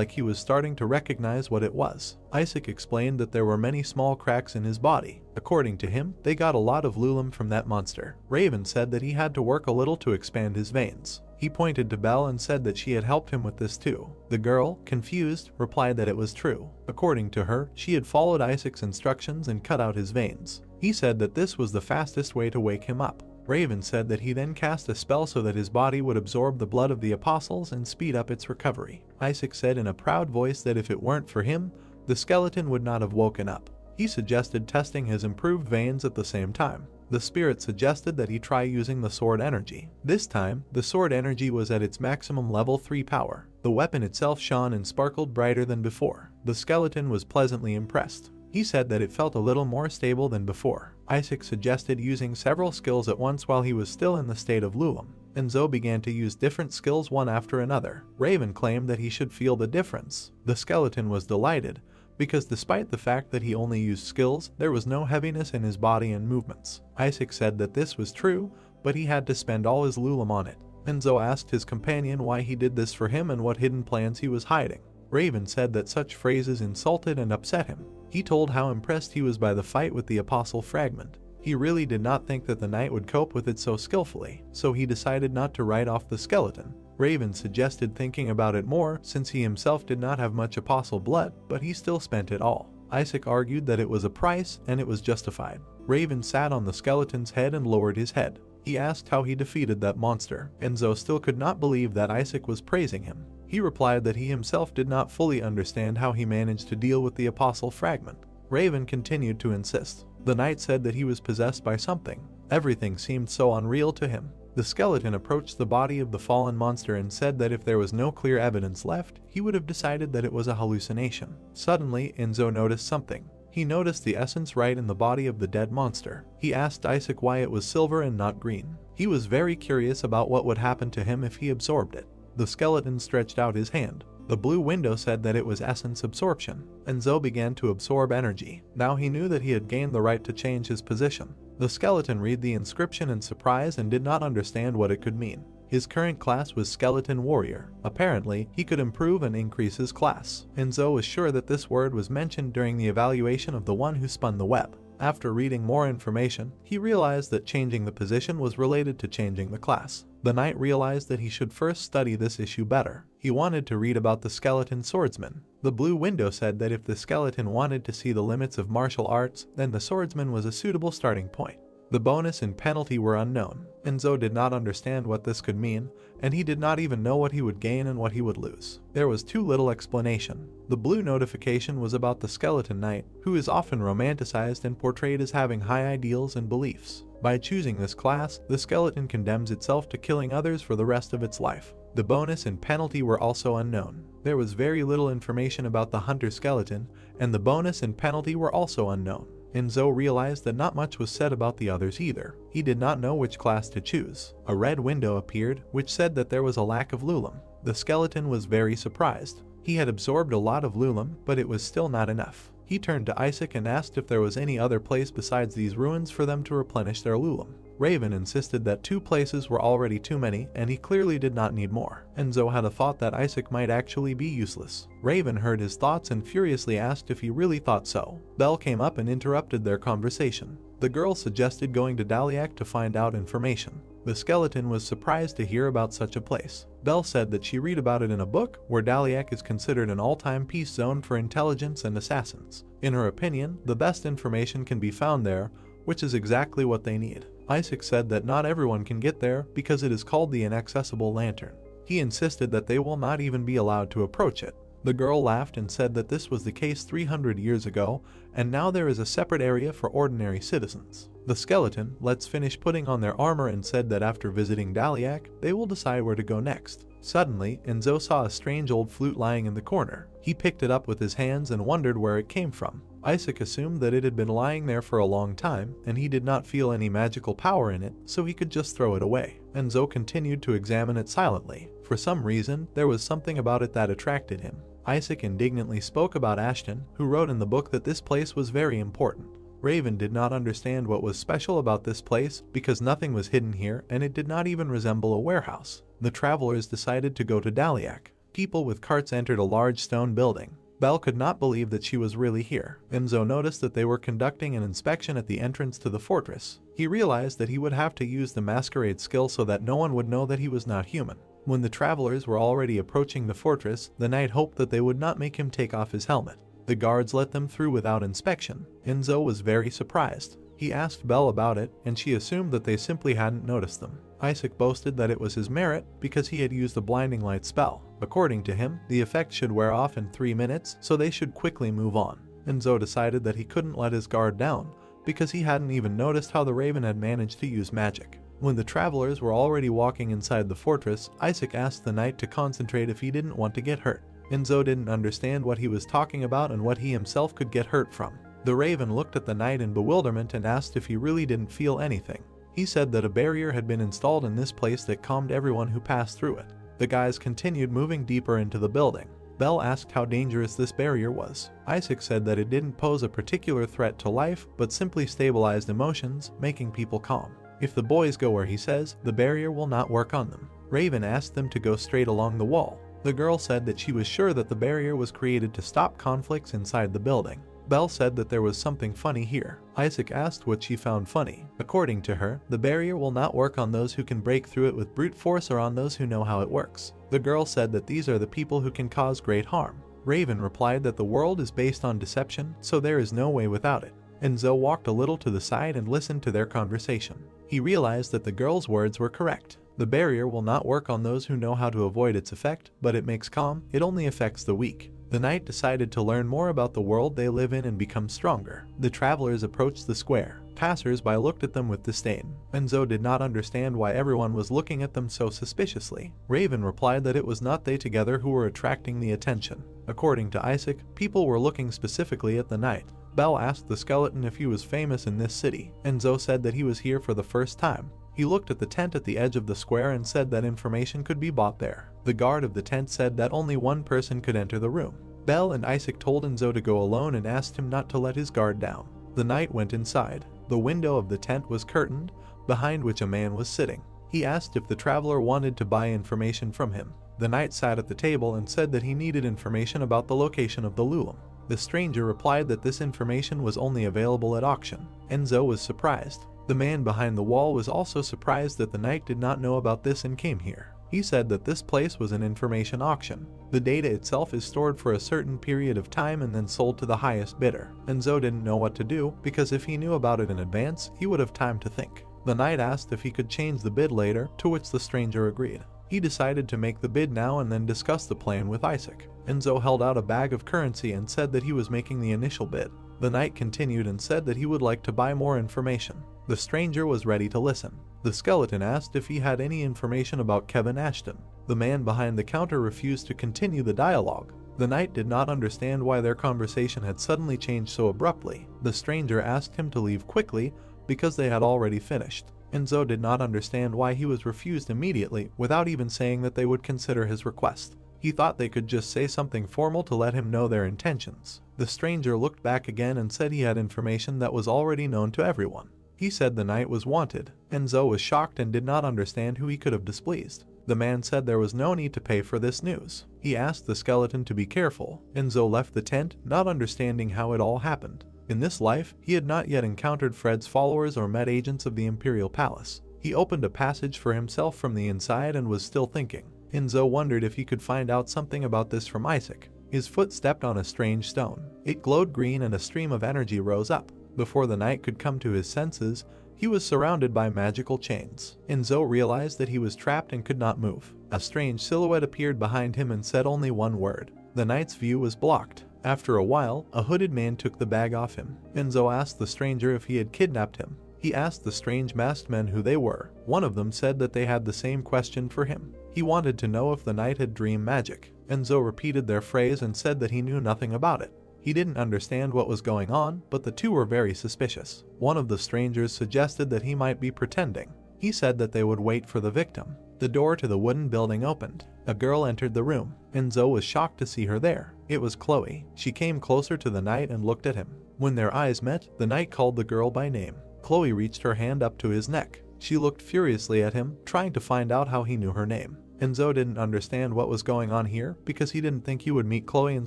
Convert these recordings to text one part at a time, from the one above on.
like he was starting to recognize what it was. Isaac explained that there were many small cracks in his body. According to him, they got a lot of Lulam from that monster. Raven said that he had to work a little to expand his veins. He pointed to Belle and said that she had helped him with this too. The girl, confused, replied that it was true. According to her, she had followed Isaac's instructions and cut out his veins. He said that this was the fastest way to wake him up. Raven said that he then cast a spell so that his body would absorb the blood of the apostles and speed up its recovery. Isaac said in a proud voice that if it weren't for him, the skeleton would not have woken up. He suggested testing his improved veins at the same time. The spirit suggested that he try using the sword energy. This time, the sword energy was at its maximum level 3 power. The weapon itself shone and sparkled brighter than before. The skeleton was pleasantly impressed. He said that it felt a little more stable than before. Isaac suggested using several skills at once while he was still in the state of Lulam. Enzo began to use different skills one after another. Raven claimed that he should feel the difference. The skeleton was delighted, because despite the fact that he only used skills, there was no heaviness in his body and movements. Isaac said that this was true, but he had to spend all his Lulam on it. Enzo asked his companion why he did this for him and what hidden plans he was hiding. Raven said that such phrases insulted and upset him. He told how impressed he was by the fight with the Apostle Fragment. He really did not think that the knight would cope with it so skillfully, so he decided not to write off the skeleton. Raven suggested thinking about it more since he himself did not have much apostle blood, but he still spent it all. Isaac argued that it was a price and it was justified. Raven sat on the skeleton's head and lowered his head. He asked how he defeated that monster. Enzo still could not believe that Isaac was praising him. He replied that he himself did not fully understand how he managed to deal with the Apostle Fragment. Raven continued to insist. The knight said that he was possessed by something. Everything seemed so unreal to him. The skeleton approached the body of the fallen monster and said that if there was no clear evidence left, he would have decided that it was a hallucination. Suddenly, Enzo noticed something. He noticed the essence right in the body of the dead monster. He asked Isaac why it was silver and not green. He was very curious about what would happen to him if he absorbed it. The skeleton stretched out his hand. The blue window said that it was essence absorption. Enzo began to absorb energy. Now he knew that he had gained the right to change his position. The skeleton read the inscription in surprise and did not understand what it could mean. His current class was Skeleton Warrior. Apparently, he could improve and increase his class. Enzo was sure that this word was mentioned during the evaluation of the one who spun the web. After reading more information, he realized that changing the position was related to changing the class. The knight realized that he should first study this issue better. He wanted to read about the skeleton swordsman. The blue window said that if the skeleton wanted to see the limits of martial arts, then the swordsman was a suitable starting point. The bonus and penalty were unknown. Enzo did not understand what this could mean, and he did not even know what he would gain and what he would lose. There was too little explanation. The blue notification was about the skeleton knight, who is often romanticized and portrayed as having high ideals and beliefs. By choosing this class, the skeleton condemns itself to killing others for the rest of its life. The bonus and penalty were also unknown. There was very little information about the hunter skeleton, and the bonus and penalty were also unknown. Enzo realized that not much was said about the others either. He did not know which class to choose. A red window appeared, which said that there was a lack of Lulam. The skeleton was very surprised. He had absorbed a lot of Lulam, but it was still not enough. He turned to Isaac and asked if there was any other place besides these ruins for them to replenish their Lulam. Raven insisted that 2 places were already too many, and he clearly did not need more. Enzo had a thought that Isaac might actually be useless. Raven heard his thoughts and furiously asked if he really thought so. Belle came up and interrupted their conversation. The girl suggested going to Daliak to find out information. The skeleton was surprised to hear about such a place. Belle said that she read about it in a book where Daliak is considered an all-time peace zone for intelligence and assassins. In her opinion, the best information can be found there, which is exactly what they need. Isaac said that not everyone can get there because it is called the Inaccessible Lantern. He insisted that they will not even be allowed to approach it. The girl laughed and said that this was the case 300 years ago, and now there is a separate area for ordinary citizens. The skeleton lets finish putting on their armor and said that after visiting Daliak, they will decide where to go next. Suddenly, Enzo saw a strange old flute lying in the corner. He picked it up with his hands and wondered where it came from. Isaac assumed that it had been lying there for a long time, and he did not feel any magical power in it, so he could just throw it away. Enzo continued to examine it silently. For some reason, there was something about it that attracted him. Isaac indignantly spoke about Ashton, who wrote in the book that this place was very important. Raven did not understand what was special about this place because nothing was hidden here and it did not even resemble a warehouse. The travelers decided to go to Daliak. People with carts entered a large stone building. Belle could not believe that she was really here. Enzo noticed that they were conducting an inspection at the entrance to the fortress. He realized that he would have to use the masquerade skill so that no one would know that he was not human. When the travelers were already approaching the fortress, the knight hoped that they would not make him take off his helmet. The guards let them through without inspection. Enzo was very surprised. He asked Belle about it, and she assumed that they simply hadn't noticed them. Isaac boasted that it was his merit because he had used the blinding light spell. According to him, the effect should wear off in 3 minutes, so they should quickly move on. Enzo decided that he couldn't let his guard down because he hadn't even noticed how the raven had managed to use magic. When the travelers were already walking inside the fortress, Isaac asked the knight to concentrate if he didn't want to get hurt. Enzo didn't understand what he was talking about and what he himself could get hurt from. The raven looked at the knight in bewilderment and asked if he really didn't feel anything. He said that a barrier had been installed in this place that calmed everyone who passed through it. The guys continued moving deeper into the building. Belle asked how dangerous this barrier was. Isaac said that it didn't pose a particular threat to life, but simply stabilized emotions, making people calm. If the boys go where he says, the barrier will not work on them. Raven asked them to go straight along the wall. The girl said that she was sure that the barrier was created to stop conflicts inside the building. Belle said that there was something funny here. Isaac asked what she found funny. According to her, the barrier will not work on those who can break through it with brute force or on those who know how it works. The girl said that these are the people who can cause great harm. Raven replied that the world is based on deception, so there is no way without it. Enzo walked a little to the side and listened to their conversation. He realized that the girl's words were correct. The barrier will not work on those who know how to avoid its effect, but it makes calm. It only affects the weak. The knight decided to learn more about the world they live in and become stronger. The travelers approached the square. Passers-by looked at them with disdain. Enzo did not understand why everyone was looking at them so suspiciously. Raven replied that it was not they together who were attracting the attention. According to Isaac, people were looking specifically at the knight. Belle asked the skeleton if he was famous in this city. Enzo said that he was here for the first time. He looked at the tent at the edge of the square and said that information could be bought there. The guard of the tent said that only one person could enter the room. Belle and Isaac told Enzo to go alone and asked him not to let his guard down. The knight went inside. The window of the tent was curtained, behind which a man was sitting. He asked if the traveler wanted to buy information from him. The knight sat at the table and said that he needed information about the location of the Lulum. The stranger replied that this information was only available at auction. Enzo was surprised. The man behind the wall was also surprised that the knight did not know about this and came here. He said that this place was an information auction. The data itself is stored for a certain period of time and then sold to the highest bidder. Enzo didn't know what to do, because if he knew about it in advance, he would have time to think. The knight asked if he could change the bid later, to which the stranger agreed. He decided to make the bid now and then discuss the plan with Isaac. Enzo held out a bag of currency and said that he was making the initial bid. The knight continued and said that he would like to buy more information. The stranger was ready to listen. The skeleton asked if he had any information about Kevin Ashton. The man behind the counter refused to continue the dialogue. The knight did not understand why their conversation had suddenly changed so abruptly. The stranger asked him to leave quickly because they had already finished. Enzo did not understand why he was refused immediately without even saying that they would consider his request. He thought they could just say something formal to let him know their intentions. The stranger looked back again and said he had information that was already known to everyone. He said the knight was wanted. Enzo was shocked and did not understand who he could have displeased. The man said there was no need to pay for this news. He asked the skeleton to be careful. Enzo left the tent, not understanding how it all happened. In this life, he had not yet encountered Fred's followers or met agents of the Imperial Palace. He opened a passage for himself from the inside and was still thinking. Enzo wondered if he could find out something about this from Isaac. His foot stepped on a strange stone. It glowed green and a stream of energy rose up. Before the knight could come to his senses, he was surrounded by magical chains. Enzo realized that he was trapped and could not move. A strange silhouette appeared behind him and said only one word. The knight's view was blocked. After a while, a hooded man took the bag off him. Enzo asked the stranger if he had kidnapped him. He asked the strange masked men who they were. One of them said that they had the same question for him. He wanted to know if the knight had dream magic. Enzo repeated their phrase and said that he knew nothing about it. He didn't understand what was going on, but the two were very suspicious. One of the strangers suggested that he might be pretending. He said that they would wait for the victim. The door to the wooden building opened. A girl entered the room. Enzo was shocked to see her there. It was Chloe. She came closer to the knight and looked at him. When their eyes met, the knight called the girl by name. Chloe reached her hand up to his neck. She looked furiously at him, trying to find out how he knew her name. Enzo didn't understand what was going on here because he didn't think he would meet Chloe in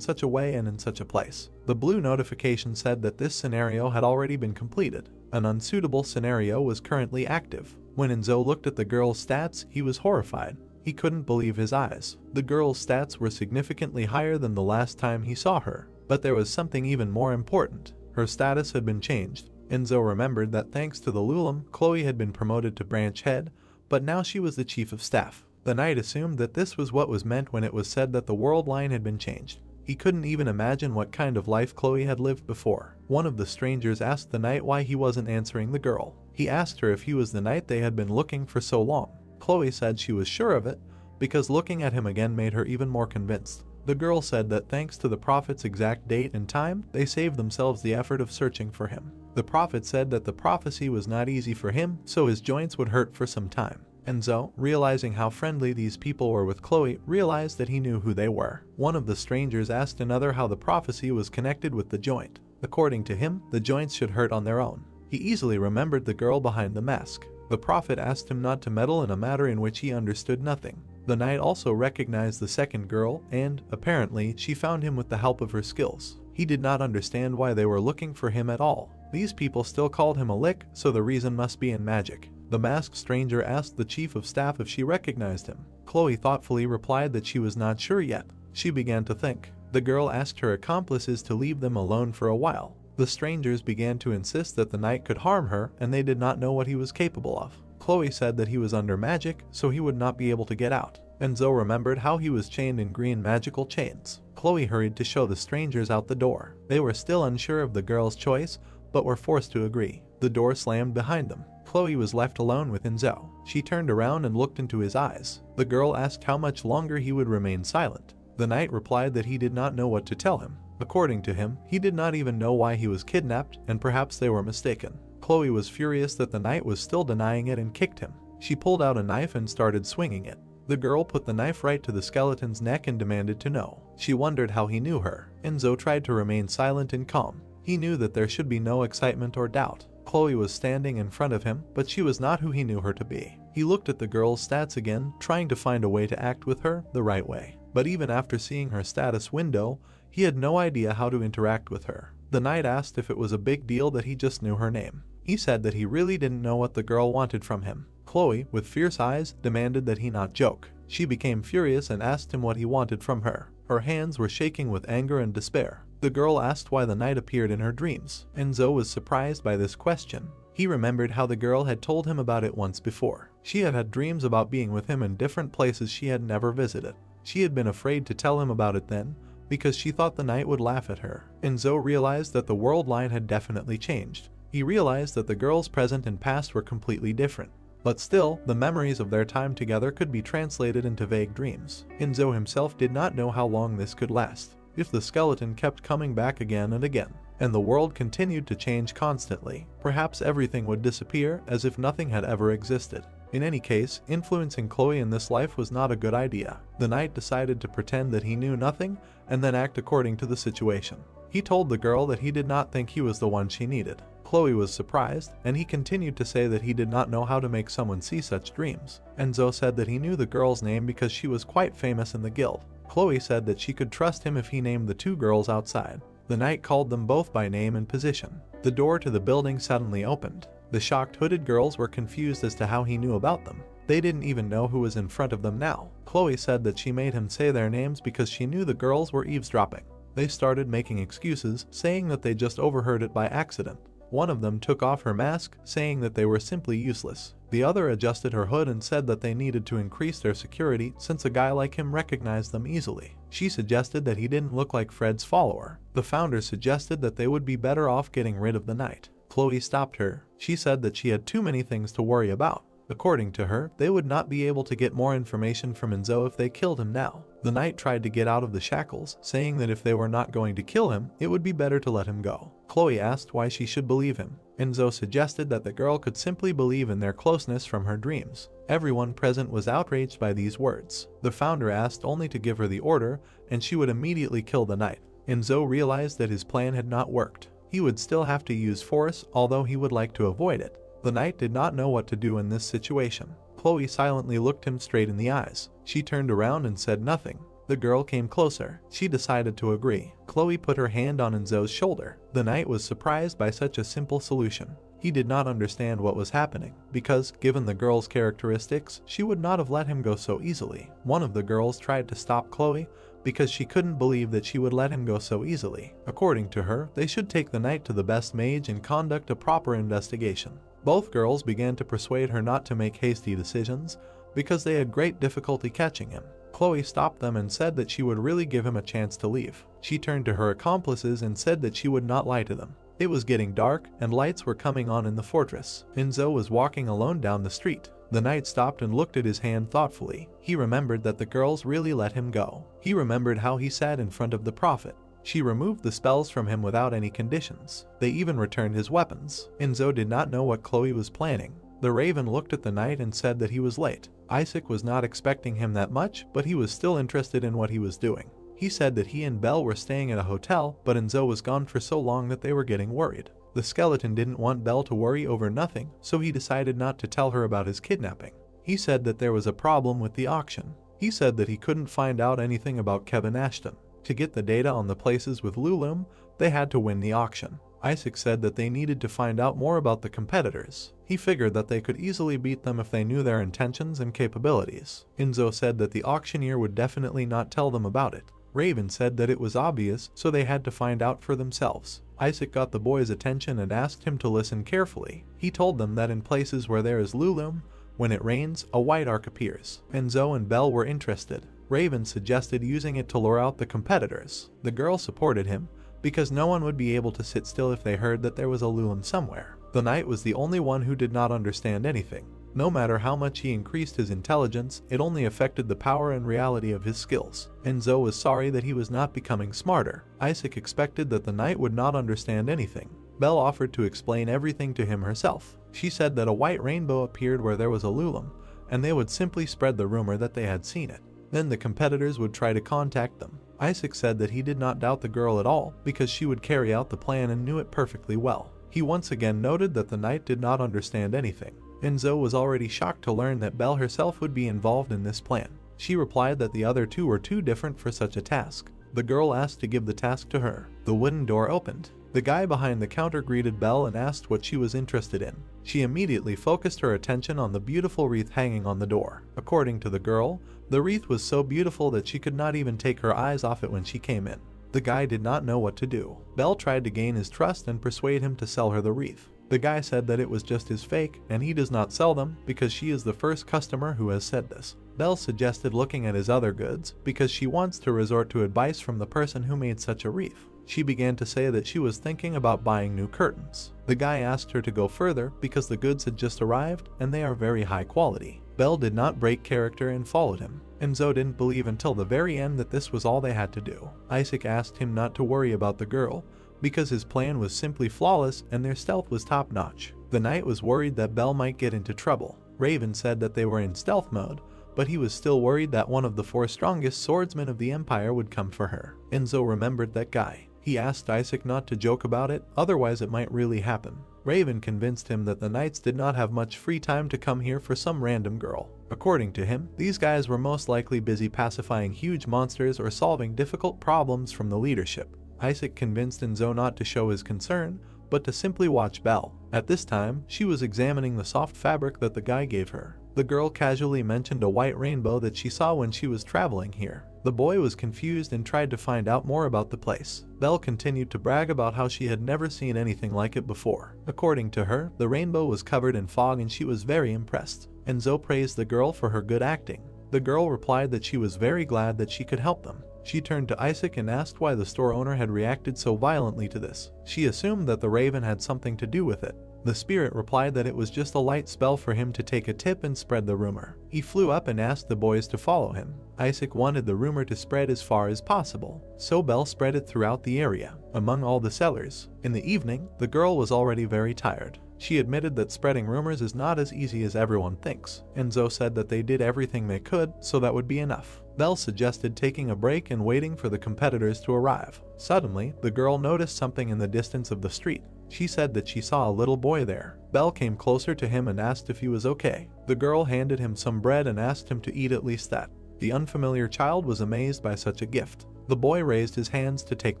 such a way and in such a place. The blue notification said that this scenario had already been completed. An unsuitable scenario was currently active. When Enzo looked at the girl's stats, he was horrified. He couldn't believe his eyes. The girl's stats were significantly higher than the last time he saw her. But there was something even more important. Her status had been changed. Enzo remembered that thanks to the Lulam, Chloe had been promoted to branch head, but now she was the chief of staff. The knight assumed that this was what was meant when it was said that the world line had been changed. He couldn't even imagine what kind of life Chloe had lived before. One of the strangers asked the knight why he wasn't answering the girl. He asked her if he was the knight they had been looking for so long. Chloe said she was sure of it, because looking at him again made her even more convinced. The girl said that thanks to the prophet's exact date and time, they saved themselves the effort of searching for him. The prophet said that the prophecy was not easy for him, so his joints would hurt for some time. Enzo, realizing how friendly these people were with Chloe, realized that he knew who they were. One of the strangers asked another how the prophecy was connected with the joint. According to him, the joints should hurt on their own. He easily remembered the girl behind the mask. The prophet asked him not to meddle in a matter in which he understood nothing. The knight also recognized the second girl and, apparently, she found him with the help of her skills. He did not understand why they were looking for him at all. These people still called him a lick, so the reason must be in magic. The masked stranger asked the chief of staff if she recognized him. Chloe thoughtfully replied that she was not sure yet. She began to think. The girl asked her accomplices to leave them alone for a while. The strangers began to insist that the knight could harm her, and they did not know what he was capable of. Chloe said that he was under magic, so he would not be able to get out. Enzo remembered how he was chained in green magical chains. Chloe hurried to show the strangers out the door. They were still unsure of the girl's choice, but were forced to agree. The door slammed behind them. Chloe was left alone with Enzo. She turned around and looked into his eyes. The girl asked how much longer he would remain silent. The knight replied that he did not know what to tell him. According to him, he did not even know why he was kidnapped, and perhaps they were mistaken. Chloe was furious that the knight was still denying it and kicked him. She pulled out a knife and started swinging it. The girl put the knife right to the skeleton's neck and demanded to know. She wondered how he knew her. Enzo tried to remain silent and calm. He knew that there should be no excitement or doubt. Chloe was standing in front of him, but she was not who he knew her to be. He looked at the girl's stats again, trying to find a way to act with her the right way. But even after seeing her status window, he had no idea how to interact with her. The knight asked if it was a big deal that he just knew her name. He said that he really didn't know what the girl wanted from him. Chloe, with fierce eyes, demanded that he not joke. She became furious and asked him what he wanted from her. Her hands were shaking with anger and despair. The girl asked why the knight appeared in her dreams. Enzo was surprised by this question. He remembered how the girl had told him about it once before. She had had dreams about being with him in different places she had never visited. She had been afraid to tell him about it then, because she thought the knight would laugh at her. Enzo realized that the world line had definitely changed. He realized that the girl's present and past were completely different. But still, the memories of their time together could be translated into vague dreams. Enzo himself did not know how long this could last. If the skeleton kept coming back again and again, and the world continued to change constantly, perhaps everything would disappear as if nothing had ever existed. In any case, influencing Chloe in this life was not a good idea. The knight decided to pretend that he knew nothing and then act according to the situation. He told the girl that he did not think he was the one she needed. Chloe was surprised, and he continued to say that he did not know how to make someone see such dreams. Enzo said that he knew the girl's name because she was quite famous in the guild. Chloe said that she could trust him if he named the two girls outside. The knight called them both by name and position. The door to the building suddenly opened. The shocked hooded girls were confused as to how he knew about them. They didn't even know who was in front of them now. Chloe said that she made him say their names because she knew the girls were eavesdropping. They started making excuses, saying that they just overheard it by accident. One of them took off her mask, saying that they were simply useless. The other adjusted her hood and said that they needed to increase their security since a guy like him recognized them easily. She suggested that he didn't look like Fred's follower. The founder suggested that they would be better off getting rid of the knight. Chloe stopped her. She said that she had too many things to worry about. According to her, they would not be able to get more information from Enzo if they killed him now. The knight tried to get out of the shackles, saying that if they were not going to kill him, it would be better to let him go. Chloe asked why she should believe him. Enzo suggested that the girl could simply believe in their closeness from her dreams. Everyone present was outraged by these words. The founder asked only to give her the order, and she would immediately kill the knight. Enzo realized that his plan had not worked. He would still have to use force, although he would like to avoid it. The knight did not know what to do in this situation. Chloe silently looked him straight in the eyes. She turned around and said nothing. The girl came closer. She decided to agree. Chloe put her hand on Enzo's shoulder. The knight was surprised by such a simple solution. He did not understand what was happening, because, given the girl's characteristics, she would not have let him go so easily. One of the girls tried to stop Chloe because she couldn't believe that she would let him go so easily. According to her, they should take the knight to the best mage and conduct a proper investigation. Both girls began to persuade her not to make hasty decisions because they had great difficulty catching him. Chloe stopped them and said that she would really give him a chance to leave. She turned to her accomplices and said that she would not lie to them. It was getting dark and lights were coming on in the fortress. Enzo was walking alone down the street. The knight stopped and looked at his hand thoughtfully. He remembered that the girls really let him go. He remembered how he sat in front of the prophet. She removed the spells from him without any conditions. They even returned his weapons. Enzo did not know what Chloe was planning. The raven looked at the knight and said that he was late. Isaac was not expecting him that much, but he was still interested in what he was doing. He said that he and Belle were staying at a hotel, but Enzo was gone for so long that they were getting worried. The skeleton didn't want Belle to worry over nothing, so he decided not to tell her about his kidnapping. He said that there was a problem with the auction. He said that he couldn't find out anything about Kevin Ashton. To get the data on the places with Lulum, they had to win the auction. Isaac said that they needed to find out more about the competitors. He figured that they could easily beat them if they knew their intentions and capabilities. Enzo said that the auctioneer would definitely not tell them about it. Raven said that it was obvious, so they had to find out for themselves. Isaac got the boys' attention and asked him to listen carefully. He told them that in places where there is Lulum, when it rains, a white arc appears. Enzo and Belle were interested. Raven suggested using it to lure out the competitors. The girl supported him, because no one would be able to sit still if they heard that there was a Lulum somewhere. The knight was the only one who did not understand anything. No matter how much he increased his intelligence, it only affected the power and reality of his skills. Enzo was sorry that he was not becoming smarter. Isaac expected that the knight would not understand anything. Belle offered to explain everything to him herself. She said that a white rainbow appeared where there was a Lulum, and they would simply spread the rumor that they had seen it. Then the competitors would try to contact them. Isaac said that he did not doubt the girl at all because she would carry out the plan and knew it perfectly well. He once again noted that the knight did not understand anything. Enzo was already shocked to learn that Belle herself would be involved in this plan. She replied that the other two were too different for such a task. The girl asked to give the task to her. The wooden door opened. The guy behind the counter greeted Belle and asked what she was interested in. She immediately focused her attention on the beautiful wreath hanging on the door. According to the girl, the wreath was so beautiful that she could not even take her eyes off it when she came in. The guy did not know what to do. Belle tried to gain his trust and persuade him to sell her the wreath. The guy said that it was just his fake and he does not sell them because she is the first customer who has said this. Belle suggested looking at his other goods because she wants to resort to advice from the person who made such a wreath. She began to say that she was thinking about buying new curtains. The guy asked her to go further because the goods had just arrived and they are very high quality. Belle did not break character and followed him. Enzo didn't believe until the very end that this was all they had to do. Isaac asked him not to worry about the girl because his plan was simply flawless and their stealth was top-notch. The knight was worried that Belle might get into trouble. Raven said that they were in stealth mode, but he was still worried that one of the 4 strongest swordsmen of the Empire would come for her. Enzo remembered that guy. He asked Isaac not to joke about it, otherwise it might really happen. Raven convinced him that the knights did not have much free time to come here for some random girl. According to him, these guys were most likely busy pacifying huge monsters or solving difficult problems from the leadership. Isaac convinced Enzo not to show his concern, but to simply watch Belle. At this time, she was examining the soft fabric that the guy gave her. The girl casually mentioned a white rainbow that she saw when she was traveling here. The boy was confused and tried to find out more about the place. Belle continued to brag about how she had never seen anything like it before. According to her, the rainbow was covered in fog and she was very impressed. Enzo praised the girl for her good acting. The girl replied that she was very glad that she could help them. She turned to Isaac and asked why the store owner had reacted so violently to this. She assumed that the raven had something to do with it. The spirit replied that it was just a light spell for him to take a tip and spread the rumor. He flew up and asked the boys to follow him. Isaac wanted the rumor to spread as far as possible, so Belle spread it throughout the area, among all the sellers. In the evening, the girl was already very tired. She admitted that spreading rumors is not as easy as everyone thinks. Enzo said that they did everything they could, so that would be enough. Belle suggested taking a break and waiting for the competitors to arrive. Suddenly, the girl noticed something in the distance of the street. She said that she saw a little boy there. Belle came closer to him and asked if he was okay. The girl handed him some bread and asked him to eat at least that. The unfamiliar child was amazed by such a gift. The boy raised his hands to take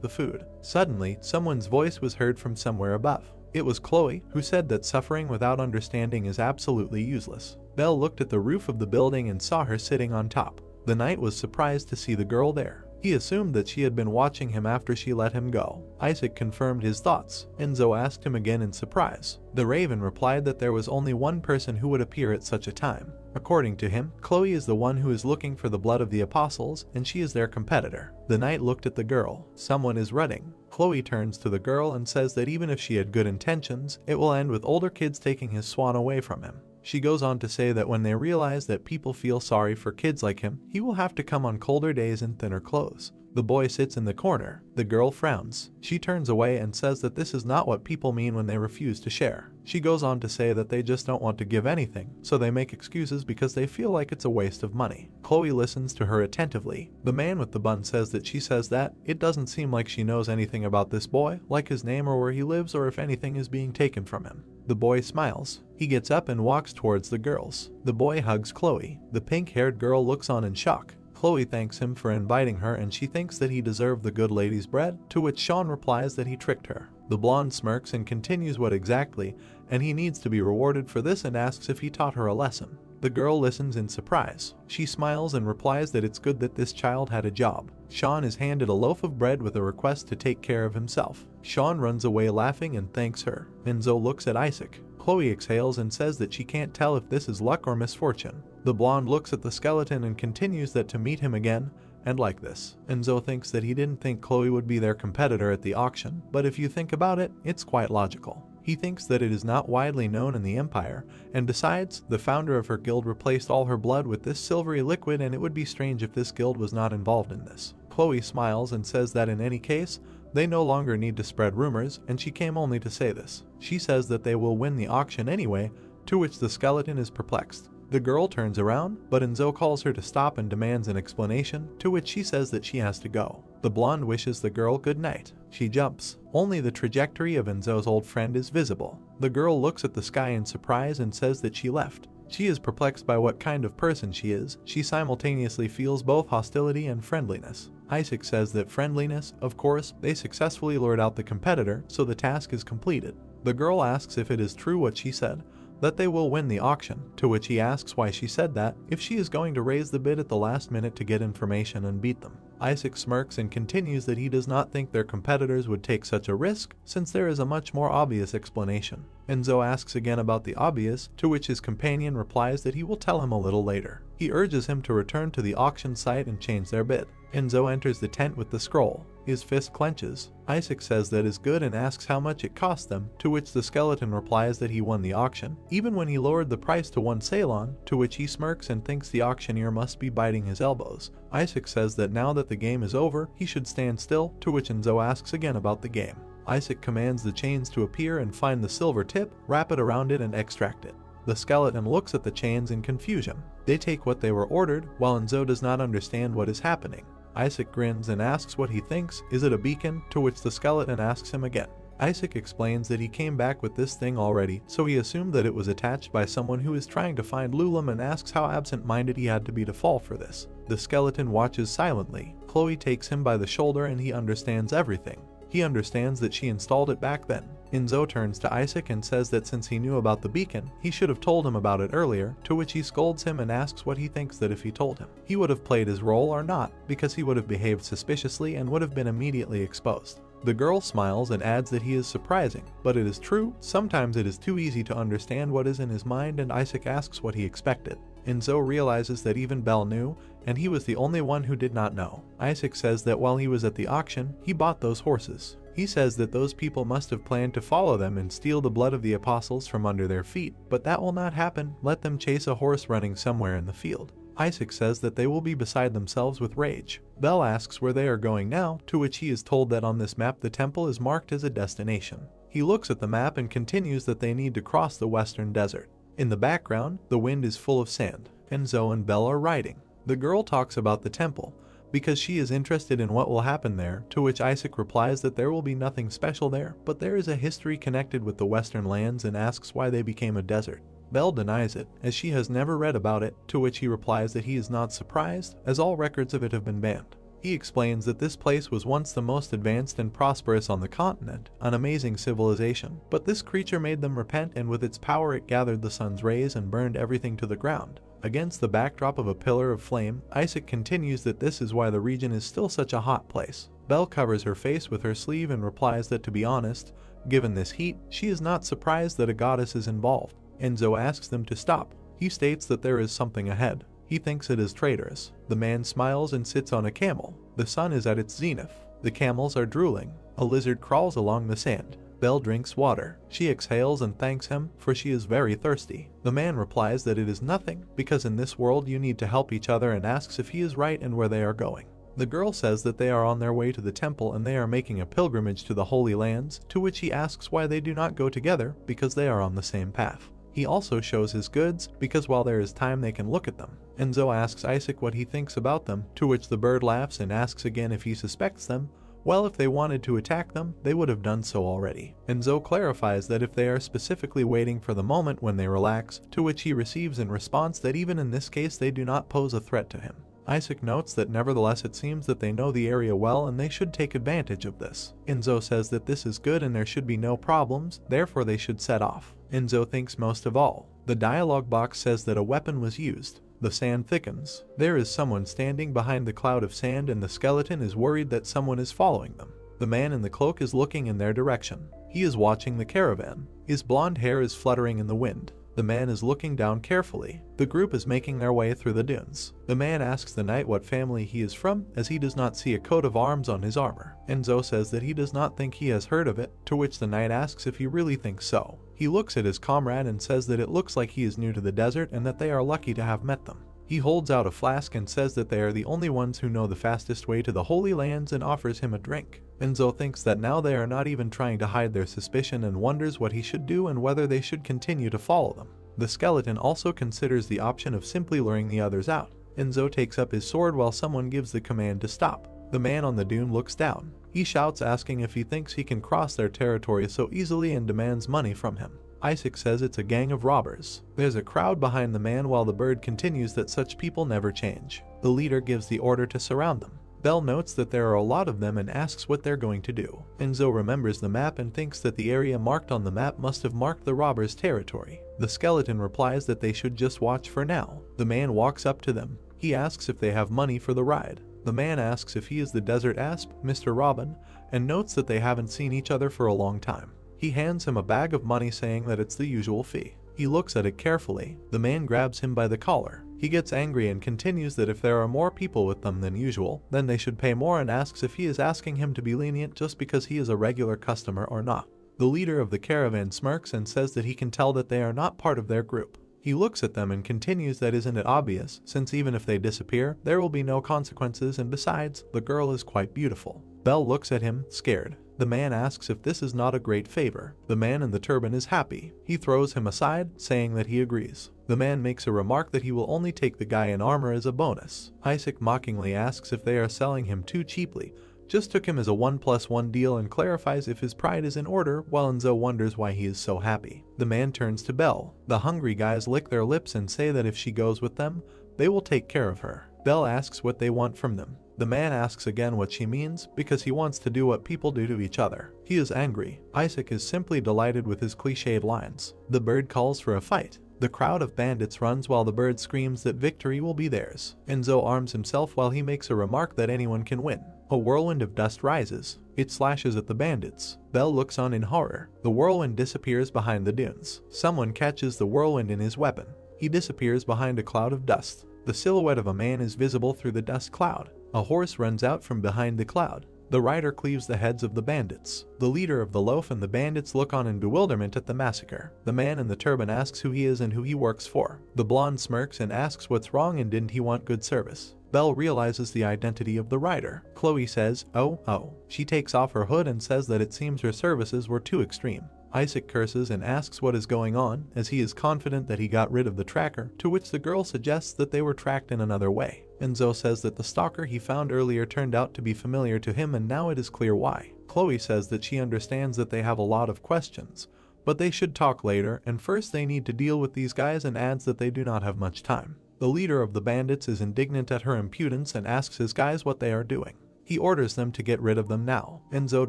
the food. Suddenly, someone's voice was heard from somewhere above. It was Chloe, who said that suffering without understanding is absolutely useless. Belle looked at the roof of the building and saw her sitting on top. The knight was surprised to see the girl there. He assumed that she had been watching him after she let him go. Isaac confirmed his thoughts. Enzo asked him again in surprise. The raven replied that there was only one person who would appear at such a time. According to him, Chloe is the one who is looking for the blood of the apostles, and she is their competitor. The knight looked at the girl. Someone is running. Chloe turns to the girl and says that even if she had good intentions, it will end with older kids taking his swan away from him. She goes on to say that when they realize that people feel sorry for kids like him, he will have to come on colder days in thinner clothes. The boy sits in the corner. The girl frowns. She turns away and says that this is not what people mean when they refuse to share. She goes on to say that they just don't want to give anything, so they make excuses because they feel like it's a waste of money. Chloe listens to her attentively. The man with the bun says that she says that it doesn't seem like she knows anything about this boy, like his name or where he lives or if anything is being taken from him. The boy smiles. He gets up and walks towards the girls. The boy hugs Chloe. The pink-haired girl looks on in shock. Chloe thanks him for inviting her and she thinks that he deserved the good lady's bread, to which Sean replies that he tricked her. The blonde smirks and continues what exactly, and he needs to be rewarded for this and asks if he taught her a lesson. The girl listens in surprise. She smiles and replies that it's good that this child had a job. Sean is handed a loaf of bread with a request to take care of himself. Sean runs away laughing and thanks her. Enzo looks at Isaac. Chloe exhales and says that she can't tell if this is luck or misfortune. The blonde looks at the skeleton and continues that to meet him again, and like this. Enzo thinks that he didn't think Chloe would be their competitor at the auction, but if you think about it, it's quite logical. He thinks that it is not widely known in the Empire, and besides, the founder of her guild replaced all her blood with this silvery liquid and it would be strange if this guild was not involved in this. Chloe smiles and says that in any case, they no longer need to spread rumors, and she came only to say this. She says that they will win the auction anyway, to which the skeleton is perplexed. The girl turns around, but Enzo calls her to stop and demands an explanation, to which she says that she has to go. The blonde wishes the girl good night. She jumps. Only the trajectory of Enzo's old friend is visible. The girl looks at the sky in surprise and says that she left. She is perplexed by what kind of person she is. She simultaneously feels both hostility and friendliness. Isaac says that friendliness, of course, they successfully lured out the competitor, so the task is completed. The girl asks if it is true what she said, that they will win the auction, to which he asks why she said that, if she is going to raise the bid at the last minute to get information and beat them. Isaac smirks and continues that he does not think their competitors would take such a risk, since there is a much more obvious explanation. Enzo asks again about the obvious, to which his companion replies that he will tell him a little later. He urges him to return to the auction site and change their bid. Enzo enters the tent with the scroll. His fist clenches. Isaac says that is good and asks how much it cost them, to which the skeleton replies that he won the auction, even when he lowered the price to 1 Ceylon, to which he smirks and thinks the auctioneer must be biting his elbows. Isaac says that now that the game is over, he should stand still, to which Enzo asks again about the game. Isaac commands the chains to appear and find the silver tip, wrap it around it and extract it. The skeleton looks at the chains in confusion. They take what they were ordered, while Enzo does not understand what is happening. Isaac grins and asks what he thinks. Is it a beacon? To which the skeleton asks him again. Isaac explains that he came back with this thing already, so he assumed that it was attached by someone who is trying to find Lulam and asks how absent-minded he had to be to fall for this. The skeleton watches silently. Chloe takes him by the shoulder and he understands everything. He understands that she installed it back then. Enzo turns to Isaac and says that since he knew about the beacon, he should have told him about it earlier, to which he scolds him and asks what he thinks that if he told him, he would have played his role or not, because he would have behaved suspiciously and would have been immediately exposed. The girl smiles and adds that he is surprising, but it is true, sometimes it is too easy to understand what is in his mind, and Isaac asks what he expected. Enzo realizes that even Belle knew, and he was the only one who did not know. Isaac says that while he was at the auction, he bought those horses. He says that those people must have planned to follow them and steal the blood of the apostles from under their feet, but that will not happen. Let them chase a horse running somewhere in the field. Isaac says that they will be beside themselves with rage. Belle asks where they are going now, to which he is told that on this map the temple is marked as a destination. He looks at the map and continues that they need to cross the western desert. In the background, the wind is full of sand. Enzo and Belle are riding. The girl talks about the temple. because she is interested in what will happen there, to which Isaac replies that there will be nothing special there, but there is a history connected with the western lands, and asks why they became a desert. Belle denies it, as she has never read about it, to which he replies that he is not surprised, as all records of it have been banned. He explains that this place was once the most advanced and prosperous on the continent, an amazing civilization, but this creature made them repent, and with its power it gathered the sun's rays and burned everything to the ground. Against the backdrop of a pillar of flame, Isaac continues that this is why the region is still such a hot place. Belle covers her face with her sleeve and replies that, to be honest, given this heat, she is not surprised that a goddess is involved. Enzo asks them to stop. He states that there is something ahead. He thinks it is traitors. The man smiles and sits on a camel. The sun is at its zenith. The camels are drooling. A lizard crawls along the sand. Belle drinks water. She exhales and thanks him, for she is very thirsty. The man replies that it is nothing, because in this world you need to help each other, and asks if he is right and where they are going. The girl says that they are on their way to the temple and they are making a pilgrimage to the Holy Lands, to which he asks why they do not go together, because they are on the same path. He also shows his goods, because while there is time they can look at them. Enzo asks Isaac what he thinks about them, to which the bird laughs and asks again if he suspects them. Well, if they wanted to attack them, they would have done so already. Enzo clarifies that if they are specifically waiting for the moment when they relax, to which he receives in response that even in this case they do not pose a threat to him. Isaac notes that nevertheless it seems that they know the area well and they should take advantage of this. Enzo says that this is good and there should be no problems, therefore they should set off. Enzo thinks most of all. The dialogue box says that a weapon was used. The sand thickens. There is someone standing behind the cloud of sand, and the skeleton is worried that someone is following them. The man in the cloak is looking in their direction. He is watching the caravan. His blonde hair is fluttering in the wind. The man is looking down carefully. The group is making their way through the dunes. The man asks the knight what family he is from, as he does not see a coat of arms on his armor. Enzo says that he does not think he has heard of it, to which the knight asks if he really thinks so. He looks at his comrade and says that it looks like he is new to the desert and that they are lucky to have met them. He holds out a flask and says that they are the only ones who know the fastest way to the Holy Lands, and offers him a drink. Enzo thinks that now they are not even trying to hide their suspicion and wonders what he should do and whether they should continue to follow them. The skeleton also considers the option of simply luring the others out. Enzo takes up his sword while someone gives the command to stop. The man on the dune looks down. He shouts, asking if he thinks he can cross their territory so easily, and demands money from him. Isaac says it's a gang of robbers. There's a crowd behind the man while the bird continues that such people never change. The leader gives the order to surround them. Belle notes that there are a lot of them and asks what they're going to do. Enzo remembers the map and thinks that the area marked on the map must have marked the robbers' territory. The skeleton replies that they should just watch for now. The man walks up to them. He asks if they have money for the ride. The man asks if he is the desert asp, Mr. Robin, and notes that they haven't seen each other for a long time. He hands him a bag of money, saying that it's the usual fee. He looks at it carefully. The man grabs him by the collar. He gets angry and continues that if there are more people with them than usual, then they should pay more, and asks if he is asking him to be lenient just because he is a regular customer or not. The leader of the caravan smirks and says that he can tell that they are not part of their group. He looks at them and continues that isn't it obvious, since even if they disappear, there will be no consequences, and besides, the girl is quite beautiful. Belle looks at him, scared. The man asks if this is not a great favor. The man in the turban is happy. He throws him aside, saying that he agrees. The man makes a remark that he will only take the guy in armor as a bonus. Isaac mockingly asks if they are selling him too cheaply. Just took him as a 1+1 deal, and clarifies if his pride is in order, while Enzo wonders why he is so happy. The man turns to Belle. The hungry guys lick their lips and say that if she goes with them, they will take care of her. Belle asks what they want from them. The man asks again what she means, because he wants to do what people do to each other. He is angry. Isaac is simply delighted with his cliched lines. The bird calls for a fight. The crowd of bandits runs while the bird screams that victory will be theirs. Enzo arms himself while he makes a remark that anyone can win. A whirlwind of dust rises. It slashes at the bandits. Belle looks on in horror. The whirlwind disappears behind the dunes. Someone catches the whirlwind in his weapon. He disappears behind a cloud of dust. The silhouette of a man is visible through the dust cloud. A horse runs out from behind the cloud. The rider cleaves the heads of the bandits. The leader of the loaf and the bandits look on in bewilderment at the massacre. The man in the turban asks who he is and who he works for. The blonde smirks and asks what's wrong and didn't he want good service. Belle realizes the identity of the rider. Chloe says, oh. She takes off her hood and says that it seems her services were too extreme. Isaac curses and asks what is going on, as he is confident that he got rid of the tracker, to which the girl suggests that they were tracked in another way. Enzo says that the stalker he found earlier turned out to be familiar to him, and now it is clear why. Chloe says that she understands that they have a lot of questions, but they should talk later, and first they need to deal with these guys, and adds that they do not have much time. The leader of the bandits is indignant at her impudence and asks his guys what they are doing. He orders them to get rid of them now. Enzo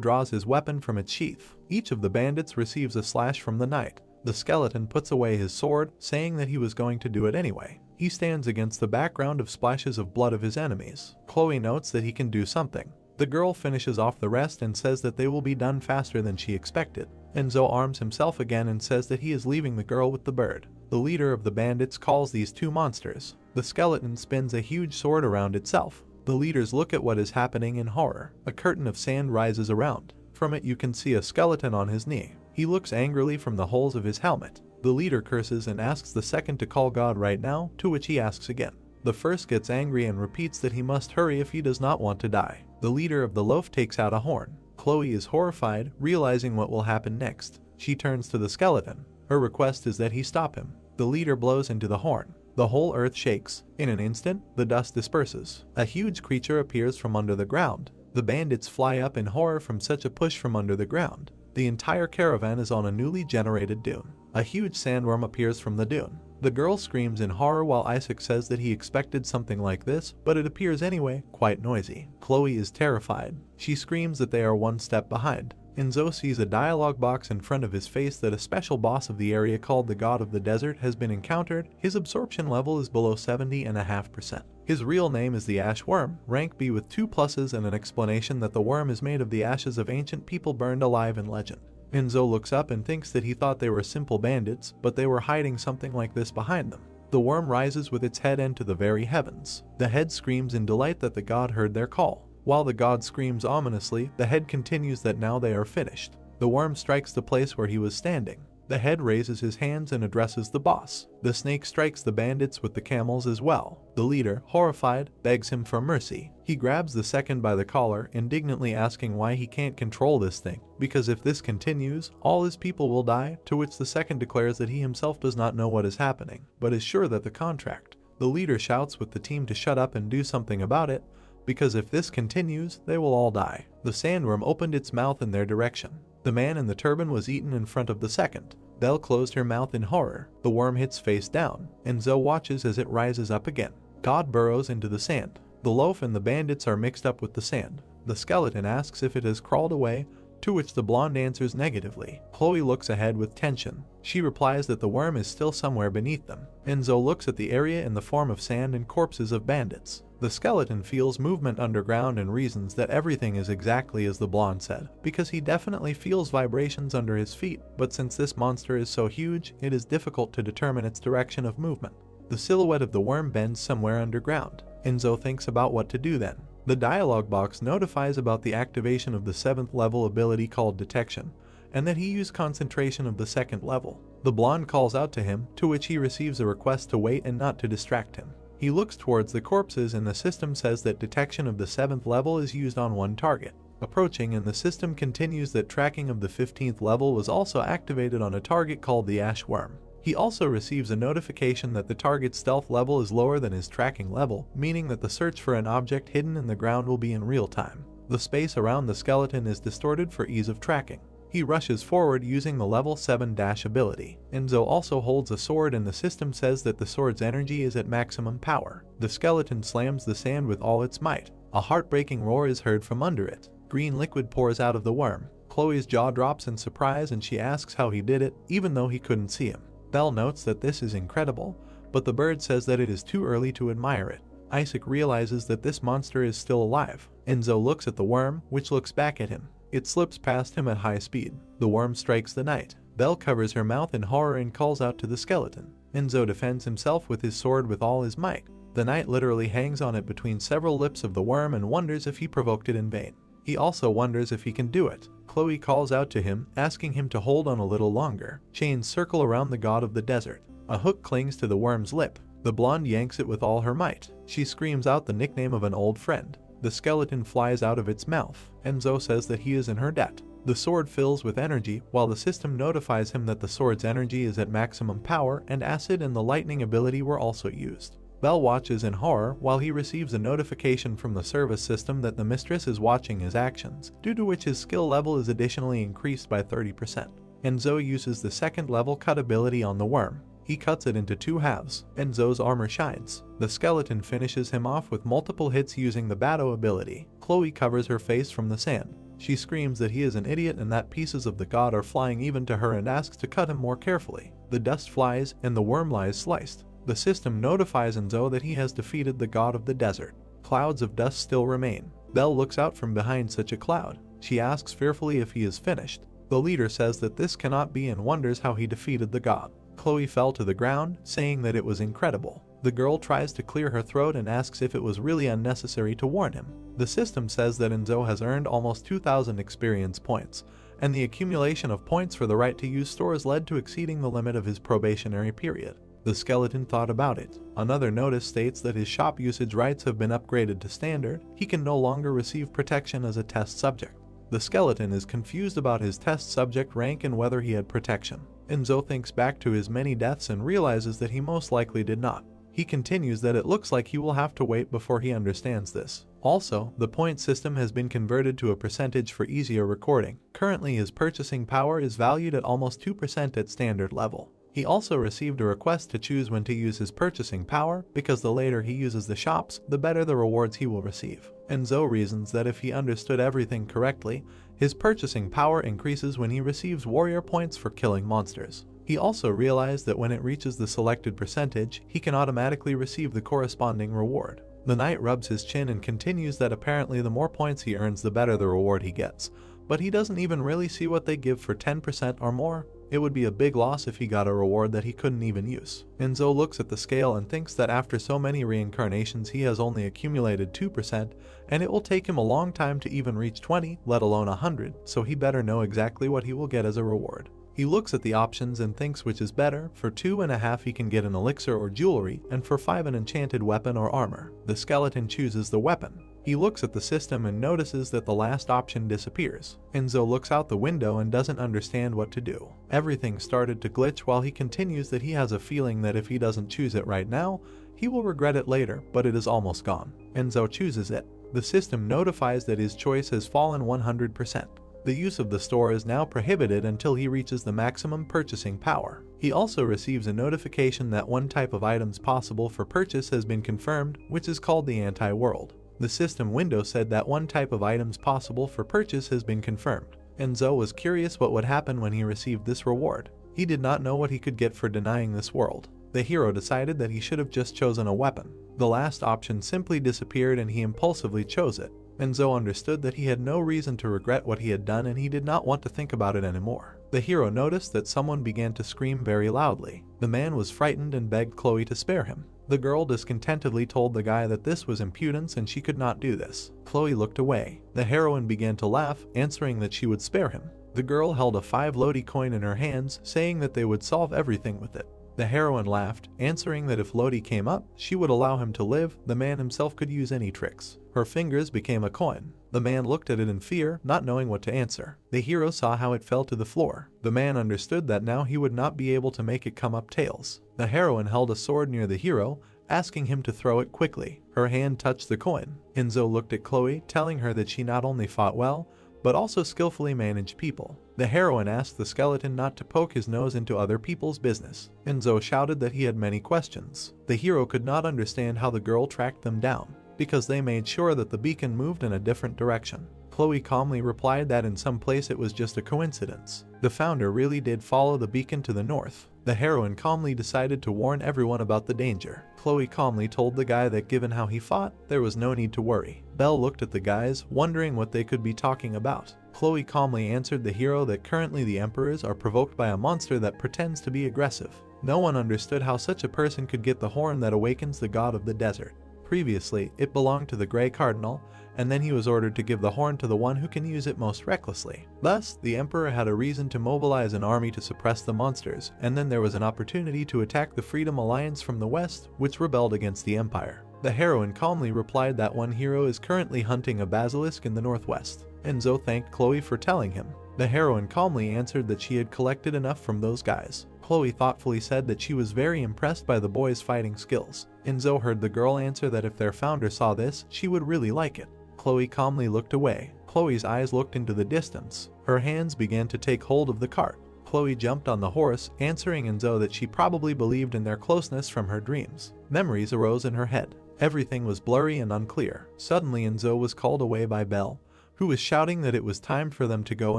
draws his weapon from its sheath. Each of the bandits receives a slash from the knight. The skeleton puts away his sword, saying that he was going to do it anyway. He stands against the background of splashes of blood of his enemies. Chloe notes that he can do something. The girl finishes off the rest and says that they will be done faster than she expected. Enzo arms himself again and says that he is leaving the girl with the bird. The leader of the bandits calls these two monsters. The skeleton spins a huge sword around itself. The leaders look at what is happening in horror. A curtain of sand rises around. From it you can see a skeleton on his knee. He looks angrily from the holes of his helmet. The leader curses and asks the second to call God right now, to which he asks again. The first gets angry and repeats that he must hurry if he does not want to die. The leader of the loaf takes out a horn. Chloe is horrified, realizing what will happen next. She turns to the skeleton. Her request is that he stop him. The leader blows into the horn. The whole earth shakes. In an instant, the dust disperses. A huge creature appears from under the ground. The bandits fly up in horror from such a push from under the ground. The entire caravan is on a newly generated dune. A huge sandworm appears from the dune. The girl screams in horror while Isaac says that he expected something like this, but it appears anyway, quite noisy. Chloe is terrified. She screams that they are one step behind. Enzo sees a dialogue box in front of his face that a special boss of the area called the God of the Desert has been encountered. His absorption level is below 70.5%. His real name is the Ash Worm, rank B with 2 pluses and an explanation that the worm is made of the ashes of ancient people burned alive in legend. Enzo looks up and thinks that he thought they were simple bandits, but they were hiding something like this behind them. The worm rises with its head into the very heavens. The head screams in delight that the god heard their call. While the god screams ominously, the head continues that now they are finished. The worm strikes the place where he was standing. The head raises his hands and addresses the boss. The snake strikes the bandits with the camels as well. The leader, horrified, begs him for mercy. He grabs the second by the collar, indignantly asking why he can't control this thing, because if this continues, all his people will die, to which the second declares that he himself does not know what is happening, but is sure that the contract. The leader shouts with the team to shut up and do something about it, because if this continues, they will all die. The sandworm opened its mouth in their direction. The man in the turban was eaten in front of the second. Belle closed her mouth in horror. The worm hits face down. Enzo watches as it rises up again. God burrows into the sand. The loaf and the bandits are mixed up with the sand. The skeleton asks if it has crawled away, to which the blonde answers negatively. Chloe looks ahead with tension. She replies that the worm is still somewhere beneath them. Enzo looks at the area in the form of sand and corpses of bandits. The skeleton feels movement underground and reasons that everything is exactly as the blonde said, because he definitely feels vibrations under his feet, but since this monster is so huge, it is difficult to determine its direction of movement. The silhouette of the worm bends somewhere underground. Enzo thinks about what to do then. The dialogue box notifies about the activation of the 7th level ability called Detection, and that he used concentration of the 2nd level. The blonde calls out to him, to which he receives a request to wait and not to distract him. He looks towards the corpses and the system says that detection of the 7th level is used on one target. Approaching, and the system continues that tracking of the 15th level was also activated on a target called the Ash Worm. He also receives a notification that the target's stealth level is lower than his tracking level, meaning that the search for an object hidden in the ground will be in real time. The space around the skeleton is distorted for ease of tracking. He rushes forward using the level 7 ability. Enzo also holds a sword and the system says that the sword's energy is at maximum power. The skeleton slams the sand with all its might. A heartbreaking roar is heard from under it. Green liquid pours out of the worm. Chloe's jaw drops in surprise and she asks how he did it, even though he couldn't see him. Belle notes that this is incredible, but the bird says that it is too early to admire it. Isaac realizes that this monster is still alive. Enzo looks at the worm, which looks back at him. It slips past him at high speed. The worm strikes the knight. Belle covers her mouth in horror and calls out to the skeleton. Enzo defends himself with his sword with all his might. The knight literally hangs on it between several lips of the worm and wonders if he provoked it in vain. He also wonders if he can do it. Chloe calls out to him, asking him to hold on a little longer. Chains circle around the god of the desert. A hook clings to the worm's lip. The blonde yanks it with all her might. She screams out the nickname of an old friend. The skeleton flies out of its mouth. Enzo says that he is in her debt. The sword fills with energy, while the system notifies him that the sword's energy is at maximum power and acid and the lightning ability were also used. Belle watches in horror while he receives a notification from the service system that the mistress is watching his actions, due to which his skill level is additionally increased by 30%. Enzo uses the second level cut ability on the worm. He cuts it into 2 halves. Enzo's armor shines. The skeleton finishes him off with multiple hits using the Battle ability. Chloe covers her face from the sand. She screams that he is an idiot and that pieces of the god are flying even to her and asks to cut him more carefully. The dust flies and the worm lies sliced. The system notifies Enzo that he has defeated the god of the desert. Clouds of dust still remain. Belle looks out from behind such a cloud. She asks fearfully if he is finished. The leader says that this cannot be and wonders how he defeated the god. Chloe fell to the ground, saying that it was incredible. The girl tries to clear her throat and asks if it was really unnecessary to warn him. The system says that Enzo has earned almost 2,000 experience points, and the accumulation of points for the right to use stores led to exceeding the limit of his probationary period. The skeleton thought about it. Another notice states that his shop usage rights have been upgraded to standard. He can no longer receive protection as a test subject. The skeleton is confused about his test subject rank and whether he had protection. Enzo thinks back to his many deaths and realizes that he most likely did not. He continues that it looks like he will have to wait before he understands this. Also, the point system has been converted to a percentage for easier recording. Currently his purchasing power is valued at almost 2% at standard level. He also received a request to choose when to use his purchasing power, because the later he uses the shops, the better the rewards he will receive. Enzo reasons that if he understood everything correctly, his purchasing power increases when he receives warrior points for killing monsters. He also realized that when it reaches the selected percentage, he can automatically receive the corresponding reward. The knight rubs his chin and continues that apparently the more points he earns, the better the reward he gets. But he doesn't even really see what they give for 10% or more. It would be a big loss if he got a reward that he couldn't even use. Enzo looks at the scale and thinks that after so many reincarnations he has only accumulated 2%, and it will take him a long time to even reach 20, let alone 100, so he better know exactly what he will get as a reward. He looks at the options and thinks which is better. For 2.5 he can get an elixir or jewelry, and for 5 an enchanted weapon or armor. The skeleton chooses the weapon. He looks at the system and notices that the last option disappears. Enzo looks out the window and doesn't understand what to do. Everything started to glitch while he continues that he has a feeling that if he doesn't choose it right now, he will regret it later, but it is almost gone. Enzo chooses it. The system notifies that his choice has fallen 100%. The use of the store is now prohibited until he reaches the maximum purchasing power. He also receives a notification that one type of items possible for purchase has been confirmed, which is called the anti-world. The system window said that one type of items possible for purchase has been confirmed. Enzo was curious what would happen when he received this reward. He did not know what he could get for denying this world. The hero decided that he should have just chosen a weapon. The last option simply disappeared and he impulsively chose it. Enzo understood that he had no reason to regret what he had done and he did not want to think about it anymore. The hero noticed that someone began to scream very loudly. The man was frightened and begged Chloe to spare him. The girl discontentedly told the guy that this was impudence and she could not do this. Chloe looked away. The heroine began to laugh, answering that she would spare him. The girl held a 5 Lodi coin in her hands, saying that they would solve everything with it. The heroine laughed, answering that if Lodi came up, she would allow him to live. The man himself could use any tricks. Her fingers became a coin. The man looked at it in fear, not knowing what to answer. The hero saw how it fell to the floor. The man understood that now he would not be able to make it come up tails. The heroine held a sword near the hero, asking him to throw it quickly. Her hand touched the coin. Enzo looked at Chloe, telling her that she not only fought well, but also skillfully managed people. The heroine asked the skeleton not to poke his nose into other people's business. Enzo shouted that he had many questions. The hero could not understand how the girl tracked them down, because they made sure that the beacon moved in a different direction. Chloe calmly replied that in some place it was just a coincidence. The founder really did follow the beacon to the north. The heroine calmly decided to warn everyone about the danger. Chloe calmly told the guy that given how he fought, there was no need to worry. Belle looked at the guys, wondering what they could be talking about. Chloe calmly answered the hero that currently the emperors are provoked by a monster that pretends to be aggressive. No one understood how such a person could get the horn that awakens the god of the desert. Previously, it belonged to the Grey Cardinal, and then he was ordered to give the horn to the one who can use it most recklessly. Thus, the Emperor had a reason to mobilize an army to suppress the monsters, and then there was an opportunity to attack the Freedom Alliance from the west, which rebelled against the Empire. The heroine calmly replied that one hero is currently hunting a basilisk in the northwest. Enzo thanked Chloe for telling him. The heroine calmly answered that she had collected enough from those guys. Chloe thoughtfully said that she was very impressed by the boy's fighting skills. Enzo heard the girl answer that if their founder saw this, she would really like it. Chloe calmly looked away. Chloe's eyes looked into the distance. Her hands began to take hold of the cart. Chloe jumped on the horse, answering Enzo that she probably believed in their closeness from her dreams. Memories arose in her head. Everything was blurry and unclear. Suddenly Enzo was called away by Belle, who was shouting that it was time for them to go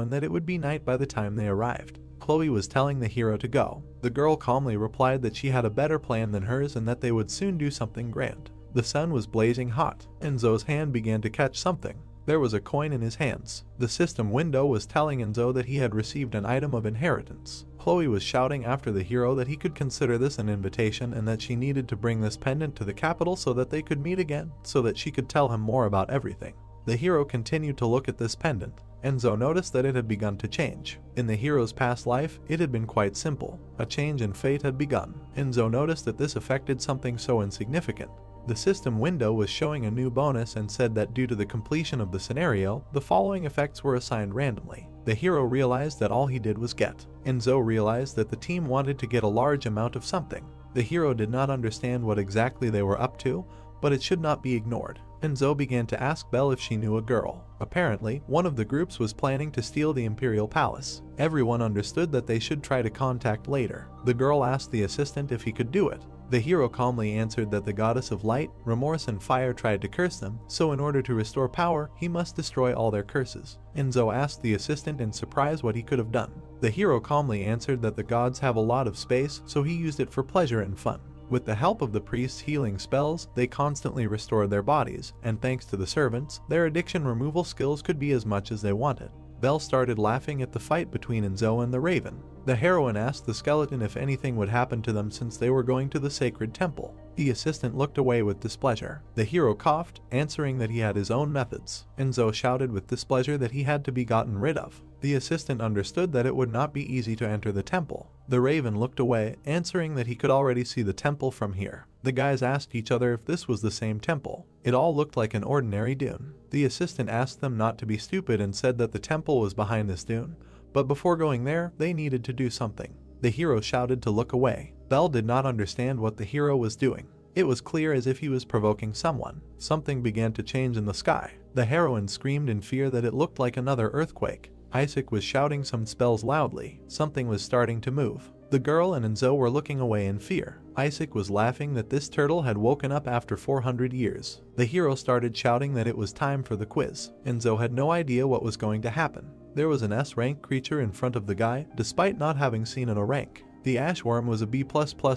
and that it would be night by the time they arrived. Chloe was telling the hero to go. The girl calmly replied that she had a better plan than hers and that they would soon do something grand. The sun was blazing hot. Enzo's hand began to catch something. There was a coin in his hands. The system window was telling Enzo that he had received an item of inheritance. Chloe was shouting after the hero that he could consider this an invitation and that she needed to bring this pendant to the capital so that they could meet again, so that she could tell him more about everything. The hero continued to look at this pendant. Enzo noticed that it had begun to change. In the hero's past life, it had been quite simple. A change in fate had begun. Enzo noticed that this affected something so insignificant. The system window was showing a new bonus and said that due to the completion of the scenario, the following effects were assigned randomly. The hero realized that all he did was get. Enzo realized that the team wanted to get a large amount of something. The hero did not understand what exactly they were up to, but it should not be ignored. Enzo began to ask Belle if she knew a girl. Apparently, one of the groups was planning to steal the Imperial Palace. Everyone understood that they should try to contact later. The girl asked the assistant if he could do it. The hero calmly answered that the goddess of light, remorse and fire tried to curse them, so in order to restore power, he must destroy all their curses. Enzo asked the assistant in surprise what he could have done. The hero calmly answered that the gods have a lot of space, so he used it for pleasure and fun. With the help of the priest's healing spells, they constantly restored their bodies, and thanks to the servants, their addiction removal skills could be as much as they wanted. Belle started laughing at the fight between Enzo and the Raven. The heroine asked the skeleton if anything would happen to them since they were going to the sacred temple. The assistant looked away with displeasure. The hero coughed, answering that he had his own methods. Enzo shouted with displeasure that he had to be gotten rid of. The assistant understood that it would not be easy to enter the temple. The Raven looked away, answering that he could already see the temple from here. The guys asked each other if this was the same temple. It all looked like an ordinary dune. The assistant asked them not to be stupid and said that the temple was behind this dune, but before going there, they needed to do something. The hero shouted to look away. Belle did not understand what the hero was doing. It was clear as if he was provoking someone. Something began to change in the sky. The heroine screamed in fear that it looked like another earthquake. Isaac was shouting some spells loudly. Something was starting to move. The girl and Enzo were looking away in fear. Isaac was laughing that this turtle had woken up after 400 years. The hero started shouting that it was time for the quiz. Enzo had no idea what was going to happen. There was an S-rank creature in front of the guy, despite not having seen an A rank. The Ashworm was a B++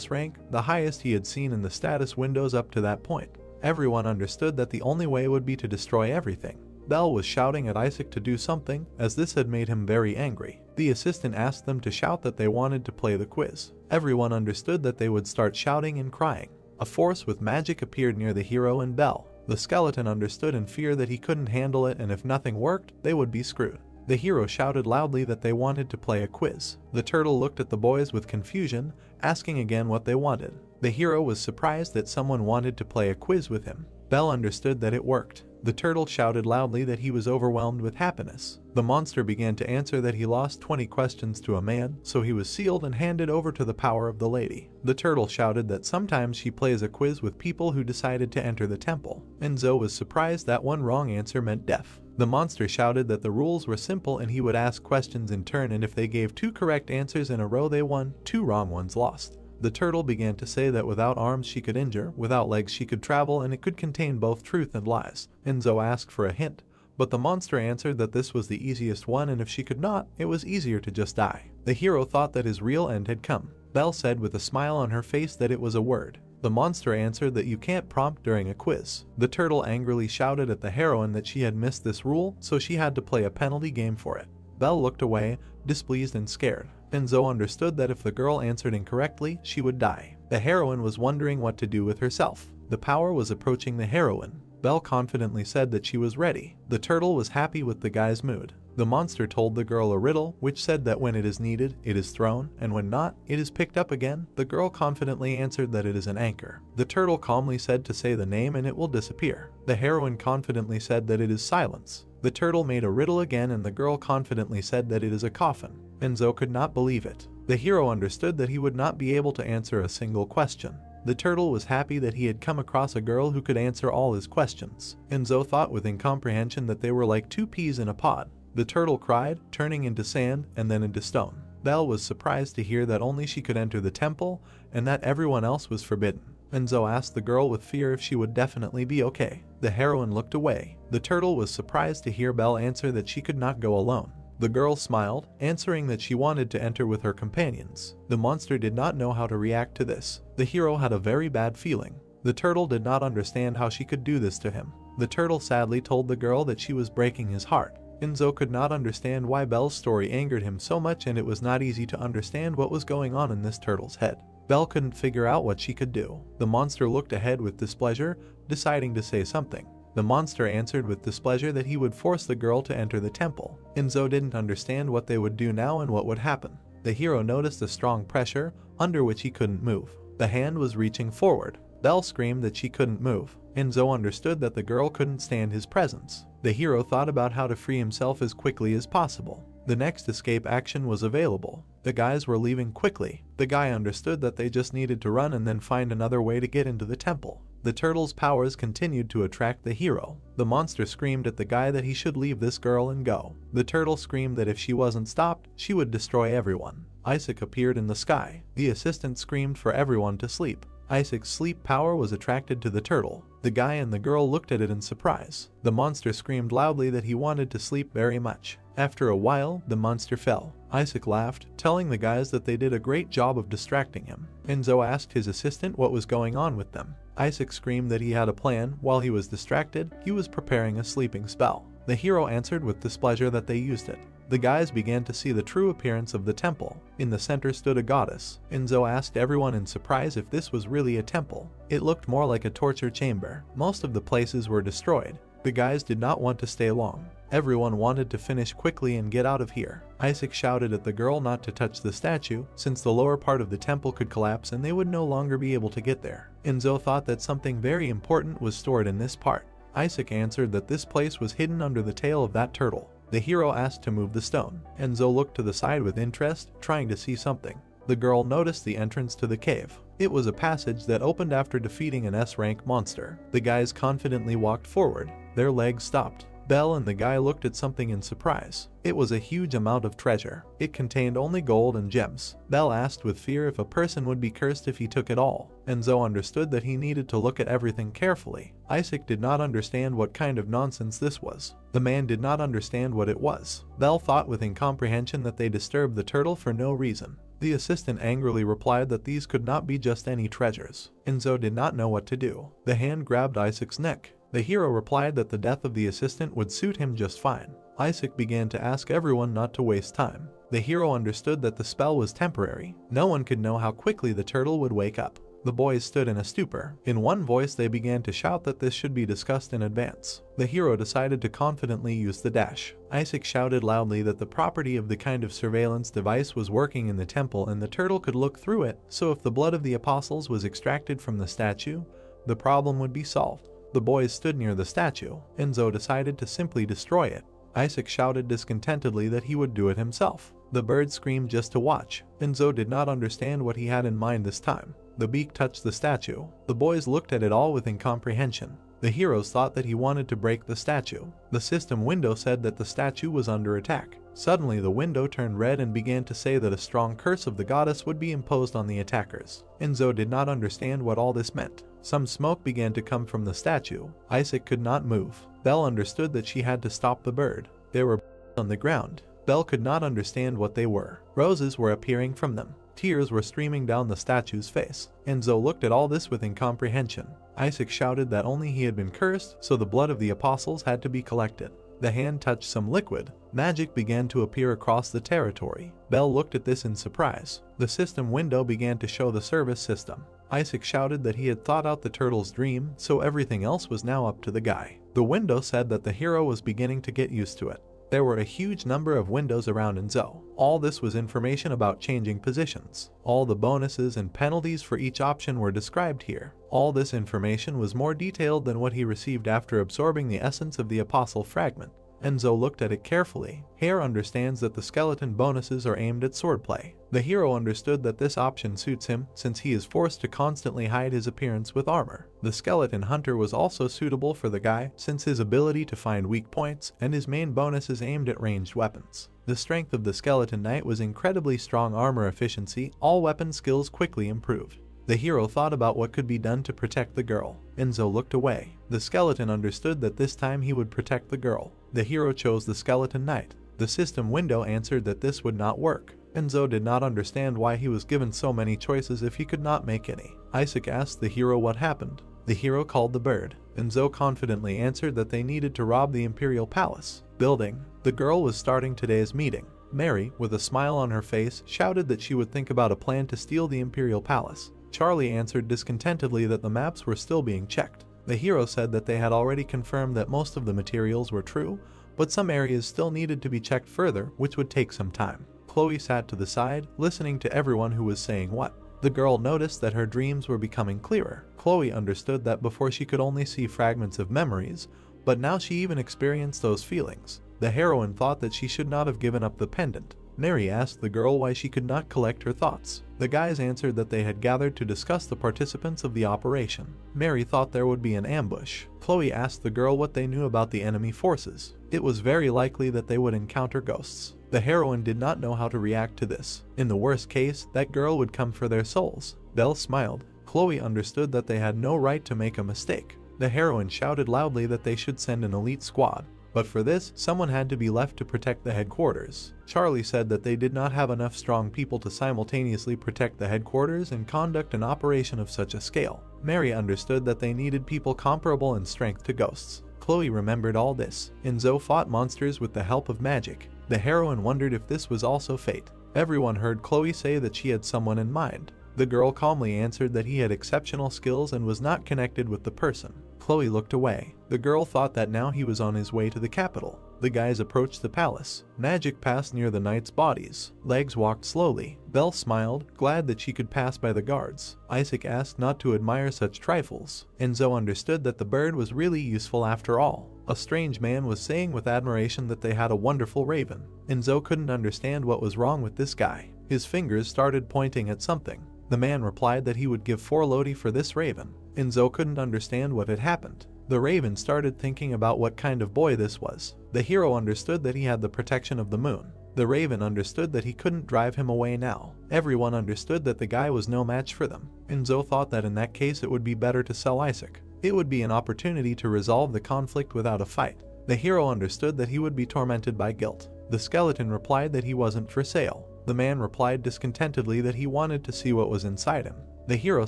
rank, the highest he had seen in the status windows up to that point. Everyone understood that the only way would be to destroy everything. Belle was shouting at Isaac to do something, as this had made him very angry. The assistant asked them to shout that they wanted to play the quiz. Everyone understood that they would start shouting and crying. A force with magic appeared near the hero and Belle. The skeleton understood in fear that he couldn't handle it, and if nothing worked, they would be screwed. The hero shouted loudly that they wanted to play a quiz. The turtle looked at the boys with confusion, asking again what they wanted. The hero was surprised that someone wanted to play a quiz with him. Belle understood that it worked. The turtle shouted loudly that he was overwhelmed with happiness. The monster began to answer that he lost 20 questions to a man, so he was sealed and handed over to the power of the lady. The turtle shouted that sometimes she plays a quiz with people who decided to enter the temple. Enzo was surprised that one wrong answer meant death. The monster shouted that the rules were simple and he would ask questions in turn, and if they gave 2 correct answers in a row they won, 2 wrong ones lost. The turtle began to say that without arms she could injure, without legs she could travel, and it could contain both truth and lies. Enzo asked for a hint, but the monster answered that this was the easiest one, and if she could not, it was easier to just die. The hero thought that his real end had come. Belle said with a smile on her face that it was a word. The monster answered that you can't prompt during a quiz. The turtle angrily shouted at the heroine that she had missed this rule, so she had to play a penalty game for it. Belle looked away, displeased and scared. Enzo understood that if the girl answered incorrectly, she would die. The heroine was wondering what to do with herself. The power was approaching the heroine. Belle confidently said that she was ready. The turtle was happy with the guy's mood. The monster told the girl a riddle, which said that when it is needed, it is thrown, and when not, it is picked up again. The girl confidently answered that it is an anchor. The turtle calmly said to say the name and it will disappear. The heroine confidently said that it is silence. The turtle made a riddle again and the girl confidently said that it is a coffin. Enzo could not believe it. The hero understood that he would not be able to answer a single question. The turtle was happy that he had come across a girl who could answer all his questions. Enzo thought with incomprehension that they were like two peas in a pod. The turtle cried, turning into sand and then into stone. Belle was surprised to hear that only she could enter the temple and that everyone else was forbidden. Enzo asked the girl with fear if she would definitely be okay. The heroine looked away. The turtle was surprised to hear Belle answer that she could not go alone. The girl smiled, answering that she wanted to enter with her companions. The monster did not know how to react to this. The hero had a very bad feeling. The turtle did not understand how she could do this to him. The turtle sadly told the girl that she was breaking his heart. Enzo could not understand why Belle's story angered him so much, and it was not easy to understand what was going on in this turtle's head. Belle couldn't figure out what she could do. The monster looked ahead with displeasure, deciding to say something. The monster answered with displeasure that he would force the girl to enter the temple. Enzo didn't understand what they would do now and what would happen. The hero noticed a strong pressure, under which he couldn't move. The hand was reaching forward. Belle screamed that she couldn't move. Enzo understood that the girl couldn't stand his presence. The hero thought about how to free himself as quickly as possible. The next escape action was available. The guys were leaving quickly. The guy understood that they just needed to run and then find another way to get into the temple. The turtle's powers continued to attract the hero. The monster screamed at the guy that he should leave this girl and go. The turtle screamed that if she wasn't stopped, she would destroy everyone. Isaac appeared in the sky. The assistant screamed for everyone to sleep. Isaac's sleep power was attracted to the turtle. The guy and the girl looked at it in surprise. The monster screamed loudly that he wanted to sleep very much. After a while, the monster fell. Isaac laughed, telling the guys that they did a great job of distracting him. Enzo asked his assistant what was going on with them. Isaac screamed that he had a plan. While he was distracted, he was preparing a sleeping spell. The hero answered with displeasure that they used it. The guys began to see the true appearance of the temple. In the center stood a goddess. Enzo asked everyone in surprise if this was really a temple. It looked more like a torture chamber. Most of the places were destroyed. The guys did not want to stay long. Everyone wanted to finish quickly and get out of here. Isaac shouted at the girl not to touch the statue, since the lower part of the temple could collapse and they would no longer be able to get there. Enzo thought that something very important was stored in this part. Isaac answered that this place was hidden under the tail of that turtle. The hero asked to move the stone. Enzo looked to the side with interest, trying to see something. The girl noticed the entrance to the cave. It was a passage that opened after defeating an S-rank monster. The guys confidently walked forward. Their legs stopped. Belle and the guy looked at something in surprise. It was a huge amount of treasure. It contained only gold and gems. Belle asked with fear if a person would be cursed if he took it all. Enzo understood that he needed to look at everything carefully. Isaac did not understand what kind of nonsense this was. The man did not understand what it was. Belle thought with incomprehension that they disturbed the turtle for no reason. The assistant angrily replied that these could not be just any treasures. Enzo did not know what to do. The hand grabbed Isaac's neck. The hero replied that the death of the assistant would suit him just fine. Isaac began to ask everyone not to waste time. The hero understood that the spell was temporary. No one could know how quickly the turtle would wake up. The boys stood in a stupor. In one voice they began to shout that this should be discussed in advance. The hero decided to confidently use the dash. Isaac shouted loudly that the property of the kind of surveillance device was working in the temple and the turtle could look through it, so if the blood of the apostles was extracted from the statue, the problem would be solved. The boys stood near the statue. Enzo decided to simply destroy it. Isaac shouted discontentedly that he would do it himself. The bird screamed just to watch. Enzo did not understand what he had in mind this time. The beak touched the statue. The boys looked at it all with incomprehension. The heroes thought that he wanted to break the statue. The system window said that the statue was under attack. Suddenly the window turned red and began to say that a strong curse of the goddess would be imposed on the attackers. Enzo did not understand what all this meant. Some smoke began to come from the statue. Isaac could not move. Belle understood that she had to stop the bird. There were on the ground. Belle could not understand what they were. Roses were appearing from them. Tears were streaming down the statue's face. Enzo looked at all this with incomprehension. Isaac shouted that only he had been cursed, so the blood of the apostles had to be collected. The hand touched some liquid. Magic began to appear across the territory. Belle looked at this in surprise. The system window began to show the service system. Isaac shouted that he had thought out the turtle's dream, so everything else was now up to the guy. The window said that the hero was beginning to get used to it. There were a huge number of windows around Enzo. All this was information about changing positions. All the bonuses and penalties for each option were described here. All this information was more detailed than what he received after absorbing the essence of the apostle fragment. Enzo looked at it carefully. Hare understands that the skeleton bonuses are aimed at swordplay. The hero understood that this option suits him since he is forced to constantly hide his appearance with armor. The skeleton hunter was also suitable for the guy since his ability to find weak points and his main bonus is aimed at ranged weapons. The strength of the skeleton knight was incredibly strong armor efficiency, all weapon skills quickly improved. The hero thought about what could be done to protect the girl. Enzo looked away. The skeleton understood that this time he would protect the girl. The hero chose the skeleton knight. The system window answered that this would not work. Enzo did not understand why he was given so many choices if he could not make any. Isaac asked the hero what happened. The hero called the bird. Enzo confidently answered that they needed to rob the Imperial Palace building. The girl was starting today's meeting. Mary, with a smile on her face, shouted that she would think about a plan to steal the Imperial Palace. Charlie answered discontentedly that the maps were still being checked. The hero said that they had already confirmed that most of the materials were true, but some areas still needed to be checked further, which would take some time. Chloe sat to the side, listening to everyone who was saying what. The girl noticed that her dreams were becoming clearer. Chloe understood that before she could only see fragments of memories, but now she even experienced those feelings. The heroine thought that she should not have given up the pendant. Mary asked the girl why she could not collect her thoughts. The guys answered that they had gathered to discuss the participants of the operation. Mary thought there would be an ambush. Chloe asked the girl what they knew about the enemy forces. It was very likely that they would encounter ghosts. The heroine did not know how to react to this. In the worst case, that girl would come for their souls. Belle smiled. Chloe understood that they had no right to make a mistake. The heroine shouted loudly that they should send an elite squad. But for this, someone had to be left to protect the headquarters. Charlie said that they did not have enough strong people to simultaneously protect the headquarters and conduct an operation of such a scale. Mary understood that they needed people comparable in strength to ghosts. Chloe remembered all this. Enzo fought monsters with the help of magic. The heroine wondered if this was also fate. Everyone heard Chloe say that she had someone in mind. The girl calmly answered that he had exceptional skills and was not connected with the person. Chloe looked away. The girl thought that now he was on his way to the capital. The guys approached the palace. Magic passed near the knights' bodies. Legs walked slowly. Belle smiled, glad that she could pass by the guards. Isaac asked not to admire such trifles. Enzo understood that the bird was really useful after all. A strange man was saying with admiration that they had a wonderful raven. Enzo couldn't understand what was wrong with this guy. His fingers started pointing at something. The man replied that he would give 4 loti for this raven. Enzo couldn't understand what had happened. The raven started thinking about what kind of boy this was. The hero understood that he had the protection of the moon. The raven understood that he couldn't drive him away now. Everyone understood that the guy was no match for them. Enzo thought that in that case it would be better to sell Isaac. It would be an opportunity to resolve the conflict without a fight. The hero understood that he would be tormented by guilt. The skeleton replied that he wasn't for sale. The man replied discontentedly that he wanted to see what was inside him. The hero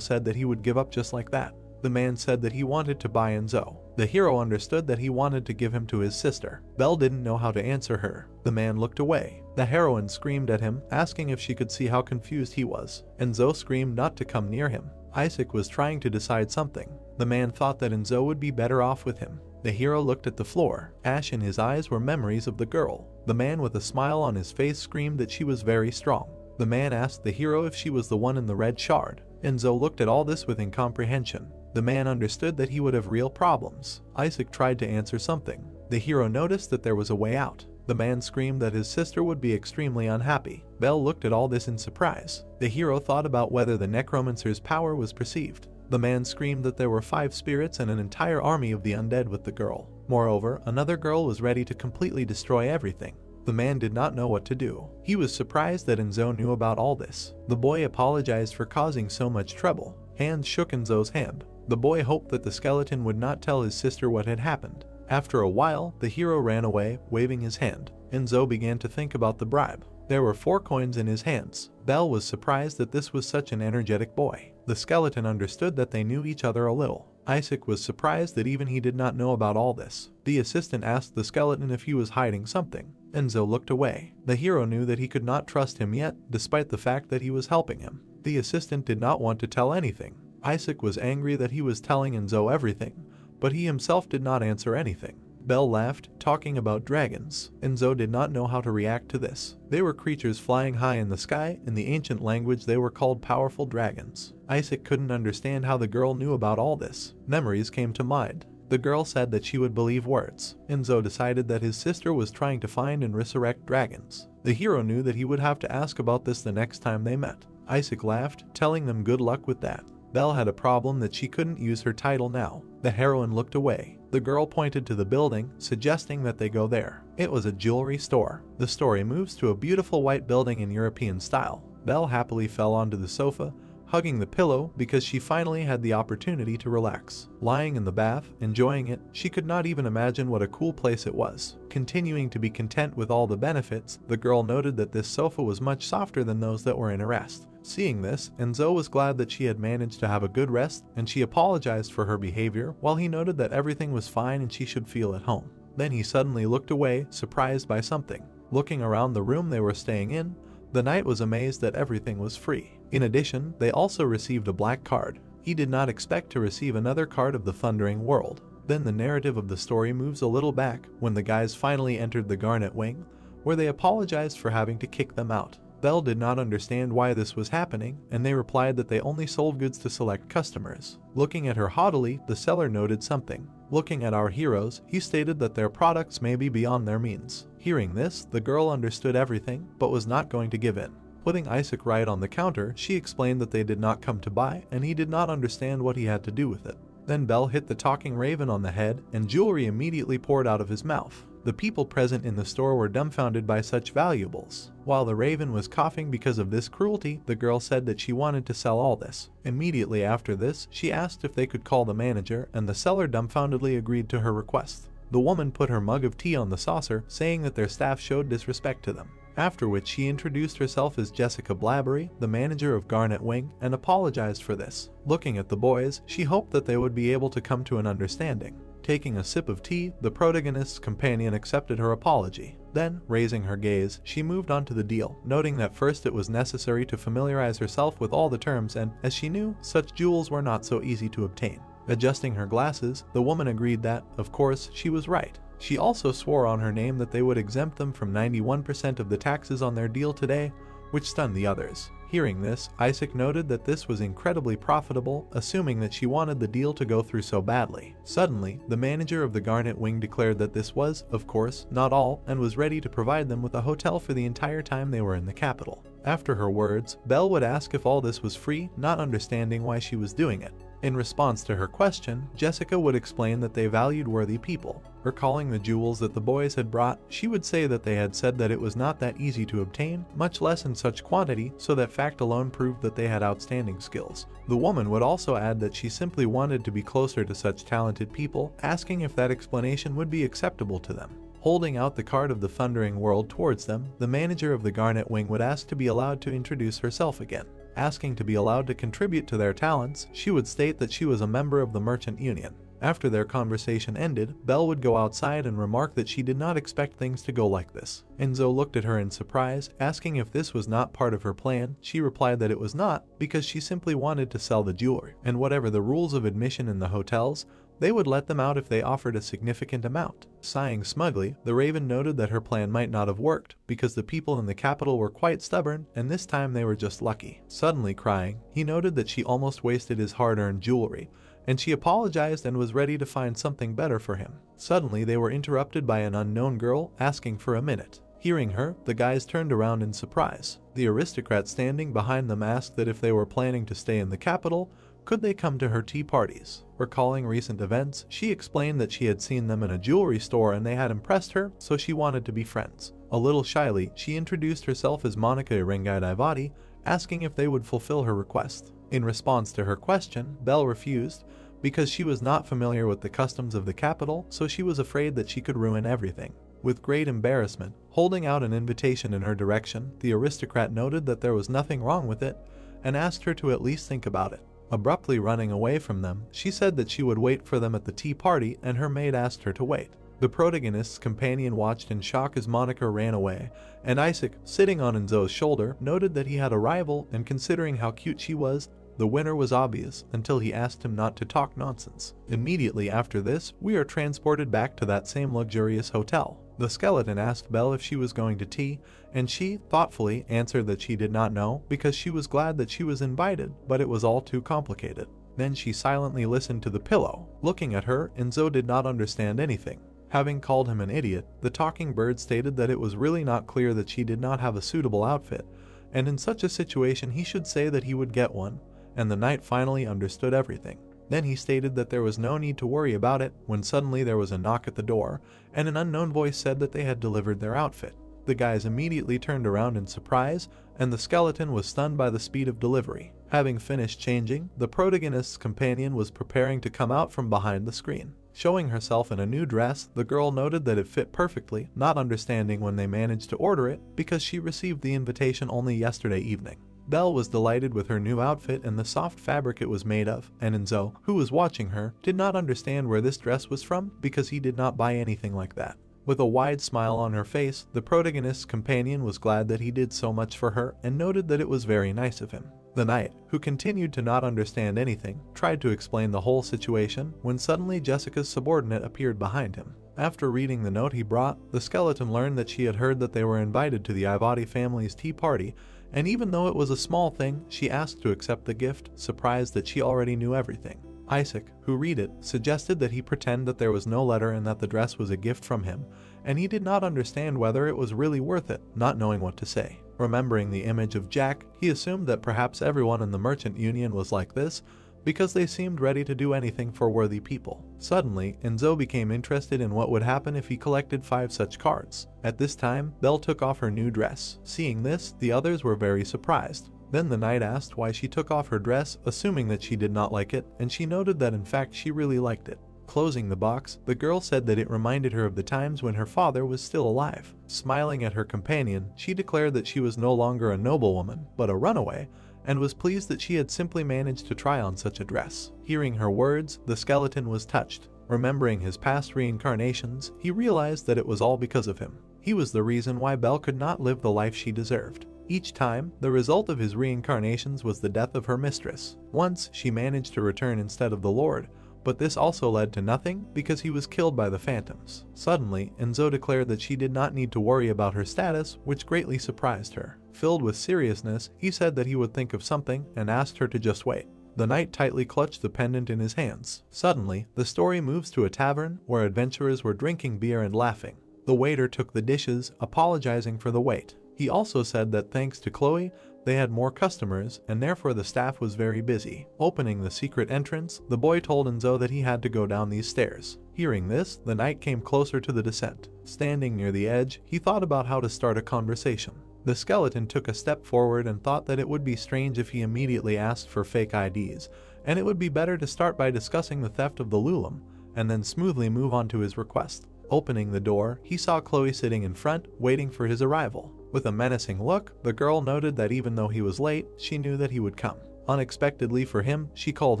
said that he would give up just like that. The man said that he wanted to buy Enzo. The hero understood that he wanted to give him to his sister. Belle didn't know how to answer her. The man looked away. The heroine screamed at him, asking if she could see how confused he was. Enzo screamed not to come near him. Isaac was trying to decide something. The man thought that Enzo would be better off with him. The hero looked at the floor. Ash in his eyes were memories of the girl. The man with a smile on his face screamed that she was very strong. The man asked the hero if she was the one in the red shard. Enzo looked at all this with incomprehension. The man understood that he would have real problems. Isaac tried to answer something. The hero noticed that there was a way out. The man screamed that his sister would be extremely unhappy. Belle looked at all this in surprise. The hero thought about whether the necromancer's power was perceived. The man screamed that there were 5 spirits and an entire army of the undead with the girl. Moreover, another girl was ready to completely destroy everything. The man did not know what to do. He was surprised that Enzo knew about all this. The boy apologized for causing so much trouble. Hands shook Enzo's hand. The boy hoped that the skeleton would not tell his sister what had happened. After a while, the hero ran away, waving his hand. Enzo began to think about the bribe. There were 4 coins in his hands. Belle was surprised that this was such an energetic boy. The skeleton understood that they knew each other a little. Isaac was surprised that even he did not know about all this. The assistant asked the skeleton if he was hiding something. Enzo looked away. The hero knew that he could not trust him yet, despite the fact that he was helping him. The assistant did not want to tell anything. Isaac was angry that he was telling Enzo everything, but he himself did not answer anything. Belle laughed, talking about dragons. Enzo did not know how to react to this. They were creatures flying high in the sky. In the ancient language, they were called powerful dragons. Isaac couldn't understand how the girl knew about all this. Memories came to mind. The girl said that she would believe words. Enzo decided that his sister was trying to find and resurrect dragons. The hero knew that he would have to ask about this the next time they met. Isaac laughed, telling them good luck with that. Belle had a problem that she couldn't use her title now. The heroine looked away. The girl pointed to the building, suggesting that they go there. It was a jewelry store. The story moves to a beautiful white building in European style. Belle happily fell onto the sofa, hugging the pillow because she finally had the opportunity to relax. Lying in the bath, enjoying it, she could not even imagine what a cool place it was. Continuing to be content with all the benefits, the girl noted that this sofa was much softer than those that were in Arrest. Seeing this, Enzo was glad that she had managed to have a good rest, and she apologized for her behavior while he noted that everything was fine and she should feel at home. Then he suddenly looked away, surprised by something. Looking around the room they were staying in, the knight was amazed that everything was free. In addition, they also received a black card. He did not expect to receive another card of the Thundering World. Then the narrative of the story moves a little back when the guys finally entered the Garnet Wing, where they apologized for having to kick them out. Belle did not understand why this was happening, and they replied that they only sold goods to select customers. Looking at her haughtily, the seller noted something. Looking at our heroes, he stated that their products may be beyond their means. Hearing this, the girl understood everything, but was not going to give in. Putting Isaac right on the counter, she explained that they did not come to buy, and he did not understand what he had to do with it. Then Belle hit the talking raven on the head, and jewelry immediately poured out of his mouth. The people present in the store were dumbfounded by such valuables. While the raven was coughing because of this cruelty, the girl said that she wanted to sell all this. Immediately after this, she asked if they could call the manager, and the seller dumbfoundedly agreed to her request. The woman put her mug of tea on the saucer, saying that their staff showed disrespect to them. After which she introduced herself as Jessica Blabbery, the manager of Garnet Wing, and apologized for this. Looking at the boys, she hoped that they would be able to come to an understanding. Taking a sip of tea, the protagonist's companion accepted her apology. Then, raising her gaze, she moved on to the deal, noting that first it was necessary to familiarize herself with all the terms and, as she knew, such jewels were not so easy to obtain. Adjusting her glasses, the woman agreed that, of course, she was right. She also swore on her name that they would exempt them from 91% of the taxes on their deal today, which stunned the others. Hearing this, Isaac noted that this was incredibly profitable, assuming that she wanted the deal to go through so badly. Suddenly, the manager of the Garnet Wing declared that this was, of course, not all, and was ready to provide them with a hotel for the entire time they were in the capital. After her words, Belle would ask if all this was free, not understanding why she was doing it. In response to her question, Jessica would explain that they valued worthy people. Recalling the jewels that the boys had brought, she would say that they had said that it was not that easy to obtain, much less in such quantity, so that fact alone proved that they had outstanding skills. The woman would also add that she simply wanted to be closer to such talented people, asking if that explanation would be acceptable to them. Holding out the card of the Thundering World towards them, the manager of the Garnet Wing would ask to be allowed to introduce herself again. Asking to be allowed to contribute to their talents, she would state that she was a member of the Merchant Union. After their conversation ended, Belle would go outside and remark that she did not expect things to go like this. Enzo looked at her in surprise, asking if this was not part of her plan. She replied that it was not, because she simply wanted to sell the jewelry, and whatever the rules of admission in the hotels, they would let them out if they offered a significant amount. Sighing smugly, the raven noted that her plan might not have worked, because the people in the capital were quite stubborn, and this time they were just lucky. Suddenly crying, he noted that she almost wasted his hard-earned jewelry, and she apologized and was ready to find something better for him. Suddenly they were interrupted by an unknown girl asking for a minute. Hearing her, the guys turned around in surprise. The aristocrat standing behind them asked that if they were planning to stay in the capital, could they come to her tea parties? Recalling recent events, she explained that she had seen them in a jewelry store and they had impressed her, so she wanted to be friends. A little shyly, she introduced herself as Monica Iringai Daivati, asking if they would fulfill her request. In response to her question, Belle refused, because she was not familiar with the customs of the capital, so she was afraid that she could ruin everything. With great embarrassment, holding out an invitation in her direction, the aristocrat noted that there was nothing wrong with it, and asked her to at least think about it. Abruptly running away from them, she said that she would wait for them at the tea party, and her maid asked her to wait. The protagonist's companion watched in shock as Monica ran away, and Isaac, sitting on Enzo's shoulder, noted that he had a rival, and considering how cute she was, the winner was obvious until he asked him not to talk nonsense. Immediately after this, we are transported back to that same luxurious hotel. The skeleton asked Belle if she was going to tea, and she, thoughtfully, answered that she did not know because she was glad that she was invited, but it was all too complicated. Then she silently listened to the pillow. Looking at her, Enzo did not understand anything. Having called him an idiot, the talking bird stated that it was really not clear that she did not have a suitable outfit, and in such a situation he should say that he would get one, and the knight finally understood everything. Then he stated that there was no need to worry about it when suddenly there was a knock at the door, and an unknown voice said that they had delivered their outfit. The guys immediately turned around in surprise, and the skeleton was stunned by the speed of delivery. Having finished changing, the protagonist's companion was preparing to come out from behind the screen. Showing herself in a new dress, the girl noted that it fit perfectly, not understanding when they managed to order it because she received the invitation only yesterday evening. Belle was delighted with her new outfit and the soft fabric it was made of, and Enzo, who was watching her, did not understand where this dress was from because he did not buy anything like that. With a wide smile on her face, the protagonist's companion was glad that he did so much for her and noted that it was very nice of him. The knight, who continued to not understand anything, tried to explain the whole situation when suddenly Jessica's subordinate appeared behind him. After reading the note he brought, the skeleton learned that she had heard that they were invited to the Ivati family's tea party, and even though it was a small thing, she asked to accept the gift, surprised that she already knew everything. Isaac, who read it, suggested that he pretend that there was no letter and that the dress was a gift from him, and he did not understand whether it was really worth it, not knowing what to say. Remembering the image of Jack, he assumed that perhaps everyone in the merchant union was like this, because they seemed ready to do anything for worthy people. Suddenly, Enzo became interested in what would happen if he collected 5 such cards. At this time, Belle took off her new dress. Seeing this, the others were very surprised. Then the knight asked why she took off her dress, assuming that she did not like it, and she noted that in fact she really liked it. Closing the box, the girl said that it reminded her of the times when her father was still alive. Smiling at her companion, she declared that she was no longer a noblewoman, but a runaway, and was pleased that she had simply managed to try on such a dress. Hearing her words, the skeleton was touched. Remembering his past reincarnations, he realized that it was all because of him. He was the reason why Belle could not live the life she deserved. Each time, the result of his reincarnations was the death of her mistress. Once, she managed to return instead of the Lord, but this also led to nothing because he was killed by the phantoms. Suddenly, Enzo declared that she did not need to worry about her status, which greatly surprised her. Filled with seriousness, he said that he would think of something and asked her to just wait. The knight tightly clutched the pendant in his hands. Suddenly, the story moves to a tavern where adventurers were drinking beer and laughing. The waiter took the dishes, apologizing for the wait. He also said that thanks to Chloe, they had more customers, and therefore the staff was very busy. Opening the secret entrance, the boy told Enzo that he had to go down these stairs. Hearing this, the knight came closer to the descent. Standing near the edge, he thought about how to start a conversation. The skeleton took a step forward and thought that it would be strange if he immediately asked for fake IDs, and it would be better to start by discussing the theft of the Lulam, and then smoothly move on to his request. Opening the door, he saw Chloe sitting in front, waiting for his arrival. With a menacing look, the girl noted that even though he was late, she knew that he would come. Unexpectedly for him, she called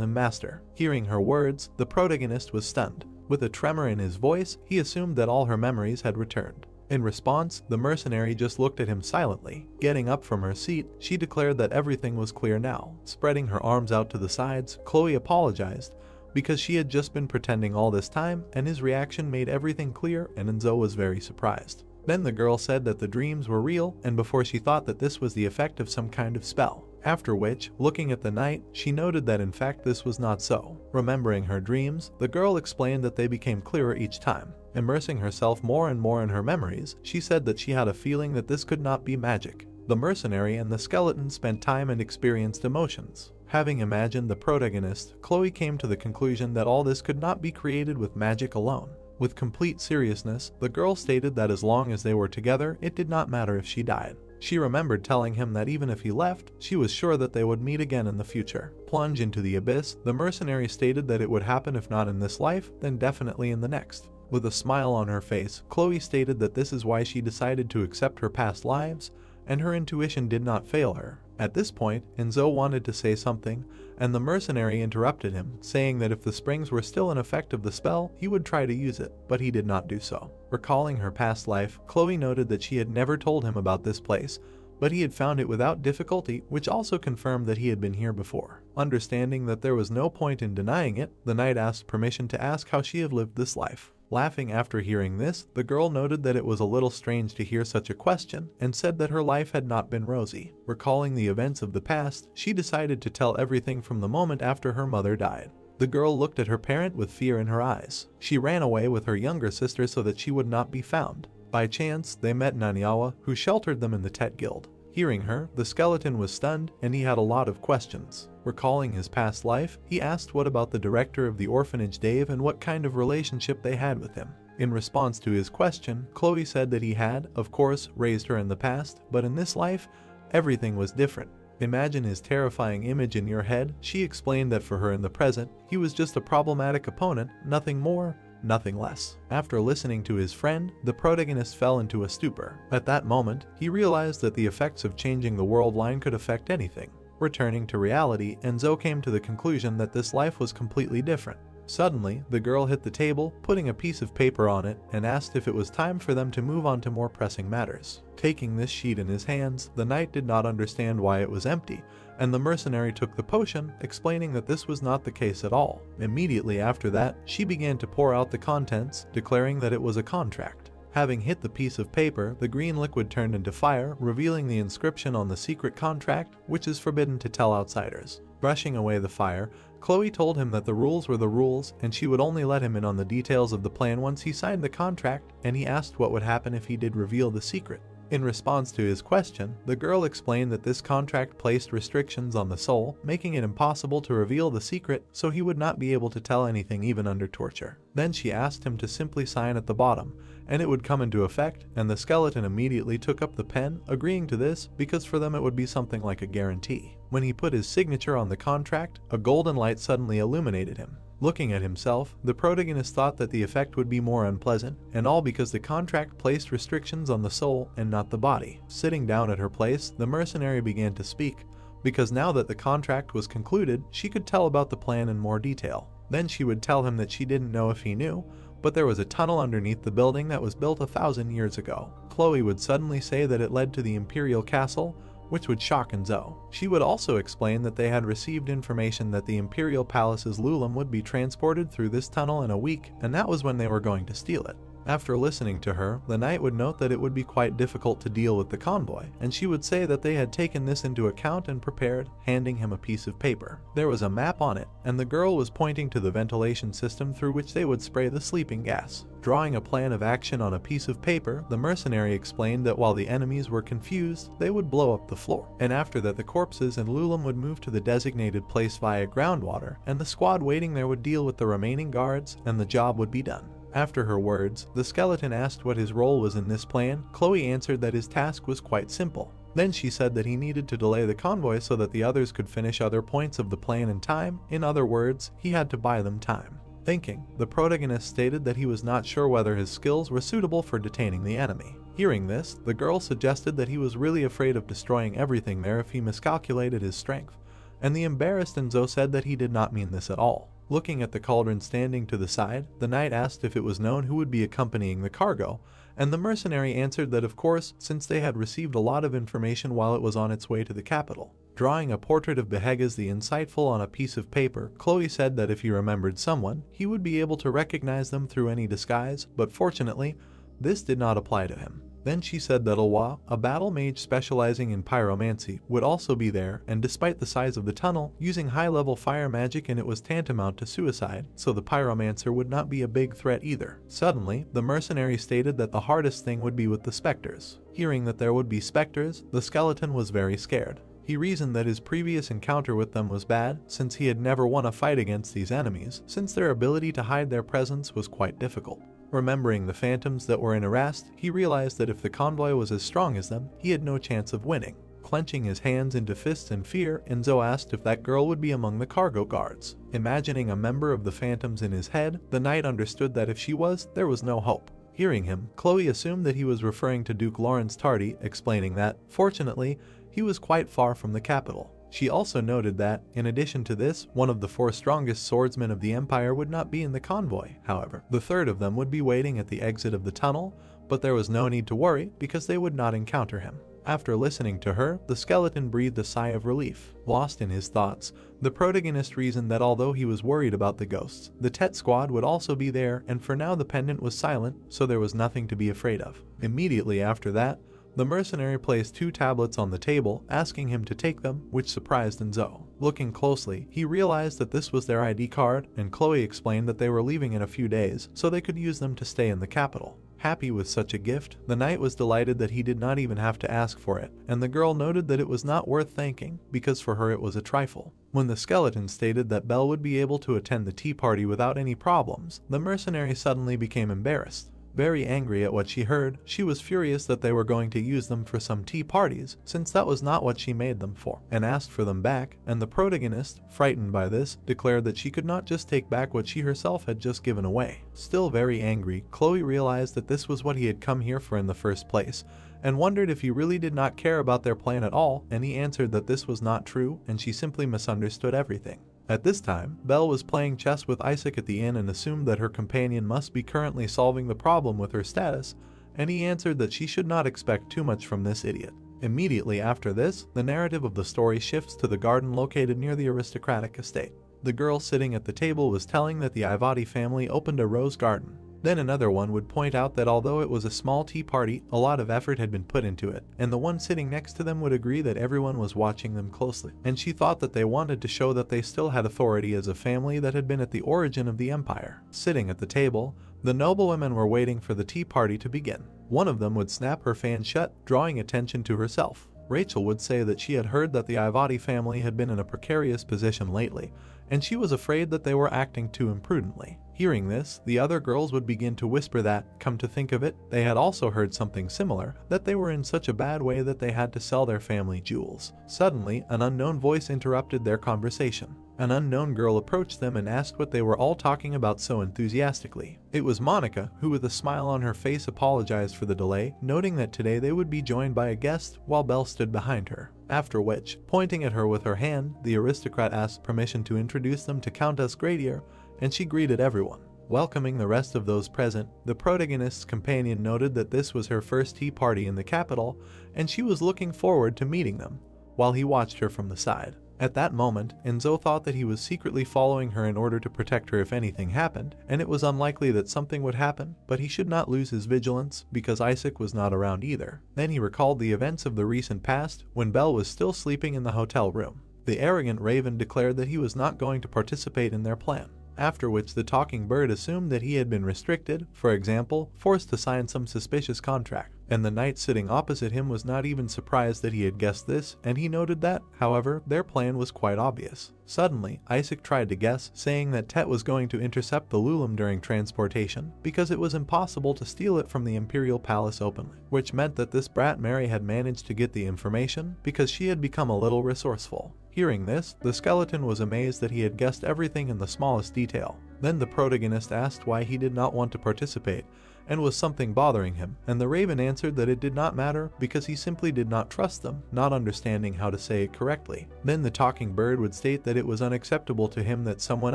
him master. Hearing her words, the protagonist was stunned. With a tremor in his voice, he assumed that all her memories had returned. In response, the mercenary just looked at him silently. Getting up from her seat, she declared that everything was clear now. Spreading her arms out to the sides, Chloe apologized, because she had just been pretending all this time, and his reaction made everything clear, and Enzo was very surprised. Then the girl said that the dreams were real, and before she thought that this was the effect of some kind of spell. After which, looking at the knight, she noted that in fact this was not so. Remembering her dreams, the girl explained that they became clearer each time. Immersing herself more and more in her memories, she said that she had a feeling that this could not be magic. The mercenary and the skeleton spent time and experienced emotions. Having imagined the protagonist, Chloe came to the conclusion that all this could not be created with magic alone. With complete seriousness, the girl stated that as long as they were together, it did not matter if she died. She remembered telling him that even if he left, she was sure that they would meet again in the future. Plunge into the abyss, the mercenary stated that it would happen if not in this life, then definitely in the next. With a smile on her face, Chloe stated that this is why she decided to accept her past lives, and her intuition did not fail her. At this point, Enzo wanted to say something, and the mercenary interrupted him, saying that if the springs were still in effect of the spell, he would try to use it, but he did not do so. Recalling her past life, Chloe noted that she had never told him about this place, but he had found it without difficulty, which also confirmed that he had been here before. Understanding that there was no point in denying it, the knight asked permission to ask how she had lived this life. Laughing after hearing this, the girl noted that it was a little strange to hear such a question and said that her life had not been rosy. Recalling the events of the past, she decided to tell everything from the moment after her mother died. The girl looked at her parent with fear in her eyes. She ran away with her younger sister so that she would not be found. By chance, they met Nanyawa, who sheltered them in the Tet Guild. Hearing her, the skeleton was stunned and he had a lot of questions. Recalling his past life, he asked what about the director of the orphanage Dave and what kind of relationship they had with him. In response to his question, Chloe said that he had, of course, raised her in the past, but in this life, everything was different. Imagine his terrifying image in your head. She explained that for her in the present, he was just a problematic opponent, nothing more, nothing less. After listening to his friend, the protagonist fell into a stupor. At that moment, he realized that the effects of changing the world line could affect anything. Returning to reality, Enzo came to the conclusion that this life was completely different. Suddenly, the girl hit the table, putting a piece of paper on it, and asked if it was time for them to move on to more pressing matters. Taking this sheet in his hands, the knight did not understand why it was empty, and the mercenary took the potion, explaining that this was not the case at all. Immediately after that, she began to pour out the contents, declaring that it was a contract. Having hit the piece of paper, the green liquid turned into fire, revealing the inscription on the secret contract, which is forbidden to tell outsiders. Brushing away the fire, Chloe told him that the rules were the rules and she would only let him in on the details of the plan once he signed the contract, and he asked what would happen if he did reveal the secret. In response to his question, the girl explained that this contract placed restrictions on the soul, making it impossible to reveal the secret, so he would not be able to tell anything even under torture. Then she asked him to simply sign at the bottom, and it would come into effect, and the skeleton immediately took up the pen, agreeing to this because for them it would be something like a guarantee. When he put his signature on the contract, a golden light suddenly illuminated him. Looking at himself, the protagonist thought that the effect would be more unpleasant, and all because the contract placed restrictions on the soul and not the body. Sitting down at her place, the mercenary began to speak, because now that the contract was concluded, she could tell about the plan in more detail. Then she would tell him that she didn't know if he knew, but there was a tunnel underneath the building that was built 1,000 years ago. Chloe would suddenly say that it led to the Imperial Castle, which would shock Enzo. She would also explain that they had received information that the Imperial Palace's Lulum would be transported through this tunnel in a week, and that was when they were going to steal it. After listening to her, the knight would note that it would be quite difficult to deal with the convoy, and she would say that they had taken this into account and prepared, handing him a piece of paper. There was a map on it, and the girl was pointing to the ventilation system through which they would spray the sleeping gas. Drawing a plan of action on a piece of paper, the mercenary explained that while the enemies were confused, they would blow up the floor, and after that the corpses and Lulum would move to the designated place via groundwater, and the squad waiting there would deal with the remaining guards, and the job would be done. After her words, the skeleton asked what his role was in this plan. Chloe answered that his task was quite simple. Then she said that he needed to delay the convoy so that the others could finish other points of the plan in time. In other words, he had to buy them time. Thinking, the protagonist stated that he was not sure whether his skills were suitable for detaining the enemy. Hearing this, the girl suggested that he was really afraid of destroying everything there if he miscalculated his strength, and the embarrassed Enzo said that he did not mean this at all. Looking at the cauldron standing to the side, the knight asked if it was known who would be accompanying the cargo, and the mercenary answered that of course, since they had received a lot of information while it was on its way to the capital. Drawing a portrait of Behegas the Insightful on a piece of paper, Chloe said that if he remembered someone, he would be able to recognize them through any disguise, but fortunately, this did not apply to him. Then she said that Alwa, a battle mage specializing in pyromancy, would also be there, and despite the size of the tunnel, using high-level fire magic and it was tantamount to suicide, so the pyromancer would not be a big threat either. Suddenly, the mercenary stated that the hardest thing would be with the specters. Hearing that there would be specters, the skeleton was very scared. He reasoned that his previous encounter with them was bad, since he had never won a fight against these enemies, since their ability to hide their presence was quite difficult. Remembering the phantoms that were in Erast, he realized that if the convoy was as strong as them, he had no chance of winning. Clenching his hands into fists in fear, Enzo asked if that girl would be among the cargo guards. Imagining a member of the phantoms in his head, the knight understood that if she was, there was no hope. Hearing him, Chloe assumed that he was referring to Duke Lawrence Tardy, explaining that, fortunately, he was quite far from the capital. She also noted that, in addition to this, one of the 4 strongest swordsmen of the Empire would not be in the convoy, however. The third of them would be waiting at the exit of the tunnel, but there was no need to worry because they would not encounter him. After listening to her, the skeleton breathed a sigh of relief. Lost in his thoughts, the protagonist reasoned that although he was worried about the ghosts, the Tet squad would also be there, and for now the pendant was silent, so there was nothing to be afraid of. Immediately after that, the mercenary placed 2 tablets on the table, asking him to take them, which surprised Enzo. Looking closely, he realized that this was their ID card, and Chloe explained that they were leaving in a few days, so they could use them to stay in the capital. Happy with such a gift, the knight was delighted that he did not even have to ask for it, and the girl noted that it was not worth thanking, because for her it was a trifle. When the skeleton stated that Belle would be able to attend the tea party without any problems, the mercenary suddenly became embarrassed. Very angry at what she heard, she was furious that they were going to use them for some tea parties, since that was not what she made them for, and asked for them back, and the protagonist, frightened by this, declared that she could not just take back what she herself had just given away. Still very angry, Chloe realized that this was what he had come here for in the first place, and wondered if he really did not care about their plan at all, and he answered that this was not true, and she simply misunderstood everything. At this time, Belle was playing chess with Isaac at the inn and assumed that her companion must be currently solving the problem with her status, and he answered that she should not expect too much from this idiot. Immediately after this, the narrative of the story shifts to the garden located near the aristocratic estate. The girl sitting at the table was telling that the Ivati family opened a rose garden. Then another one would point out that although it was a small tea party, a lot of effort had been put into it, and the one sitting next to them would agree that everyone was watching them closely, and she thought that they wanted to show that they still had authority as a family that had been at the origin of the empire. Sitting at the table, the noblewomen were waiting for the tea party to begin. One of them would snap her fan shut, drawing attention to herself. Rachel would say that she had heard that the Ivati family had been in a precarious position lately, and she was afraid that they were acting too imprudently. Hearing this, the other girls would begin to whisper that, come to think of it, they had also heard something similar, that they were in such a bad way that they had to sell their family jewels. Suddenly, an unknown voice interrupted their conversation. An unknown girl approached them and asked what they were all talking about so enthusiastically. It was Monica, who with a smile on her face apologized for the delay, noting that today they would be joined by a guest, while Belle stood behind her. After which, pointing at her with her hand, the aristocrat asked permission to introduce them to Countess Gradier, and she greeted everyone. Welcoming the rest of those present, the protagonist's companion noted that this was her first tea party in the capital, and she was looking forward to meeting them, while he watched her from the side. At that moment, Enzo thought that he was secretly following her in order to protect her if anything happened, and it was unlikely that something would happen, but he should not lose his vigilance, because Isaac was not around either. Then he recalled the events of the recent past, when Belle was still sleeping in the hotel room. The arrogant Raven declared that he was not going to participate in their plan. After which the talking bird assumed that he had been restricted, for example, forced to sign some suspicious contract, and the knight sitting opposite him was not even surprised that he had guessed this, and he noted that, however, their plan was quite obvious. Suddenly, Isaac tried to guess, saying that Tet was going to intercept the Lulum during transportation, because it was impossible to steal it from the Imperial Palace openly, which meant that this brat Mary had managed to get the information, because she had become a little resourceful. Hearing this, the skeleton was amazed that he had guessed everything in the smallest detail. Then the protagonist asked why he did not want to participate, and was something bothering him, and the Raven answered that it did not matter because he simply did not trust them, not understanding how to say it correctly. Then the talking bird would state that it was unacceptable to him that someone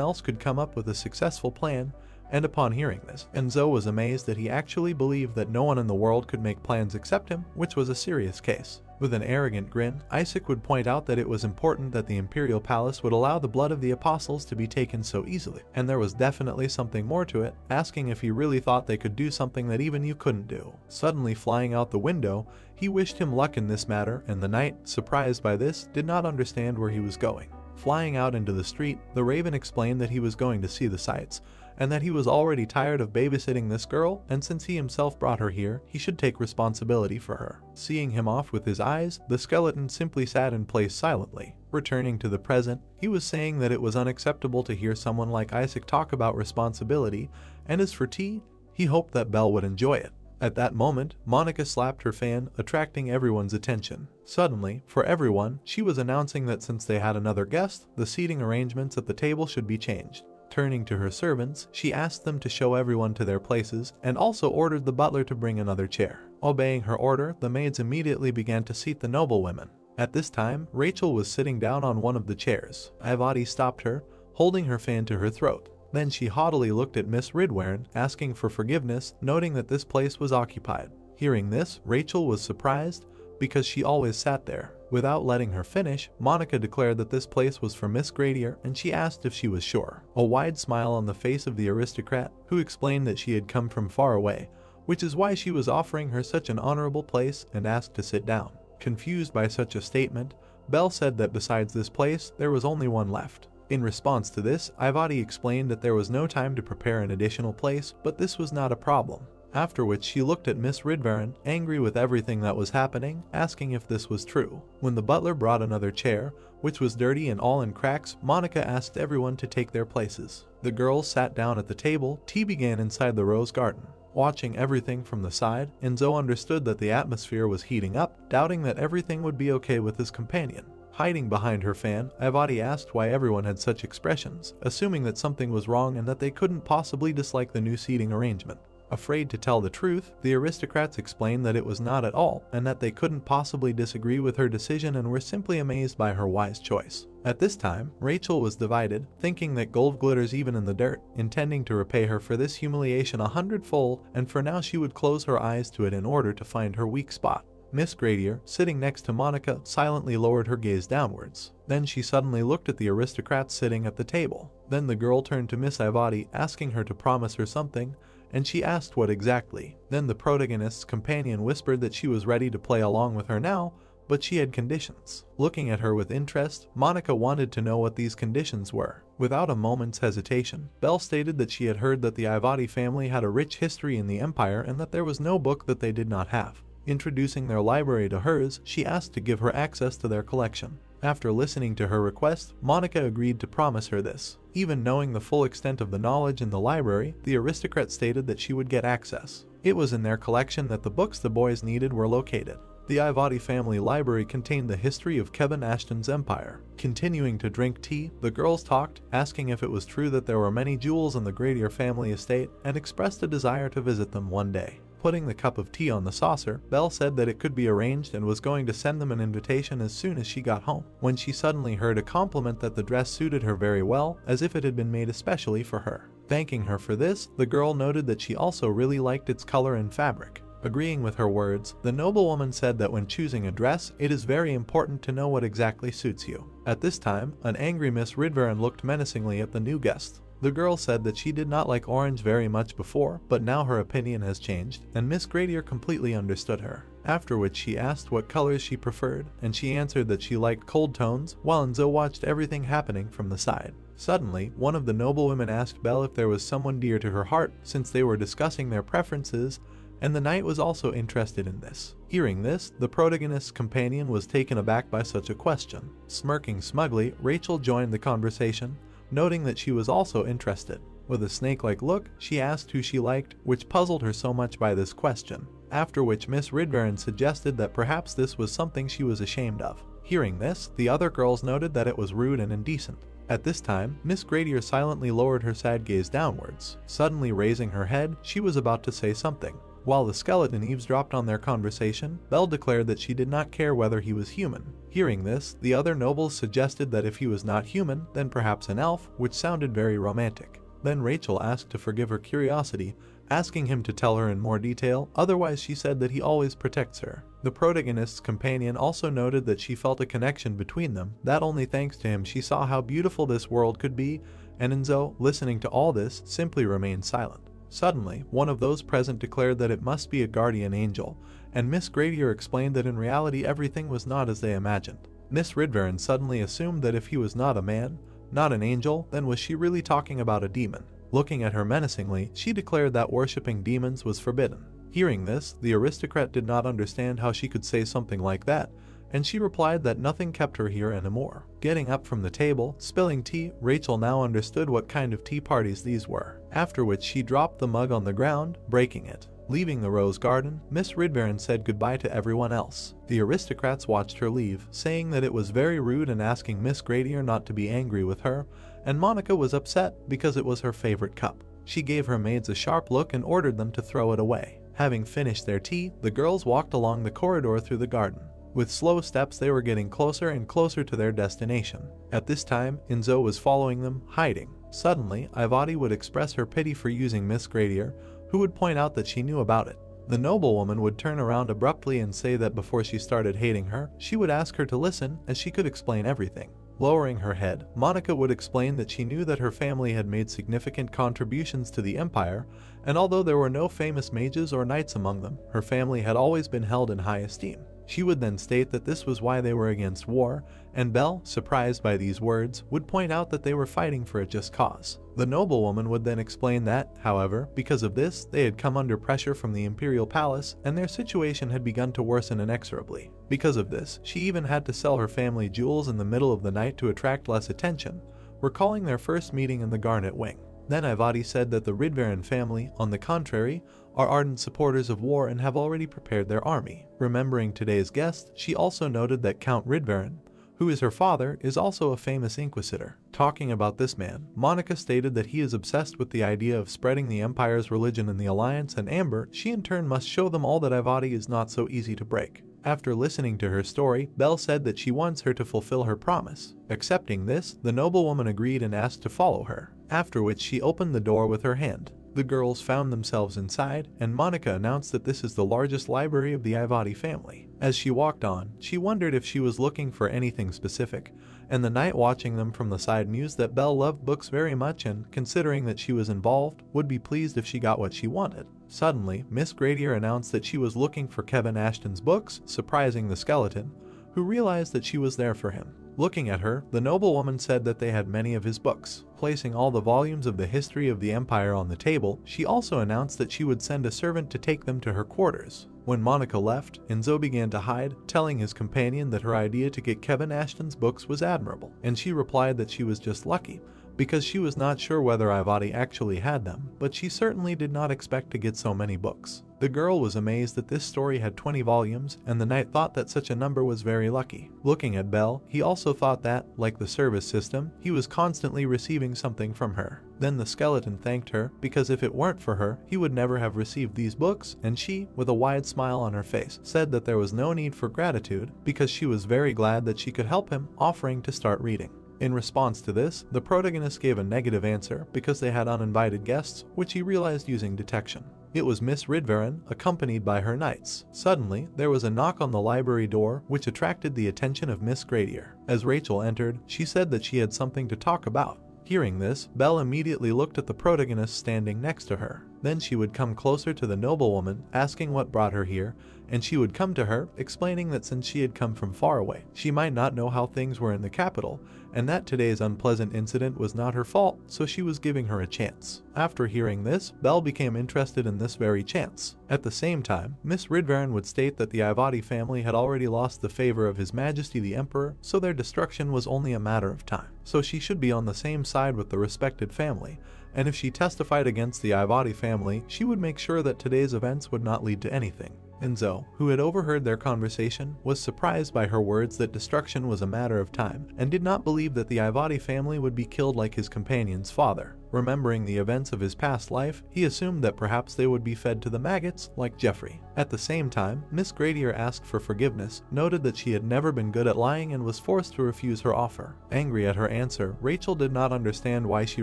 else could come up with a successful plan, and upon hearing this, Enzo was amazed that he actually believed that no one in the world could make plans except him, which was a serious case. With an arrogant grin, Isaac would point out that it was important that the Imperial Palace would allow the blood of the apostles to be taken so easily, and there was definitely something more to it, asking if he really thought they could do something that even you couldn't do. Suddenly flying out the window, he wished him luck in this matter, and the knight, surprised by this, did not understand where he was going. Flying out into the street, the Raven explained that he was going to see the sights, and that he was already tired of babysitting this girl, and since he himself brought her here, he should take responsibility for her. Seeing him off with his eyes, the skeleton simply sat in place silently. Returning to the present, he was saying that it was unacceptable to hear someone like Isaac talk about responsibility, and as for tea, he hoped that Belle would enjoy it. At that moment, Monica slapped her fan, attracting everyone's attention. Suddenly, for everyone, she was announcing that since they had another guest, the seating arrangements at the table should be changed. Turning to her servants, she asked them to show everyone to their places, and also ordered the butler to bring another chair. Obeying her order, the maids immediately began to seat the noblewomen. At this time, Rachel was sitting down on one of the chairs. Ivati stopped her, holding her fan to her throat. Then she haughtily looked at Miss Ridwern, asking for forgiveness, noting that this place was occupied. Hearing this, Rachel was surprised, because she always sat there. Without letting her finish, Monica declared that this place was for Miss Gradier, and she asked if she was sure. A wide smile on the face of the aristocrat, who explained that she had come from far away, which is why she was offering her such an honorable place, and asked to sit down. Confused by such a statement, Belle said that besides this place, there was only one left. In response to this, Ivati explained that there was no time to prepare an additional place, but this was not a problem. After which she looked at Miss Ridvaren, angry with everything that was happening, asking if this was true. When the butler brought another chair, which was dirty and all in cracks, Monica asked everyone to take their places. The girls sat down at the table. Tea began inside the rose garden. Watching everything from the side, Enzo understood that the atmosphere was heating up, doubting that everything would be okay with his companion. Hiding behind her fan, Ivati asked why everyone had such expressions, assuming that something was wrong and that they couldn't possibly dislike the new seating arrangement. Afraid to tell the truth, the aristocrats explained that it was not at all, and that they couldn't possibly disagree with her decision and were simply amazed by her wise choice. At this time, Rachel was divided, thinking that gold glitters even in the dirt, intending to repay her for this humiliation 100-fold, and for now she would close her eyes to it in order to find her weak spot. Miss Gradier, sitting next to Monica, silently lowered her gaze downwards. Then she suddenly looked at the aristocrats sitting at the table. Then the girl turned to Miss Ivati, asking her to promise her something, and she asked what exactly. Then the protagonist's companion whispered that she was ready to play along with her now, but she had conditions. Looking at her with interest, Monica wanted to know what these conditions were. Without a moment's hesitation, Belle stated that she had heard that the Ivati family had a rich history in the empire and that there was no book that they did not have. Introducing their library to hers, she asked to give her access to their collection. After listening to her request, Monica agreed to promise her this. Even knowing the full extent of the knowledge in the library, the aristocrat stated that she would get access. It was in their collection that the books the boys needed were located. The Ivati family library contained the history of Kevin Ashton's empire. Continuing to drink tea, the girls talked, asking if it was true that there were many jewels in the Gradier family estate, and expressed a desire to visit them one day. Putting the cup of tea on the saucer, Belle said that it could be arranged and was going to send them an invitation as soon as she got home, when she suddenly heard a compliment that the dress suited her very well, as if it had been made especially for her. Thanking her for this, the girl noted that she also really liked its color and fabric. Agreeing with her words, the noblewoman said that when choosing a dress, it is very important to know what exactly suits you. At this time, an angry Miss Ridvaren looked menacingly at the new guest. The girl said that she did not like orange very much before, but now her opinion has changed, and Miss Gradier completely understood her. After which she asked what colors she preferred, and she answered that she liked cold tones, while Enzo watched everything happening from the side. Suddenly, one of the noblewomen asked Belle if there was someone dear to her heart, since they were discussing their preferences, and the knight was also interested in this. Hearing this, the protagonist's companion was taken aback by such a question. Smirking smugly, Rachel joined the conversation, noting that she was also interested. With a snake-like look, she asked who she liked, which puzzled her so much by this question. After which Miss Ridvaren suggested that perhaps this was something she was ashamed of. Hearing this, the other girls noted that it was rude and indecent. At this time, Miss Gradier silently lowered her sad gaze downwards. Suddenly raising her head, she was about to say something. While the skeleton eavesdropped on their conversation, Belle declared that she did not care whether he was human. Hearing this, the other nobles suggested that if he was not human, then perhaps an elf, which sounded very romantic. Then Rachel asked to forgive her curiosity, asking him to tell her in more detail, otherwise she said that he always protects her. The protagonist's companion also noted that she felt a connection between them, that only thanks to him she saw how beautiful this world could be, and Enzo, listening to all this, simply remained silent. Suddenly, one of those present declared that it must be a guardian angel, and Miss Gradier explained that in reality everything was not as they imagined. Miss Ridvaren suddenly assumed that if he was not a man, not an angel, then was she really talking about a demon? Looking at her menacingly, she declared that worshipping demons was forbidden. Hearing this, the aristocrat did not understand how she could say something like that, and she replied that nothing kept her here anymore. Getting up from the table, spilling tea, Rachel now understood what kind of tea parties these were, after which she dropped the mug on the ground, breaking it. Leaving the rose garden, Miss Ridvaren said goodbye to everyone else. The aristocrats watched her leave, saying that it was very rude and asking Miss Gradier not to be angry with her, and Monica was upset because it was her favorite cup. She gave her maids a sharp look and ordered them to throw it away. Having finished their tea, the girls walked along the corridor through the garden. With slow steps they were getting closer and closer to their destination. At this time, Enzo was following them, hiding. Suddenly, Ivati would express her pity for using Miss Gradier, who would point out that she knew about it. The noblewoman would turn around abruptly and say that before she started hating her, she would ask her to listen as she could explain everything. Lowering her head, Monica would explain that she knew that her family had made significant contributions to the empire, and although there were no famous mages or knights among them, her family had always been held in high esteem. She would then state that this was why they were against war, and Belle, surprised by these words, would point out that they were fighting for a just cause. The noblewoman would then explain that, however, because of this, they had come under pressure from the imperial palace, and their situation had begun to worsen inexorably. Because of this, she even had to sell her family jewels in the middle of the night to attract less attention, recalling their first meeting in the Garnet Wing. Then Ivati said that the Ridvaran family, on the contrary, are ardent supporters of war and have already prepared their army. Remembering today's guest, she also noted that Count Ridvaran, who is her father, is also a famous inquisitor. Talking about this man, Monica stated that he is obsessed with the idea of spreading the Empire's religion in the Alliance, and Amber, she in turn must show them all that Ivati is not so easy to break. After listening to her story, Belle said that she wants her to fulfill her promise. Accepting this, the noblewoman agreed and asked to follow her, after which she opened the door with her hand. The girls found themselves inside, and Monica announced that this is the largest library of the Ivati family. As she walked on, she wondered if she was looking for anything specific, and the knight watching them from the side mused that Belle loved books very much and, considering that she was involved, would be pleased if she got what she wanted. Suddenly, Miss Gradier announced that she was looking for Kevin Ashton's books, surprising the skeleton, who realized that she was there for him. Looking at her, the noblewoman said that they had many of his books. Placing all the volumes of the history of the Empire on the table, she also announced that she would send a servant to take them to her quarters. When Monica left, Enzo began to hide, telling his companion that her idea to get Kevin Ashton's books was admirable, and she replied that she was just lucky, because she was not sure whether Ivati actually had them, but she certainly did not expect to get so many books. The girl was amazed that this story had 20 volumes, and the knight thought that such a number was very lucky. Looking at Belle, he also thought that, like the service system, he was constantly receiving something from her. Then the skeleton thanked her, because if it weren't for her, he would never have received these books, and she, with a wide smile on her face, said that there was no need for gratitude, because she was very glad that she could help him, offering to start reading. In response to this, the protagonist gave a negative answer because they had uninvited guests, which he realized using detection. It was Miss Ridvaran, accompanied by her knights. Suddenly, there was a knock on the library door, which attracted the attention of Miss Gradier. As Rachel entered, she said that she had something to talk about. Hearing this, Belle immediately looked at the protagonist standing next to her. Then she would come closer to the noblewoman, asking what brought her here, and she would come to her, explaining that since she had come from far away, she might not know how things were in the capital, and that today's unpleasant incident was not her fault, so she was giving her a chance. After hearing this, Belle became interested in this very chance. At the same time, Miss Ridvaran would state that the Ivati family had already lost the favor of His Majesty the Emperor, so their destruction was only a matter of time. So she should be on the same side with the respected family, and if she testified against the Ivati family, she would make sure that today's events would not lead to anything. Enzo, who had overheard their conversation, was surprised by her words that destruction was a matter of time, and did not believe that the Ivati family would be killed like his companion's father. Remembering the events of his past life, he assumed that perhaps they would be fed to the maggots, like Jeffrey. At the same time, Miss Gradier asked for forgiveness, noted that she had never been good at lying and was forced to refuse her offer. Angry at her answer, Rachel did not understand why she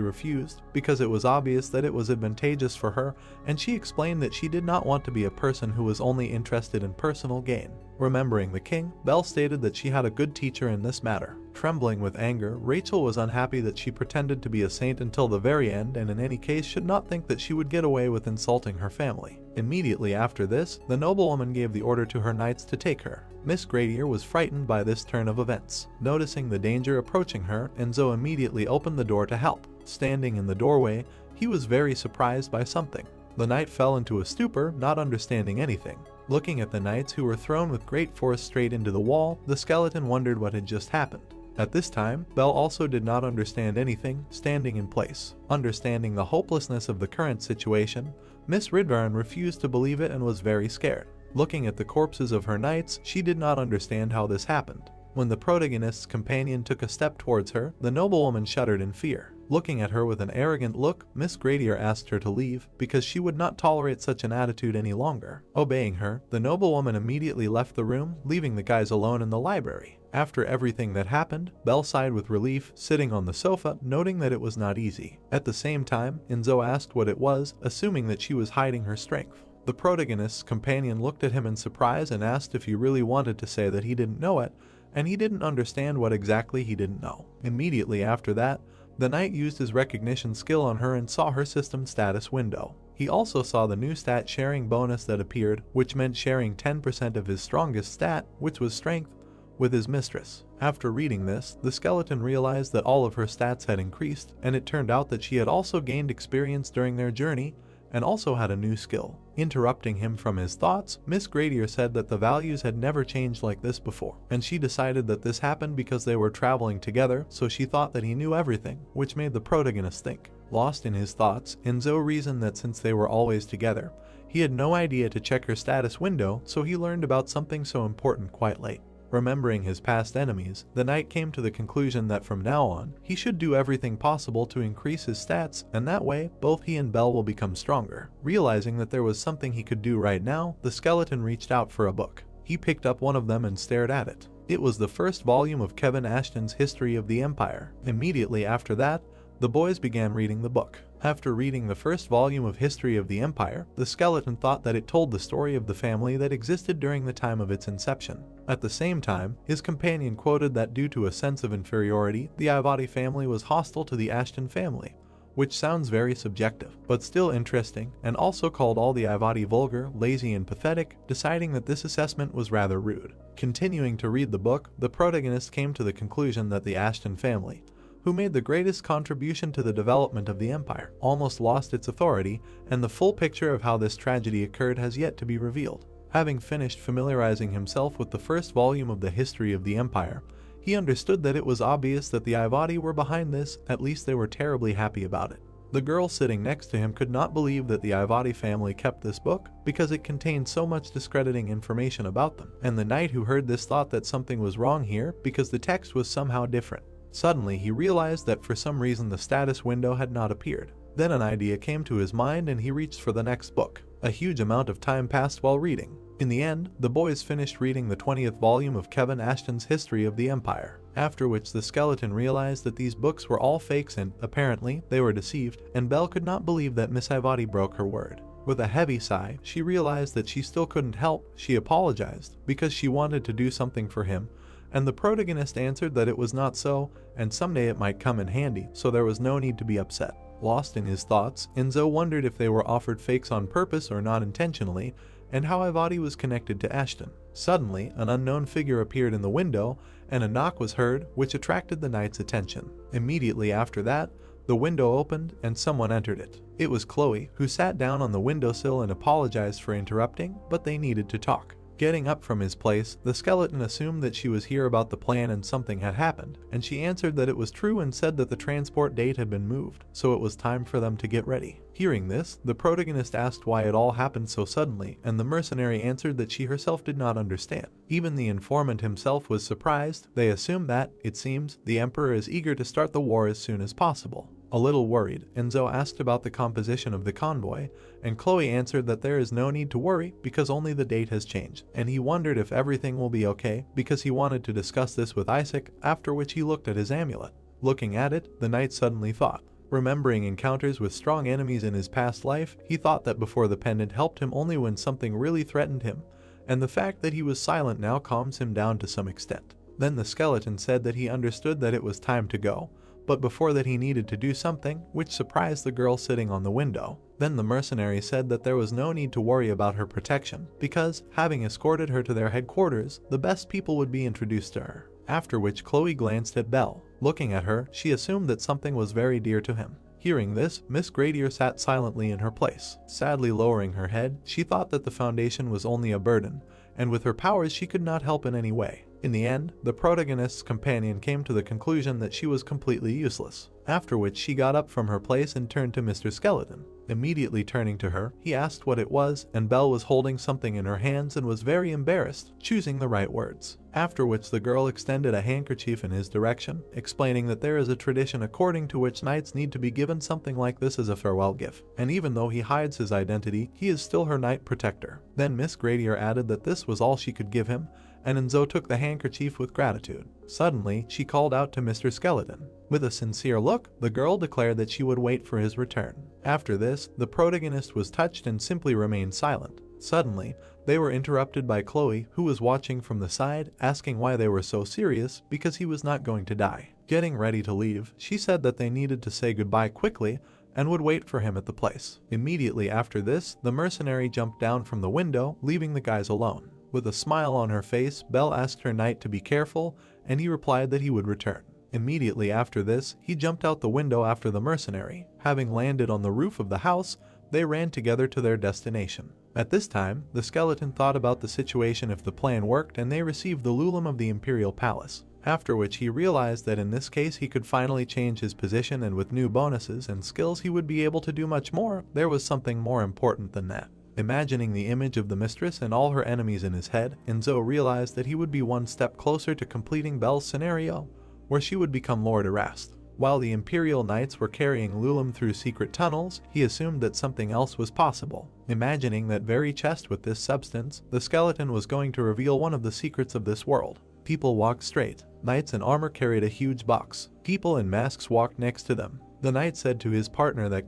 refused, because it was obvious that it was advantageous for her, and she explained that she did not want to be a person who was only interested in personal gain. Remembering the king, Belle stated that she had a good teacher in this matter. Trembling with anger, Rachel was unhappy that she pretended to be a saint until the very end, and in any case should not think that she would get away with insulting her family. Immediately after this, the noblewoman gave the order to her knights to take her. Miss Gradier was frightened by this turn of events. Noticing the danger approaching her, Enzo immediately opened the door to help. Standing in the doorway, he was very surprised by something. The knight fell into a stupor, not understanding anything. Looking at the knights who were thrown with great force straight into the wall, the skeleton wondered what had just happened. At this time, Belle also did not understand anything, standing in place. Understanding the hopelessness of the current situation, Miss Ridvaran refused to believe it and was very scared. Looking at the corpses of her knights, she did not understand how this happened. When the protagonist's companion took a step towards her, the noblewoman shuddered in fear. Looking at her with an arrogant look, Miss Gradier asked her to leave, because she would not tolerate such an attitude any longer. Obeying her, the noblewoman immediately left the room, leaving the guys alone in the library. After everything that happened, Belle sighed with relief, sitting on the sofa, noting that it was not easy. At the same time, Enzo asked what it was, assuming that she was hiding her strength. The protagonist's companion looked at him in surprise and asked if he really wanted to say that he didn't know it, and he didn't understand what exactly he didn't know. Immediately after that, the knight used his recognition skill on her and saw her system status window. He also saw the new stat sharing bonus that appeared, which meant sharing 10% of his strongest stat, which was strength, with his mistress. After reading this, the skeleton realized that all of her stats had increased, and it turned out that she had also gained experience during their journey, and also had a new skill. Interrupting him from his thoughts, Miss Gradier said that the values had never changed like this before, and she decided that this happened because they were traveling together, so she thought that he knew everything, which made the protagonist think. Lost in his thoughts, Enzo reasoned that since they were always together, he had no idea to check her status window, so he learned about something so important quite late. Remembering his past enemies, the knight came to the conclusion that from now on, he should do everything possible to increase his stats, and that way, both he and Belle will become stronger. Realizing that there was something he could do right now, the skeleton reached out for a book. He picked up one of them and stared at it. It was the first volume of Kevin Ashton's History of the Empire. Immediately after that, the boys began reading the book. After reading the first volume of History of the Empire, the skeleton thought that it told the story of the family that existed during the time of its inception. At the same time, his companion quoted that due to a sense of inferiority, the Ivati family was hostile to the Ashton family, which sounds very subjective, but still interesting, and also called all the Ivati vulgar, lazy, and pathetic, deciding that this assessment was rather rude. Continuing to read the book, the protagonist came to the conclusion that the Ashton family, who made the greatest contribution to the development of the empire, almost lost its authority, and the full picture of how this tragedy occurred has yet to be revealed. Having finished familiarizing himself with the first volume of the History of the Empire, he understood that it was obvious that the Ivati were behind this, at least they were terribly happy about it. The girl sitting next to him could not believe that the Ivati family kept this book because it contained so much discrediting information about them, and the knight who heard this thought that something was wrong here because the text was somehow different. Suddenly, he realized that for some reason the status window had not appeared. Then an idea came to his mind and he reached for the next book. A huge amount of time passed while reading. In the end, the boys finished reading the 20th volume of Kevin Ashton's History of the Empire, after which the skeleton realized that these books were all fakes and, apparently, they were deceived, and Belle could not believe that Miss Ivati broke her word. With a heavy sigh, she realized that she still couldn't help. She apologized, because she wanted to do something for him, and the protagonist answered that it was not so, and someday it might come in handy, so there was no need to be upset. Lost in his thoughts, Enzo wondered if they were offered fakes on purpose or not intentionally, and how Ivati was connected to Ashton. Suddenly, an unknown figure appeared in the window, and a knock was heard, which attracted the knight's attention. Immediately after that, the window opened and someone entered it. It was Chloe, who sat down on the windowsill and apologized for interrupting, but they needed to talk. Getting up from his place, the skeleton assumed that she was here about the plan and something had happened, and she answered that it was true and said that the transport date had been moved, so it was time for them to get ready. Hearing this, the protagonist asked why it all happened so suddenly, and the mercenary answered that she herself did not understand. Even the informant himself was surprised. They assumed that, it seems, the Emperor is eager to start the war as soon as possible. A little worried, Enzo asked about the composition of the convoy, and Chloe answered that there is no need to worry because only the date has changed, and he wondered if everything will be okay because he wanted to discuss this with Isaac, after which he looked at his amulet. Looking at it, the knight suddenly thought. Remembering encounters with strong enemies in his past life, he thought that before the pendant helped him only when something really threatened him, and the fact that he was silent now calms him down to some extent. Then the skeleton said that he understood that it was time to go, but before that he needed to do something, which surprised the girl sitting on the window. Then the mercenary said that there was no need to worry about her protection, because, having escorted her to their headquarters, the best people would be introduced to her. After which Chloe glanced at Belle. Looking at her, she assumed that something was very dear to him. Hearing this, Miss Gradier sat silently in her place. Sadly lowering her head, she thought that the foundation was only a burden, and with her powers she could not help in any way. In the end, the protagonist's companion came to the conclusion that she was completely useless, after which she got up from her place and turned to Mr. Skeleton. Immediately turning to her, he asked what it was, and Belle was holding something in her hands and was very embarrassed, choosing the right words. After which the girl extended a handkerchief in his direction, explaining that there is a tradition according to which knights need to be given something like this as a farewell gift, and even though he hides his identity, he is still her knight protector. Then Miss Gradier added that this was all she could give him, and Enzo took the handkerchief with gratitude. Suddenly, she called out to Mr. Skeleton. With a sincere look, the girl declared that she would wait for his return. After this, the protagonist was touched and simply remained silent. Suddenly, they were interrupted by Chloe, who was watching from the side, asking why they were so serious because he was not going to die. Getting ready to leave, she said that they needed to say goodbye quickly and would wait for him at the place. Immediately after this, the mercenary jumped down from the window, leaving the guys alone. With a smile on her face, Belle asked her knight to be careful, and he replied that he would return. Immediately after this, he jumped out the window after the mercenary. Having landed on the roof of the house, they ran together to their destination. At this time, the skeleton thought about the situation if the plan worked, and they received the Lulum of the Imperial Palace. After which he realized that in this case he could finally change his position, and with new bonuses and skills he would be able to do much more. There was something more important than that. Imagining the image of the mistress and all her enemies in his head, Enzo realized that he would be one step closer to completing Belle's scenario, where she would become Lord Erast. While the Imperial Knights were carrying Lulum through secret tunnels, he assumed that something else was possible. Imagining that very chest with this substance, the skeleton was going to reveal one of the secrets of this world. People walked straight. Knights in armor carried a huge box. People in masks walked next to them. The knight said to his partner that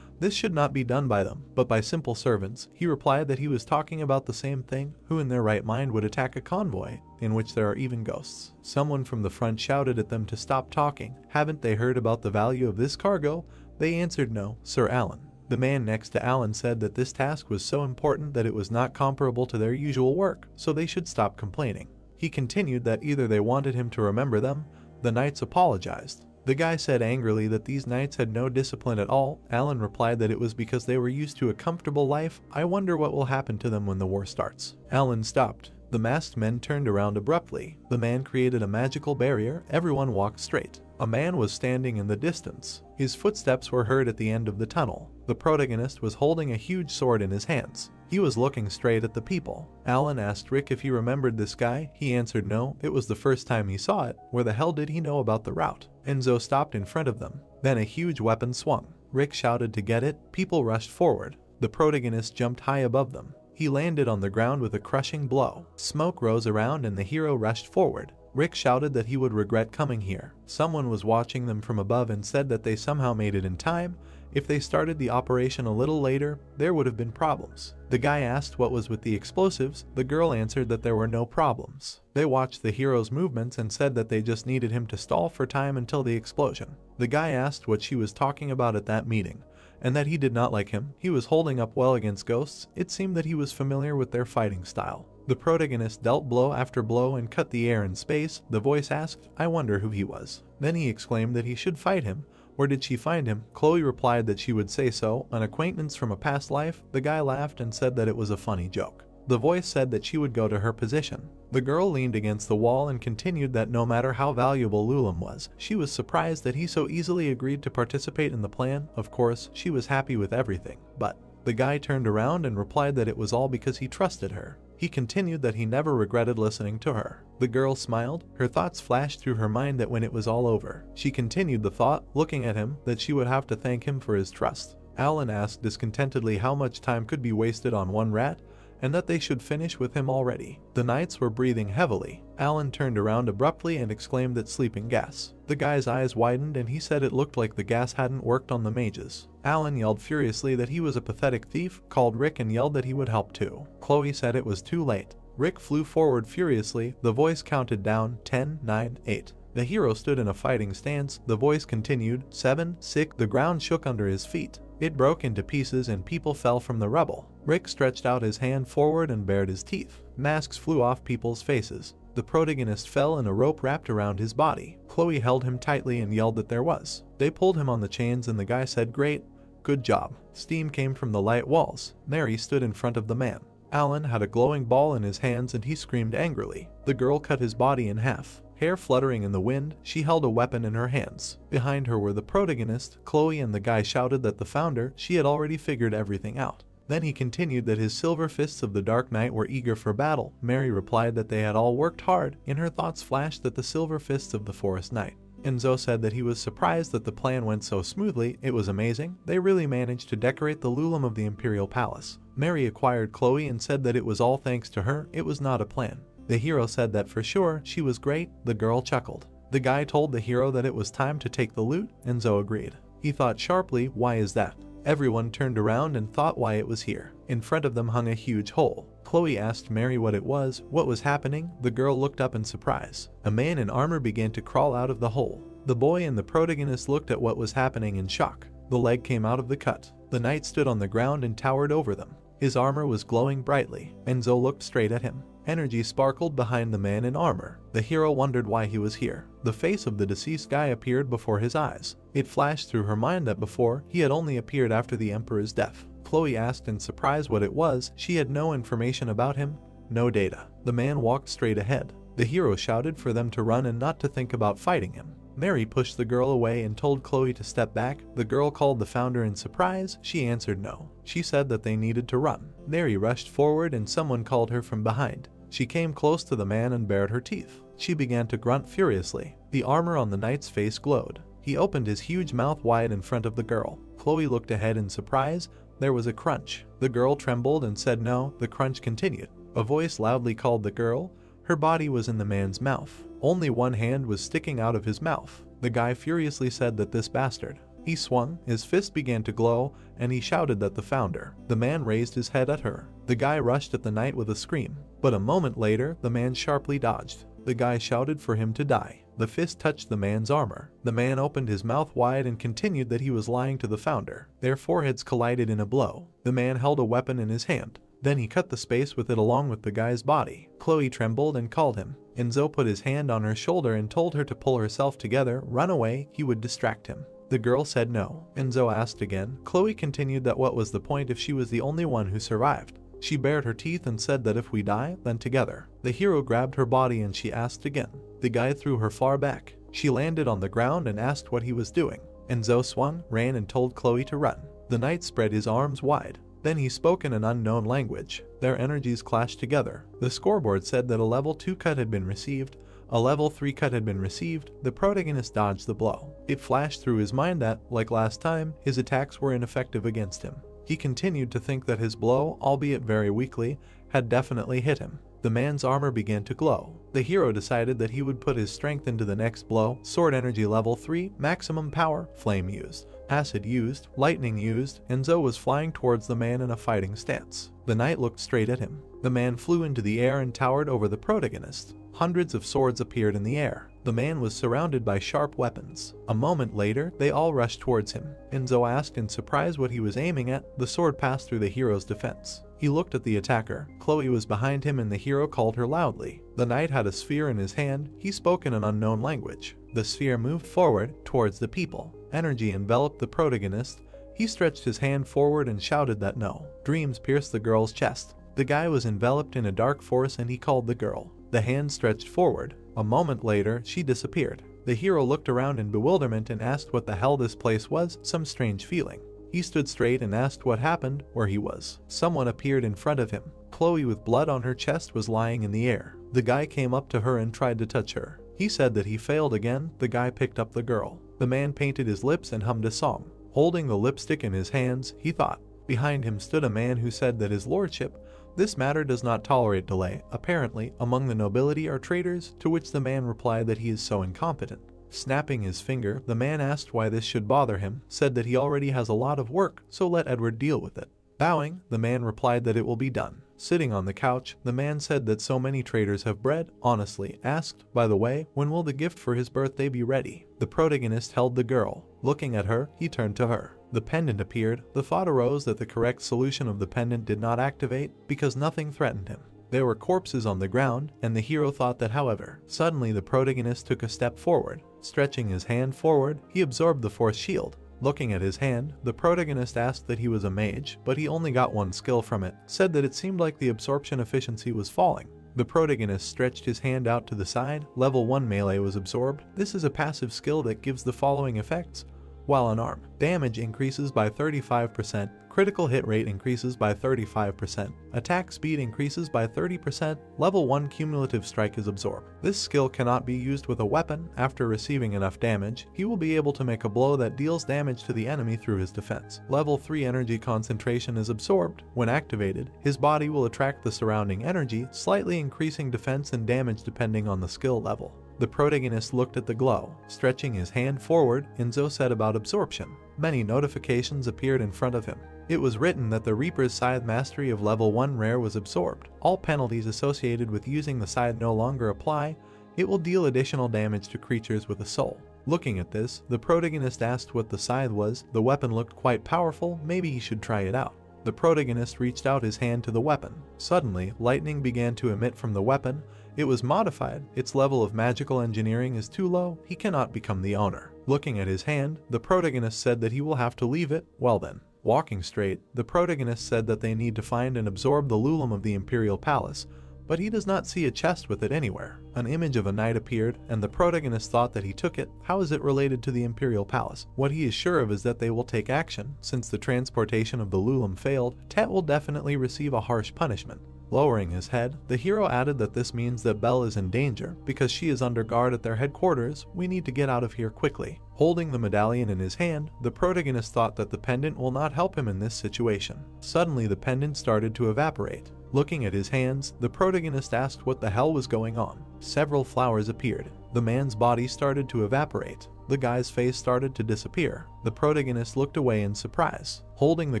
this should not be done by them, but by simple servants. He replied that he was talking about the same thing. Who in their right mind would attack a convoy in which there are even ghosts? Someone from the front shouted at them to stop talking. Haven't they heard about the value of this cargo? They answered no, Sir Alan. The man next to Alan said that this task was so important that it was not comparable to their usual work, so they should stop complaining. He continued that either they wanted him to remember them. The knights apologized. The guy said angrily that these knights had no discipline at all. Alan replied that it was because they were used to a comfortable life. I wonder what will happen to them when the war starts. Alan stopped. The masked men turned around abruptly. The man created a magical barrier. Everyone walked straight. A man was standing in the distance. His footsteps were heard at the end of the tunnel. The protagonist was holding a huge sword in his hands. He was looking straight at the people. Alan asked Rick if he remembered this guy. He answered no, it was the first time he saw it. Where the hell did he know about the route? Enzo stopped in front of them. Then a huge weapon swung. Rick shouted to get it. People rushed forward. The protagonist jumped high above them. He landed on the ground with a crushing blow. Smoke rose around and the hero rushed forward. Rick shouted that he would regret coming here. Someone was watching them from above and said that they somehow made it in time. If they started the operation a little later, there would have been problems. The guy asked what was with the explosives. The girl answered that there were no problems. They watched the hero's movements and said that they just needed him to stall for time until the explosion. The guy asked what she was talking about at that meeting, and that he did not like him. He was holding up well against ghosts. It seemed that he was familiar with their fighting style. The protagonist dealt blow after blow and cut the air in space. The voice asked, I wonder who he was. Then he exclaimed that he should fight him. Where did she find him? Chloe replied that she would say so, an acquaintance from a past life. The guy laughed and said that it was a funny joke. The voice said that she would go to her position. The girl leaned against the wall and continued that no matter how valuable Lulum was, she was surprised that he so easily agreed to participate in the plan. Of course, she was happy with everything, but the guy turned around and replied that it was all because he trusted her. He continued that he never regretted listening to her. The girl smiled. Her thoughts flashed through her mind that when it was all over, she continued the thought, looking at him, that she would have to thank him for his trust. Alan asked discontentedly how much time could be wasted on one rat, and that they should finish with him already. The knights were breathing heavily. Alan turned around abruptly and exclaimed that sleeping gas. The guy's eyes widened and he said it looked like the gas hadn't worked on the mages. Alan yelled furiously that he was a pathetic thief, called Rick and yelled that he would help too. Chloe said it was too late. Rick flew forward furiously. The voice counted down 10, 9, 8. The hero stood in a fighting stance. The voice continued 7, 6. The ground shook under his feet. It broke into pieces and people fell from the rubble. Rick stretched out his hand forward and bared his teeth. Masks flew off people's faces. The protagonist fell and a rope wrapped around his body. Chloe held him tightly and yelled that there was. They pulled him on the chains and the guy said, great, good job. Steam came from the light walls. Mary stood in front of the man. Alan had a glowing ball in his hands and he screamed angrily. The girl cut his body in half. Hair fluttering in the wind, she held a weapon in her hands. Behind her were the protagonist, Chloe, and the guy shouted that the founder, she had already figured everything out. Then he continued that his silver fists of the Dark Knight were eager for battle. Mary replied that they had all worked hard. In her thoughts flashed that the silver fists of the Forest Knight. Enzo said that he was surprised that the plan went so smoothly. It was amazing. They really managed to decorate the Lulum of the Imperial Palace. Mary acquired Chloe and said that it was all thanks to her. It was not a plan. The hero said that for sure, she was great. The girl chuckled. The guy told the hero that it was time to take the loot, and Enzo agreed. He thought sharply, why is that? Everyone turned around and thought why it was here. In front of them hung a huge hole. Chloe asked Mary what it was, what was happening. The girl looked up in surprise. A man in armor began to crawl out of the hole. The boy and the protagonist looked at what was happening in shock. The leg came out of the cut. The knight stood on the ground and towered over them. His armor was glowing brightly. Enzo looked straight at him. Energy sparkled behind the man in armor. The hero wondered why he was here. The face of the deceased guy appeared before his eyes. It flashed through her mind that before, he had only appeared after the Emperor's death. Chloe asked in surprise what it was. She had no information about him, no data. The man walked straight ahead. The hero shouted for them to run and not to think about fighting him. Mary pushed the girl away and told Chloe to step back. The girl called the founder in surprise. She answered no. She said that they needed to run. Mary rushed forward and someone called her from behind. She came close to the man and bared her teeth. She began to grunt furiously. The armor on the knight's face glowed. He opened his huge mouth wide in front of the girl. Chloe looked ahead in surprise. There was a crunch. The girl trembled and said no. The crunch continued. A voice loudly called the girl. Her body was in the man's mouth. Only one hand was sticking out of his mouth. The guy furiously said that this bastard. He swung, his fist began to glow, and he shouted at the founder. The man raised his head at her. The guy rushed at the knight with a scream. But a moment later, the man sharply dodged. The guy shouted for him to die. The fist touched the man's armor. The man opened his mouth wide and continued that he was lying to the founder. Their foreheads collided in a blow. The man held a weapon in his hand. Then he cut the space with it along with the guy's body. Chloe trembled and called him. Enzo put his hand on her shoulder and told her to pull herself together, run away, he would distract him. The girl said no. Enzo asked again. Chloe continued that what was the point if she was the only one who survived. She bared her teeth and said that if we die, then together. The hero grabbed her body and she asked again. The guy threw her far back. She landed on the ground and asked what he was doing. Enzo swung, ran and told Chloe to run. The knight spread his arms wide. Then he spoke in an unknown language. Their energies clashed together. The scoreboard said that a level 2 cut had been received. A level 3 cut had been received. The protagonist dodged the blow. It flashed through his mind that, like last time, his attacks were ineffective against him. He continued to think that his blow, albeit very weakly, had definitely hit him. The man's armor began to glow. The hero decided that he would put his strength into the next blow. Sword energy level 3, maximum power, flame used. Acid used, lightning used. Enzo was flying towards the man in a fighting stance. The knight looked straight at him. The man flew into the air and towered over the protagonist. Hundreds of swords appeared in the air. The man was surrounded by sharp weapons. A moment later, they all rushed towards him. Enzo asked in surprise what he was aiming at. The sword passed through the hero's defense. He looked at the attacker. Chloe was behind him and the hero called her loudly. The knight had a sphere in his hand. He spoke in an unknown language. The sphere moved forward towards the people. Energy enveloped the protagonist. He stretched his hand forward and shouted that no. Dreams pierced the girl's chest. The guy was enveloped in a dark force and he called the girl. The hand stretched forward. A moment later, she disappeared. The hero looked around in bewilderment and asked what the hell this place was, some strange feeling. He stood straight and asked what happened, where he was. Someone appeared in front of him. Chloe with blood on her chest was lying in the air. The guy came up to her and tried to touch her. He said that he failed again. The guy picked up the girl. The man painted his lips and hummed a song. Holding the lipstick in his hands, he thought. Behind him stood a man who said that his lordship, this matter does not tolerate delay. Apparently, among the nobility are traitors, to which the man replied that he is so incompetent. Snapping his finger, the man asked why this should bother him, said that he already has a lot of work, so let Edward deal with it. Bowing, the man replied that it will be done. Sitting on the couch, the man said that so many traitors have bred, honestly, asked, by the way, when will the gift for his birthday be ready? The protagonist held the girl. Looking at her, he turned to her. The pendant appeared. The thought arose that the correct solution of the pendant did not activate because nothing threatened him. There were corpses on the ground, and the hero thought that however. Suddenly the protagonist took a step forward. Stretching his hand forward, he absorbed the force shield. Looking at his hand, the protagonist asked that he was a mage, but he only got one skill from it, said that it seemed like the absorption efficiency was falling. The protagonist stretched his hand out to the side. Level 1 melee was absorbed. This is a passive skill that gives the following effects. While unarmed, damage increases by 35%, critical hit rate increases by 35%, attack speed increases by 30%, level 1 cumulative strike is absorbed. This skill cannot be used with a weapon. After receiving enough damage, he will be able to make a blow that deals damage to the enemy through his defense. Level 3 energy concentration is absorbed. When activated, his body will attract the surrounding energy, slightly increasing defense and damage depending on the skill level. The protagonist looked at the glow, stretching his hand forward. Enzo said about absorption. Many notifications appeared in front of him. It was written that the Reaper's Scythe Mastery of level 1 rare was absorbed. All penalties associated with using the scythe no longer apply. It will deal additional damage to creatures with a soul. Looking at this, the protagonist asked what the scythe was. The weapon looked quite powerful, maybe he should try it out. The protagonist reached out his hand to the weapon. Suddenly, lightning began to emit from the weapon. It was modified. Its level of magical engineering is too low. He cannot become the owner. Looking at his hand, the protagonist said that he will have to leave it. Well then. Walking straight, the protagonist said that they need to find and absorb the Lulum of the Imperial Palace, but he does not see a chest with it anywhere. An image of a knight appeared, and the protagonist thought that he took it. How is it related to the Imperial Palace? What he is sure of is that they will take action. Since the transportation of the Lulum failed, Tet will definitely receive a harsh punishment. Lowering his head, the hero added that this means that Belle is in danger. Because she is under guard at their headquarters, we need to get out of here quickly. Holding the medallion in his hand, the protagonist thought that the pendant will not help him in this situation. Suddenly the pendant started to evaporate. Looking at his hands, the protagonist asked what the hell was going on. Several flowers appeared. The man's body started to evaporate. The guy's face started to disappear. The protagonist looked away in surprise. Holding the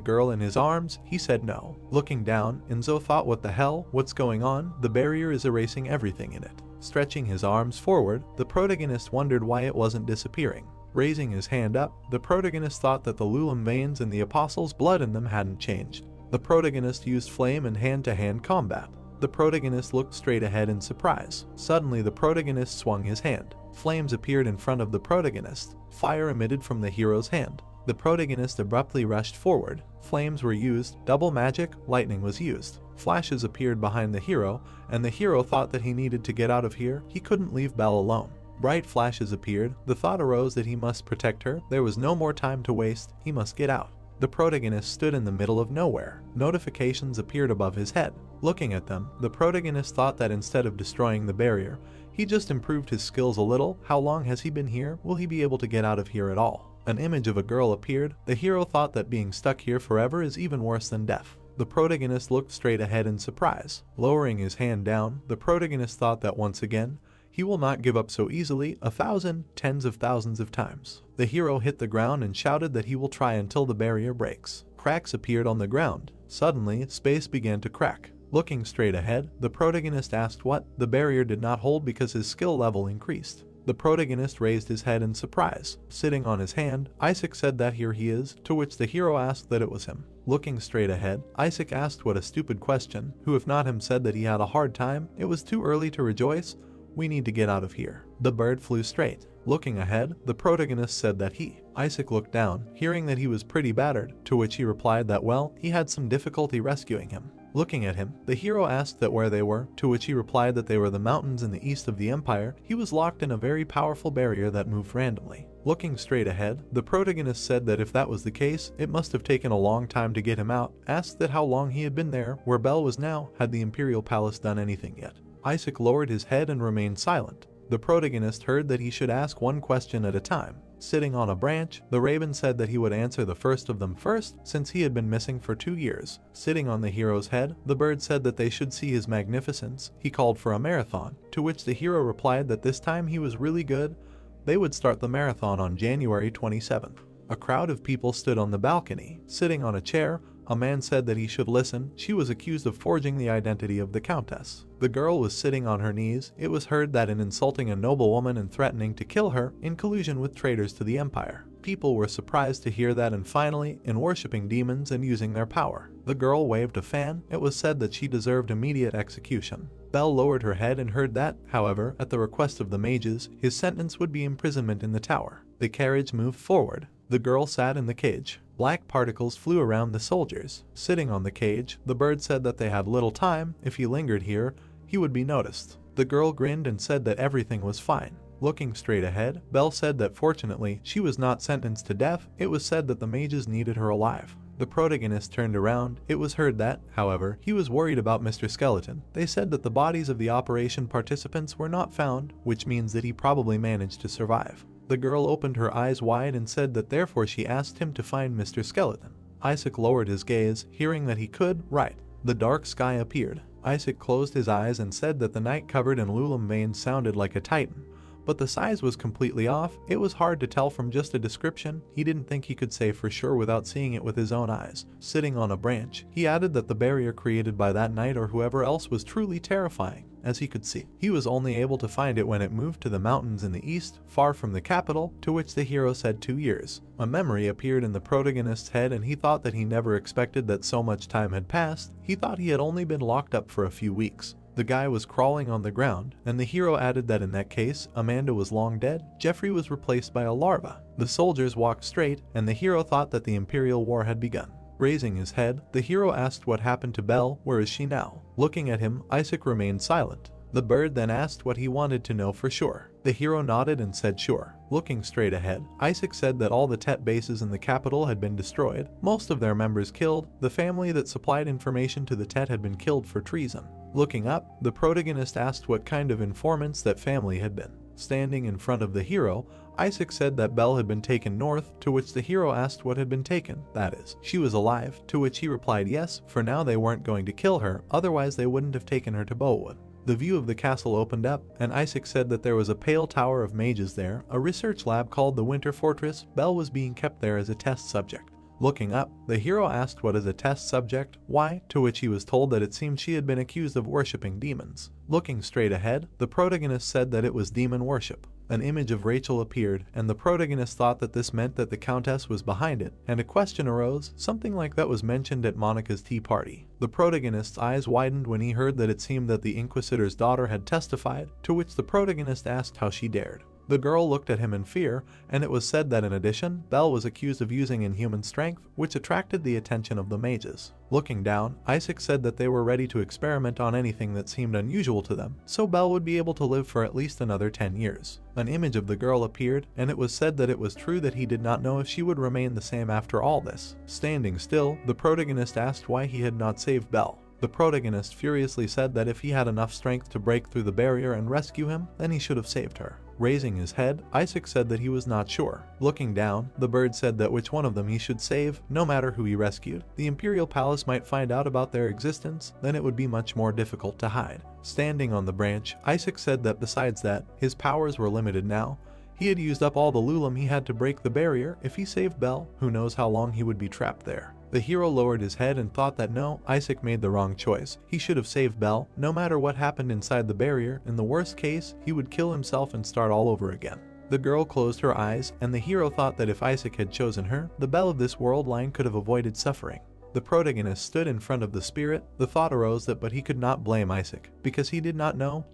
girl in his arms, he said no. Looking down, Enzo thought, what the hell? What's going on? The barrier is erasing everything in it. Stretching his arms forward, the protagonist wondered why it wasn't disappearing. Raising his hand up, the protagonist thought that the Lulum veins and the Apostle's blood in them hadn't changed. The protagonist used flame and hand-to-hand combat. The protagonist looked straight ahead in surprise. Suddenly the protagonist swung his hand. Flames appeared in front of the protagonist. Fire emitted from the hero's hand. The protagonist abruptly rushed forward. Flames were used, double magic, lightning was used. Flashes appeared behind the hero, and the hero thought that he needed to get out of here. He couldn't leave Belle alone. Bright flashes appeared. The thought arose that he must protect her. There was no more time to waste. He must get out. The protagonist stood in the middle of nowhere. Notifications appeared above his head. Looking at them, the protagonist thought that instead of destroying the barrier, he just improved his skills a little. How long has he been here? Will he be able to get out of here at all? An image of a girl appeared. The hero thought that being stuck here forever is even worse than death. The protagonist looked straight ahead in surprise. Lowering his hand down, the protagonist thought that once again, he will not give up so easily. 1,000, tens of thousands of times. The hero hit the ground and shouted that he will try until the barrier breaks. Cracks appeared on the ground. Suddenly, space began to crack. Looking straight ahead, the protagonist asked what. The barrier did not hold because his skill level increased. The protagonist raised his head in surprise. Sitting on his hand, Isaac said that here he is, to which the hero asked that it was him. Looking straight ahead, Isaac asked what a stupid question, who if not him said that he had a hard time. It was too early to rejoice. We need to get out of here. The bird flew straight. Looking ahead, the protagonist said that Isaac looked down, hearing that he was pretty battered, to which he replied that well, he had some difficulty rescuing him. Looking at him, the hero asked that where they were, to which he replied that they were the mountains in the east of the Empire. He was locked in a very powerful barrier that moved randomly. Looking straight ahead, the protagonist said that if that was the case, it must have taken a long time to get him out, asked that how long he had been there, where Belle was now, had the Imperial Palace done anything yet. Isaac lowered his head and remained silent. The protagonist heard that he should ask one question at a time. Sitting on a branch, the raven said that he would answer the first of them first, since he had been missing for 2 years. Sitting on the hero's head, the bird said that they should see his magnificence. He called for a marathon, to which the hero replied that this time he was really good. They would start the marathon on January 27th. A crowd of people stood on the balcony. Sitting on a chair, a man said that he should listen. She was accused of forging the identity of the countess. The girl was sitting on her knees. It was heard that in insulting a noblewoman and threatening to kill her, in collusion with traitors to the empire. People were surprised to hear that, and finally, in worshipping demons and using their power. The girl waved a fan. It was said that she deserved immediate execution. Belle lowered her head and heard that, however, at the request of the mages, his sentence would be imprisonment in the tower. The carriage moved forward. The girl sat in the cage. Black particles flew around the soldiers. Sitting on the cage, the bird said that they had little time. If he lingered here, he would be noticed. The girl grinned and said that everything was fine. Looking straight ahead, Belle said that fortunately, she was not sentenced to death. It was said that the mages needed her alive. The protagonist turned around. It was heard that, however, he was worried about Mr. Skeleton. They said that the bodies of the operation participants were not found, which means that he probably managed to survive. The girl opened her eyes wide and said that therefore she asked him to find Mr. Skeleton. Isaac lowered his gaze, hearing that he could, right. The dark sky appeared. Isaac closed his eyes and said that the night covered in Lulum veins sounded like a titan, but the size was completely off. It was hard to tell from just a description. He didn't think he could say for sure without seeing it with his own eyes. Sitting on a branch, he added that the barrier created by that knight or whoever else was truly terrifying. As he could see, he was only able to find it when it moved to the mountains in the east, far from the capital, to which the hero said 2 years. A memory appeared in the protagonist's head and he thought that he never expected that so much time had passed. He thought he had only been locked up for a few weeks. The guy was crawling on the ground, and the hero added that in that case, Amanda was long dead. Jeffrey was replaced by a larva. The soldiers walked straight, and the hero thought that the Imperial War had begun. Raising his head, the hero asked what happened to Belle. Where is she now? Looking at him, Isaac remained silent. The bird then asked what he wanted to know for sure. The hero nodded and said sure. Looking straight ahead, Isaac said that all the Tet bases in the capital had been destroyed, most of their members killed. The family that supplied information to the Tet had been killed for treason. Looking up, the protagonist asked what kind of informants that family had been. Standing in front of the hero, Isaac said that Belle had been taken north, to which the hero asked what had been taken, that is, she was alive, to which he replied yes, for now they weren't going to kill her, otherwise they wouldn't have taken her to Bowood. The view of the castle opened up, and Isaac said that there was a pale tower of mages there, a research lab called the Winter Fortress. Belle was being kept there as a test subject. Looking up, the hero asked what is a test subject, why, to which he was told that it seemed she had been accused of worshipping demons. Looking straight ahead, the protagonist said that it was demon worship. An image of Rachel appeared, and the protagonist thought that this meant that the Countess was behind it, and a question arose, something like that was mentioned at Monica's tea party. The protagonist's eyes widened when he heard that it seemed that the Inquisitor's daughter had testified, to which the protagonist asked how she dared. The girl looked at him in fear, and it was said that in addition, Belle was accused of using inhuman strength, which attracted the attention of the mages. Looking down, Isaac said that they were ready to experiment on anything that seemed unusual to them, so Belle would be able to live for at least another 10 years. An image of the girl appeared, and it was said that it was true that he did not know if she would remain the same after all this. Standing still, the protagonist asked why he had not saved Belle. The protagonist furiously said that if he had enough strength to break through the barrier and rescue him, then he should have saved her. Raising his head, Isaac said that he was not sure. Looking down, the bird said that which one of them he should save, no matter who he rescued. The Imperial Palace might find out about their existence, then it would be much more difficult to hide. Standing on the branch, Isaac said that besides that, his powers were limited now. He had used up all the Lulam he had to break the barrier. If he saved Belle, who knows how long he would be trapped there. The hero lowered his head and thought that no, Isaac made the wrong choice. He should have saved Belle. No matter what happened inside the barrier, in the worst case, he would kill himself and start all over again. The girl closed her eyes, and the hero thought that if Isaac had chosen her, the Belle of this world line could have avoided suffering. The protagonist stood in front of the spirit. The thought arose that but he could not blame Isaac, because he did not know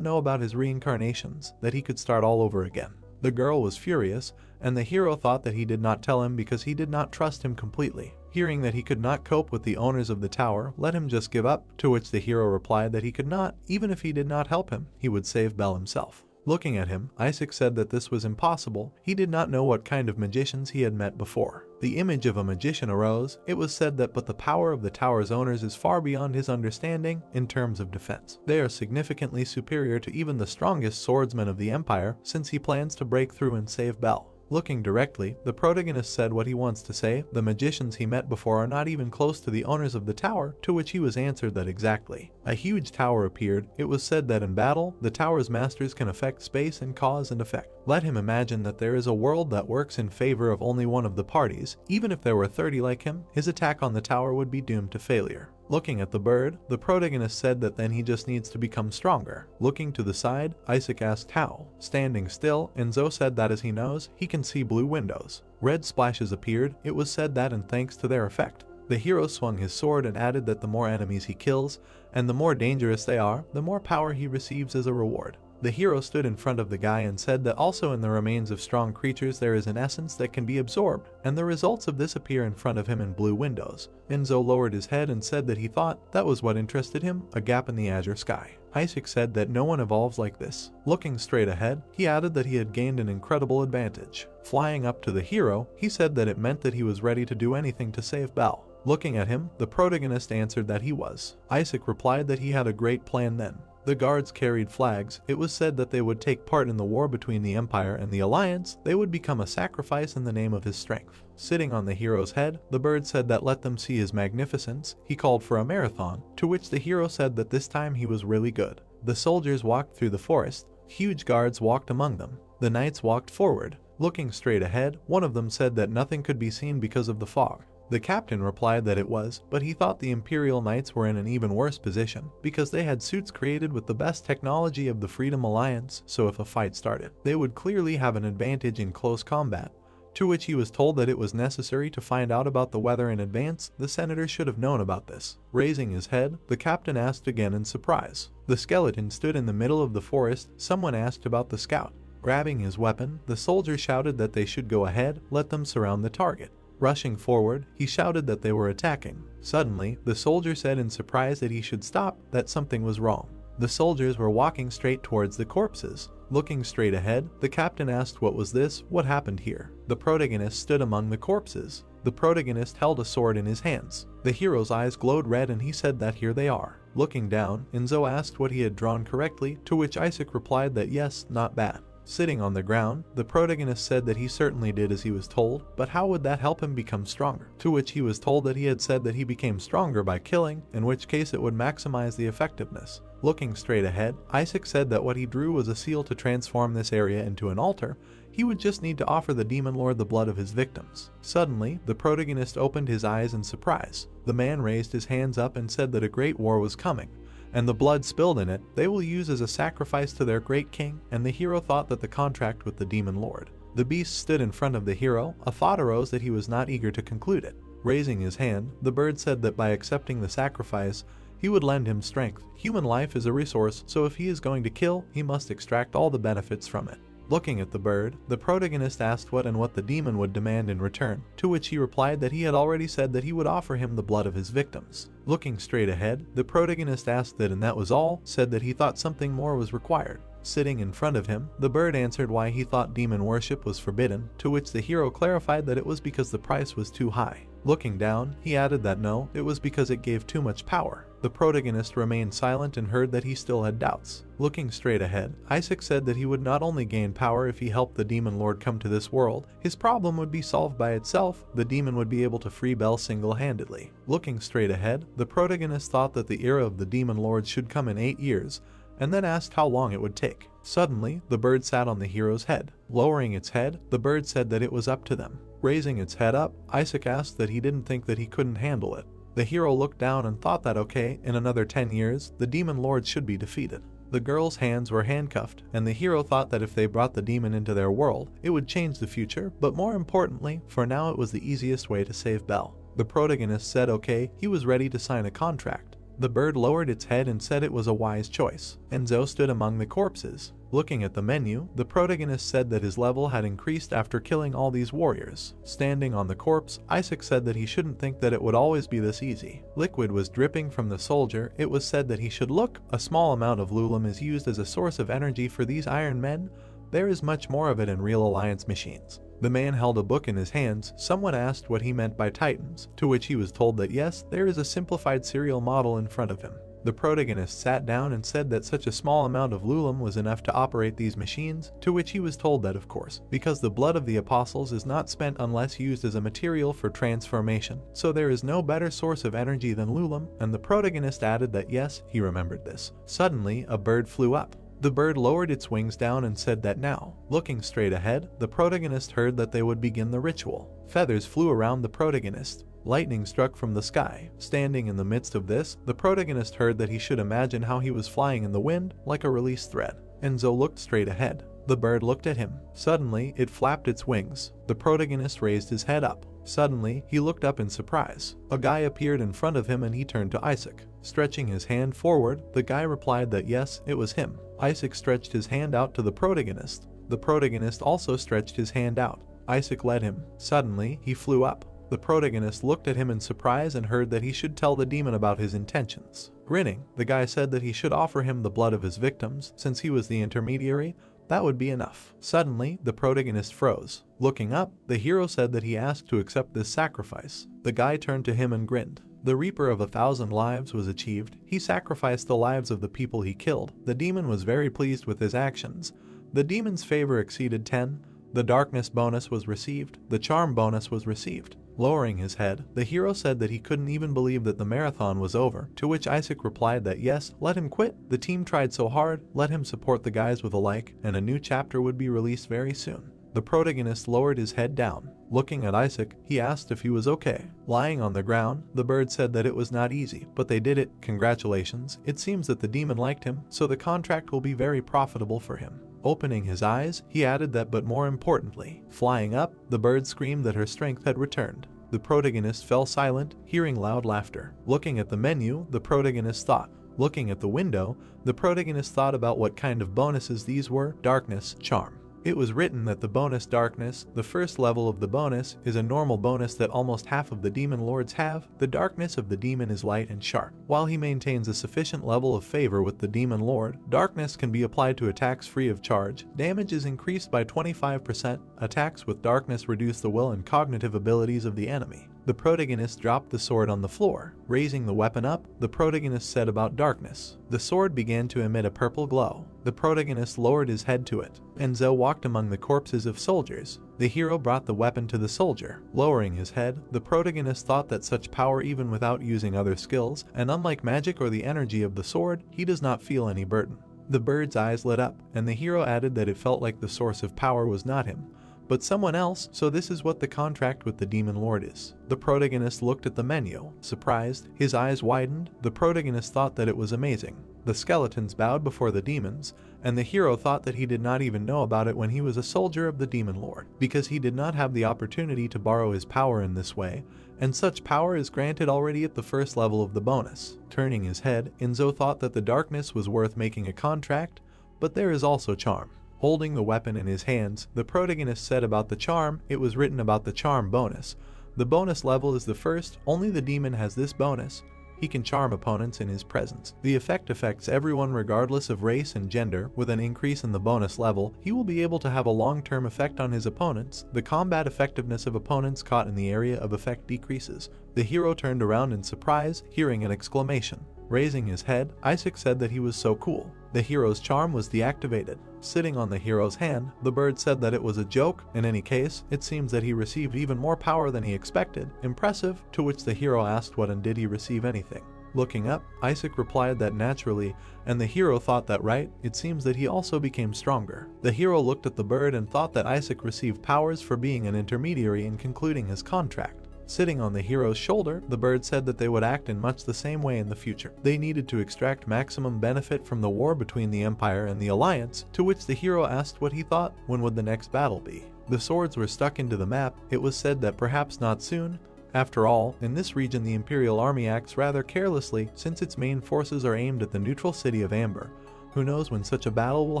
about his reincarnations, that he could start all over again. The girl was furious, and the hero thought that he did not tell him because he did not trust him completely. Hearing that he could not cope with the owners of the tower, let him just give up, to which the hero replied that he could not, even if he did not help him, he would save Belle himself. Looking at him, Isaac said that this was impossible. He did not know what kind of magicians he had met before. The image of a magician arose. It was said that but the power of the tower's owners is far beyond his understanding in terms of defense. They are significantly superior to even the strongest swordsmen of the Empire, since he plans to break through and save Belle. Looking directly, the protagonist said what he wants to say. The magicians he met before are not even close to the owners of the tower, to which he was answered that exactly. A huge tower appeared. It was said that in battle, the tower's masters can affect space and cause and effect. Let him imagine that there is a world that works in favor of only one of the parties. Even if there were 30 like him, his attack on the tower would be doomed to failure. Looking at the bird, the protagonist said that then he just needs to become stronger. Looking to the side, Isaac asked how. Standing still, Enzo said that as he knows, he can see blue windows. Red splashes appeared. It was said that and thanks to their effect. The hero swung his sword and added that the more enemies he kills, and the more dangerous they are, the more power he receives as a reward. The hero stood in front of the guy and said that also in the remains of strong creatures there is an essence that can be absorbed, and the results of this appear in front of him in blue windows. Enzo lowered his head and said that he thought that was what interested him, a gap in the azure sky. Isaac said that no one evolves like this. Looking straight ahead, he added that he had gained an incredible advantage. Flying up to the hero, he said that it meant that he was ready to do anything to save Belle. Looking at him, the protagonist answered that he was. Isaac replied that he had a great plan then. The guards carried flags. It was said that they would take part in the war between the Empire and the Alliance. They would become a sacrifice in the name of his strength. Sitting on the hero's head, the bird said that let them see his magnificence. He called for a marathon, to which the hero said that this time he was really good. The soldiers walked through the forest. Huge guards walked among them. The knights walked forward. Looking straight ahead, one of them said that nothing could be seen because of the fog. The captain replied that it was, but he thought the Imperial Knights were in an even worse position because they had suits created with the best technology of the Freedom Alliance, so if a fight started, they would clearly have an advantage in close combat. To which he was told that it was necessary to find out about the weather in advance. The senator should have known about this. Raising his head, the captain asked again in surprise. The skeleton stood in the middle of the forest. Someone asked about the scout. Grabbing his weapon, the soldier shouted that they should go ahead, let them surround the target. Rushing forward, he shouted that they were attacking. Suddenly, the soldier said in surprise that he should stop, that something was wrong. The soldiers were walking straight towards the corpses. Looking straight ahead, the captain asked what was this, what happened here. The protagonist stood among the corpses. The protagonist held a sword in his hands. The hero's eyes glowed red and he said that here they are. Looking down, Enzo asked what he had drawn correctly, to which Isaac replied that yes, not bad. Sitting on the ground, the protagonist said that he certainly did as he was told, but how would that help him become stronger? To which he was told that he had said that he became stronger by killing, in which case it would maximize the effectiveness. Looking straight ahead, Isaac said that what he drew was a seal to transform this area into an altar. He would just need to offer the demon lord the blood of his victims. Suddenly, the protagonist opened his eyes in surprise. The man raised his hands up and said that a great war was coming, and the blood spilled in it they will use as a sacrifice to their great king, and the hero thought that the contract with the demon lord. The beast stood in front of the hero. A thought arose that he was not eager to conclude it. Raising his hand, the bird said that by accepting the sacrifice, he would lend him strength. Human life is a resource, so if he is going to kill, he must extract all the benefits from it. Looking at the bird, the protagonist asked what the demon would demand in return, to which he replied that he had already said that he would offer him the blood of his victims. Looking straight ahead, the protagonist asked that and that was all, said that he thought something more was required. Sitting in front of him, the bird answered why he thought demon worship was forbidden, to which the hero clarified that it was because the price was too high. Looking down, he added that no, it was because it gave too much power. The protagonist remained silent and heard that he still had doubts. Looking straight ahead, Isaac said that he would not only gain power if he helped the demon lord come to this world, his problem would be solved by itself. The demon would be able to free Belle single-handedly. Looking straight ahead, the protagonist thought that the era of the demon lord should come in 8 years, and then asked how long it would take. Suddenly, the bird sat on the hero's head. Lowering its head, the bird said that it was up to them. Raising its head up, Isaac asked that he didn't think that he couldn't handle it. The hero looked down and thought that okay, in another 10 years, the demon lord should be defeated. The girl's hands were handcuffed, and the hero thought that if they brought the demon into their world, it would change the future, but more importantly, for now it was the easiest way to save Belle. The protagonist said okay, he was ready to sign a contract. The bird lowered its head and said it was a wise choice. Enzo stood among the corpses. Looking at the menu, the protagonist said that his level had increased after killing all these warriors. Standing on the corpse, Isaac said that he shouldn't think that it would always be this easy. Liquid was dripping from the soldier. It was said that he should look. A small amount of Lulam is used as a source of energy for these iron men. There is much more of it in real Alliance machines. The man held a book in his hands. Someone asked what he meant by Titans, to which he was told that yes, there is a simplified serial model in front of him. The protagonist sat down and said that such a small amount of Lulam was enough to operate these machines, to which he was told that of course, because the blood of the apostles is not spent unless used as a material for transformation, so there is no better source of energy than Lulam, and the protagonist added that yes, he remembered this. Suddenly, a bird flew up. The bird lowered its wings down and said that now. Looking straight ahead, the protagonist heard that they would begin the ritual. Feathers flew around the protagonist. Lightning struck from the sky. Standing in the midst of this, the protagonist heard that he should imagine how he was flying in the wind, like a released thread. Enzo looked straight ahead. The bird looked at him. Suddenly, it flapped its wings. The protagonist raised his head up. Suddenly, he looked up in surprise. A guy appeared in front of him and he turned to Isaac. Stretching his hand forward, the guy replied that yes, it was him. Isaac stretched his hand out to the protagonist. The protagonist also stretched his hand out. Isaac led him. Suddenly, he flew up. The protagonist looked at him in surprise and heard that he should tell the demon about his intentions. Grinning, the guy said that he should offer him the blood of his victims. Since he was the intermediary, that would be enough. Suddenly, the protagonist froze. Looking up, the hero said that he asked to accept this sacrifice. The guy turned to him and grinned. The Reaper of 1,000 lives was achieved. He sacrificed the lives of the people he killed. The demon was very pleased with his actions. The demon's favor exceeded 10. The darkness bonus was received. The charm bonus was received. Lowering his head, the hero said that he couldn't even believe that the marathon was over, to which Isaac replied that yes, let him quit. The team tried so hard, let him support the guys with a like, and a new chapter would be released very soon. The protagonist lowered his head down. Looking at Isaac, he asked if he was okay. Lying on the ground, the bird said that it was not easy, but they did it. Congratulations. It seems that the demon liked him, so the contract will be very profitable for him. Opening his eyes, he added that, but more importantly, flying up, the bird screamed that her strength had returned. The protagonist fell silent, hearing loud laughter. Looking at the menu, the protagonist thought. Looking at the window, the protagonist thought about what kind of bonuses these were: darkness, charm. It was written that the bonus darkness, the first level of the bonus, is a normal bonus that almost half of the demon lords have. The darkness of the demon is light and sharp. While he maintains a sufficient level of favor with the demon lord, darkness can be applied to attacks free of charge. Damage is increased by 25%. Attacks with darkness reduce the will and cognitive abilities of the enemy. The protagonist dropped the sword on the floor. Raising the weapon up, the protagonist said about darkness. The sword began to emit a purple glow. The protagonist lowered his head to it. Enzo walked among the corpses of soldiers. The hero brought the weapon to the soldier. Lowering his head, the protagonist thought that such power even without using other skills, and unlike magic or the energy of the sword, he does not feel any burden. The bird's eyes lit up, and the hero added that it felt like the source of power was not him, but someone else, so this is what the contract with the demon lord is. The protagonist looked at the menu. Surprised, his eyes widened. The protagonist thought that it was amazing. The skeletons bowed before the demons, and the hero thought that he did not even know about it when he was a soldier of the demon lord, because he did not have the opportunity to borrow his power in this way, and such power is granted already at the first level of the bonus. Turning his head, Enzo thought that the darkness was worth making a contract, but there is also charm. Holding the weapon in his hands, the protagonist said about the charm, it was written about the charm bonus. The bonus level is the first, only the demon has this bonus. He can charm opponents in his presence. The effect affects everyone regardless of race and gender. With an increase in the bonus level, he will be able to have a long-term effect on his opponents. The combat effectiveness of opponents caught in the area of effect decreases. The hero turned around in surprise, hearing an exclamation. Raising his head, Isaac said that he was so cool. The hero's charm was deactivated. Sitting on the hero's hand, the bird said that it was a joke. In any case, it seems that he received even more power than he expected. Impressive, to which the hero asked what and did he receive anything. Looking up, Isaac replied that naturally, and the hero thought that right, it seems that he also became stronger. The hero looked at the bird and thought that Isaac received powers for being an intermediary in concluding his contract. Sitting on the hero's shoulder, the bird said that they would act in much the same way in the future. They needed to extract maximum benefit from the war between the Empire and the Alliance, to which the hero asked what he thought, when would the next battle be. The swords were stuck into the map. It was said that perhaps not soon. After all, in this region the Imperial Army acts rather carelessly since its main forces are aimed at the neutral city of Amber. Who knows when such a battle will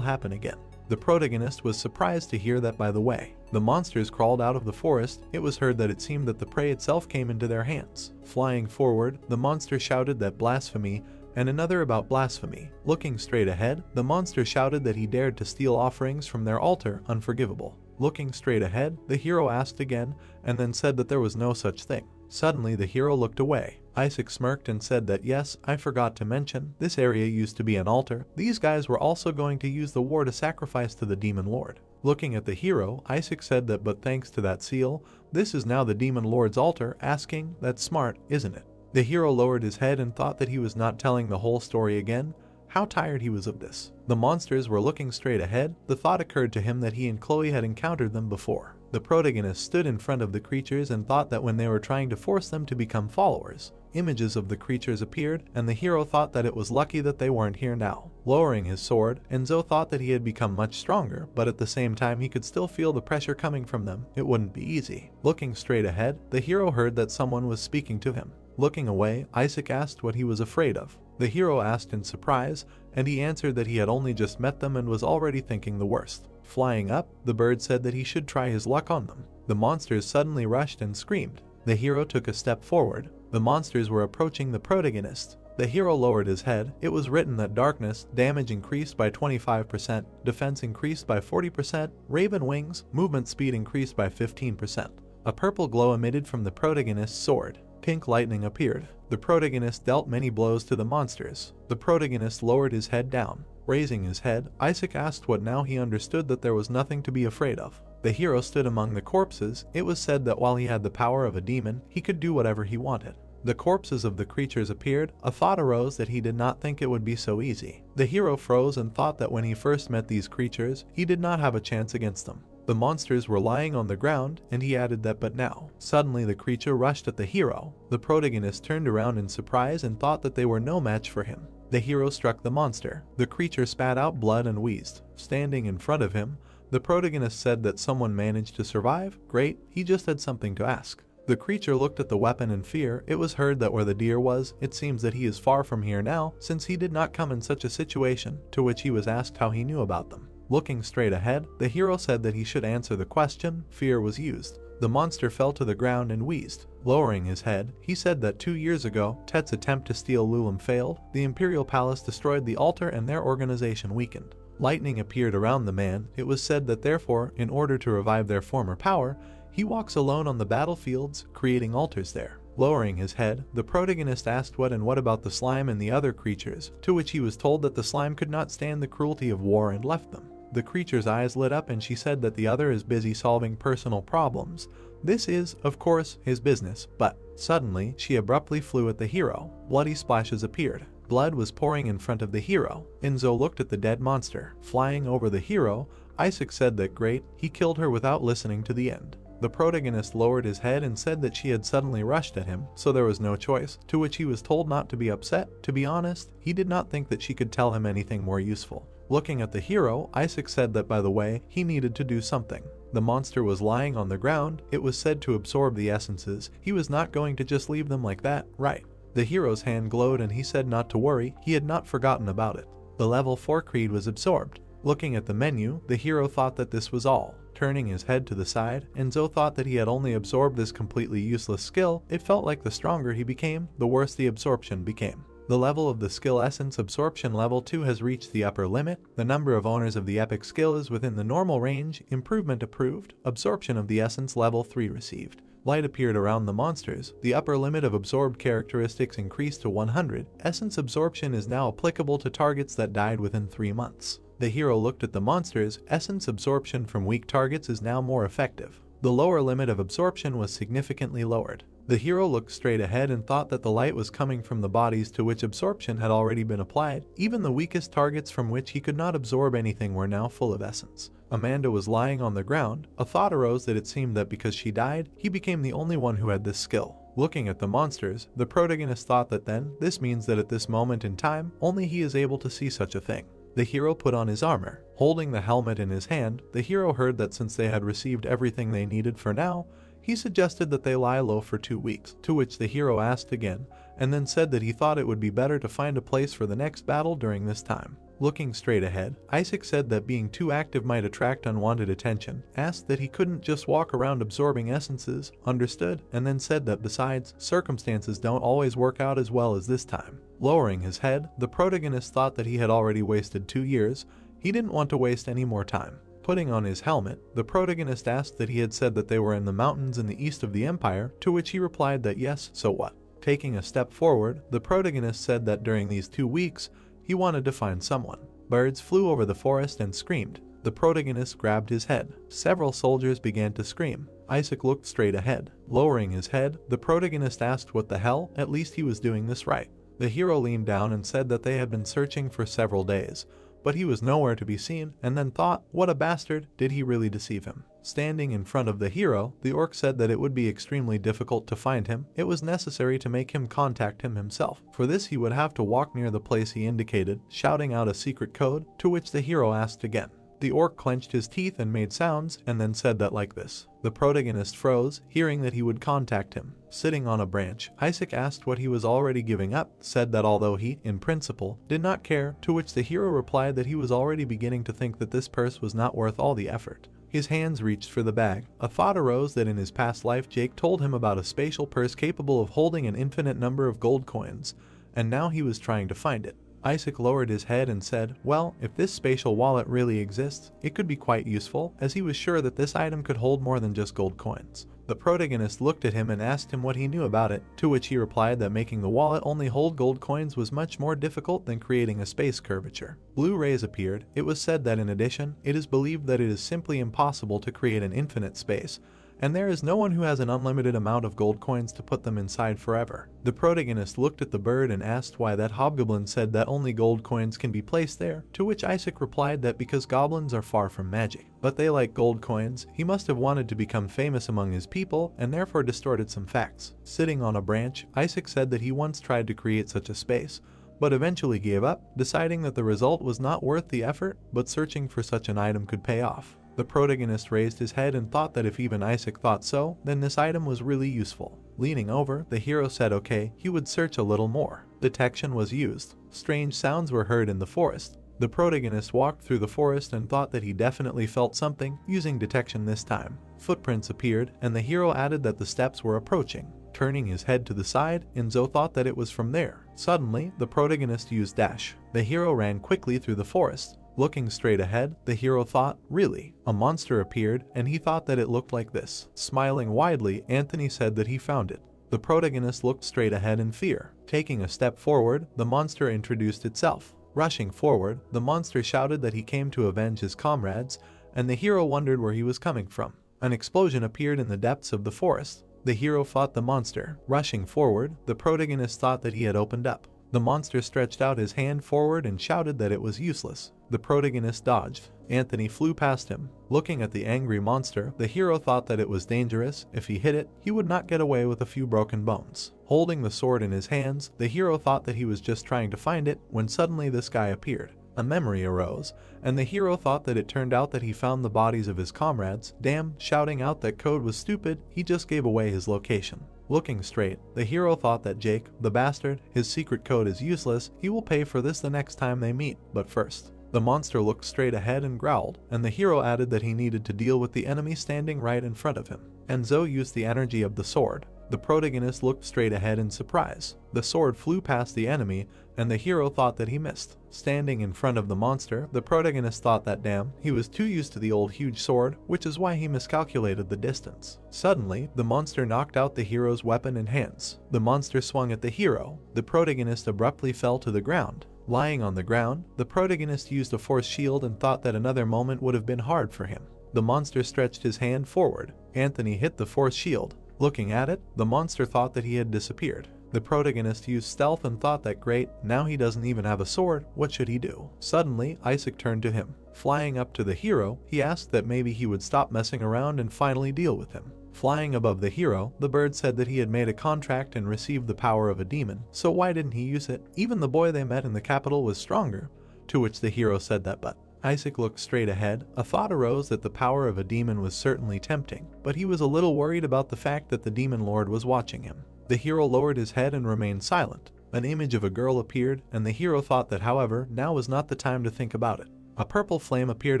happen again. The protagonist was surprised to hear that by the way. The monsters crawled out of the forest. It was heard that it seemed that the prey itself came into their hands. Flying forward, the monster shouted that blasphemy, and another about blasphemy. Looking straight ahead, the monster shouted that he dared to steal offerings from their altar, unforgivable. Looking straight ahead, the hero asked again, and then said that there was no such thing. Suddenly the hero looked away. Isaac smirked and said that yes, I forgot to mention, this area used to be an altar. These guys were also going to use the war to sacrifice to the demon lord. Looking at the hero, Isaac said that but thanks to that seal, this is now the demon lord's altar, asking, that's smart, isn't it? The hero lowered his head and thought that he was not telling the whole story again. How tired he was of this. The monsters were looking straight ahead. The thought occurred to him that he and Chloe had encountered them before. The protagonist stood in front of the creatures and thought that when they were trying to force them to become followers, images of the creatures appeared, and the hero thought that it was lucky that they weren't here now. Lowering his sword, Enzo thought that he had become much stronger, but at the same time he could still feel the pressure coming from them. It wouldn't be easy. Looking straight ahead, the hero heard that someone was speaking to him. Looking away, Isaac asked what he was afraid of. The hero asked in surprise, and he answered that he had only just met them and was already thinking the worst. Flying up, the bird said that he should try his luck on them. The monsters suddenly rushed and screamed. The hero took a step forward. The monsters were approaching the protagonist. The hero lowered his head. It was written that darkness, damage increased by 25%, defense increased by 40%, raven wings, movement speed increased by 15%. A purple glow emitted from the protagonist's sword. Pink lightning appeared. The protagonist dealt many blows to the monsters. The protagonist lowered his head down. Raising his head, Isaac asked what now he understood that there was nothing to be afraid of. The hero stood among the corpses. It was said that while he had the power of a demon, he could do whatever he wanted. The corpses of the creatures appeared. A thought arose that he did not think it would be so easy. The hero froze and thought that when he first met these creatures, he did not have a chance against them. The monsters were lying on the ground, and he added that but now. Suddenly the creature rushed at the hero. The protagonist turned around in surprise and thought that they were no match for him. The hero struck the monster. The creature spat out blood and wheezed. Standing in front of him, the protagonist said that someone managed to survive. Great, he just had something to ask. The creature looked at the weapon in fear. It was heard that where the deer was, it seems that he is far from here now, since he did not come in such a situation, to which he was asked how he knew about them. Looking straight ahead, the hero said that he should answer the question. Fear was used. The monster fell to the ground and wheezed. Lowering his head, he said that 2 years ago, Tet's attempt to steal Lulum failed. The Imperial Palace destroyed the altar and their organization weakened. Lightning appeared around the man. It was said that therefore, in order to revive their former power, he walks alone on the battlefields, creating altars there. Lowering his head, the protagonist asked what about the slime and the other creatures, to which he was told that the slime could not stand the cruelty of war and left them. The creature's eyes lit up and she said that the other is busy solving personal problems. This is, of course, his business, but suddenly she abruptly flew at the hero. Bloody splashes appeared. Blood was pouring in front of the hero. Enzo looked at the dead monster. Flying over the hero, Isaac said that great, he killed her without listening to the end. The protagonist lowered his head and said that she had suddenly rushed at him, so there was no choice, to which he was told not to be upset. To be honest, he did not think that she could tell him anything more useful. Looking at the hero, Isaac said that by the way, he needed to do something. The monster was lying on the ground. It was said to absorb the essences. He was not going to just leave them like that, right? The hero's hand glowed and he said not to worry, he had not forgotten about it. The level 4 creed was absorbed. Looking at the menu, the hero thought that this was all. Turning his head to the side, Enzo thought that he had only absorbed this completely useless skill. It felt like the stronger he became, the worse the absorption became. The level of the skill essence absorption level 2 has reached the upper limit. The number of owners of the epic skill is within the normal range. Improvement approved. Absorption of the essence level 3 received. Light appeared around the monsters. The upper limit of absorbed characteristics increased to 100. Essence absorption is now applicable to targets that died within 3 months. The hero looked at the monsters. Essence absorption from weak targets is now more effective. The lower limit of absorption was significantly lowered. The hero looked straight ahead and thought that the light was coming from the bodies to which absorption had already been applied. Even the weakest targets from which he could not absorb anything were now full of essence. Amanda was lying on the ground. A thought arose that it seemed that because she died, he became the only one who had this skill. Looking at the monsters, the protagonist thought that then, this means that at this moment in time, only he is able to see such a thing. The hero put on his armor. Holding the helmet in his hand, the hero heard that since they had received everything they needed for now, he suggested that they lie low for 2 weeks, to which the hero asked again, and then said that he thought it would be better to find a place for the next battle during this time. Looking straight ahead, Isaac said that being too active might attract unwanted attention, asked that he couldn't just walk around absorbing essences, understood, and then said that besides, circumstances don't always work out as well as this time. Lowering his head, the protagonist thought that he had already wasted 2 years. He didn't want to waste any more time. Putting on his helmet, the protagonist asked that he had said that they were in the mountains in the east of the Empire, to which he replied that yes, so what? Taking a step forward, the protagonist said that during these 2 weeks, he wanted to find someone. Birds flew over the forest and screamed. The protagonist grabbed his head. Several soldiers began to scream. Isaac looked straight ahead. Lowering his head, the protagonist asked what the hell, at least he was doing this right. The hero leaned down and said that they had been searching for several days, but he was nowhere to be seen, and then thought, what a bastard, did he really deceive him? Standing in front of the hero, the orc said that it would be extremely difficult to find him. It was necessary to make him contact him himself. For this he would have to walk near the place he indicated, shouting out a secret code, to which the hero asked again. The orc clenched his teeth and made sounds, and then said that like this. The protagonist froze, hearing that he would contact him. Sitting on a branch, Isaac asked what he was already giving up, said that although he, in principle, did not care, to which the hero replied that he was already beginning to think that this purse was not worth all the effort. His hands reached for the bag. A thought arose that in his past life Jake told him about a spatial purse capable of holding an infinite number of gold coins, and now he was trying to find it. Isaac lowered his head and said, well, if this spatial wallet really exists, it could be quite useful, as he was sure that this item could hold more than just gold coins. The protagonist looked at him and asked him what he knew about it, to which he replied that making the wallet only hold gold coins was much more difficult than creating a space curvature. Blue rays appeared. It was said that in addition, it is believed that it is simply impossible to create an infinite space, and there is no one who has an unlimited amount of gold coins to put them inside forever. The protagonist looked at the bird and asked why that hobgoblin said that only gold coins can be placed there, to which Isaac replied that because goblins are far from magic, but they like gold coins, he must have wanted to become famous among his people and therefore distorted some facts. Sitting on a branch, Isaac said that he once tried to create such a space, but eventually gave up, deciding that the result was not worth the effort, but searching for such an item could pay off. The protagonist raised his head and thought that if even Isaac thought so, then this item was really useful. Leaning over, the hero said okay, he would search a little more. Detection was used. Strange sounds were heard in the forest. The protagonist walked through the forest and thought that he definitely felt something, using detection this time. Footprints appeared, and the hero added that the steps were approaching. Turning his head to the side, Enzo thought that it was from there. Suddenly, the protagonist used dash. The hero ran quickly through the forest. Looking straight ahead, the hero thought, really? A monster appeared, and he thought that it looked like this. Smiling widely, Anthony said that he found it. The protagonist looked straight ahead in fear. Taking a step forward, the monster introduced itself. Rushing forward, the monster shouted that he came to avenge his comrades, and the hero wondered where he was coming from. An explosion appeared in the depths of the forest. The hero fought the monster. Rushing forward, the protagonist thought that he had opened up. The monster stretched out his hand forward and shouted that it was useless. The protagonist dodged. Anthony flew past him. Looking at the angry monster, the hero thought that it was dangerous. If he hit it, he would not get away with a few broken bones. Holding the sword in his hands, the hero thought that he was just trying to find it when suddenly this guy appeared. A memory arose, and the hero thought that it turned out that he found the bodies of his comrades. Damn, shouting out that code was stupid, he just gave away his location. Looking straight, the hero thought that Jake, the bastard, his secret code is useless, he will pay for this the next time they meet, but first. The monster looked straight ahead and growled, and the hero added that he needed to deal with the enemy standing right in front of him. Enzo used the energy of the sword. The protagonist looked straight ahead in surprise. The sword flew past the enemy, and the hero thought that he missed. Standing in front of the monster, the protagonist thought that damn, he was too used to the old huge sword, which is why he miscalculated the distance. Suddenly, the monster knocked out the hero's weapon and hands. The monster swung at the hero. The protagonist abruptly fell to the ground. Lying on the ground, the protagonist used a force shield and thought that another moment would have been hard for him. The monster stretched his hand forward. Anthony hit the force shield. Looking at it, the monster thought that he had disappeared. The protagonist used stealth and thought that great, now he doesn't even have a sword, what should he do? Suddenly, Isaac turned to him. Flying up to the hero, he asked that maybe he would stop messing around and finally deal with him. Flying above the hero, the bird said that he had made a contract and received the power of a demon, so why didn't he use it? Even the boy they met in the capital was stronger, to which the hero said that but. Isaac looked straight ahead. A thought arose that the power of a demon was certainly tempting, but he was a little worried about the fact that the demon lord was watching him. The hero lowered his head and remained silent. An image of a girl appeared, and the hero thought that however, now was not the time to think about it. A purple flame appeared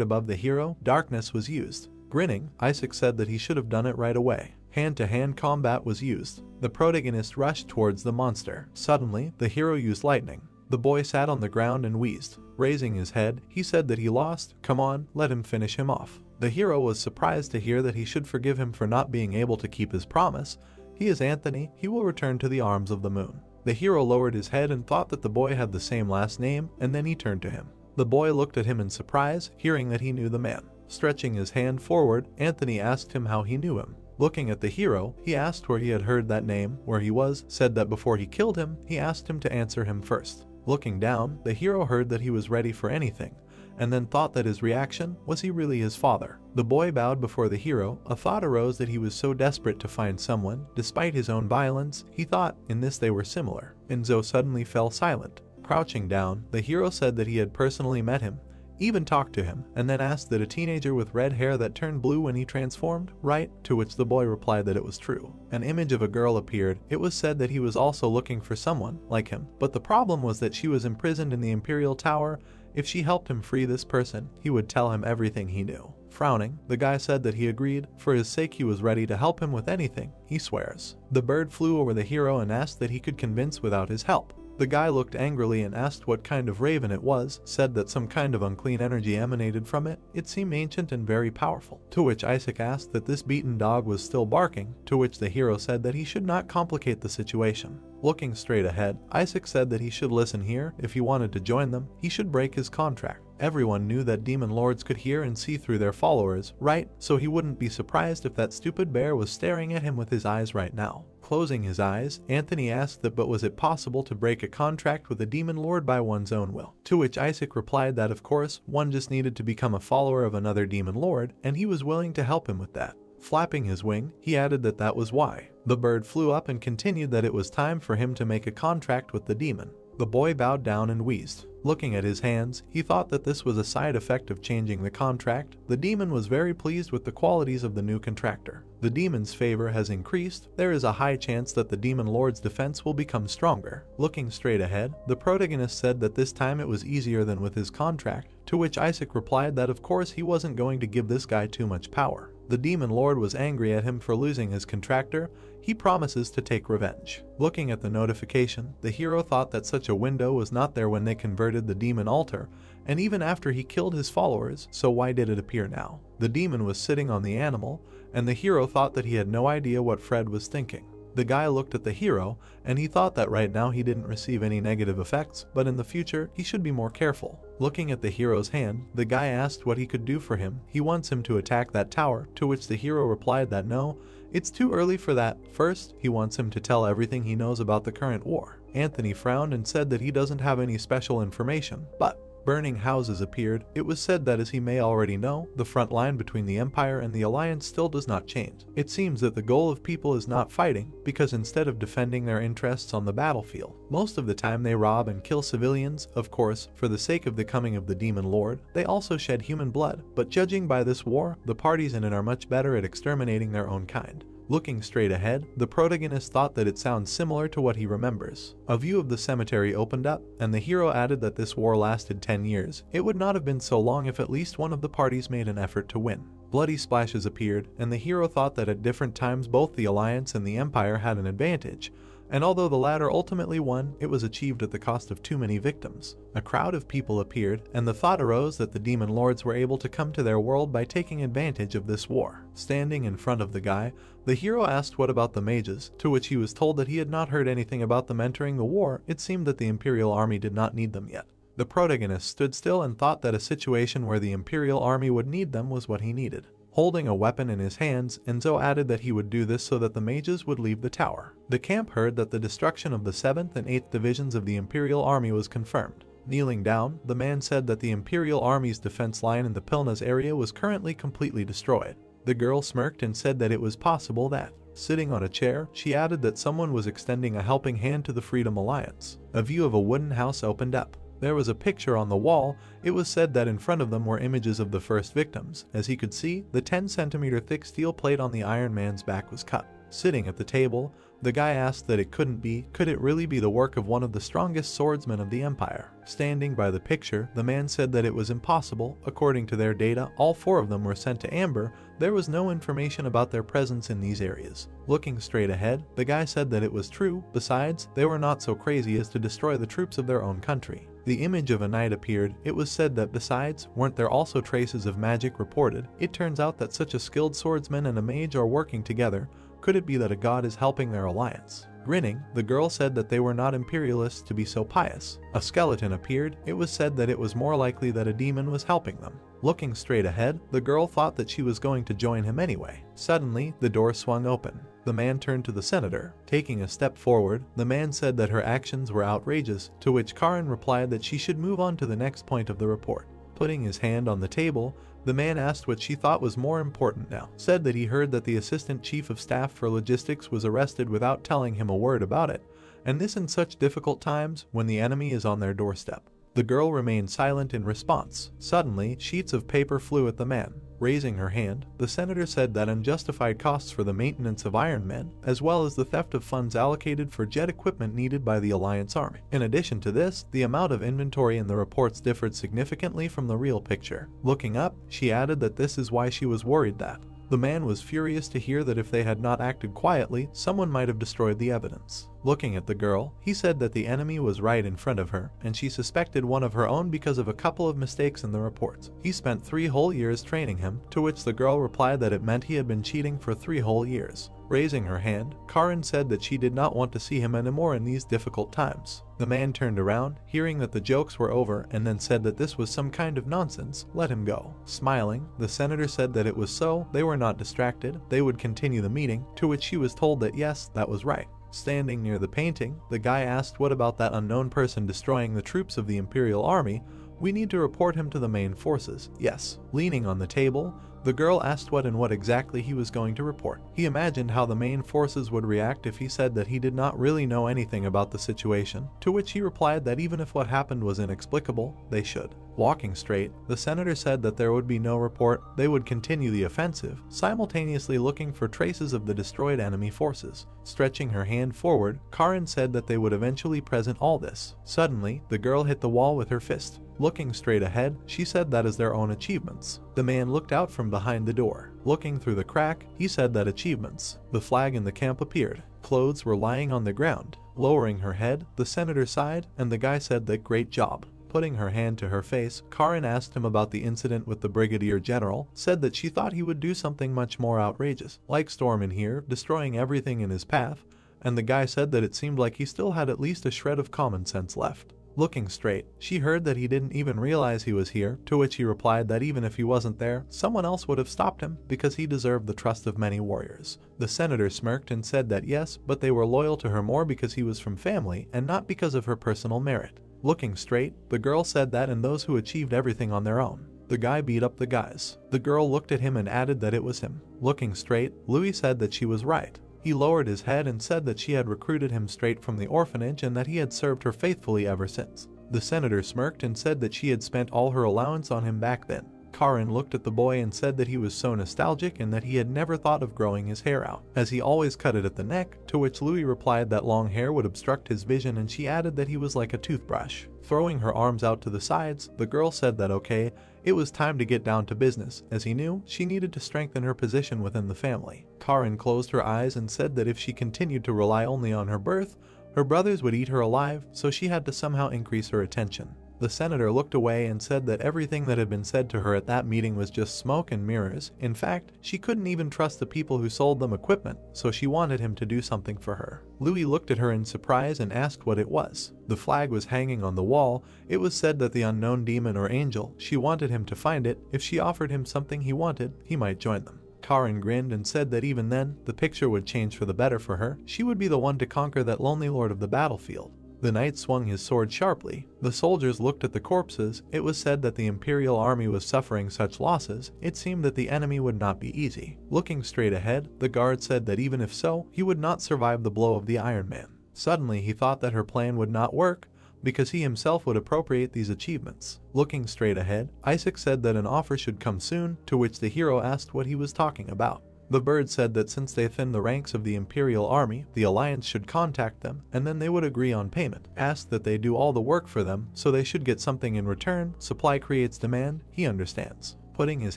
above the hero. Darkness was used. Grinning, Isaac said that he should have done it right away. Hand-to-hand combat was used. The protagonist rushed towards the monster. Suddenly, the hero used lightning. The boy sat on the ground and wheezed. Raising his head, he said that he lost. Come on, let him finish him off. The hero was surprised to hear that he should forgive him for not being able to keep his promise. He is Anthony, he will return to the arms of the moon. The hero lowered his head and thought that the boy had the same last name, and then he turned to him. The boy looked at him in surprise, hearing that he knew the man. Stretching his hand forward, Anthony asked him how he knew him. Looking at the hero, he asked where he had heard that name, where he was, said that before he killed him, he asked him to answer him first. Looking down, the hero heard that he was ready for anything, and then thought that his reaction, was he really his father? The boy bowed before the hero. A thought arose that he was so desperate to find someone, despite his own violence, he thought, in this they were similar. Enzo suddenly fell silent. Crouching down, the hero said that he had personally met him, even talked to him, and then asked that a teenager with red hair that turned blue when he transformed, right? To which the boy replied that it was true. An image of a girl appeared. It was said that he was also looking for someone like him, but the problem was that she was imprisoned in the Imperial Tower. If she helped him free this person, he would tell him everything he knew. Frowning, the guy said that he agreed. For his sake he was ready to help him with anything, he swears. The bird flew over the hero and asked that he could convince without his help. The guy looked angrily and asked what kind of raven it was, said that some kind of unclean energy emanated from it. It seemed ancient and very powerful. To which Isaac asked that this beaten dog was still barking, to which the hero said that he should not complicate the situation. Looking straight ahead, Isaac said that he should listen here. If he wanted to join them, he should break his contract. Everyone knew that demon lords could hear and see through their followers, right? So he wouldn't be surprised if that stupid bear was staring at him with his eyes right now. Closing his eyes, Anthony asked that but was it possible to break a contract with a demon lord by one's own will? To which Isaac replied that of course, one just needed to become a follower of another demon lord, and he was willing to help him with that. Flapping his wing, he added that that was why. The bird flew up and continued that it was time for him to make a contract with the demon. The boy bowed down and wheezed. Looking at his hands, he thought that this was a side effect of changing the contract. The demon was very pleased with the qualities of the new contractor. The demon's favor has increased. There is a high chance that the demon lord's defense will become stronger. Looking straight ahead, the protagonist said that this time it was easier than with his contract, to which Isaac replied that of course he wasn't going to give this guy too much power. The demon lord was angry at him for losing his contractor. He promises to take revenge. Looking at the notification, the hero thought that such a window was not there when they converted the demon altar, and even after he killed his followers, so why did it appear now? The demon was sitting on the animal, and the hero thought that he had no idea what Fred was thinking. The guy looked at the hero, and he thought that right now he didn't receive any negative effects, but in the future, he should be more careful. Looking at the hero's hand, the guy asked what he could do for him. He wants him to attack that tower, to which the hero replied that no, it's too early for that. First, he wants him to tell everything he knows about the current war. Anthony frowned and said that he doesn't have any special information, but burning houses appeared. It was said that, as he may already know, the front line between the Empire and the Alliance still does not change. It seems that the goal of people is not fighting, because instead of defending their interests on the battlefield, most of the time they rob and kill civilians. Of course, for the sake of the coming of the demon lord, they also shed human blood, but judging by this war, the parties in it are much better at exterminating their own kind. Looking straight ahead, the protagonist thought that it sounds similar to what he remembers. A view of the cemetery opened up, and the hero added that this war lasted 10 years. It would not have been so long if at least one of the parties made an effort to win. Bloody splashes appeared, and the hero thought that at different times both the Alliance and the Empire had an advantage, and although the latter ultimately won, it was achieved at the cost of too many victims. A crowd of people appeared, and the thought arose that the demon lords were able to come to their world by taking advantage of this war. Standing in front of the guy, the hero asked what about the mages, to which he was told that he had not heard anything about them entering the war. It seemed that the Imperial Army did not need them yet. The protagonist stood still and thought that a situation where the Imperial Army would need them was what he needed. Holding a weapon in his hands, Enzo added that he would do this so that the mages would leave the tower. The camp heard that the destruction of the 7th and 8th divisions of the Imperial Army was confirmed. Kneeling down, the man said that the Imperial Army's defense line in the Pilnas area was currently completely destroyed. The girl smirked and said that it was possible that, sitting on a chair, she added that someone was extending a helping hand to the Freedom Alliance. A view of a wooden house opened up. There was a picture on the wall. It was said that in front of them were images of the first victims. As he could see, the 10-centimeter thick steel plate on the Iron Man's back was cut. Sitting at the table, the guy asked that it couldn't be. Could it really be the work of one of the strongest swordsmen of the Empire? Standing by the picture, the man said that it was impossible. According to their data, all 4 of them were sent to Amber. There was no information about their presence in these areas. Looking straight ahead, the guy said that it was true. Besides, they were not so crazy as to destroy the troops of their own country. The image of a knight appeared. It was said that besides, weren't there also traces of magic reported? It turns out that such a skilled swordsman and a mage are working together. Could it be that a god is helping their alliance? Grinning, the girl said that they were not imperialists to be so pious. A skeleton appeared. It was said that it was more likely that a demon was helping them. Looking straight ahead, the girl thought that she was going to join him anyway. Suddenly, the door swung open. The man turned to the senator. Taking a step forward, the man said that her actions were outrageous, to which Karen replied that she should move on to the next point of the report. Putting his hand on the table, the man asked what she thought was more important now. Said that he heard that the assistant chief of staff for logistics was arrested without telling him a word about it, and this in such difficult times when the enemy is on their doorstep. The girl remained silent in response. Suddenly, sheets of paper flew at the man. Raising her hand, the senator said that unjustified costs for the maintenance of Iron Men, as well as the theft of funds allocated for jet equipment needed by the Alliance Army. In addition to this, the amount of inventory in the reports differed significantly from the real picture. Looking up, she added that this is why she was worried that the man was furious to hear that if they had not acted quietly, someone might have destroyed the evidence. Looking at the girl, he said that the enemy was right in front of her, and she suspected one of her own because of a couple of mistakes in the reports. He spent 3 whole years training him, to which the girl replied that it meant he had been cheating for 3 whole years. Raising her hand, Karen said that she did not want to see him anymore in these difficult times. The man turned around, hearing that the jokes were over, and then said that this was some kind of nonsense, let him go. Smiling, the senator said that it was so, they were not distracted, they would continue the meeting, to which she was told that yes, that was right. Standing near the painting, the guy asked what about that unknown person destroying the troops of the Imperial Army. We need to report him to the main forces. Yes. Leaning on the table, the girl asked what and what exactly he was going to report. He imagined how the main forces would react if he said that he did not really know anything about the situation, to which he replied that even if what happened was inexplicable, they should. Walking straight, the senator said that there would be no report, they would continue the offensive, simultaneously looking for traces of the destroyed enemy forces. Stretching her hand forward, Karen said that they would eventually present all this. Suddenly, the girl hit the wall with her fist. Looking straight ahead, she said that as their own achievements. The man looked out from behind the door. Looking through the crack, he said that achievements. The flag in the camp appeared. Clothes were lying on the ground. Lowering her head, the senator sighed, and the guy said that great job. Putting her hand to her face, Karen asked him about the incident with the brigadier general, said that she thought he would do something much more outrageous, like storm in here, destroying everything in his path, and the guy said that it seemed like he still had at least a shred of common sense left. Looking straight, she heard that he didn't even realize he was here, to which he replied that even if he wasn't there, someone else would have stopped him because he deserved the trust of many warriors. The senator smirked and said that yes, but they were loyal to her more because he was from family and not because of her personal merit. Looking straight, the girl said that and those who achieved everything on their own. The guy beat up the guys. The girl looked at him and added that it was him. Looking straight, Louis said that she was right. He lowered his head and said that she had recruited him straight from the orphanage and that he had served her faithfully ever since. The senator smirked and said that she had spent all her allowance on him back then. Karen looked at the boy and said that he was so nostalgic and that he had never thought of growing his hair out, as he always cut it at the neck, to which Louis replied that long hair would obstruct his vision, and she added that he was like a toothbrush. Throwing her arms out to the sides, the girl said that okay, it was time to get down to business, as he knew she needed to strengthen her position within the family. Karen closed her eyes and said that if she continued to rely only on her birth, her brothers would eat her alive, so she had to somehow increase her attention. The senator looked away and said that everything that had been said to her at that meeting was just smoke and mirrors. In fact, she couldn't even trust the people who sold them equipment, so she wanted him to do something for her. Louis looked at her in surprise and asked what it was. The flag was hanging on the wall. It was said that the unknown demon or angel, she wanted him to find it. If she offered him something he wanted, he might join them. Karen grinned and said that even then, the picture would change for the better for her. She would be the one to conquer that lonely lord of the battlefield. The knight swung his sword sharply. The soldiers looked at the corpses. It was said that the Imperial army was suffering such losses, it seemed that the enemy would not be easy. Looking straight ahead, the guard said that even if so, he would not survive the blow of the Iron Man. Suddenly, he thought that her plan would not work, because he himself would appropriate these achievements. Looking straight ahead, Isaac said that an offer should come soon, to which the hero asked what he was talking about. The bird said that since they thinned the ranks of the Imperial army, the Alliance should contact them, and then they would agree on payment. Asked that they do all the work for them, so they should get something in return. Supply creates demand, he understands. Putting his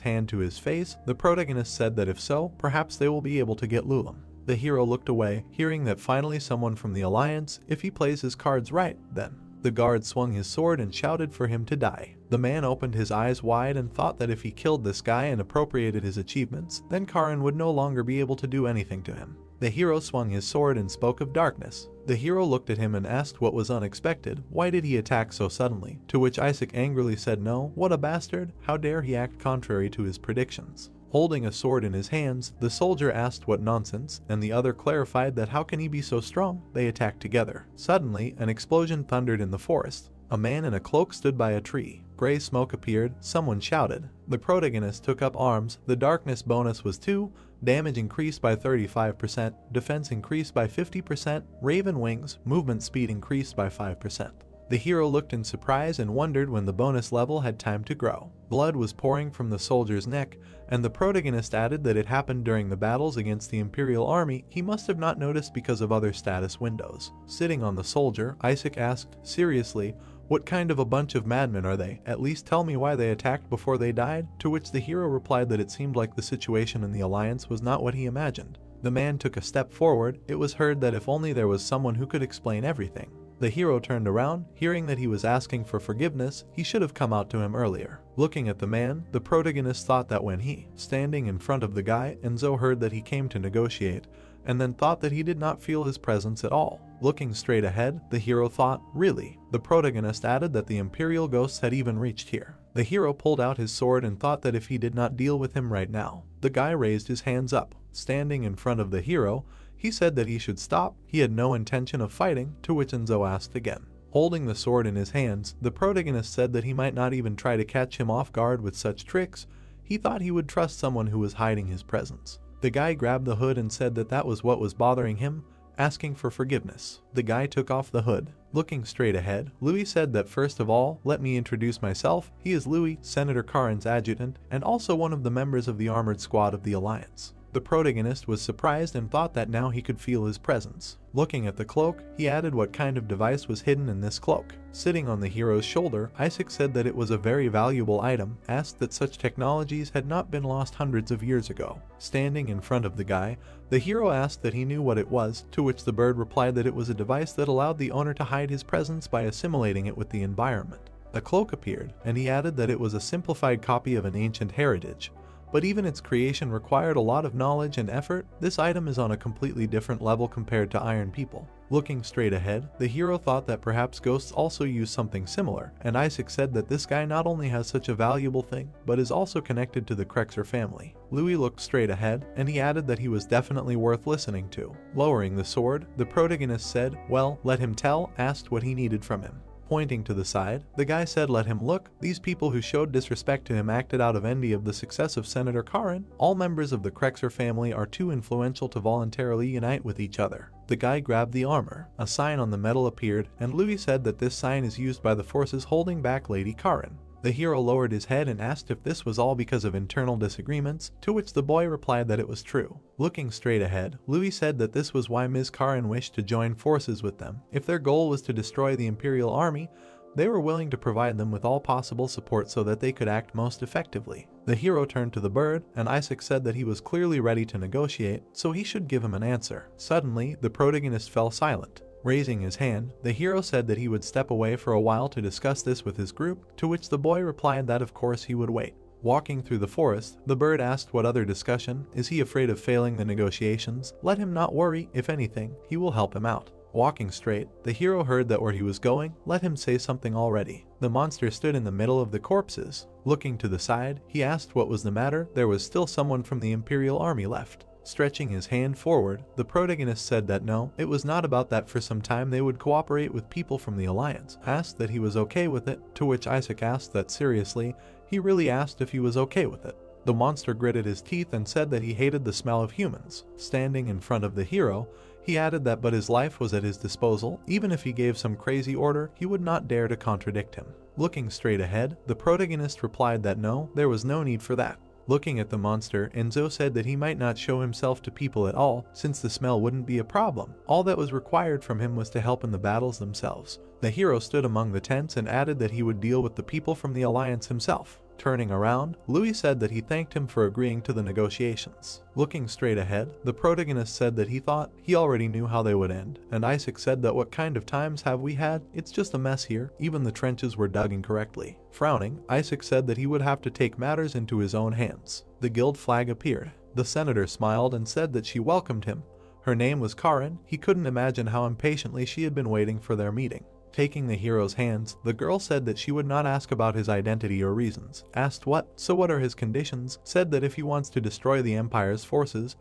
hand to his face, the protagonist said that if so, perhaps they will be able to get Lulam. The hero looked away, hearing that finally someone from the Alliance, if he plays his cards right, then. The guard swung his sword and shouted for him to die. The man opened his eyes wide and thought that if he killed this guy and appropriated his achievements, then Karen would no longer be able to do anything to him. The hero swung his sword and spoke of darkness. The hero looked at him and asked what was unexpected, why did he attack so suddenly? To which Isaac angrily said no, what a bastard, how dare he act contrary to his predictions. Holding a sword in his hands, the soldier asked what nonsense, and the other clarified that how can he be so strong? They attacked together. Suddenly, an explosion thundered in the forest. A man in a cloak stood by a tree. Gray smoke appeared, someone shouted. The protagonist took up arms, the darkness bonus was 2, damage increased by 35%, defense increased by 50%, raven wings, movement speed increased by 5%. The hero looked in surprise and wondered when the bonus level had time to grow. Blood was pouring from the soldier's neck, and the protagonist added that it happened during the battles against the Imperial army. He must have not noticed because of other status windows. Sitting on the soldier, Isaac asked, seriously, what kind of a bunch of madmen are they? At least tell me why they attacked before they died? To which the hero replied that it seemed like the situation in the Alliance was not what he imagined. The man took a step forward. It was heard that if only there was someone who could explain everything. The hero turned around, hearing that he was asking for forgiveness. He should have come out to him earlier. Looking at the man, the protagonist thought that when he, standing in front of the guy, Enzo heard that he came to negotiate, and then thought that he did not feel his presence at all. Looking straight ahead, the hero thought, really? The protagonist added that the Imperial ghosts had even reached here. The hero pulled out his sword and thought that if he did not deal with him right now. The guy raised his hands up. Standing in front of the hero, he said that he should stop. He had no intention of fighting, to which Enzo asked again. Holding the sword in his hands, the protagonist said that he might not even try to catch him off guard with such tricks. He thought he would trust someone who was hiding his presence. The guy grabbed the hood and said that that was what was bothering him, asking for forgiveness. The guy took off the hood. Looking straight ahead, Louis said that first of all, let me introduce myself. He is Louis, Senator Karin's adjutant, and also one of the members of the armored squad of the Alliance. The protagonist was surprised and thought that now he could feel his presence. Looking at the cloak, he added what kind of device was hidden in this cloak. Sitting on the hero's shoulder, Isaac said that it was a very valuable item, asked that such technologies had not been lost hundreds of years ago. Standing in front of the guy, the hero asked that he knew what it was, to which the bird replied that it was a device that allowed the owner to hide his presence by assimilating it with the environment. A cloak appeared, and he added that it was a simplified copy of an ancient heritage. But even its creation required a lot of knowledge and effort. This item is on a completely different level compared to Iron People. Looking straight ahead, the hero thought that perhaps ghosts also use something similar, and Isaac said that this guy not only has such a valuable thing, but is also connected to the Krexer family. Louis looked straight ahead, and he added that he was definitely worth listening to. Lowering the sword, the protagonist said, well, let him tell, asked what he needed from him. Pointing to the side, the guy said let him look. These people who showed disrespect to him acted out of envy of the success of Senator Karin. All members of the Krexer family are too influential to voluntarily unite with each other. The guy grabbed the armor. A sign on the metal appeared, and Louis said that this sign is used by the forces holding back Lady Karin. The hero lowered his head and asked if this was all because of internal disagreements, to which the boy replied that it was true. Looking straight ahead, Louis said that this was why Ms. Karin wished to join forces with them. If their goal was to destroy the Imperial army, they were willing to provide them with all possible support so that they could act most effectively. The hero turned to the bird, and Isaac said that he was clearly ready to negotiate, so he should give him an answer. Suddenly, the protagonist fell silent. Raising his hand, the hero said that he would step away for a while to discuss this with his group, to which the boy replied that of course he would wait. Walking through the forest, the bird asked what other discussion. Is he afraid of failing the negotiations? Let him not worry. If anything, he will help him out. Walking straight, the hero heard that where he was going. Let him say something already. The monster stood in the middle of the corpses. Looking to the side, he asked what was the matter. There was still someone from the Imperial army left. Stretching his hand forward, the protagonist said that no, it was not about that. For some time they would cooperate with people from the Alliance. Asked that he was okay with it, to which Isaac asked that seriously. He really asked if he was okay with it. The monster gritted his teeth and said that he hated the smell of humans. Standing in front of the hero, he added that but his life was at his disposal. Even if he gave some crazy order, he would not dare to contradict him. Looking straight ahead, the protagonist replied that no, there was no need for that. Looking at the monster, Enzo said that he might not show himself to people at all, since the smell wouldn't be a problem. All that was required from him was to help in the battles themselves. The hero stood among the tents and added that he would deal with the people from the Alliance himself. Turning around, Louis said that he thanked him for agreeing to the negotiations. Looking straight ahead, the protagonist said that he thought he already knew how they would end, and Isaac said that what kind of times have we had? It's just a mess here. Even the trenches were dug incorrectly. Frowning, Isaac said that he would have to take matters into his own hands. The guild flag appeared. The senator smiled and said that she welcomed him. Her name was Karin. He couldn't imagine how impatiently she had been waiting for their meeting. Taking the hero's hands, the girl said that she would not ask about his identity or reasons. Asked so what are his conditions? Said that if he wants to destroy the Empire's forces,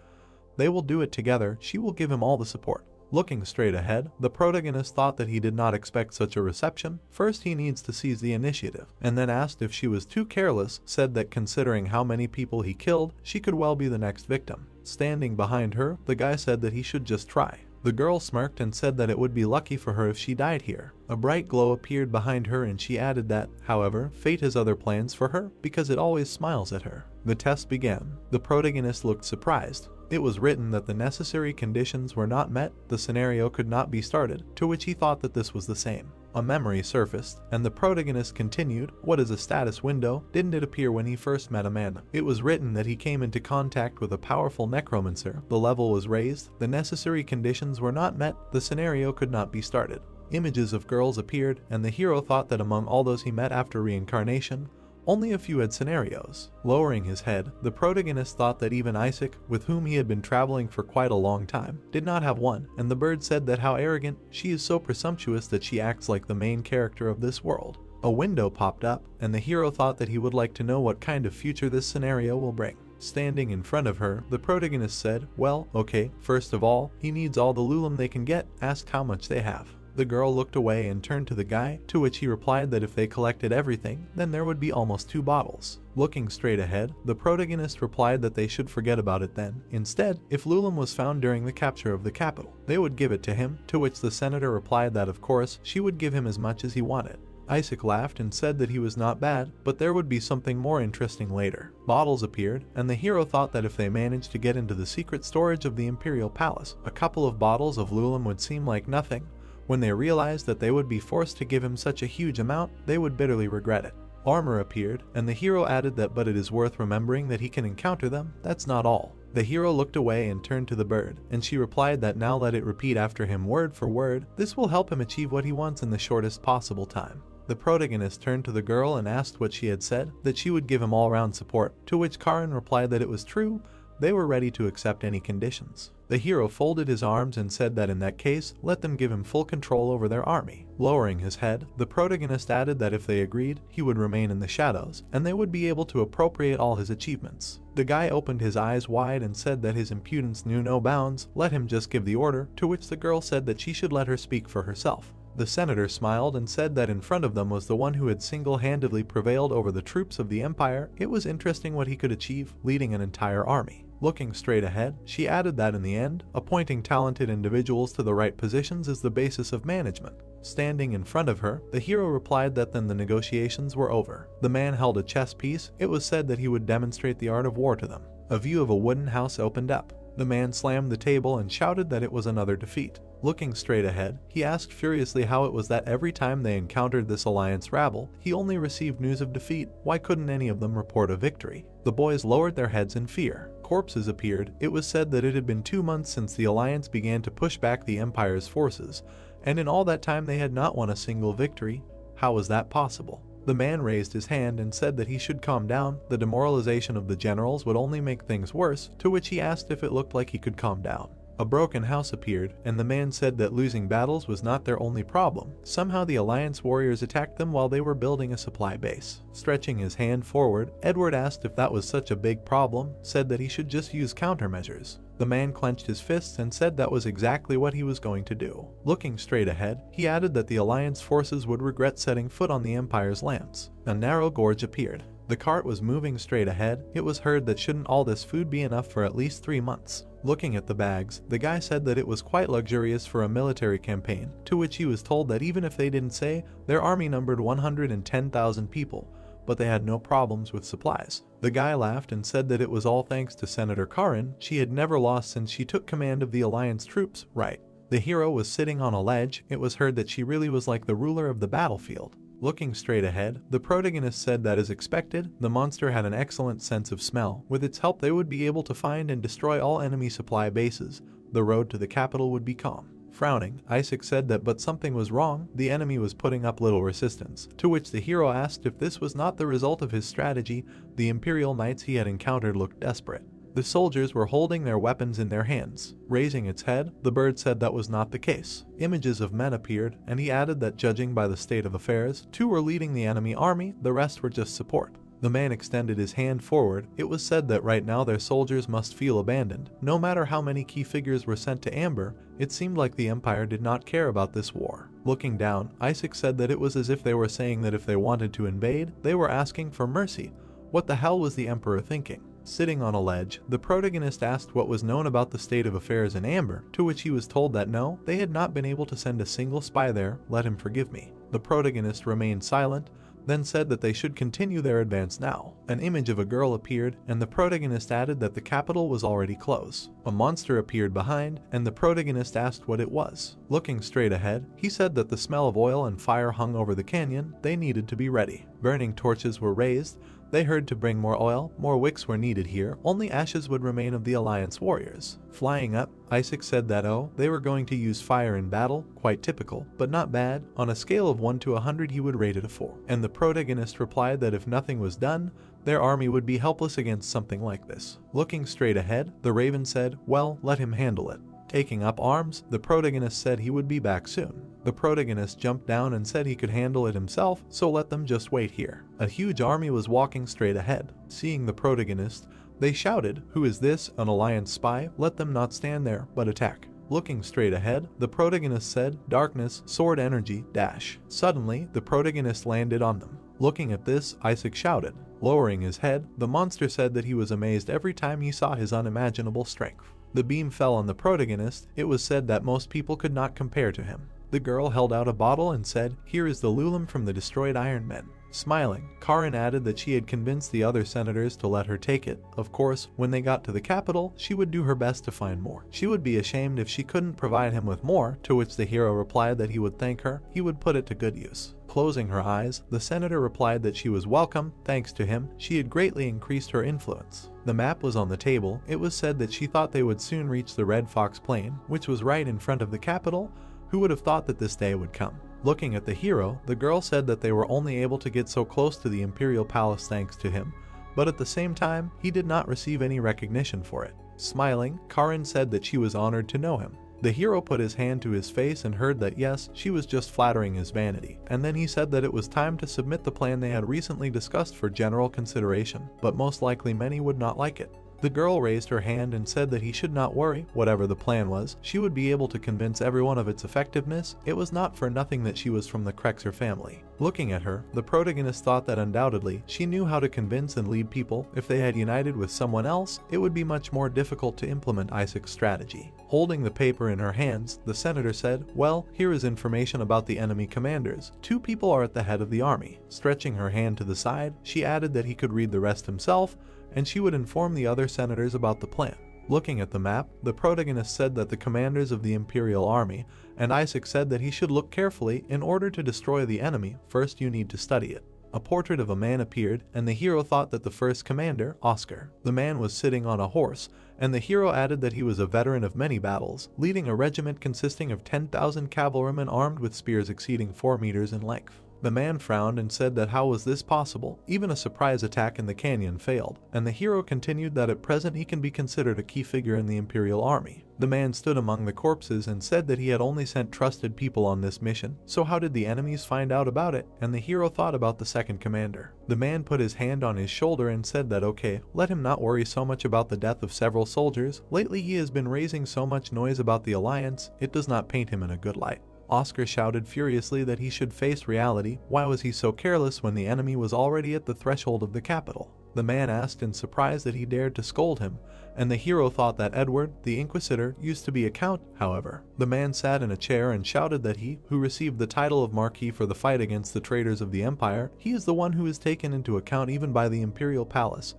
they will do it together. She will give him all the support. Looking straight ahead, the protagonist thought that he did not expect such a reception. First he needs to seize the initiative, and then asked if she was too careless. Said that considering how many people he killed, she could well be the next victim. Standing behind her, the guy said that he should just try. The girl smirked and said that it would be lucky for her if she died here. A bright glow appeared behind her and she added that, however, fate has other plans for her because it always smiles at her. The test began. The protagonist looked surprised. It was written that the necessary conditions were not met, the scenario could not be started, to which he thought that this was the same. A memory surfaced, and the protagonist continued, "What is a status window? Didn't it appear when he first met Amanda? It was written that he came into contact with a powerful necromancer, the level was raised, the necessary conditions were not met, the scenario could not be started." Images of girls appeared, and the hero thought that among all those he met after reincarnation, only a few had scenarios. Lowering his head, the protagonist thought that even Isaac, with whom he had been traveling for quite a long time, did not have one, and the bird said that how arrogant, she is so presumptuous that she acts like the main character of this world. A window popped up, and the hero thought that he would like to know what kind of future this scenario will bring. Standing in front of her, the protagonist said, "Well, okay, first of all, he needs all the Lulam they can get," asked how much they have. The girl looked away and turned to the guy, to which he replied that if they collected everything, then there would be almost 2 bottles. Looking straight ahead, the protagonist replied that they should forget about it then. Instead, if Lulam was found during the capture of the capital, they would give it to him, to which the senator replied that of course, she would give him as much as he wanted. Isaac laughed and said that he was not bad, but there would be something more interesting later. Bottles appeared, and the hero thought that if they managed to get into the secret storage of the Imperial Palace, a couple of bottles of Lulam would seem like nothing. When they realized that they would be forced to give him such a huge amount, they would bitterly regret it. Armor appeared, and the hero added that but it is worth remembering that he can encounter them, that's not all. The hero looked away and turned to the bird, and she replied that now let it repeat after him word for word, this will help him achieve what he wants in the shortest possible time. The protagonist turned to the girl and asked what she had said, that she would give him all-round support, to which Karin replied that it was true, they were ready to accept any conditions. The hero folded his arms and said that in that case, let them give him full control over their army. Lowering his head, the protagonist added that if they agreed, he would remain in the shadows, and they would be able to appropriate all his achievements. The guy opened his eyes wide and said that his impudence knew no bounds, let him just give the order, to which the girl said that she should let her speak for herself. The senator smiled and said that in front of them was the one who had single-handedly prevailed over the troops of the empire. It was interesting what he could achieve, leading an entire army. Looking straight ahead, she added that in the end, appointing talented individuals to the right positions is the basis of management. Standing in front of her, the hero replied that then the negotiations were over. The man held a chess piece. It was said that he would demonstrate the art of war to them. A view of a wooden house opened up. The man slammed the table and shouted that it was another defeat. Looking straight ahead, he asked furiously how it was that every time they encountered this alliance rabble, he only received news of defeat. Why couldn't any of them report a victory? The boys lowered their heads in fear. Corpses appeared. It was said that it had been 2 months since the alliance began to push back the Empire's forces, and in all that time they had not won a single victory. How was that possible? The man raised his hand and said that he should calm down. The demoralization of the generals would only make things worse, to which he asked if it looked like he could calm down. A broken house appeared, and the man said that losing battles was not their only problem. Somehow the Alliance warriors attacked them while they were building a supply base. Stretching his hand forward, Edward asked if that was such a big problem, said that he should just use countermeasures. The man clenched his fists and said that was exactly what he was going to do. Looking straight ahead, he added that the Alliance forces would regret setting foot on the Empire's lands. A narrow gorge appeared. The cart was moving straight ahead. It was heard that shouldn't all this food be enough for at least 3 months. Looking at the bags, the guy said that it was quite luxurious for a military campaign, to which he was told that even if they didn't say, their army numbered 110,000 people, but they had no problems with supplies. The guy laughed and said that it was all thanks to Senator Karin. She had never lost since she took command of the Alliance troops, right? The hero was sitting on a ledge. It was heard that she really was like the ruler of the battlefield. Looking straight ahead, the protagonist said that as expected, the monster had an excellent sense of smell. With its help they would be able to find and destroy all enemy supply bases. The road to the capital would be calm. Frowning, Isaac said that but something was wrong, the enemy was putting up little resistance, to which the hero asked if this was not the result of his strategy. The Imperial Knights he had encountered looked desperate. The soldiers were holding their weapons in their hands. Raising its head, the bird said that was not the case. Images of men appeared, and he added that judging by the state of affairs, 2 were leading the enemy army, the rest were just support. The man extended his hand forward. It was said that right now their soldiers must feel abandoned. No matter how many key figures were sent to Amber, it seemed like the Empire did not care about this war. Looking down, Isaac said that it was as if they were saying that if they wanted to invade, they were asking for mercy. What the hell was the Emperor thinking? Sitting on a ledge, the protagonist asked what was known about the state of affairs in Amber, to which he was told that no, they had not been able to send a single spy there. Let him forgive me. The protagonist remained silent. then said that they should continue their advance now. An image of a girl appeared, and the protagonist added that the capital was already close. A monster appeared behind, and the protagonist asked what it was. Looking straight ahead, he said that the smell of oil and fire hung over the canyon. They needed to be ready. Burning torches were raised. They heard to bring more oil, more wicks were needed here, only ashes would remain of the Alliance warriors. Flying up, Isaac said that they were going to use fire in battle, quite typical, but not bad. On a scale of 1 to 100 he would rate it a 4. And the protagonist replied that if nothing was done, their army would be helpless against something like this. Looking straight ahead, the Raven said, well, let him handle it. Taking up arms, the protagonist said he would be back soon. The protagonist jumped down and said he could handle it himself, so let them just wait here. A huge army was walking straight ahead. Seeing the protagonist, they shouted, who is this, an Alliance spy? Let them not stand there, but attack. Looking straight ahead, the protagonist said, darkness, sword energy, dash. Suddenly, the protagonist landed on them. Looking at this, Isaac shouted. Lowering his head, the monster said that he was amazed every time he saw his unimaginable strength. The beam fell on the protagonist. It was said that most people could not compare to him. The girl held out a bottle and said, here is the Lulam from the destroyed Iron Men. Smiling, Karin added that she had convinced the other senators to let her take it. Of course, when they got to the capital, she would do her best to find more. She would be ashamed if she couldn't provide him with more, to which the hero replied that he would thank her. He would put it to good use. Closing her eyes, the senator replied that she was welcome. Thanks to him, she had greatly increased her influence. The map was on the table. It was said that she thought they would soon reach the Red Fox Plain, which was right in front of the capital. Who would have thought that this day would come? Looking at the hero, the girl said that they were only able to get so close to the Imperial Palace thanks to him, but at the same time, he did not receive any recognition for it. Smiling, Karin said that she was honored to know him. The hero put his hand to his face and heard that yes, she was just flattering his vanity, and then he said that it was time to submit the plan they had recently discussed for general consideration, but most likely many would not like it. The girl raised her hand and said that he should not worry. Whatever the plan was, she would be able to convince everyone of its effectiveness. It was not for nothing that she was from the Krexer family. Looking at her, the protagonist thought that undoubtedly she knew how to convince and lead people. If they had united with someone else, it would be much more difficult to implement Isaac's strategy. Holding the paper in her hands, the senator said, well, here is information about the enemy commanders. 2 people are at the head of the army. Stretching her hand to the side, she added that he could read the rest himself, and she would inform the other senators about the plan. Looking at the map, the protagonist said that the commanders of the Imperial Army, and Isaac said that he should look carefully. In order to destroy the enemy, first you need to study it. A portrait of a man appeared, and the hero thought that the first commander, Oscar. The man was sitting on a horse, and the hero added that he was a veteran of many battles, leading a regiment consisting of 10,000 cavalrymen armed with spears exceeding 4 meters in length. The man frowned and said that how was this possible? Even a surprise attack in the canyon failed, and the hero continued that at present he can be considered a key figure in the Imperial Army. The man stood among the corpses and said that he had only sent trusted people on this mission, so how did the enemies find out about it? And the hero thought about the second commander. The man put his hand on his shoulder and said that okay, let him not worry so much about the death of several soldiers. Lately he has been raising so much noise about the Alliance, it does not paint him in a good light. Oscar shouted furiously that he should face reality. Why was he so careless when the enemy was already at the threshold of the capital? The man asked in surprise that he dared to scold him, and the hero thought that Edward, the Inquisitor, used to be a count. However, the man sat in a chair and shouted that he, who received the title of Marquis for the fight against the traitors of the Empire, he is the one who is taken into account even by the Imperial Palace,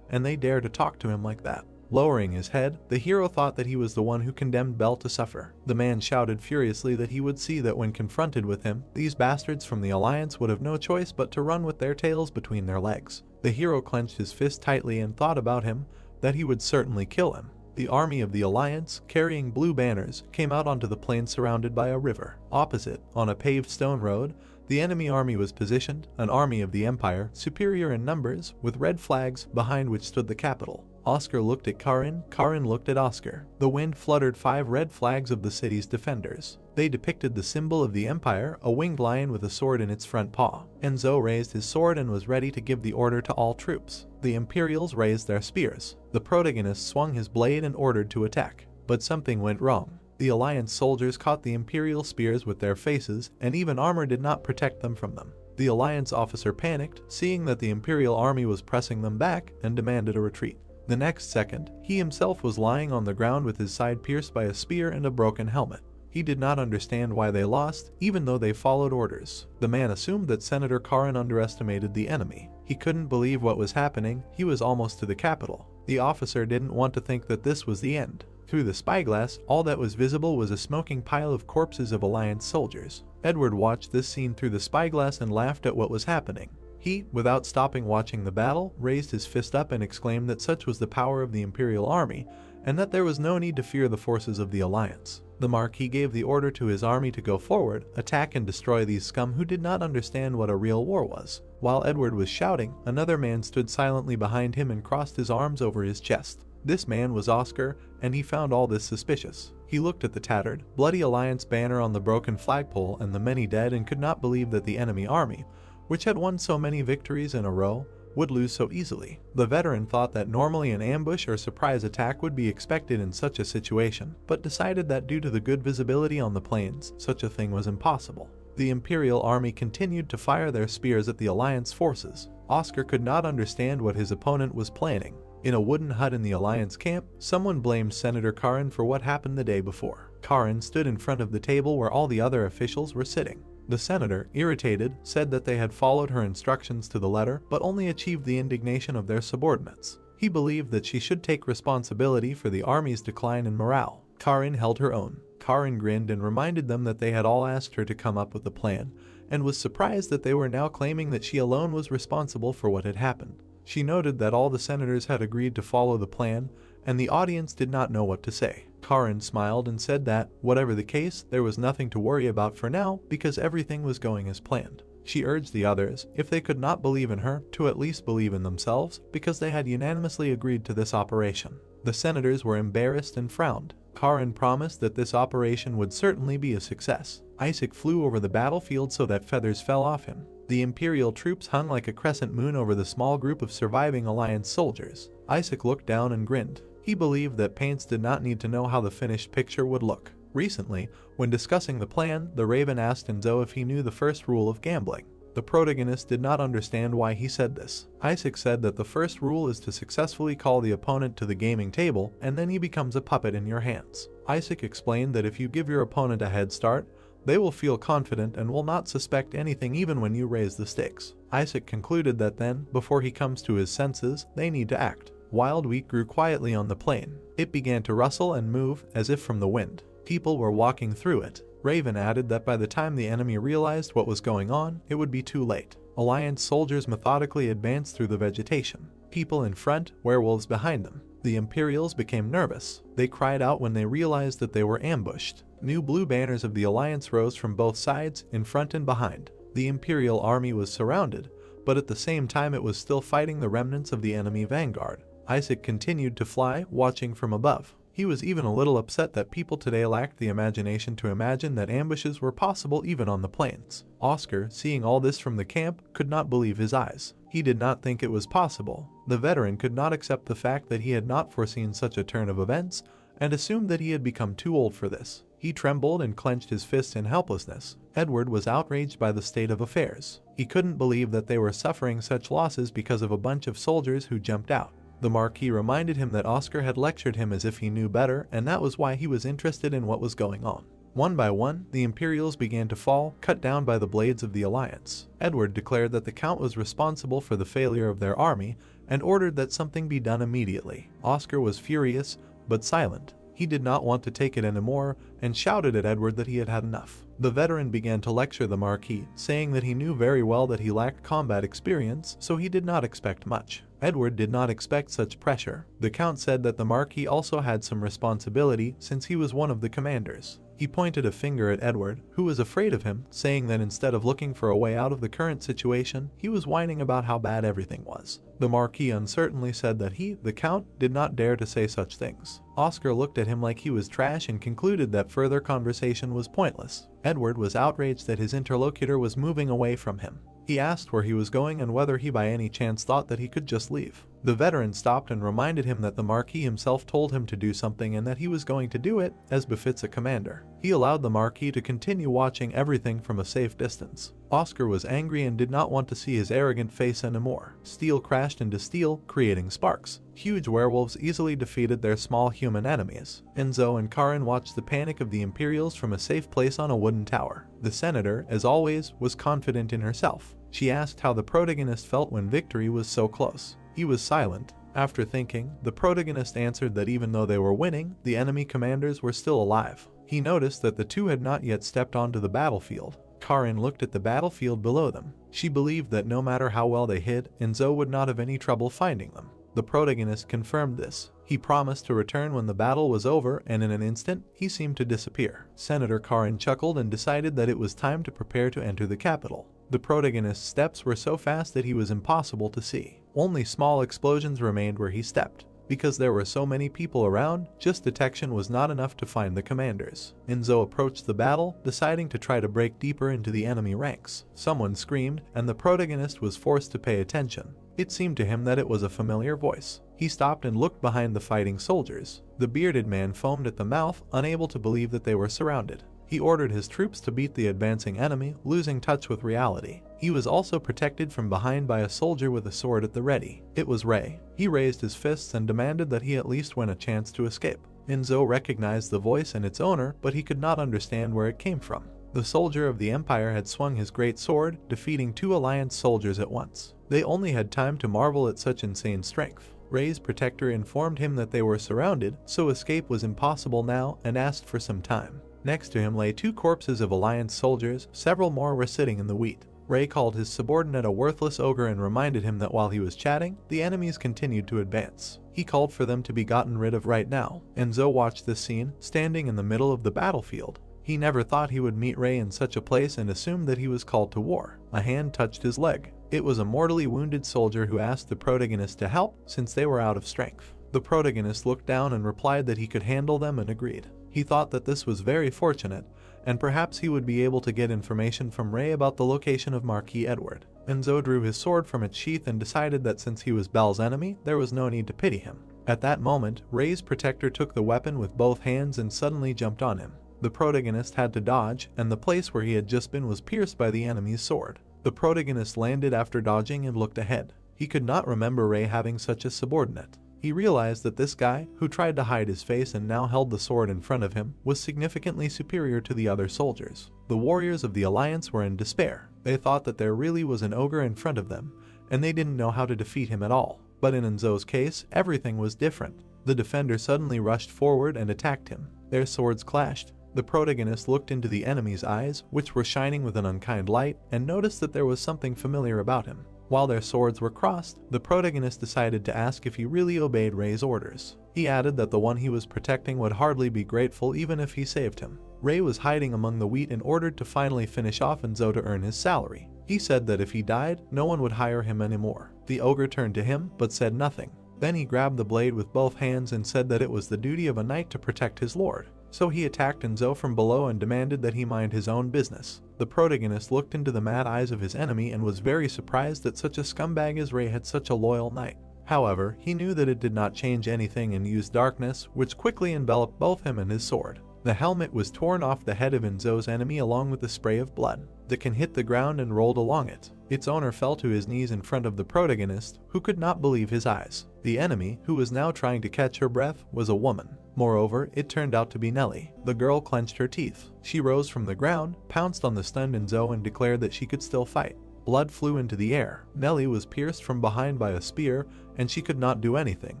and they dare to talk to him like that. Lowering his head, the hero thought that he was the one who condemned Bell to suffer. The man shouted furiously that he would see that when confronted with him, these bastards from the Alliance would have no choice but to run with their tails between their legs. The hero clenched his fist tightly and thought about him, that he would certainly kill him. The army of the Alliance, carrying blue banners, came out onto the plain surrounded by a river. Opposite, on a paved stone road, the enemy army was positioned, an army of the Empire, superior in numbers, with red flags, behind which stood the capital. Oscar looked at Karin looked at Oscar. The wind fluttered 5 red flags of the city's defenders. They depicted the symbol of the Empire, a winged lion with a sword in its front paw. Enzo raised his sword and was ready to give the order to all troops. The Imperials raised their spears. The protagonist swung his blade and ordered to attack. But something went wrong. The Alliance soldiers caught the Imperial spears with their faces, and even armor did not protect them from them. The Alliance officer panicked, seeing that the Imperial army was pressing them back, and demanded a retreat. The next second, he himself was lying on the ground with his side pierced by a spear and a broken helmet. He did not understand why they lost, even though they followed orders. The man assumed that Senator Karin underestimated the enemy. He couldn't believe what was happening. He was almost to the capital. The officer didn't want to think that this was the end. Through the spyglass, all that was visible was a smoking pile of corpses of Alliance soldiers. Edward watched this scene through the spyglass and laughed at what was happening. He, without stopping watching the battle, raised his fist up and exclaimed that such was the power of the Imperial Army, and that there was no need to fear the forces of the Alliance. The Marquis gave the order to his army to go forward, attack and destroy these scum who did not understand what a real war was. While Edward was shouting, another man stood silently behind him and crossed his arms over his chest. This man was Oscar, and he found all this suspicious. He looked at the tattered, bloody Alliance banner on the broken flagpole and the many dead and could not believe that the enemy army, which had won so many victories in a row, would lose so easily. The veteran thought that normally an ambush or surprise attack would be expected in such a situation, but decided that due to the good visibility on the plains, such a thing was impossible. The Imperial Army continued to fire their spears at the Alliance forces. Oscar could not understand what his opponent was planning. In a wooden hut in the Alliance camp, someone blamed Senator Karin for what happened the day before. Karin stood in front of the table where all the other officials were sitting. The senator, irritated, said that they had followed her instructions to the letter but only achieved the indignation of their subordinates. He believed that she should take responsibility for the army's decline in morale. Karin held her own. Karin grinned and reminded them that they had all asked her to come up with a plan, and was surprised that they were now claiming that she alone was responsible for what had happened. She noted that all the senators had agreed to follow the plan, and the audience did not know what to say. Karin smiled and said that, whatever the case, there was nothing to worry about for now because everything was going as planned. She urged the others, if they could not believe in her, to at least believe in themselves because they had unanimously agreed to this operation. The senators were embarrassed and frowned. Karin promised that this operation would certainly be a success. Isaac flew over the battlefield so that feathers fell off him. The Imperial troops hung like a crescent moon over the small group of surviving Alliance soldiers. Isaac looked down and grinned. He believed that Paints did not need to know how the finished picture would look. Recently, when discussing the plan, the Raven asked Enzo if he knew the first rule of gambling. The protagonist did not understand why he said this. Isaac said that the first rule is to successfully call the opponent to the gaming table, and then he becomes a puppet in your hands. Isaac explained that if you give your opponent a head start, they will feel confident and will not suspect anything even when you raise the stakes. Isaac concluded that then, before he comes to his senses, they need to act. Wild wheat grew quietly on the plain. It began to rustle and move as if from the wind. People were walking through it. Raven added that by the time the enemy realized what was going on, it would be too late. Alliance soldiers methodically advanced through the vegetation. People in front, werewolves behind them. The Imperials became nervous. They cried out when they realized that they were ambushed. New blue banners of the Alliance rose from both sides, in front and behind. The Imperial army was surrounded, but at the same time it was still fighting the remnants of the enemy vanguard. Isaac continued to fly, watching from above. He was even a little upset that people today lacked the imagination to imagine that ambushes were possible even on the plains. Oscar, seeing all this from the camp, could not believe his eyes. He did not think it was possible. The veteran could not accept the fact that he had not foreseen such a turn of events, and assumed that he had become too old for this. He trembled and clenched his fists in helplessness. Edward was outraged by the state of affairs. He couldn't believe that they were suffering such losses because of a bunch of soldiers who jumped out. The Marquis reminded him that Oscar had lectured him as if he knew better, and that was why he was interested in what was going on. One by one, the Imperials began to fall, cut down by the blades of the Alliance. Edward declared that the Count was responsible for the failure of their army, and ordered that something be done immediately. Oscar was furious, but silent. He did not want to take it anymore, and shouted at Edward that he had had enough. The veteran began to lecture the Marquis, saying that he knew very well that he lacked combat experience, so he did not expect much. Edward did not expect such pressure. The Count said that the Marquis also had some responsibility since he was one of the commanders. He pointed a finger at Edward, who was afraid of him, saying that instead of looking for a way out of the current situation, he was whining about how bad everything was. The Marquis uncertainly said that he, the Count, did not dare to say such things. Oscar looked at him like he was trash and concluded that further conversation was pointless. Edward was outraged that his interlocutor was moving away from him. He asked where he was going and whether he by any chance thought that he could just leave. The veteran stopped and reminded him that the Marquis himself told him to do something and that he was going to do it, as befits a commander. He allowed the Marquis to continue watching everything from a safe distance. Oscar was angry and did not want to see his arrogant face anymore. Steel crashed into steel, creating sparks. Huge werewolves easily defeated their small human enemies. Enzo and Karin watched the panic of the Imperials from a safe place on a wooden tower. The senator, as always, was confident in herself. She asked how the protagonist felt when victory was so close. He was silent. After thinking, the protagonist answered that even though they were winning, the enemy commanders were still alive. He noticed that the two had not yet stepped onto the battlefield. Karin looked at the battlefield below them. She believed that no matter how well they hid, Enzo would not have any trouble finding them. The protagonist confirmed this. He promised to return when the battle was over, and in an instant, he seemed to disappear. Senator Karin chuckled and decided that it was time to prepare to enter the capital. The protagonist's steps were so fast that he was impossible to see. Only small explosions remained where he stepped. Because there were so many people around, just detection was not enough to find the commanders. Enzo approached the battle, deciding to try to break deeper into the enemy ranks. Someone screamed, and the protagonist was forced to pay attention. It seemed to him that it was a familiar voice. He stopped and looked behind the fighting soldiers. The bearded man foamed at the mouth, unable to believe that they were surrounded. He ordered his troops to beat the advancing enemy, losing touch with reality. He was also protected from behind by a soldier with a sword at the ready. It was Ray. He raised his fists and demanded that he at least win a chance to escape. Enzo recognized the voice and its owner, but he could not understand where it came from. The soldier of the Empire had swung his great sword, defeating 2 Alliance soldiers at once. They only had time to marvel at such insane strength. Ray's protector informed him that they were surrounded, so escape was impossible now, and asked for some time. Next to him lay 2 corpses of Alliance soldiers, several more were sitting in the wheat. Ray called his subordinate a worthless ogre and reminded him that while he was chatting, the enemies continued to advance. He called for them to be gotten rid of right now. Enzo watched this scene, standing in the middle of the battlefield. He never thought he would meet Ray in such a place and assumed that he was called to war. A hand touched his leg. It was a mortally wounded soldier who asked the protagonist to help, since they were out of strength. The protagonist looked down and replied that he could handle them and agreed. He thought that this was very fortunate, and perhaps he would be able to get information from Ray about the location of Marquis Edward. Enzo drew his sword from its sheath and decided that since he was Bel's enemy, there was no need to pity him. At that moment, Ray's protector took the weapon with both hands and suddenly jumped on him. The protagonist had to dodge, and the place where he had just been was pierced by the enemy's sword. The protagonist landed after dodging and looked ahead. He could not remember Ray having such a subordinate. He realized that this guy, who tried to hide his face and now held the sword in front of him, was significantly superior to the other soldiers. The warriors of the Alliance were in despair. They thought that there really was an ogre in front of them, and they didn't know how to defeat him at all. But in Enzo's case, everything was different. The defender suddenly rushed forward and attacked him. Their swords clashed. The protagonist looked into the enemy's eyes, which were shining with an unkind light, and noticed that there was something familiar about him. While their swords were crossed, the protagonist decided to ask if he really obeyed Ray's orders. He added that the one he was protecting would hardly be grateful even if he saved him. Ray was hiding among the wheat and ordered to finally finish off Enzo to earn his salary. He said that if he died, no one would hire him anymore. The ogre turned to him, but said nothing. Then he grabbed the blade with both hands and said that it was the duty of a knight to protect his lord. So he attacked Enzo from below and demanded that he mind his own business. The protagonist looked into the mad eyes of his enemy and was very surprised that such a scumbag as Ray had such a loyal knight. However, he knew that it did not change anything and used darkness, which quickly enveloped both him and his sword. The helmet was torn off the head of Enzo's enemy along with a spray of blood. The can hit the ground and rolled along it. Its owner fell to his knees in front of the protagonist, who could not believe his eyes. The enemy, who was now trying to catch her breath, was a woman. Moreover, it turned out to be Nellie. The girl clenched her teeth. She rose from the ground, pounced on the stunned Enzo and declared that she could still fight. Blood flew into the air. Nellie was pierced from behind by a spear, and she could not do anything.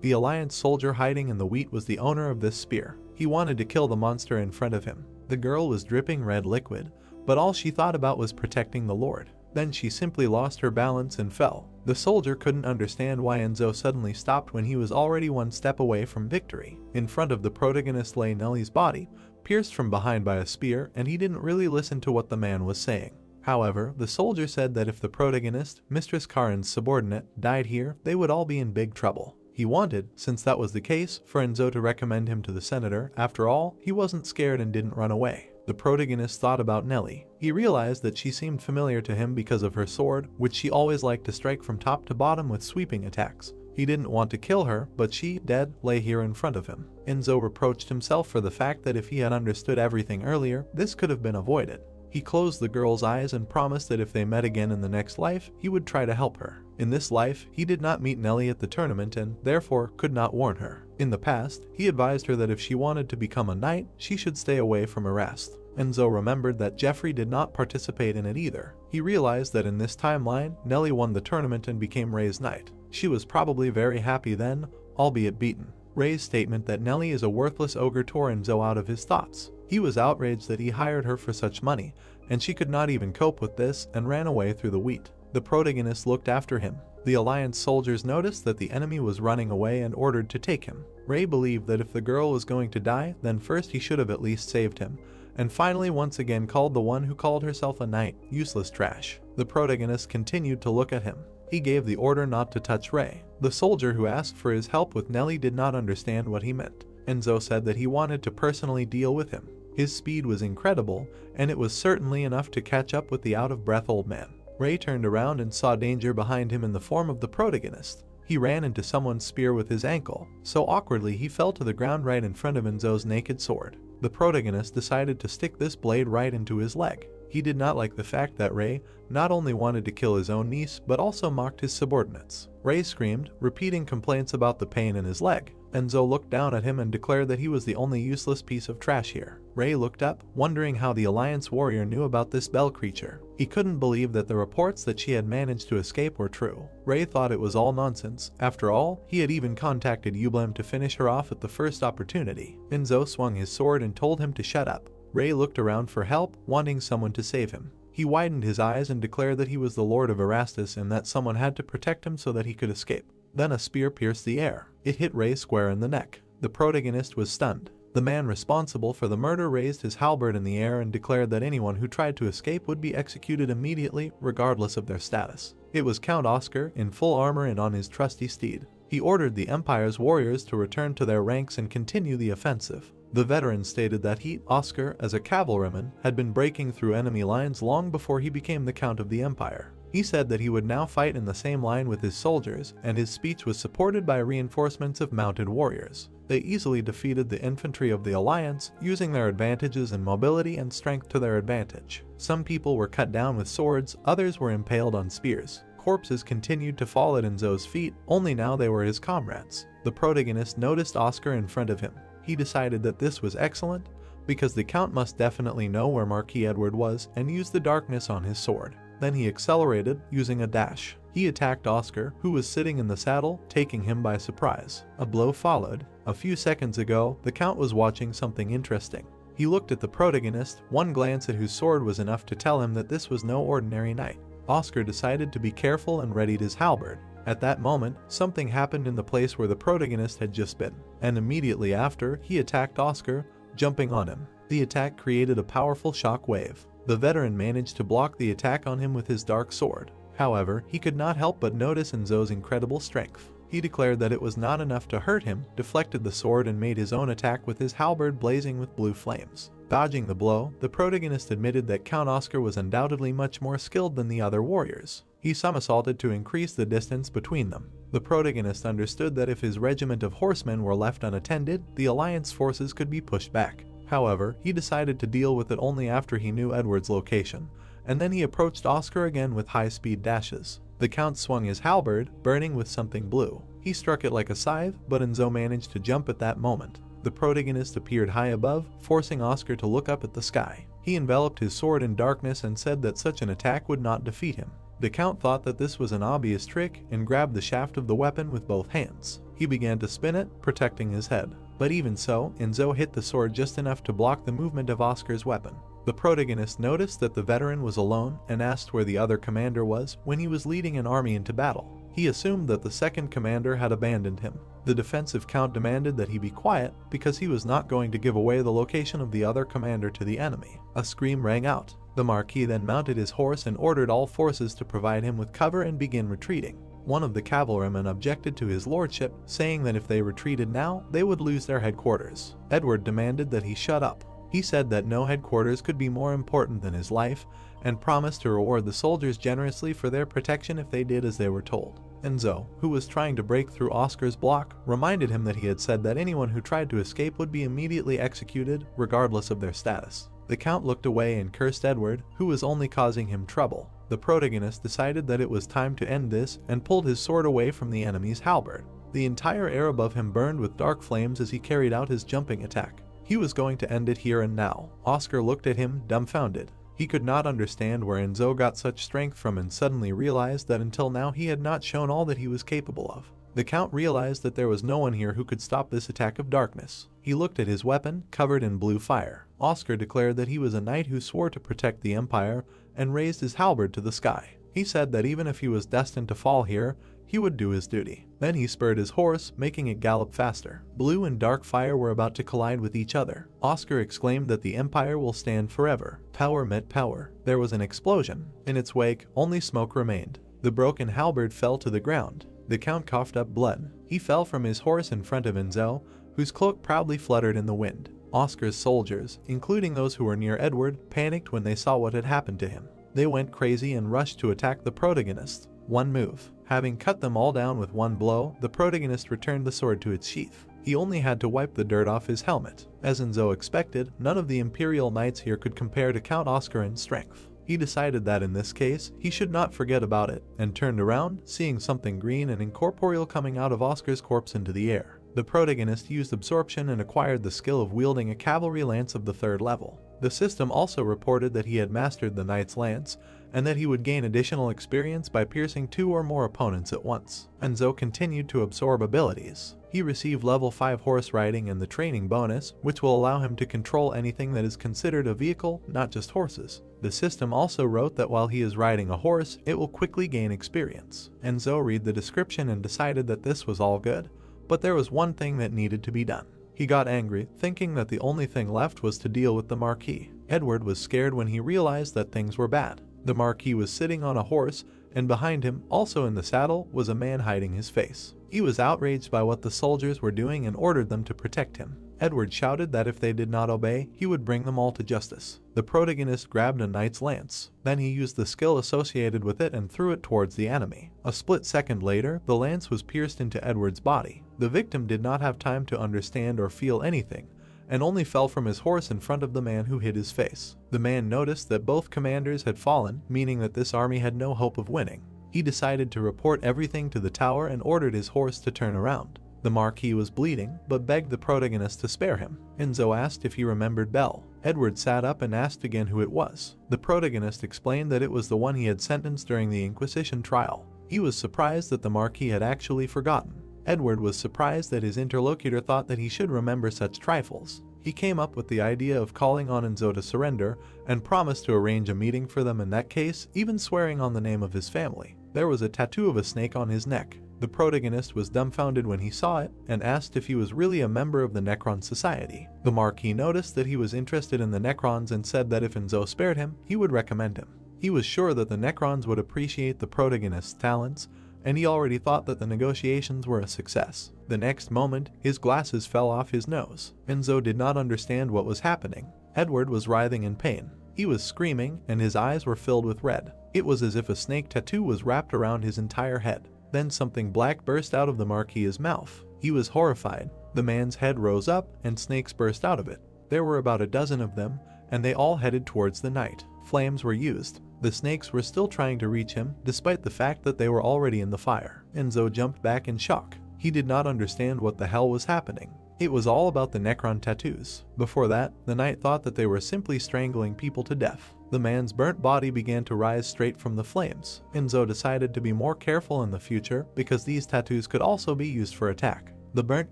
The Alliance soldier hiding in the wheat was the owner of this spear. He wanted to kill the monster in front of him. The girl was dripping red liquid, but all she thought about was protecting the Lord. Then she simply lost her balance and fell. The soldier couldn't understand why Enzo suddenly stopped when he was already one step away from victory. In front of the protagonist lay Nellie's body, pierced from behind by a spear, and he didn't really listen to what the man was saying. However, the soldier said that if the protagonist, Mistress Karin's subordinate, died here, they would all be in big trouble. He wanted, since that was the case, for Enzo to recommend him to the senator. After all, he wasn't scared and didn't run away. The protagonist thought about Nellie. He realized that she seemed familiar to him because of her sword, which she always liked to strike from top to bottom with sweeping attacks. He didn't want to kill her, but she, dead, lay here in front of him. Enzo reproached himself for the fact that if he had understood everything earlier, this could have been avoided. He closed the girl's eyes and promised that if they met again in the next life, he would try to help her. In this life, he did not meet Nellie at the tournament and, therefore, could not warn her. In the past, he advised her that if she wanted to become a knight, she should stay away from Erast. Enzo remembered that Jeffrey did not participate in it either. He realized that in this timeline, Nellie won the tournament and became Ray's knight. She was probably very happy then, albeit beaten. Ray's statement that Nellie is a worthless ogre tore Enzo out of his thoughts. He was outraged that he hired her for such money, and she could not even cope with this and ran away through the wheat. The protagonist looked after him. The Alliance soldiers noticed that the enemy was running away and ordered to take him. Ray believed that if the girl was going to die, then first he should have at least saved him, and finally once again called the one who called herself a knight useless trash. The protagonist continued to look at him. He gave the order not to touch Ray. The soldier who asked for his help with Nellie did not understand what he meant. Enzo said that he wanted to personally deal with him. His speed was incredible, and it was certainly enough to catch up with the out-of-breath old man. Ray turned around and saw danger behind him in the form of the protagonist. He ran into someone's spear with his ankle, so awkwardly he fell to the ground right in front of Enzo's naked sword. The protagonist decided to stick this blade right into his leg. He did not like the fact that Ray not only wanted to kill his own niece, but also mocked his subordinates. Ray screamed, repeating complaints about the pain in his leg. Enzo looked down at him and declared that he was the only useless piece of trash here. Ray looked up, wondering how the Alliance warrior knew about this Bell creature. He couldn't believe that the reports that she had managed to escape were true. Ray thought it was all nonsense. After all, he had even contacted Ublem to finish her off at the first opportunity. Enzo swung his sword and told him to shut up. Ray looked around for help, wanting someone to save him. He widened his eyes and declared that he was the Lord of Erastus and that someone had to protect him so that he could escape. Then a spear pierced the air. It hit Ray square in the neck. The protagonist was stunned. The man responsible for the murder raised his halberd in the air and declared that anyone who tried to escape would be executed immediately, regardless of their status. It was Count Oscar, in full armor and on his trusty steed. He ordered the Empire's warriors to return to their ranks and continue the offensive. The veteran stated that he, Oscar, as a cavalryman, had been breaking through enemy lines long before he became the Count of the Empire. He said that he would now fight in the same line with his soldiers, and his speech was supported by reinforcements of mounted warriors. They easily defeated the infantry of the Alliance, using their advantages in mobility and strength to their advantage. Some people were cut down with swords, others were impaled on spears. Corpses continued to fall at Enzo's feet, only now they were his comrades. The protagonist noticed Oscar in front of him. He decided that this was excellent, because the Count must definitely know where Marquis Edward was and used the darkness on his sword. Then he accelerated, using a dash. He attacked Oscar, who was sitting in the saddle, taking him by surprise. A blow followed. A few seconds ago, the Count was watching something interesting. He looked at the protagonist, one glance at whose sword was enough to tell him that this was no ordinary knight. Oscar decided to be careful and readied his halberd. At that moment, something happened in the place where the protagonist had just been, and immediately after, he attacked Oscar, jumping on him. The attack created a powerful shock wave. The veteran managed to block the attack on him with his dark sword. However, he could not help but notice Enzo's incredible strength. He declared that it was not enough to hurt him, deflected the sword and made his own attack with his halberd blazing with blue flames. Dodging the blow, the protagonist admitted that Count Oscar was undoubtedly much more skilled than the other warriors. He somersaulted to increase the distance between them. The protagonist understood that if his regiment of horsemen were left unattended, the Alliance forces could be pushed back. However, he decided to deal with it only after he knew Edward's location, and then he approached Oscar again with high-speed dashes. The Count swung his halberd, burning with something blue. He struck it like a scythe, but Enzo managed to jump at that moment. The protagonist appeared high above, forcing Oscar to look up at the sky. He enveloped his sword in darkness and said that such an attack would not defeat him. The Count thought that this was an obvious trick and grabbed the shaft of the weapon with both hands. He began to spin it, protecting his head. But even so, Enzo hit the sword just enough to block the movement of Oscar's weapon. The protagonist noticed that the veteran was alone and asked where the other commander was when he was leading an army into battle. He assumed that the second commander had abandoned him. The defensive Count demanded that he be quiet because he was not going to give away the location of the other commander to the enemy. A scream rang out. The Marquis then mounted his horse and ordered all forces to provide him with cover and begin retreating. One of the cavalrymen objected to his lordship, saying that if they retreated now, they would lose their headquarters. Edward demanded that he shut up. He said that no headquarters could be more important than his life, and promised to reward the soldiers generously for their protection if they did as they were told. Enzo, who was trying to break through Oscar's block, reminded him that he had said that anyone who tried to escape would be immediately executed, regardless of their status. The Count looked away and cursed Edward, who was only causing him trouble. The protagonist decided that it was time to end this and pulled his sword away from the enemy's halberd. The entire air above him burned with dark flames as he carried out his jumping attack. He was going to end it here and now. Oscar looked at him, dumbfounded. He could not understand where Enzo got such strength from and suddenly realized that until now he had not shown all that he was capable of. The Count realized that there was no one here who could stop this attack of darkness. He looked at his weapon, covered in blue fire. Oscar declared that he was a knight who swore to protect the Empire and raised his halberd to the sky. He said that even if he was destined to fall here, he would do his duty. Then he spurred his horse, making it gallop faster. Blue and dark fire were about to collide with each other. Oscar exclaimed that the Empire will stand forever. Power met power. There was an explosion. In its wake, only smoke remained. The broken halberd fell to the ground. The Count coughed up blood. He fell from his horse in front of Enzo, whose cloak proudly fluttered in the wind. Oscar's soldiers, including those who were near Edward, panicked when they saw what had happened to him. They went crazy and rushed to attack the protagonist. One move. Having cut them all down with one blow, the protagonist returned the sword to its sheath. He only had to wipe the dirt off his helmet. As Enzo expected, none of the Imperial Knights here could compare to Count Oscar in strength. He decided that in this case, he should not forget about it, and turned around, seeing something green and incorporeal coming out of Oscar's corpse into the air. The protagonist used absorption and acquired the skill of wielding a cavalry lance of the 3rd level. The system also reported that he had mastered the knight's lance, and that he would gain additional experience by piercing 2 or more opponents at once. Enzo continued to absorb abilities. He received level 5 horse riding and the training bonus, which will allow him to control anything that is considered a vehicle, not just horses. The system also wrote that while he is riding a horse, it will quickly gain experience. Enzo read the description and decided that this was all good, but there was one thing that needed to be done. He got angry, thinking that the only thing left was to deal with the Marquis. Edward was scared when he realized that things were bad. The Marquis was sitting on a horse, and behind him, also in the saddle, was a man hiding his face. He was outraged by what the soldiers were doing and ordered them to protect him. Edward shouted that if they did not obey, he would bring them all to justice. The protagonist grabbed a knight's lance. Then he used the skill associated with it and threw it towards the enemy. A split second later, the lance was pierced into Edward's body. The victim did not have time to understand or feel anything, and only fell from his horse in front of the man who hid his face. The man noticed that both commanders had fallen, meaning that this army had no hope of winning. He decided to report everything to the tower and ordered his horse to turn around. The Marquis was bleeding, but begged the protagonist to spare him. Enzo asked if he remembered Bell. Edward sat up and asked again who it was. The protagonist explained that it was the one he had sentenced during the Inquisition trial. He was surprised that the Marquis had actually forgotten. Edward was surprised that his interlocutor thought that he should remember such trifles. He came up with the idea of calling on Enzo to surrender and promised to arrange a meeting for them in that case, even swearing on the name of his family. There was a tattoo of a snake on his neck. The protagonist was dumbfounded when he saw it and asked if he was really a member of the Necron Society. The Marquis noticed that he was interested in the Necrons and said that if Enzo spared him, he would recommend him. He was sure that the Necrons would appreciate the protagonist's talents, and he already thought that the negotiations were a success. The next moment, his glasses fell off his nose. Enzo did not understand what was happening. Edward was writhing in pain. He was screaming, and his eyes were filled with red. It was as if a snake tattoo was wrapped around his entire head. Then something black burst out of the Marquis's mouth. He was horrified. The man's head rose up, and snakes burst out of it. There were about a dozen of them, and they all headed towards the knight. Flames were used. The snakes were still trying to reach him, despite the fact that they were already in the fire. Enzo jumped back in shock. He did not understand what the hell was happening. It was all about the Necron tattoos. Before that, the knight thought that they were simply strangling people to death. The man's burnt body began to rise straight from the flames. Enzo decided to be more careful in the future because these tattoos could also be used for attack. The burnt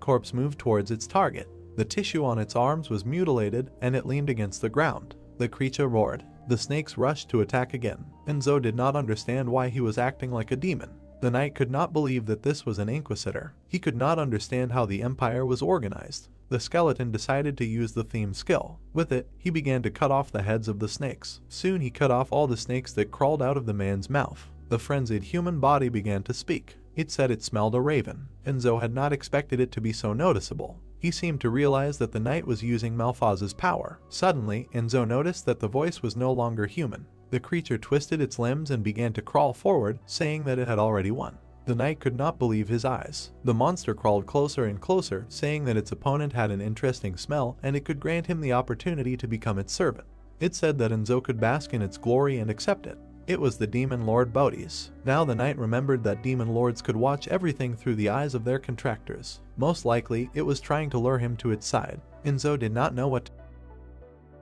corpse moved towards its target. The tissue on its arms was mutilated and it leaned against the ground. The creature roared. The snakes rushed to attack again. Enzo did not understand why he was acting like a demon. The knight could not believe that this was an inquisitor. He could not understand how the empire was organized. The skeleton decided to use the theme skill. With it, he began to cut off the heads of the snakes. Soon he cut off all the snakes that crawled out of the man's mouth. The frenzied human body began to speak. It said it smelled a raven. Enzo had not expected it to be so noticeable. He seemed to realize that the knight was using Malphaz's power. Suddenly, Enzo noticed that the voice was no longer human. The creature twisted its limbs and began to crawl forward, saying that it had already won. The knight could not believe his eyes. The monster crawled closer and closer, saying that its opponent had an interesting smell and it could grant him the opportunity to become its servant. It said that Enzo could bask in its glory and accept it. It was the demon lord Baudes. Now the knight remembered that demon lords could watch everything through the eyes of their contractors. Most likely, it was trying to lure him to its side. Enzo did not know what to do.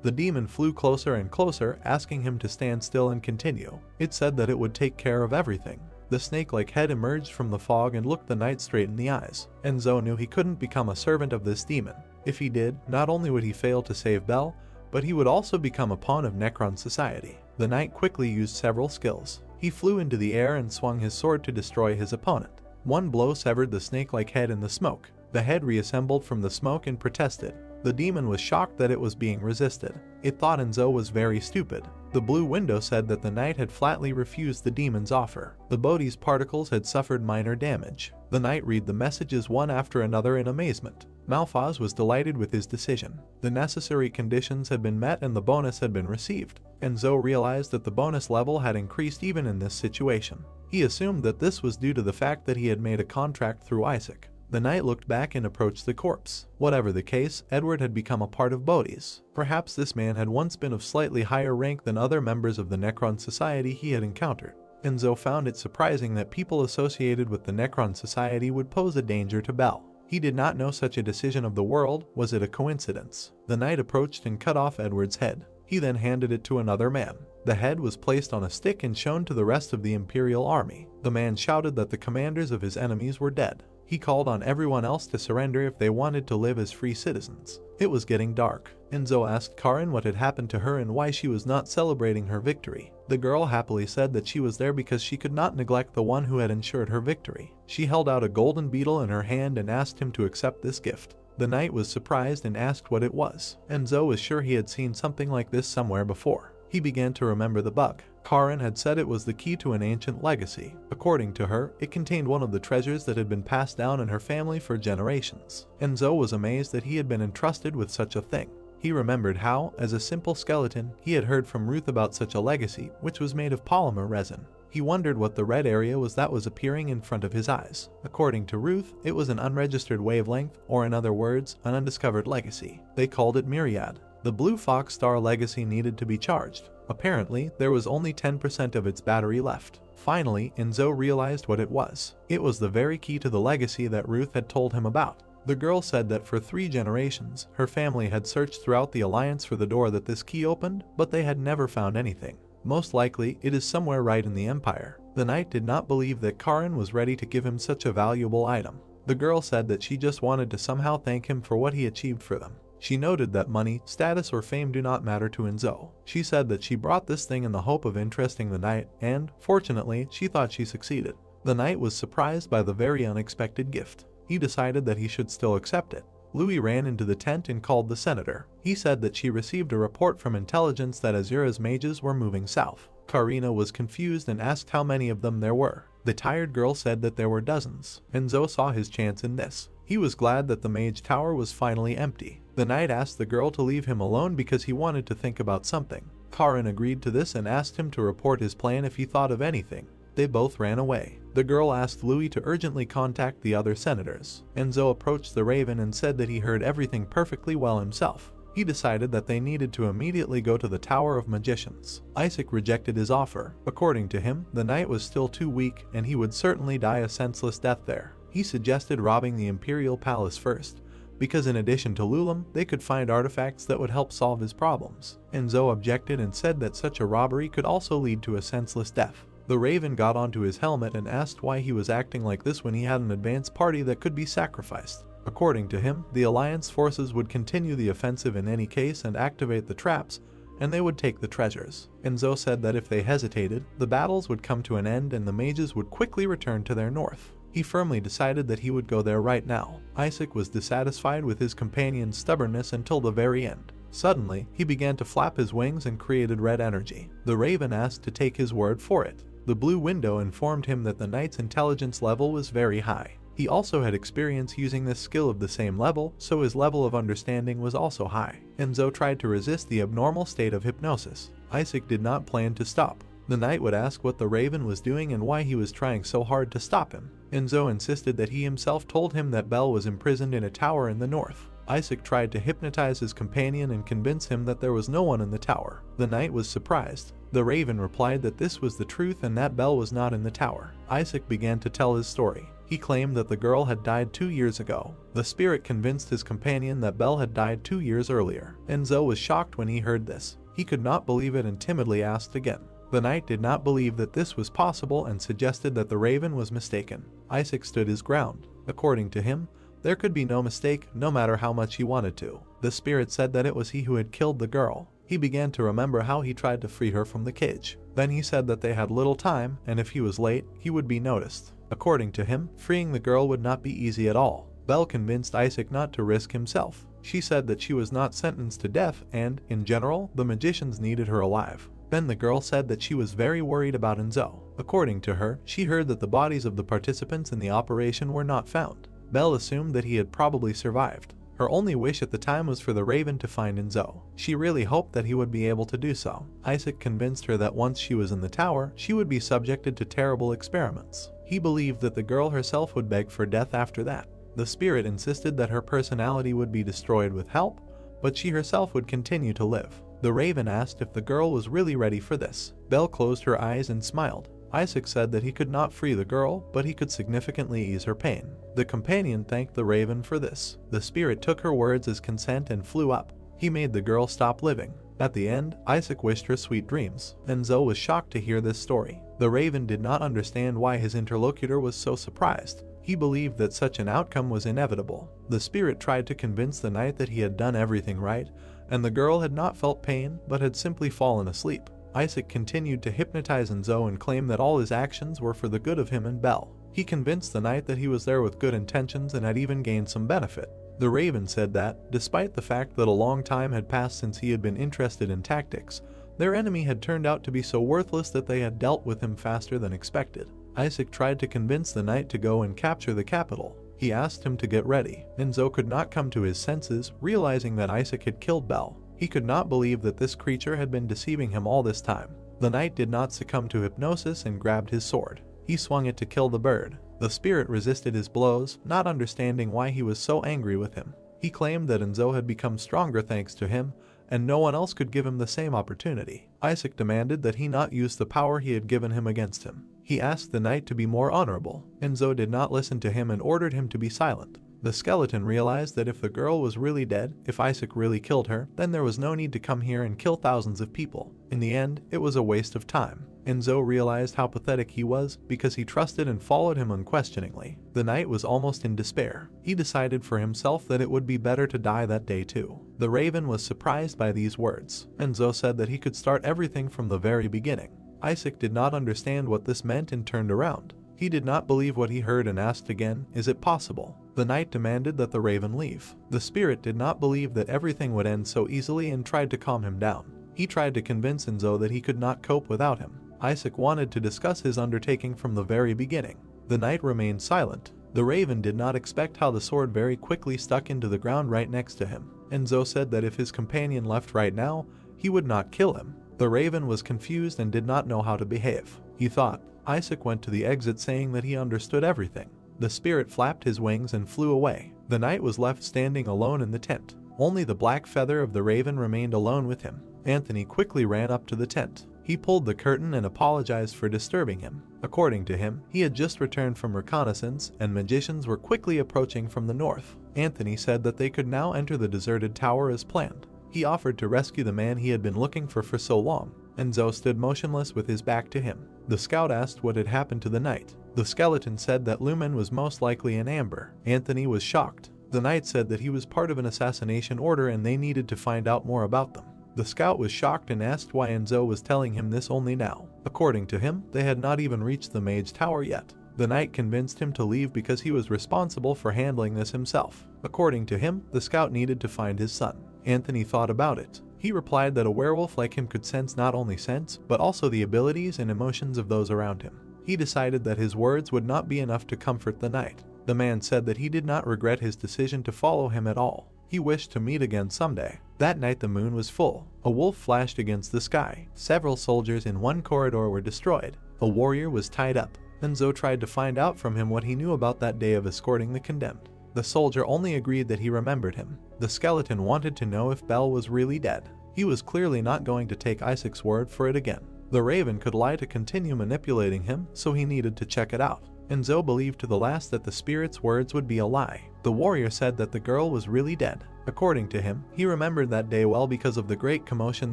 The demon flew closer and closer, asking him to stand still and continue. It said that it would take care of everything. The snake-like head emerged from the fog and looked the knight straight in the eyes. Enzo knew he couldn't become a servant of this demon. If he did, not only would he fail to save Belle, but he would also become a pawn of Necron society. The knight quickly used several skills. He flew into the air and swung his sword to destroy his opponent. One blow severed the snake-like head in the smoke. The head reassembled from the smoke and protested. The demon was shocked that it was being resisted. It thought Enzo was very stupid. The blue window said that the knight had flatly refused the demon's offer. The Baudes particles had suffered minor damage. The knight read the messages one after another in amazement. Malphas was delighted with his decision. The necessary conditions had been met and the bonus had been received. Enzo realized that the bonus level had increased even in this situation. He assumed that this was due to the fact that he had made a contract through Isaac. The knight looked back and approached the corpse. Whatever the case, Edward had become a part of Baudes. Perhaps this man had once been of slightly higher rank than other members of the Necron society he had encountered. Enzo found it surprising that people associated with the Necron society would pose a danger to Belle. He did not know such a decision of the world. Was it a coincidence? The knight approached and cut off Edward's head. He then handed it to another man. The head was placed on a stick and shown to the rest of the Imperial army. The man shouted that the commanders of his enemies were dead. He called on everyone else to surrender if they wanted to live as free citizens. It was getting dark. Enzo asked Karin what had happened to her and why she was not celebrating her victory. The girl happily said that she was there because she could not neglect the one who had ensured her victory. She held out a golden beetle in her hand and asked him to accept this gift. The knight was surprised and asked what it was. Enzo was sure he had seen something like this somewhere before. He began to remember the bug. Karin had said it was the key to an ancient legacy. According to her, it contained one of the treasures that had been passed down in her family for generations. Enzo was amazed that he had been entrusted with such a thing. He remembered how, as a simple skeleton, he had heard from Ruth about such a legacy, which was made of polymer resin. He wondered what the red area was that was appearing in front of his eyes. According to Ruth, it was an unregistered wavelength, or in other words, an undiscovered legacy. They called it Myriad. The Blue Fox Star legacy needed to be charged. Apparently, there was only 10% of its battery left. Finally, Enzo realized what it was. It was the very key to the legacy that Ruth had told him about. The girl said that for 3 generations, her family had searched throughout the Alliance for the door that this key opened, but they had never found anything. Most likely, it is somewhere right in the Empire. The knight did not believe that Karin was ready to give him such a valuable item. The girl said that she just wanted to somehow thank him for what he achieved for them. She noted that money, status, or fame do not matter to Enzo. She said that she brought this thing in the hope of interesting the knight, and, fortunately, she thought she succeeded. The knight was surprised by the very unexpected gift. He decided that he should still accept it. Louis ran into the tent and called the senator. He said that she received a report from intelligence that Azura's mages were moving south. Karina was confused and asked how many of them there were. The tired girl said that there were dozens. Enzo saw his chance in this. He was glad that the mage tower was finally empty. The knight asked the girl to leave him alone because he wanted to think about something. Karin agreed to this and asked him to report his plan if he thought of anything. They both ran away. The girl asked Louis to urgently contact the other senators. Enzo approached the Raven and said that he heard everything perfectly well himself. He decided that they needed to immediately go to the Tower of Magicians. Isaac rejected his offer. According to him, the knight was still too weak and he would certainly die a senseless death there. He suggested robbing the Imperial Palace first, because in addition to Lulam, they could find artifacts that would help solve his problems. Enzo objected and said that such a robbery could also lead to a senseless death. The Raven got onto his helmet and asked why he was acting like this when he had an advance party that could be sacrificed. According to him, the Alliance forces would continue the offensive in any case and activate the traps, and they would take the treasures. Enzo said that if they hesitated, the battles would come to an end and the mages would quickly return to their north. He firmly decided that he would go there right now. Isaac was dissatisfied with his companion's stubbornness until the very end. Suddenly, he began to flap his wings and created red energy. The Raven asked to take his word for it. The blue window informed him that the knight's intelligence level was very high. He also had experience using this skill of the same level, so his level of understanding was also high. Enzo tried to resist the abnormal state of hypnosis. Isaac did not plan to stop. The knight would ask what the raven was doing and why he was trying so hard to stop him. Enzo insisted that he himself told him that Belle was imprisoned in a tower in the north. Isaac tried to hypnotize his companion and convince him that there was no one in the tower. The knight was surprised. The raven replied that this was the truth and that Belle was not in the tower. Isaac began to tell his story. He claimed that the girl had died 2 years ago. The spirit convinced his companion that Belle had died 2 years earlier. Enzo was shocked when he heard this. He could not believe it and timidly asked again. The knight did not believe that this was possible and suggested that the raven was mistaken. Isaac stood his ground. According to him, there could be no mistake, no matter how much he wanted to. The spirit said that it was he who had killed the girl. He began to remember how he tried to free her from the cage. Then he said that they had little time, and if he was late, he would be noticed. According to him, freeing the girl would not be easy at all. Belle convinced Isaac not to risk himself. She said that she was not sentenced to death and, in general, the magicians needed her alive. Then the girl said that she was very worried about Enzo. According to her, she heard that the bodies of the participants in the operation were not found. Belle assumed that he had probably survived. Her only wish at the time was for the raven to find Enzo. She really hoped that he would be able to do so. Isaac convinced her that once she was in the tower, she would be subjected to terrible experiments. He believed that the girl herself would beg for death after that. The spirit insisted that her personality would be destroyed with help, but she herself would continue to live. The raven asked if the girl was really ready for this. Belle closed her eyes and smiled. Isaac said that he could not free the girl, but he could significantly ease her pain. The companion thanked the raven for this. The spirit took her words as consent and flew up. He made the girl stop living. At the end, Isaac wished her sweet dreams. Enzo was shocked to hear this story. The raven did not understand why his interlocutor was so surprised. He believed that such an outcome was inevitable. The spirit tried to convince the knight that he had done everything right, and the girl had not felt pain but had simply fallen asleep. Isaac continued to hypnotize Enzo and claim that all his actions were for the good of him and Belle. He convinced the knight that he was there with good intentions and had even gained some benefit. The raven said that, despite the fact that a long time had passed since he had been interested in tactics, their enemy had turned out to be so worthless that they had dealt with him faster than expected. Isaac tried to convince the knight to go and capture the capital. He asked him to get ready. Enzo could not come to his senses, realizing that Isaac had killed Belle. He could not believe that this creature had been deceiving him all this time. The knight did not succumb to hypnosis and grabbed his sword. He swung it to kill the bird. The spirit resisted his blows, not understanding why he was so angry with him. He claimed that Enzo had become stronger thanks to him, and no one else could give him the same opportunity. Isaac demanded that he not use the power he had given him against him. He asked the knight to be more honorable. Enzo did not listen to him and ordered him to be silent. The skeleton realized that if the girl was really dead, if Isaac really killed her, then there was no need to come here and kill thousands of people. In the end, it was a waste of time. Enzo realized how pathetic he was because he trusted and followed him unquestioningly. The knight was almost in despair. He decided for himself that it would be better to die that day too. The raven was surprised by these words. Enzo said that he could start everything from the very beginning. Isaac did not understand what this meant and turned around. He did not believe what he heard and asked again, "Is it possible?" The knight demanded that the raven leave. The spirit did not believe that everything would end so easily and tried to calm him down. He tried to convince Enzo that he could not cope without him. Isaac wanted to discuss his undertaking from the very beginning. The knight remained silent. The raven did not expect how the sword very quickly stuck into the ground right next to him. Enzo said that if his companion left right now, he would not kill him. The raven was confused and did not know how to behave. He thought. Isaac went to the exit saying that he understood everything. The spirit flapped his wings and flew away. The knight was left standing alone in the tent. Only the black feather of the raven remained alone with him. Anthony quickly ran up to the tent. He pulled the curtain and apologized for disturbing him. According to him, he had just returned from reconnaissance and magicians were quickly approaching from the north. Anthony said that they could now enter the deserted tower as planned. He offered to rescue the man he had been looking for so long. Enzo stood motionless with his back to him. The scout asked what had happened to the knight. The skeleton said that Lumen was most likely in Amber. Anthony was shocked. The knight said that he was part of an assassination order and they needed to find out more about them. The scout was shocked and asked why Enzo was telling him this only now. According to him, they had not even reached the mage tower yet. The knight convinced him to leave because he was responsible for handling this himself. According to him, the scout needed to find his son. Anthony thought about it. He replied that a werewolf like him could sense not only sense, but also the abilities and emotions of those around him. He decided that his words would not be enough to comfort the knight. The man said that he did not regret his decision to follow him at all. He wished to meet again someday. That night the moon was full. A wolf flashed against the sky. Several soldiers in one corridor were destroyed. A warrior was tied up. Enzo tried to find out from him what he knew about that day of escorting the condemned. The soldier only agreed that he remembered him. The skeleton wanted to know if Belle was really dead. He was clearly not going to take Isaac's word for it again. The raven could lie to continue manipulating him, so he needed to check it out. Enzo believed to the last that the spirit's words would be a lie. The warrior said that the girl was really dead. According to him, he remembered that day well because of the great commotion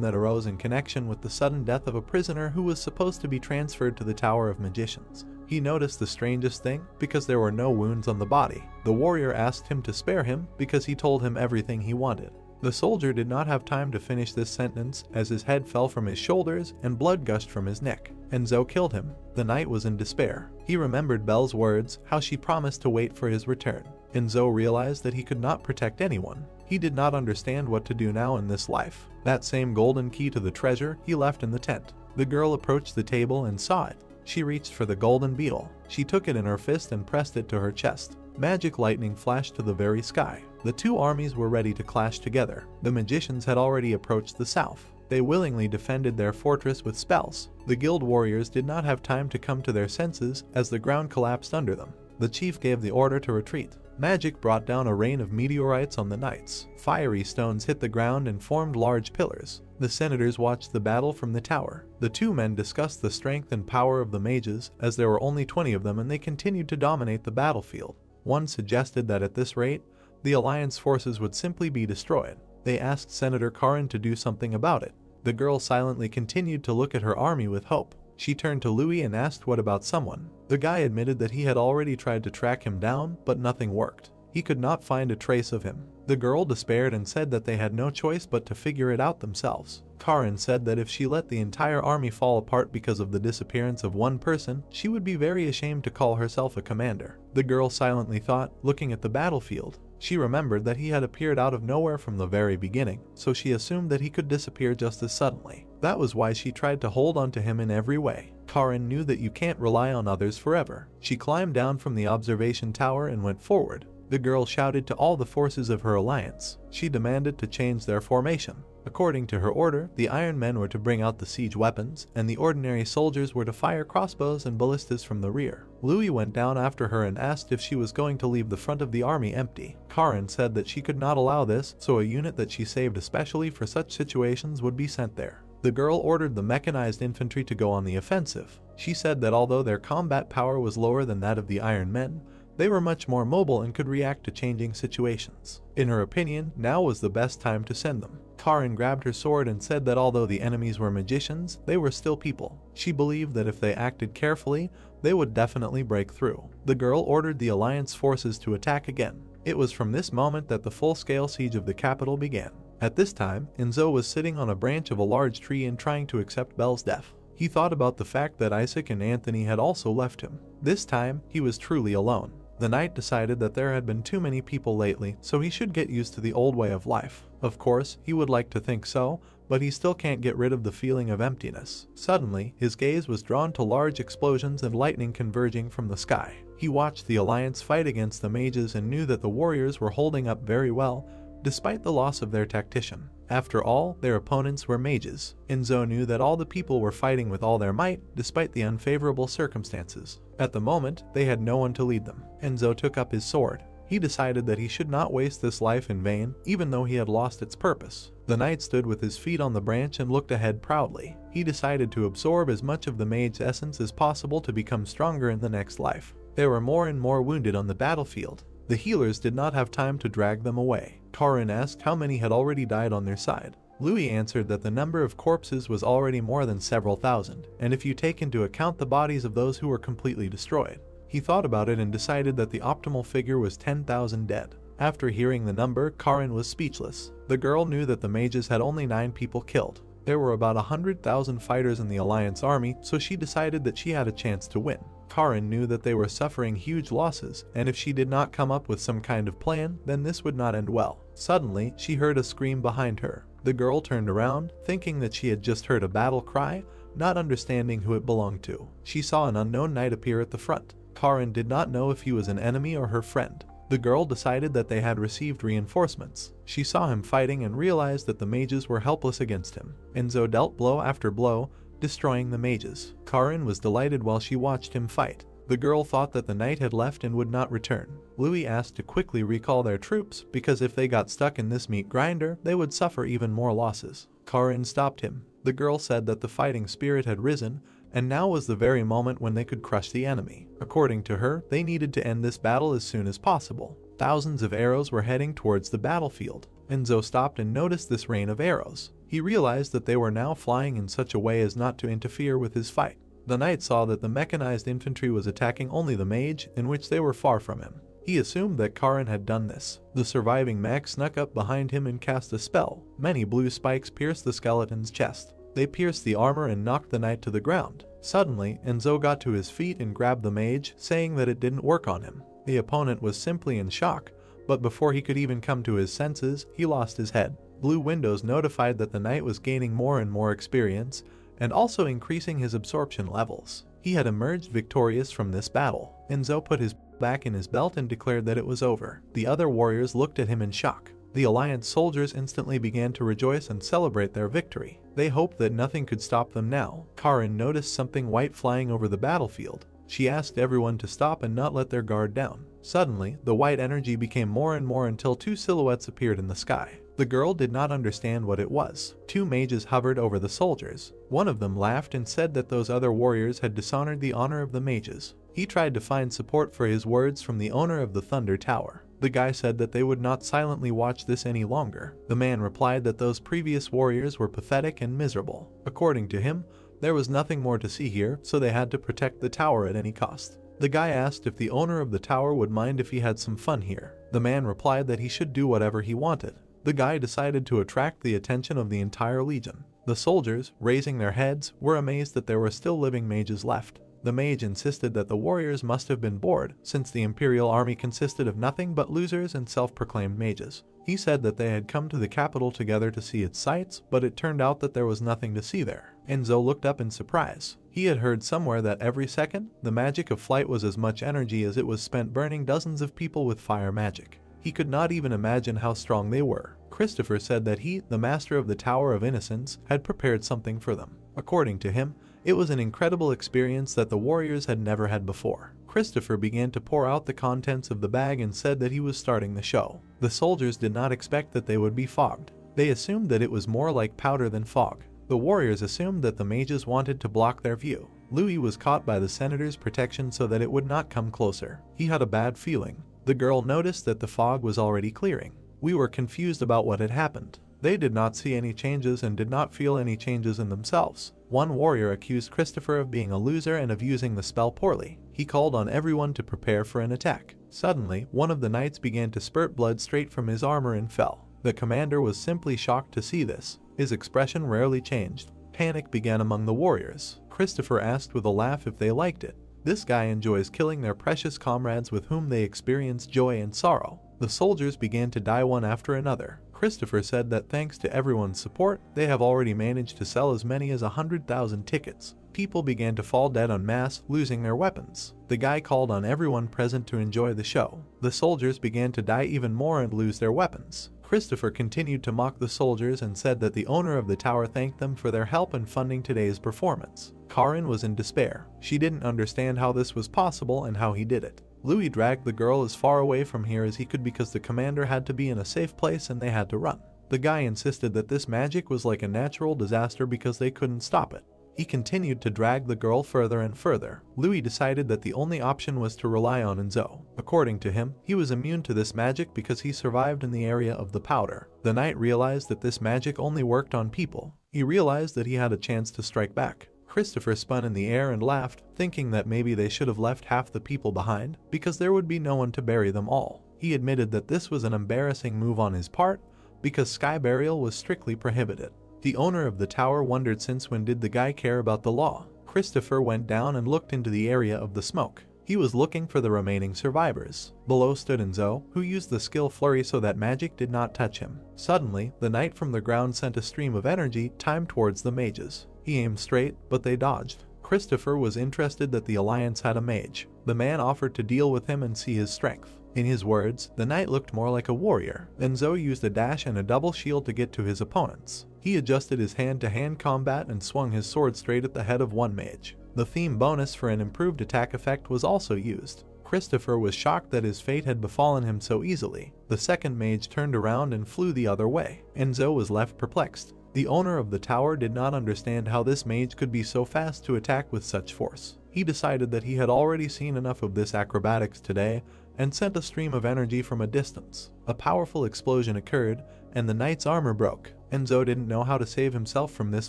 that arose in connection with the sudden death of a prisoner who was supposed to be transferred to the Tower of Magicians. He noticed the strangest thing because there were no wounds on the body. The warrior asked him to spare him because he told him everything he wanted. The soldier did not have time to finish this sentence as his head fell from his shoulders and blood gushed from his neck. Enzo killed him. The knight was in despair. He remembered Belle's words, how she promised to wait for his return. Enzo realized that he could not protect anyone. He did not understand what to do now in this life. That same golden key to the treasure he left in the tent. The girl approached the table and saw it. She reached for the golden beetle. She took it in her fist and pressed it to her chest. Magic lightning flashed to the very sky. The two armies were ready to clash together. The magicians had already approached the south. They willingly defended their fortress with spells. The guild warriors did not have time to come to their senses as the ground collapsed under them. The chief gave the order to retreat. Magic brought down a rain of meteorites on the knights. Fiery stones hit the ground and formed large pillars. The senators watched the battle from the tower. The two men discussed the strength and power of the mages, as there were only 20 of them and they continued to dominate the battlefield. One suggested that at this rate, the Alliance forces would simply be destroyed. They asked Senator Karin to do something about it. The girl silently continued to look at her army with hope. She turned to Louis and asked what about someone. The guy admitted that he had already tried to track him down, but nothing worked. He could not find a trace of him. The girl despaired and said that they had no choice but to figure it out themselves. Karin said that if she let the entire army fall apart because of the disappearance of one person, she would be very ashamed to call herself a commander. The girl silently thought, looking at the battlefield. She remembered that he had appeared out of nowhere from the very beginning, so she assumed that he could disappear just as suddenly. That was why she tried to hold on to him in every way. Karin knew that you can't rely on others forever. She climbed down from the observation tower and went forward. The girl shouted to all the forces of her alliance. She demanded to change their formation. According to her order, the Iron Men were to bring out the siege weapons, and the ordinary soldiers were to fire crossbows and ballistas from the rear. Louis went down after her and asked if she was going to leave the front of the army empty. Karin said that she could not allow this, so a unit that she saved especially for such situations would be sent there. The girl ordered the mechanized infantry to go on the offensive. She said that although their combat power was lower than that of the Iron Men, they were much more mobile and could react to changing situations. In her opinion, now was the best time to send them. Karin grabbed her sword and said that although the enemies were magicians, they were still people. She believed that if they acted carefully, they would definitely break through. The girl ordered the Alliance forces to attack again. It was from this moment that the full-scale siege of the capital began. At this time, Enzo was sitting on a branch of a large tree and trying to accept Belle's death. He thought about the fact that Isaac and Anthony had also left him. This time, he was truly alone. The knight decided that there had been too many people lately, so he should get used to the old way of life. Of course, he would like to think so, but he still can't get rid of the feeling of emptiness. Suddenly, his gaze was drawn to large explosions and lightning converging from the sky. He watched the Alliance fight against the mages and knew that the warriors were holding up very well, despite the loss of their tactician. After all, their opponents were mages. Enzo knew that all the people were fighting with all their might, despite the unfavorable circumstances. At the moment, they had no one to lead them. Enzo took up his sword. He decided that he should not waste this life in vain, even though he had lost its purpose. The knight stood with his feet on the branch and looked ahead proudly. He decided to absorb as much of the mage's essence as possible to become stronger in the next life. There were more and more wounded on the battlefield. The healers did not have time to drag them away. Karin asked how many had already died on their side. Louis answered that the number of corpses was already more than several thousand, and if you take into account the bodies of those who were completely destroyed. He thought about it and decided that the optimal figure was 10,000 dead. After hearing the number, Karin was speechless. The girl knew that the mages had only 9 people killed. There were about 100,000 fighters in the Alliance army, so she decided that she had a chance to win. Karin knew that they were suffering huge losses, and if she did not come up with some kind of plan, then this would not end well. Suddenly, she heard a scream behind her. The girl turned around, thinking that she had just heard a battle cry, not understanding who it belonged to. She saw an unknown knight appear at the front. Karin did not know if he was an enemy or her friend. The girl decided that they had received reinforcements. She saw him fighting and realized that the mages were helpless against him. Enzo dealt blow after blow, destroying the mages. Karin was delighted while she watched him fight. The girl thought that the knight had left and would not return. Louis asked to quickly recall their troops because if they got stuck in this meat grinder, they would suffer even more losses. Karin stopped him. The girl said that the fighting spirit had risen, and now was the very moment when they could crush the enemy. According to her, they needed to end this battle as soon as possible. Thousands of arrows were heading towards the battlefield. Enzo stopped and noticed this rain of arrows. He realized that they were now flying in such a way as not to interfere with his fight. The knight saw that the mechanized infantry was attacking only the mage, in which they were far from him. He assumed that Karin had done this. The surviving mage snuck up behind him and cast a spell. Many blue spikes pierced the skeleton's chest. They pierced the armor and knocked the knight to the ground. Suddenly, Enzo got to his feet and grabbed the mage, saying that it didn't work on him. The opponent was simply in shock, but before he could even come to his senses, he lost his head. Blue windows notified that the knight was gaining more and more experience, and also increasing his absorption levels. He had emerged victorious from this battle. Enzo put his back in his belt and declared that it was over. The other warriors looked at him in shock. The Alliance soldiers instantly began to rejoice and celebrate their victory. They hoped that nothing could stop them now. Karin noticed something white flying over the battlefield. She asked everyone to stop and not let their guard down. Suddenly, the white energy became more and more until two silhouettes appeared in the sky. The girl did not understand what it was. Two mages hovered over the soldiers. One of them laughed and said that those other warriors had dishonored the honor of the mages. He tried to find support for his words from the owner of the Thunder Tower. The guy said that they would not silently watch this any longer. The man replied that those previous warriors were pathetic and miserable. According to him, there was nothing more to see here, so they had to protect the tower at any cost. The guy asked if the owner of the tower would mind if he had some fun here. The man replied that he should do whatever he wanted. The guy decided to attract the attention of the entire legion. The soldiers, raising their heads, were amazed that there were still living mages left. The mage insisted that the warriors must have been bored, since the Imperial army consisted of nothing but losers and self-proclaimed mages. He said that they had come to the capital together to see its sights, but it turned out that there was nothing to see there. Enzo looked up in surprise. He had heard somewhere that every second, the magic of flight was as much energy as it was spent burning dozens of people with fire magic. He could not even imagine how strong they were. Christopher said that he, the master of the Tower of Innocence, had prepared something for them. According to him, it was an incredible experience that the warriors had never had before. Christopher began to pour out the contents of the bag and said that he was starting the show. The soldiers did not expect that they would be fogged. They assumed that it was more like powder than fog. The warriors assumed that the mages wanted to block their view. Louis was caught by the senator's protection so that it would not come closer. He had a bad feeling. The girl noticed that the fog was already clearing. We were confused about what had happened. They did not see any changes and did not feel any changes in themselves. One warrior accused Christopher of being a loser and of using the spell poorly. He called on everyone to prepare for an attack. Suddenly, one of the knights began to spurt blood straight from his armor and fell. The commander was simply shocked to see this. His expression rarely changed. Panic began among the warriors. Christopher asked with a laugh if they liked it. This guy enjoys killing their precious comrades with whom they experience joy and sorrow. The soldiers began to die one after another. Christopher said that thanks to everyone's support, they have already managed to sell as many as 100,000 tickets. People began to fall dead en masse, losing their weapons. The guy called on everyone present to enjoy the show. The soldiers began to die even more and lose their weapons. Christopher continued to mock the soldiers and said that the owner of the tower thanked them for their help in funding today's performance. Karin was in despair. She didn't understand how this was possible and how he did it. Louis dragged the girl as far away from here as he could because the commander had to be in a safe place and they had to run. The guy insisted that this magic was like a natural disaster because they couldn't stop it. He continued to drag the girl further and further. Louis decided that the only option was to rely on Enzo. According to him, he was immune to this magic because he survived in the area of the powder. The knight realized that this magic only worked on people. He realized that he had a chance to strike back. Christopher spun in the air and laughed, thinking that maybe they should have left half the people behind, because there would be no one to bury them all. He admitted that this was an embarrassing move on his part, because sky burial was strictly prohibited. The owner of the tower wondered since when did the guy care about the law. Christopher went down and looked into the area of the smoke. He was looking for the remaining survivors. Below stood Enzo, who used the skill flurry so that magic did not touch him. Suddenly, the knight from the ground sent a stream of energy timed towards the mages. He aimed straight, but they dodged. Christopher was interested that the Alliance had a mage. The man offered to deal with him and see his strength. In his words, the knight looked more like a warrior. Enzo used a dash and a double shield to get to his opponents. He adjusted his hand-to-hand combat and swung his sword straight at the head of one mage. The theme bonus for an improved attack effect was also used. Christopher was shocked that his fate had befallen him so easily. The second mage turned around and flew the other way. Enzo was left perplexed. The owner of the tower did not understand how this mage could be so fast to attack with such force. He decided that he had already seen enough of this acrobatics today and sent a stream of energy from a distance. A powerful explosion occurred, and the knight's armor broke. Enzo didn't know how to save himself from this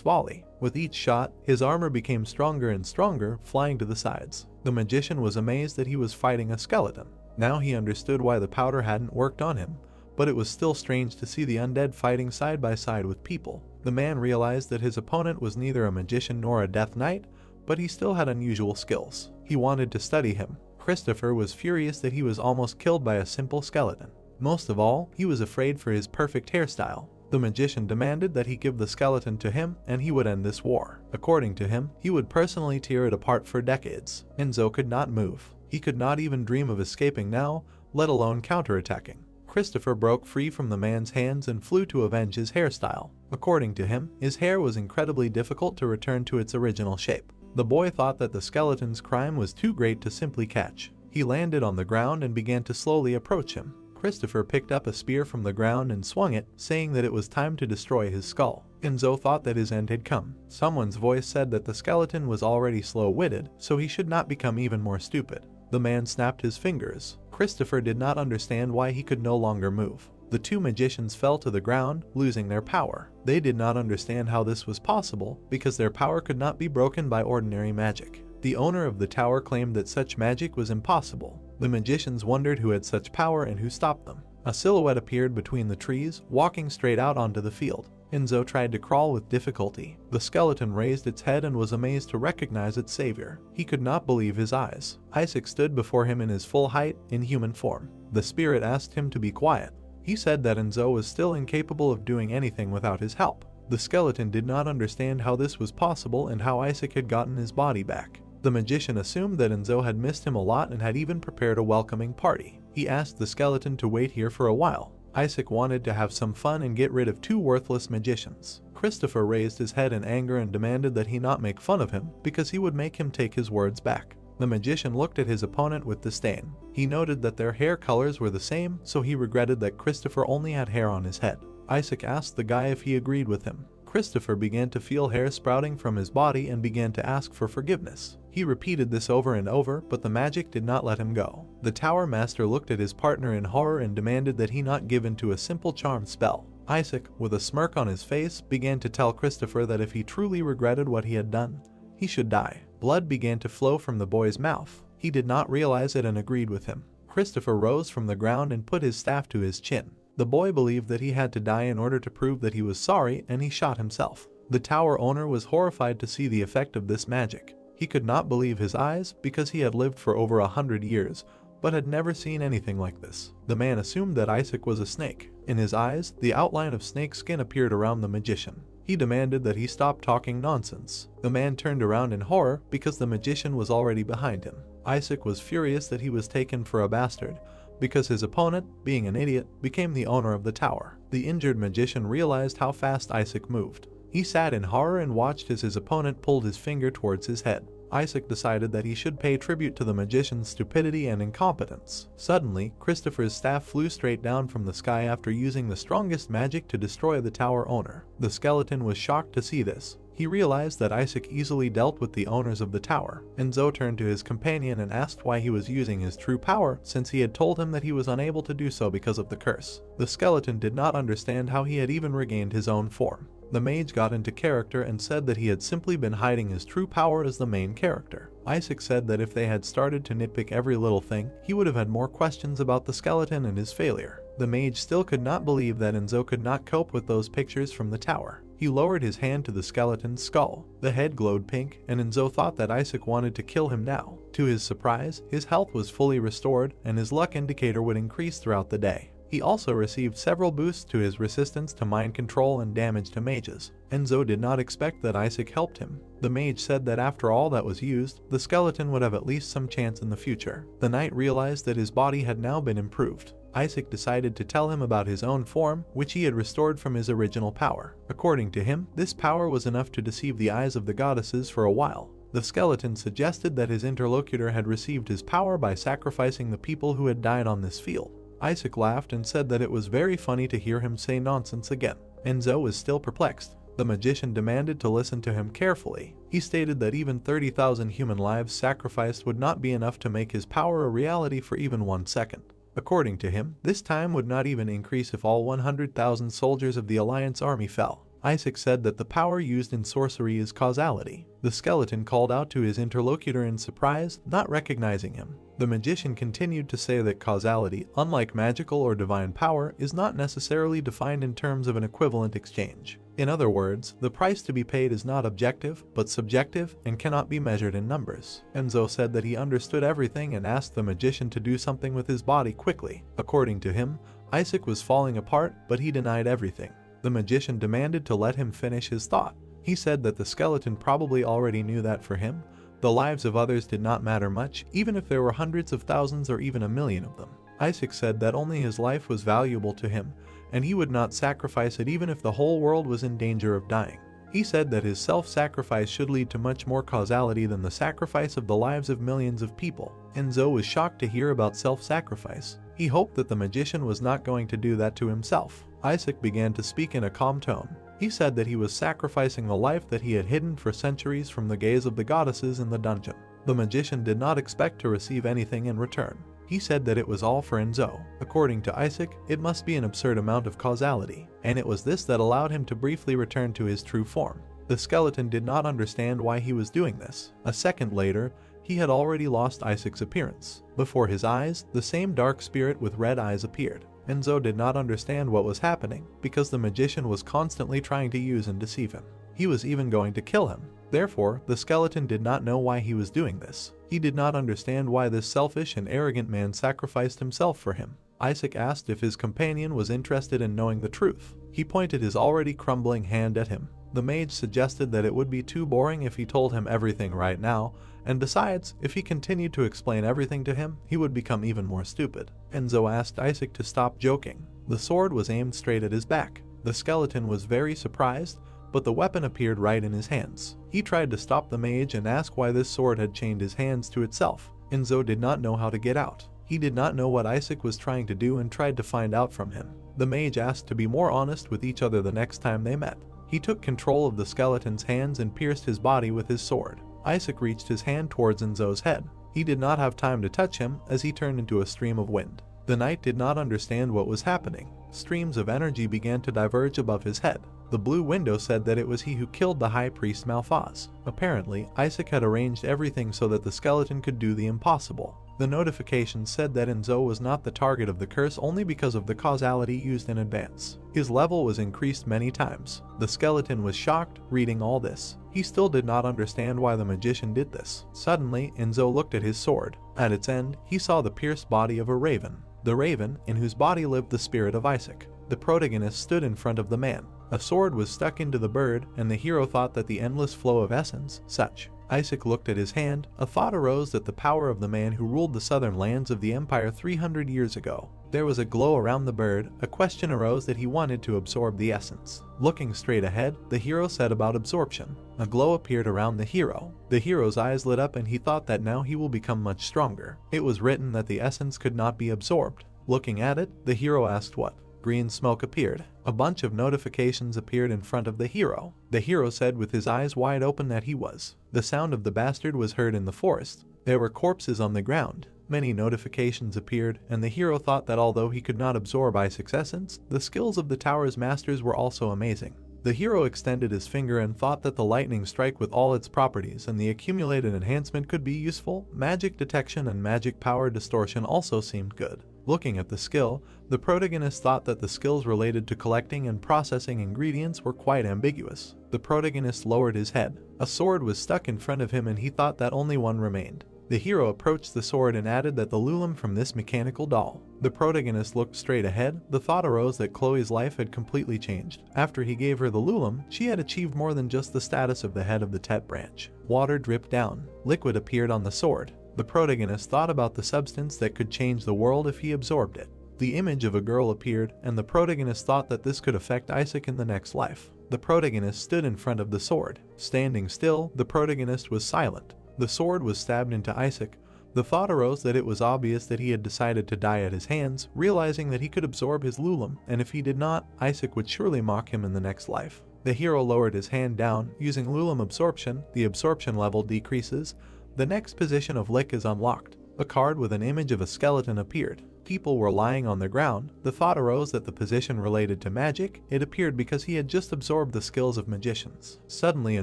volley. With each shot, his armor became stronger and stronger, flying to the sides. The magician was amazed that he was fighting a skeleton. Now he understood why the powder hadn't worked on him, but it was still strange to see the undead fighting side by side with people. The man realized that his opponent was neither a magician nor a death knight, but he still had unusual skills. He wanted to study him. Christopher was furious that he was almost killed by a simple skeleton. Most of all, he was afraid for his perfect hairstyle. The magician demanded that he give the skeleton to him and he would end this war. According to him, he would personally tear it apart for decades. Enzo could not move. He could not even dream of escaping now, let alone counterattacking. Christopher broke free from the man's hands and flew to avenge his hairstyle. According to him, his hair was incredibly difficult to return to its original shape. The boy thought that the skeleton's crime was too great to simply catch. He landed on the ground and began to slowly approach him. Christopher picked up a spear from the ground and swung it, saying that it was time to destroy his skull. Enzo thought that his end had come. Someone's voice said that the skeleton was already slow-witted, so he should not become even more stupid. The man snapped his fingers. Christopher did not understand why he could no longer move. The two magicians fell to the ground, losing their power. They did not understand how this was possible, because their power could not be broken by ordinary magic. The owner of the tower claimed that such magic was impossible. The magicians wondered who had such power and who stopped them. A silhouette appeared between the trees, walking straight out onto the field. Enzo tried to crawl with difficulty. The skeleton raised its head and was amazed to recognize its savior. He could not believe his eyes. Isaac stood before him in his full height, in human form. The spirit asked him to be quiet. He said that Enzo was still incapable of doing anything without his help. The skeleton did not understand how this was possible and how Isaac had gotten his body back. The magician assumed that Enzo had missed him a lot and had even prepared a welcoming party. He asked the skeleton to wait here for a while. Isaac wanted to have some fun and get rid of two worthless magicians. Christopher raised his head in anger and demanded that he not make fun of him, because he would make him take his words back. The magician looked at his opponent with disdain. He noted that their hair colors were the same, so he regretted that Christopher only had hair on his head. Isaac asked the guy if he agreed with him. Christopher began to feel hair sprouting from his body and began to ask for forgiveness. He repeated this over and over, but the magic did not let him go. The tower master looked at his partner in horror and demanded that he not give in to a simple charm spell. Isaac, with a smirk on his face, began to tell Christopher that if he truly regretted what he had done, he should die. Blood began to flow from the boy's mouth. He did not realize it and agreed with him. Christopher rose from the ground and put his staff to his chin. The boy believed that he had to die in order to prove that he was sorry, and he shot himself. The tower owner was horrified to see the effect of this magic. He could not believe his eyes, because he had lived for over 100 years, but had never seen anything like this. The man assumed that Isaac was a snake. In his eyes, the outline of snake skin appeared around the magician. He demanded that he stop talking nonsense. The man turned around in horror because the magician was already behind him. Isaac was furious that he was taken for a bastard, because his opponent, being an idiot, became the owner of the tower. The injured magician realized how fast Isaac moved. He sat in horror and watched as his opponent pulled his finger towards his head. Isaac decided that he should pay tribute to the magician's stupidity and incompetence. Suddenly, Christopher's staff flew straight down from the sky after using the strongest magic to destroy the tower owner. The skeleton was shocked to see this. He realized that Isaac easily dealt with the owners of the tower. Enzo turned to his companion and asked why he was using his true power, since he had told him that he was unable to do so because of the curse. The skeleton did not understand how he had even regained his own form. The mage got into character and said that he had simply been hiding his true power as the main character. Isaac said that if they had started to nitpick every little thing, he would have had more questions about the skeleton and his failure. The mage still could not believe that Enzo could not cope with those pictures from the tower. He lowered his hand to the skeleton's skull. The head glowed pink, and Enzo thought that Isaac wanted to kill him now. To his surprise, his health was fully restored, and his luck indicator would increase throughout the day. He also received several boosts to his resistance to mind control and damage to mages. Enzo did not expect that Isaac helped him. The mage said that after all that was used, the skeleton would have at least some chance in the future. The knight realized that his body had now been improved. Isaac decided to tell him about his own form, which he had restored from his original power. According to him, this power was enough to deceive the eyes of the goddesses for a while. The skeleton suggested that his interlocutor had received his power by sacrificing the people who had died on this field. Isaac laughed and said that it was very funny to hear him say nonsense again. Enzo was still perplexed. The magician demanded to listen to him carefully. He stated that even 30,000 human lives sacrificed would not be enough to make his power a reality for even 1 second. According to him, this time would not even increase if all 100,000 soldiers of the Alliance army fell. Isaac said that the power used in sorcery is causality. The skeleton called out to his interlocutor in surprise, not recognizing him. The magician continued to say that causality, unlike magical or divine power, is not necessarily defined in terms of an equivalent exchange. In other words, the price to be paid is not objective, but subjective and cannot be measured in numbers. Enzo said that he understood everything and asked the magician to do something with his body quickly. According to him, Isaac was falling apart, but he denied everything. The magician demanded to let him finish his thought. He said that the skeleton probably already knew that for him, the lives of others did not matter much, even if there were hundreds of thousands or even 1,000,000 of them. Isaac said that only his life was valuable to him, and he would not sacrifice it even if the whole world was in danger of dying. He said that his self-sacrifice should lead to much more causality than the sacrifice of the lives of millions of people. Enzo was shocked to hear about self-sacrifice. He hoped that the magician was not going to do that to himself. Isaac began to speak in a calm tone. He said that he was sacrificing the life that he had hidden for centuries from the gaze of the goddesses in the dungeon. The magician did not expect to receive anything in return. He said that it was all for Enzo. According to Isaac, it must be an absurd amount of causality, and it was this that allowed him to briefly return to his true form. The skeleton did not understand why he was doing this. A second later, he had already lost Isaac's appearance. Before his eyes, the same dark spirit with red eyes appeared. Enzo did not understand what was happening, because the magician was constantly trying to use and deceive him. He was even going to kill him. Therefore, the skeleton did not know why he was doing this. He did not understand why this selfish and arrogant man sacrificed himself for him. Isaac asked if his companion was interested in knowing the truth. He pointed his already crumbling hand at him. The mage suggested that it would be too boring if he told him everything right now, and besides, if he continued to explain everything to him, he would become even more stupid. Enzo asked Isaac to stop joking. The sword was aimed straight at his back. The skeleton was very surprised, but the weapon appeared right in his hands. He tried to stop the mage and ask why this sword had chained his hands to itself. Enzo did not know how to get out. He did not know what Isaac was trying to do and tried to find out from him. The mage asked to be more honest with each other the next time they met. He took control of the skeleton's hands and pierced his body with his sword. Isaac reached his hand towards Enzo's head. He did not have time to touch him as he turned into a stream of wind. The knight did not understand what was happening. Streams of energy began to diverge above his head. The blue window said that it was he who killed the high priest Malphas. Apparently, Isaac had arranged everything so that the skeleton could do the impossible. The notification said that Enzo was not the target of the curse only because of the causality used in advance. His level was increased many times. The skeleton was shocked reading all this. He still did not understand why the magician did this. Suddenly, Enzo looked at his sword. At its end, he saw the pierced body of a raven. The raven, in whose body lived the spirit of Isaac. The protagonist stood in front of the man. A sword was stuck into the bird, and the hero thought that the endless flow of essence, such. Isaac looked at his hand. A thought arose that the power of the man who ruled the southern lands of the empire 300 years ago. There was a glow around the bird. A question arose that he wanted to absorb the essence. Looking straight ahead, the hero said about absorption. A glow appeared around the hero. The hero's eyes lit up and he thought that now he will become much stronger. It was written that the essence could not be absorbed. Looking at it, the hero asked what? Green smoke appeared. A bunch of notifications appeared in front of the hero. The hero said with his eyes wide open that he was. The sound of the bastard was heard in the forest. There were corpses on the ground. Many notifications appeared, and the hero thought that although he could not absorb Isaac's essence, the skills of the tower's masters were also amazing. The hero extended his finger and thought that the lightning strike with all its properties and the accumulated enhancement could be useful. Magic detection and magic power distortion also seemed good. Looking at the skill, the protagonist thought that the skills related to collecting and processing ingredients were quite ambiguous. The protagonist lowered his head. A sword was stuck in front of him and he thought that only one remained. The hero approached the sword and added that the Lulum from this mechanical doll. The protagonist looked straight ahead. The thought arose that Chloe's life had completely changed. After he gave her the Lulum, she had achieved more than just the status of the head of the Tet branch. Water dripped down. Liquid appeared on the sword. The protagonist thought about the substance that could change the world if he absorbed it. The image of a girl appeared, and the protagonist thought that this could affect Isaac in the next life. The protagonist stood in front of the sword. Standing still, the protagonist was silent. The sword was stabbed into Isaac. The thought arose that it was obvious that he had decided to die at his hands, realizing that he could absorb his Lulum, and if he did not, Isaac would surely mock him in the next life. The hero lowered his hand down. Using Lulum absorption, the absorption level decreases. The next position of Lick is unlocked. A card with an image of a skeleton appeared. People were lying on the ground. The thought arose that the position related to magic. It appeared because he had just absorbed the skills of magicians. Suddenly, a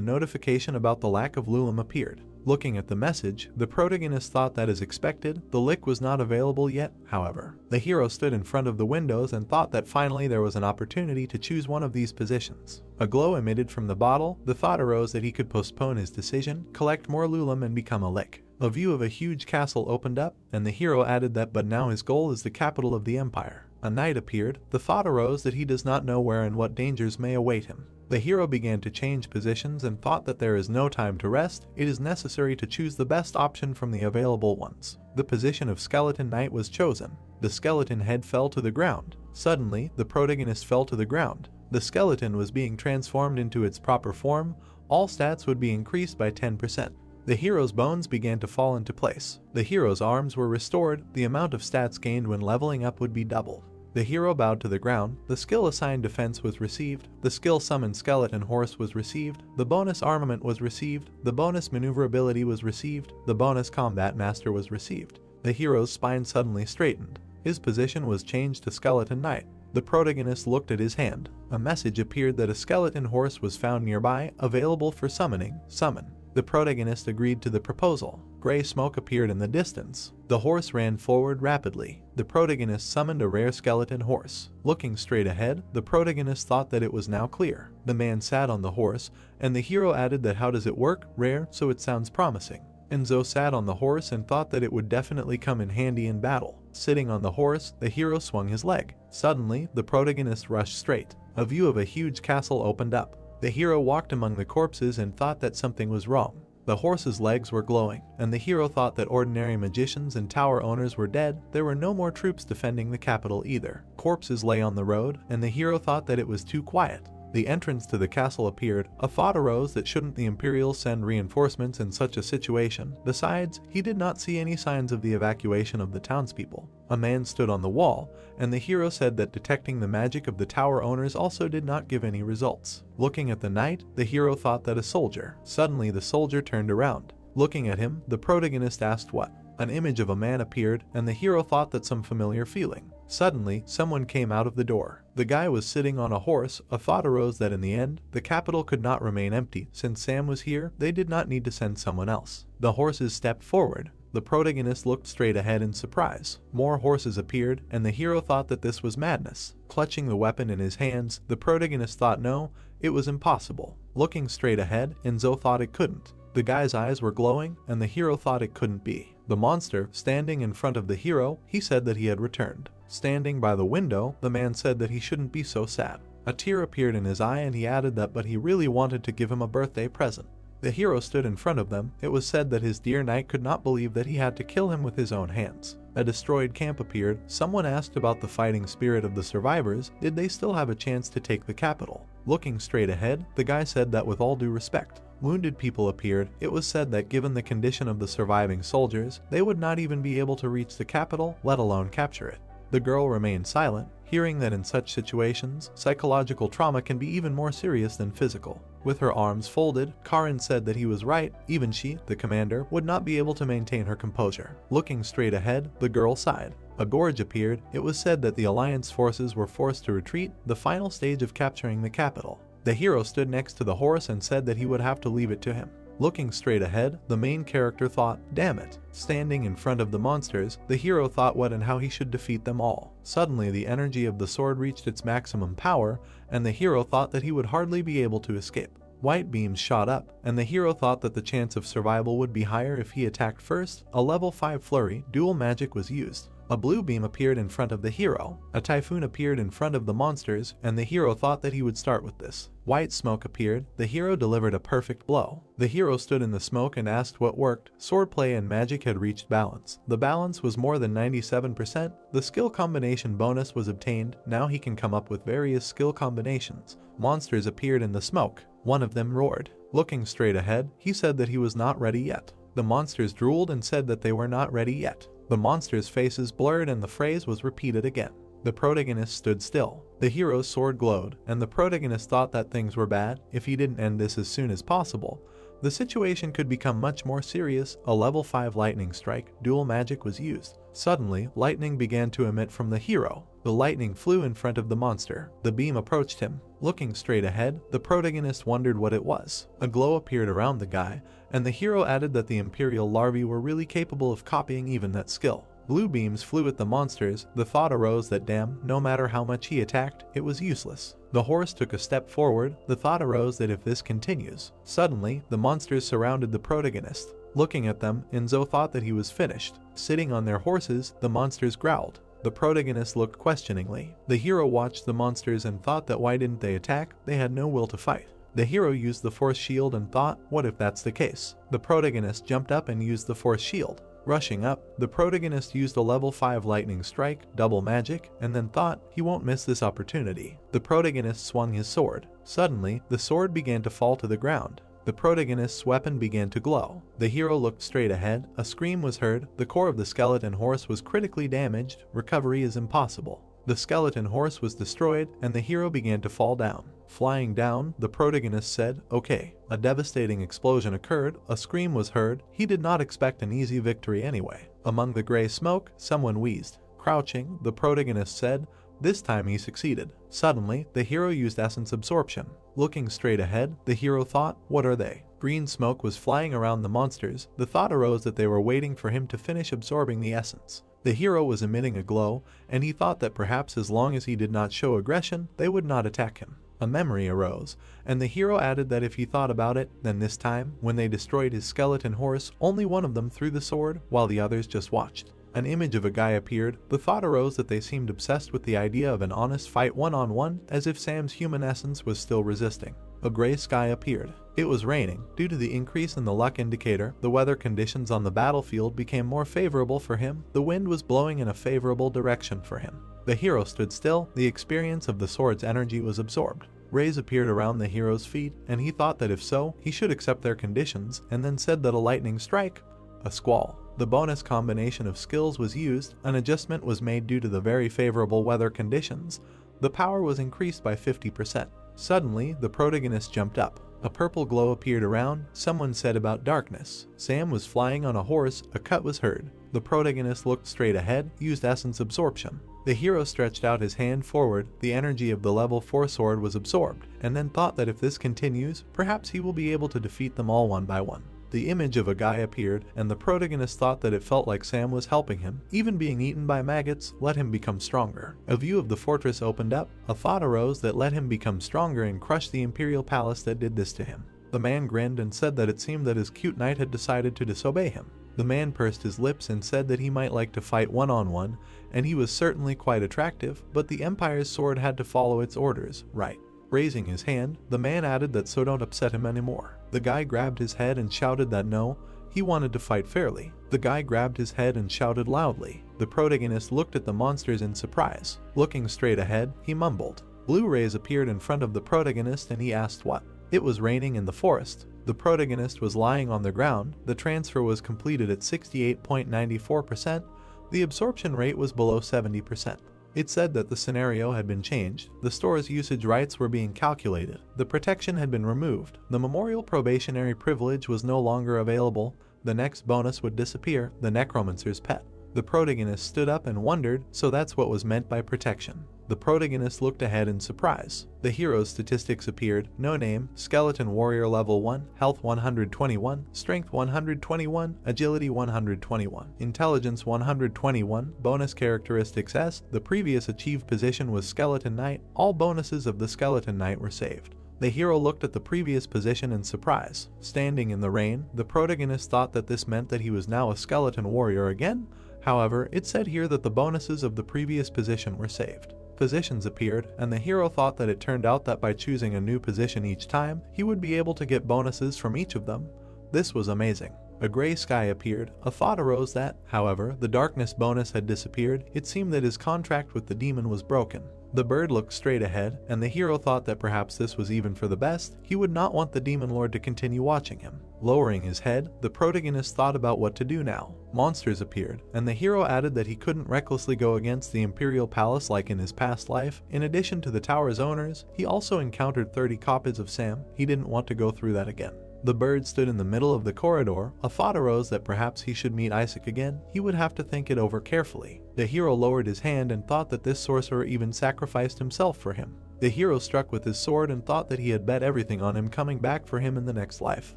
notification about the lack of Lulum appeared. Looking at the message, the protagonist thought that as expected, the lick was not available yet, however. The hero stood in front of the windows and thought that finally there was an opportunity to choose one of these positions. A glow emitted from the bottle. The thought arose that he could postpone his decision, collect more Lulum and become a lick. A view of a huge castle opened up, and the hero added that but now his goal is the capital of the empire. A knight appeared. The thought arose that he does not know where and what dangers may await him. The hero began to change positions and thought that there is no time to rest. It is necessary to choose the best option from the available ones. The position of skeleton knight was chosen. The skeleton head fell to the ground. Suddenly, the protagonist fell to the ground. The skeleton was being transformed into its proper form. All stats would be increased by 10%. The hero's bones began to fall into place. The hero's arms were restored. The amount of stats gained when leveling up would be doubled. The hero bowed to the ground. The skill assigned defense was received. The skill summon skeleton horse was received. The bonus armament was received. The bonus maneuverability was received. The bonus combat master was received. The hero's spine suddenly straightened. His position was changed to skeleton knight. The protagonist looked at his hand. A message appeared that a skeleton horse was found nearby, available for summoning. Summon. The protagonist agreed to the proposal. Gray smoke appeared in the distance. The horse ran forward rapidly. The protagonist summoned a rare skeleton horse. Looking straight ahead, the protagonist thought that it was now clear. The man sat on the horse, and the hero added that how does it work? Rare, so it sounds promising. Enzo sat on the horse and thought that it would definitely come in handy in battle. Sitting on the horse, the hero swung his leg. Suddenly, the protagonist rushed straight. A view of a huge castle opened up. The hero walked among the corpses and thought that something was wrong. The horse's legs were glowing, and the hero thought that ordinary magicians and tower owners were dead. There were no more troops defending the capital either. Corpses lay on the road, and the hero thought that it was too quiet. The entrance to the castle appeared. A thought arose that shouldn't the Imperials send reinforcements in such a situation? Besides, he did not see any signs of the evacuation of the townspeople. A man stood on the wall, and the hero said that detecting the magic of the tower owners also did not give any results. Looking at the knight, the hero thought that a soldier. Suddenly the soldier turned around. Looking at him, the protagonist asked what? An image of a man appeared, and the hero thought that some familiar feeling. Suddenly, someone came out of the door. The guy was sitting on a horse. A thought arose that in the end, the capital could not remain empty. Since Sam was here, they did not need to send someone else. The horses stepped forward. The protagonist looked straight ahead in surprise. More horses appeared, and the hero thought that this was madness. Clutching the weapon in his hands, the protagonist thought no, it was impossible. Looking straight ahead, Enzo thought it couldn't. The guy's eyes were glowing, and the hero thought it couldn't be. The monster, standing in front of the hero, he said that he had returned. Standing by the window, the man said that he shouldn't be so sad. A tear appeared in his eye and he added that but he really wanted to give him a birthday present. The hero stood in front of them. It was said that his dear knight could not believe that he had to kill him with his own hands. A destroyed camp appeared. Someone asked about the fighting spirit of the survivors. Did they still have a chance to take the capital? Looking straight ahead, the guy said that with all due respect. Wounded people appeared. It was said that given the condition of the surviving soldiers, they would not even be able to reach the capital, let alone capture it. The girl remained silent, hearing that in such situations, psychological trauma can be even more serious than physical. With her arms folded, Karin said that he was right. Even she, the commander, would not be able to maintain her composure. Looking straight ahead, the girl sighed. A gorge appeared. It was said that the Alliance forces were forced to retreat, the final stage of capturing the capital. The hero stood next to the horse and said that he would have to leave it to him. Looking straight ahead, the main character thought, damn it. Standing in front of the monsters, the hero thought what and how he should defeat them all. Suddenly the energy of the sword reached its maximum power, and the hero thought that he would hardly be able to escape. white beams shot up, and the hero thought that the chance of survival would be higher if he attacked first. A level 5 flurry dual magic was used. A blue beam appeared in front of the hero, a typhoon appeared in front of the monsters, and the hero thought that he would start with this. White smoke appeared, the hero delivered a perfect blow. The hero stood in the smoke and asked what worked. Swordplay and magic had reached balance. The balance was more than 97%. The skill combination bonus was obtained. Now he can come up with various skill combinations. Monsters appeared in the smoke. One of them roared. Looking straight ahead, he said that he was not ready yet. The monsters drooled and said that they were not ready yet. The monsters' faces blurred and the phrase was repeated again. The protagonist stood still. The hero's sword glowed, and the protagonist thought that things were bad. If he didn't end this as soon as possible, the situation could become much more serious. A level 5 lightning strike dual magic was used. Suddenly, lightning began to emit from the hero. The lightning flew in front of the monster. The beam approached him. Looking straight ahead, the protagonist wondered what it was. A glow appeared around the guy, and the hero added that the Imperial larvae were really capable of copying even that skill. Blue beams flew at the monsters. The thought arose that damn, no matter how much he attacked, it was useless. The horse took a step forward. The thought arose that if this continues. Suddenly, the monsters surrounded the protagonist. Looking at them, Enzo thought that he was finished. Sitting on their horses, the monsters growled. The protagonist looked questioningly. The hero watched the monsters and thought that why didn't they attack? They had no will to fight. The hero used the force shield and thought, what if that's the case? The protagonist jumped up and used the force shield. Rushing up, the protagonist used a level 5 lightning strike, double magic, and then thought he won't miss this opportunity. The protagonist swung his sword. Suddenly, the sword began to fall to the ground. The protagonist's weapon began to glow. The hero looked straight ahead. A scream was heard. The core of the skeleton horse was critically damaged. Recovery is impossible. The skeleton horse was destroyed, and the hero began to fall down. Flying down, the protagonist said, "Okay." A devastating explosion occurred. A scream was heard. He did not expect an easy victory anyway. Among the gray smoke, someone wheezed. Crouching, the protagonist said, this time he succeeded. Suddenly, the hero used essence absorption. Looking straight ahead, the hero thought, what are they? Green smoke was flying around the monsters. The thought arose that they were waiting for him to finish absorbing the essence. The hero was emitting a glow, and he thought that perhaps as long as he did not show aggression, they would not attack him. A memory arose, and the hero added that if he thought about it, then this time, when they destroyed his skeleton horse, only one of them threw the sword, while the others just watched. An image of a guy appeared. The thought arose that they seemed obsessed with the idea of an honest fight one-on-one, as if Sam's human essence was still resisting. A gray sky appeared. It was raining. Due to the increase in the luck indicator, the weather conditions on the battlefield became more favorable for him. The wind was blowing in a favorable direction for him. The hero stood still. The experience of the sword's energy was absorbed. Rays appeared around the hero's feet, and he thought that if so, he should accept their conditions, and then said that a lightning strike, a squall. The bonus combination of skills was used. An adjustment was made due to the very favorable weather conditions. The power was increased by 50%. Suddenly, the protagonist jumped up. A purple glow appeared around. Someone said about darkness. Sam was flying on a horse. A cut was heard. The protagonist looked straight ahead, used essence absorption. The hero stretched out his hand forward. The energy of the level 4 sword was absorbed, and then thought that if this continues, perhaps he will be able to defeat them all one by one. The image of a guy appeared, and the protagonist thought that it felt like Sam was helping him. Even being eaten by maggots let him become stronger. A view of the fortress opened up. A thought arose that let him become stronger and crush the Imperial Palace that did this to him. The man grinned and said that it seemed that his cute knight had decided to disobey him. The man pursed his lips and said that he might like to fight one-on-one, and he was certainly quite attractive, but the Empire's sword had to follow its orders, right? Raising his hand, the man added that so don't upset him anymore. The guy grabbed his head and shouted that no, he wanted to fight fairly. The guy grabbed his head and shouted loudly. The protagonist looked at the monsters in surprise. Looking straight ahead, he mumbled. Blue rays appeared in front of the protagonist and he asked what. It was raining in the forest. The protagonist was lying on the ground. The transfer was completed at 68.94%. The absorption rate was below 70%. It said that the scenario had been changed. The store's usage rights were being calculated. The protection had been removed. The memorial probationary privilege was no longer available. The next bonus would disappear, the necromancer's pet. The protagonist stood up and wondered, so that's what was meant by protection. The protagonist looked ahead in surprise. The hero's statistics appeared. No name, skeleton warrior level 1, health 121, strength 121, agility 121, intelligence 121, bonus characteristics S. The previous achieved position was skeleton knight. All bonuses of the skeleton knight were saved. The hero looked at the previous position in surprise. Standing in the rain, the protagonist thought that this meant that he was now a skeleton warrior again. However, it said here that the bonuses of the previous position were saved. Positions appeared, and the hero thought that it turned out that by choosing a new position each time, he would be able to get bonuses from each of them. This was amazing. A gray sky appeared. A thought arose that, however, the darkness bonus had disappeared. It seemed that his contract with the demon was broken. The bird looked straight ahead, and the hero thought that perhaps this was even for the best. He would not want the demon lord to continue watching him. Lowering his head, the protagonist thought about what to do now. Monsters appeared, and the hero added that he couldn't recklessly go against the Imperial Palace like in his past life. In addition to the tower's owners, he also encountered 30 copies of Sam. He didn't want to go through that again. The bird stood in the middle of the corridor. A thought arose that perhaps he should meet Isaac again. He would have to think it over carefully. The hero lowered his hand and thought that this sorcerer even sacrificed himself for him. The hero struck with his sword and thought that he had bet everything on him coming back for him in the next life.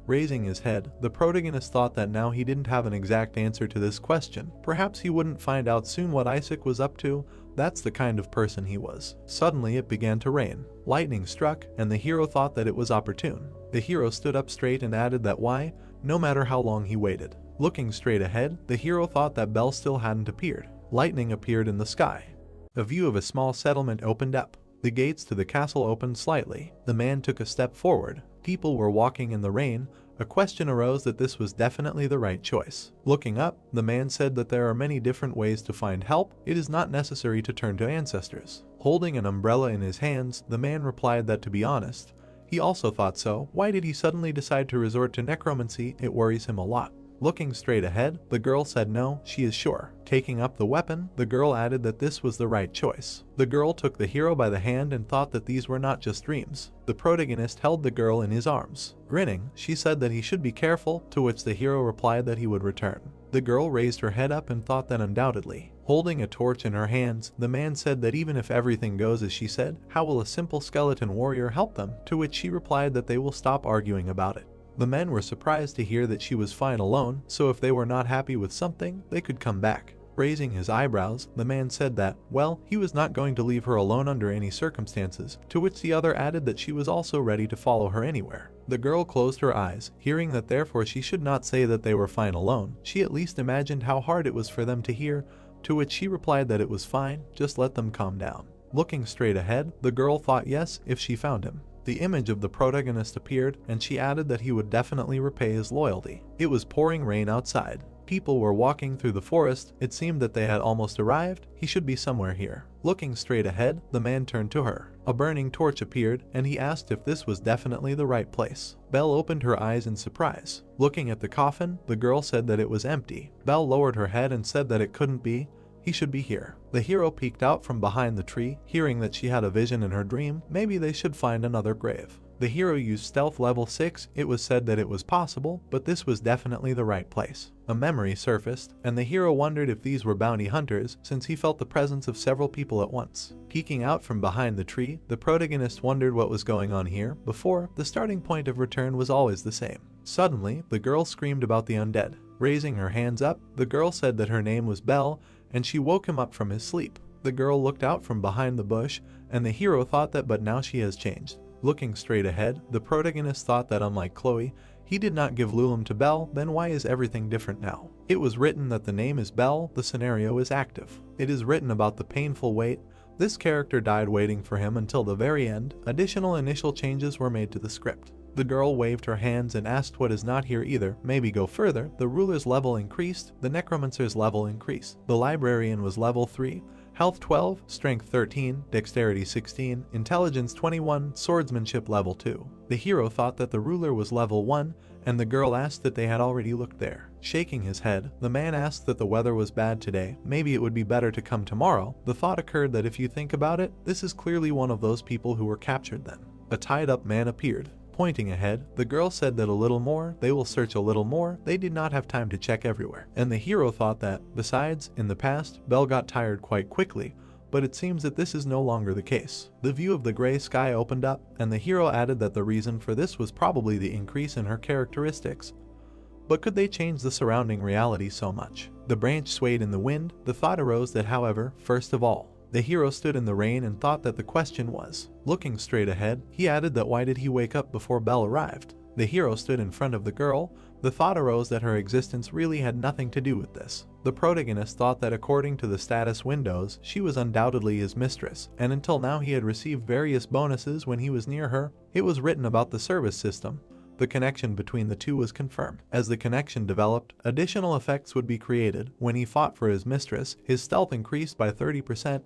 Raising his head, the protagonist thought that now he didn't have an exact answer to this question. Perhaps he wouldn't find out soon what Isaac was up to. That's the kind of person he was. Suddenly it began to rain. Lightning struck, and the hero thought that it was opportune. The hero stood up straight and added that why, no matter how long he waited. Looking straight ahead, the hero thought that Belle still hadn't appeared. Lightning appeared in the sky. A view of a small settlement opened up. The gates to the castle opened slightly. The man took a step forward. People were walking in the rain. A question arose that this was definitely the right choice. Looking up, the man said that there are many different ways to find help. It is not necessary to turn to ancestors. Holding an umbrella in his hands, the man replied that to be honest, he also thought so. Why did he suddenly decide to resort to necromancy? It worries him a lot. Looking straight ahead, the girl said no, she is sure. Taking up the weapon, the girl added that this was the right choice. The girl took the hero by the hand and thought that these were not just dreams. The protagonist held the girl in his arms. Grinning, she said that he should be careful, to which the hero replied that he would return. The girl raised her head up and thought that undoubtedly. Holding a torch in her hands, the man said that even if everything goes as she said, how will a simple skeleton warrior help them? To which she replied that they will stop arguing about it. The men were surprised to hear that she was fine alone, so if they were not happy with something, they could come back. Raising his eyebrows, the man said that, well, he was not going to leave her alone under any circumstances, to which the other added that she was also ready to follow her anywhere. The girl closed her eyes, hearing that therefore she should not say that they were fine alone. She at least imagined how hard it was for them to hear, to which she replied that it was fine, just let them calm down. Looking straight ahead, the girl thought yes, if she found him. The image of the protagonist appeared, and she added that he would definitely repay his loyalty. It was pouring rain outside. People were walking through the forest. It seemed that they had almost arrived. He should be somewhere here. Looking straight ahead, the man turned to her. A burning torch appeared, and he asked if this was definitely the right place. Belle opened her eyes in surprise. Looking at the coffin, the girl said that it was empty. Belle lowered her head and said that it couldn't be. He should be here. The hero peeked out from behind the tree, hearing that she had a vision in her dream. Maybe they should find another grave. The hero used stealth level 6. It was said that it was possible, but this was definitely the right place. A memory surfaced, and the hero wondered if these were bounty hunters, since he felt the presence of several people at once. Peeking out from behind the tree, the protagonist wondered what was going on here. Before, the starting point of return was always the same. Suddenly, the girl screamed about the undead. Raising her hands up, the girl said that her name was Belle, and she woke him up from his sleep. The girl looked out from behind the bush, and the hero thought that but now she has changed. Looking straight ahead, the protagonist thought that unlike Chloe, he did not give Lulam to Belle, then why is everything different now? It was written that the name is Belle, the scenario is active. It is written about the painful wait. This character died waiting for him until the very end. Additional initial changes were made to the script. The girl waved her hands and asked what is not here either. Maybe go further. The ruler's level increased. The necromancer's level increased. The librarian was level 3. Health 12, Strength 13, Dexterity 16, Intelligence 21, Swordsmanship level 2. The hero thought that the ruler was level 1, and the girl asked that they had already looked there. Shaking his head, the man asked that the weather was bad today. Maybe it would be better to come tomorrow. The thought occurred that if you think about it, this is clearly one of those people who were captured then. A tied-up man appeared. Pointing ahead, the girl said that a little more, they will search a little more. They did not have time to check everywhere. And the hero thought that, besides, in the past, Belle got tired quite quickly, but it seems that this is no longer the case. The view of the gray sky opened up, and the hero added that the reason for this was probably the increase in her characteristics. But could they change the surrounding reality so much? The branch swayed in the wind. The thought arose that, however, first of all, The hero stood in the rain and thought that the question was. Looking straight ahead, he added that why did he wake up before Belle arrived? The hero stood in front of the girl. The thought arose that her existence really had nothing to do with this. The protagonist thought that according to the status windows, she was undoubtedly his mistress, and until now he had received various bonuses when he was near her. It was written about the service system. The connection between the two was confirmed. As the connection developed, additional effects would be created. When he fought for his mistress, his stealth increased by 30%.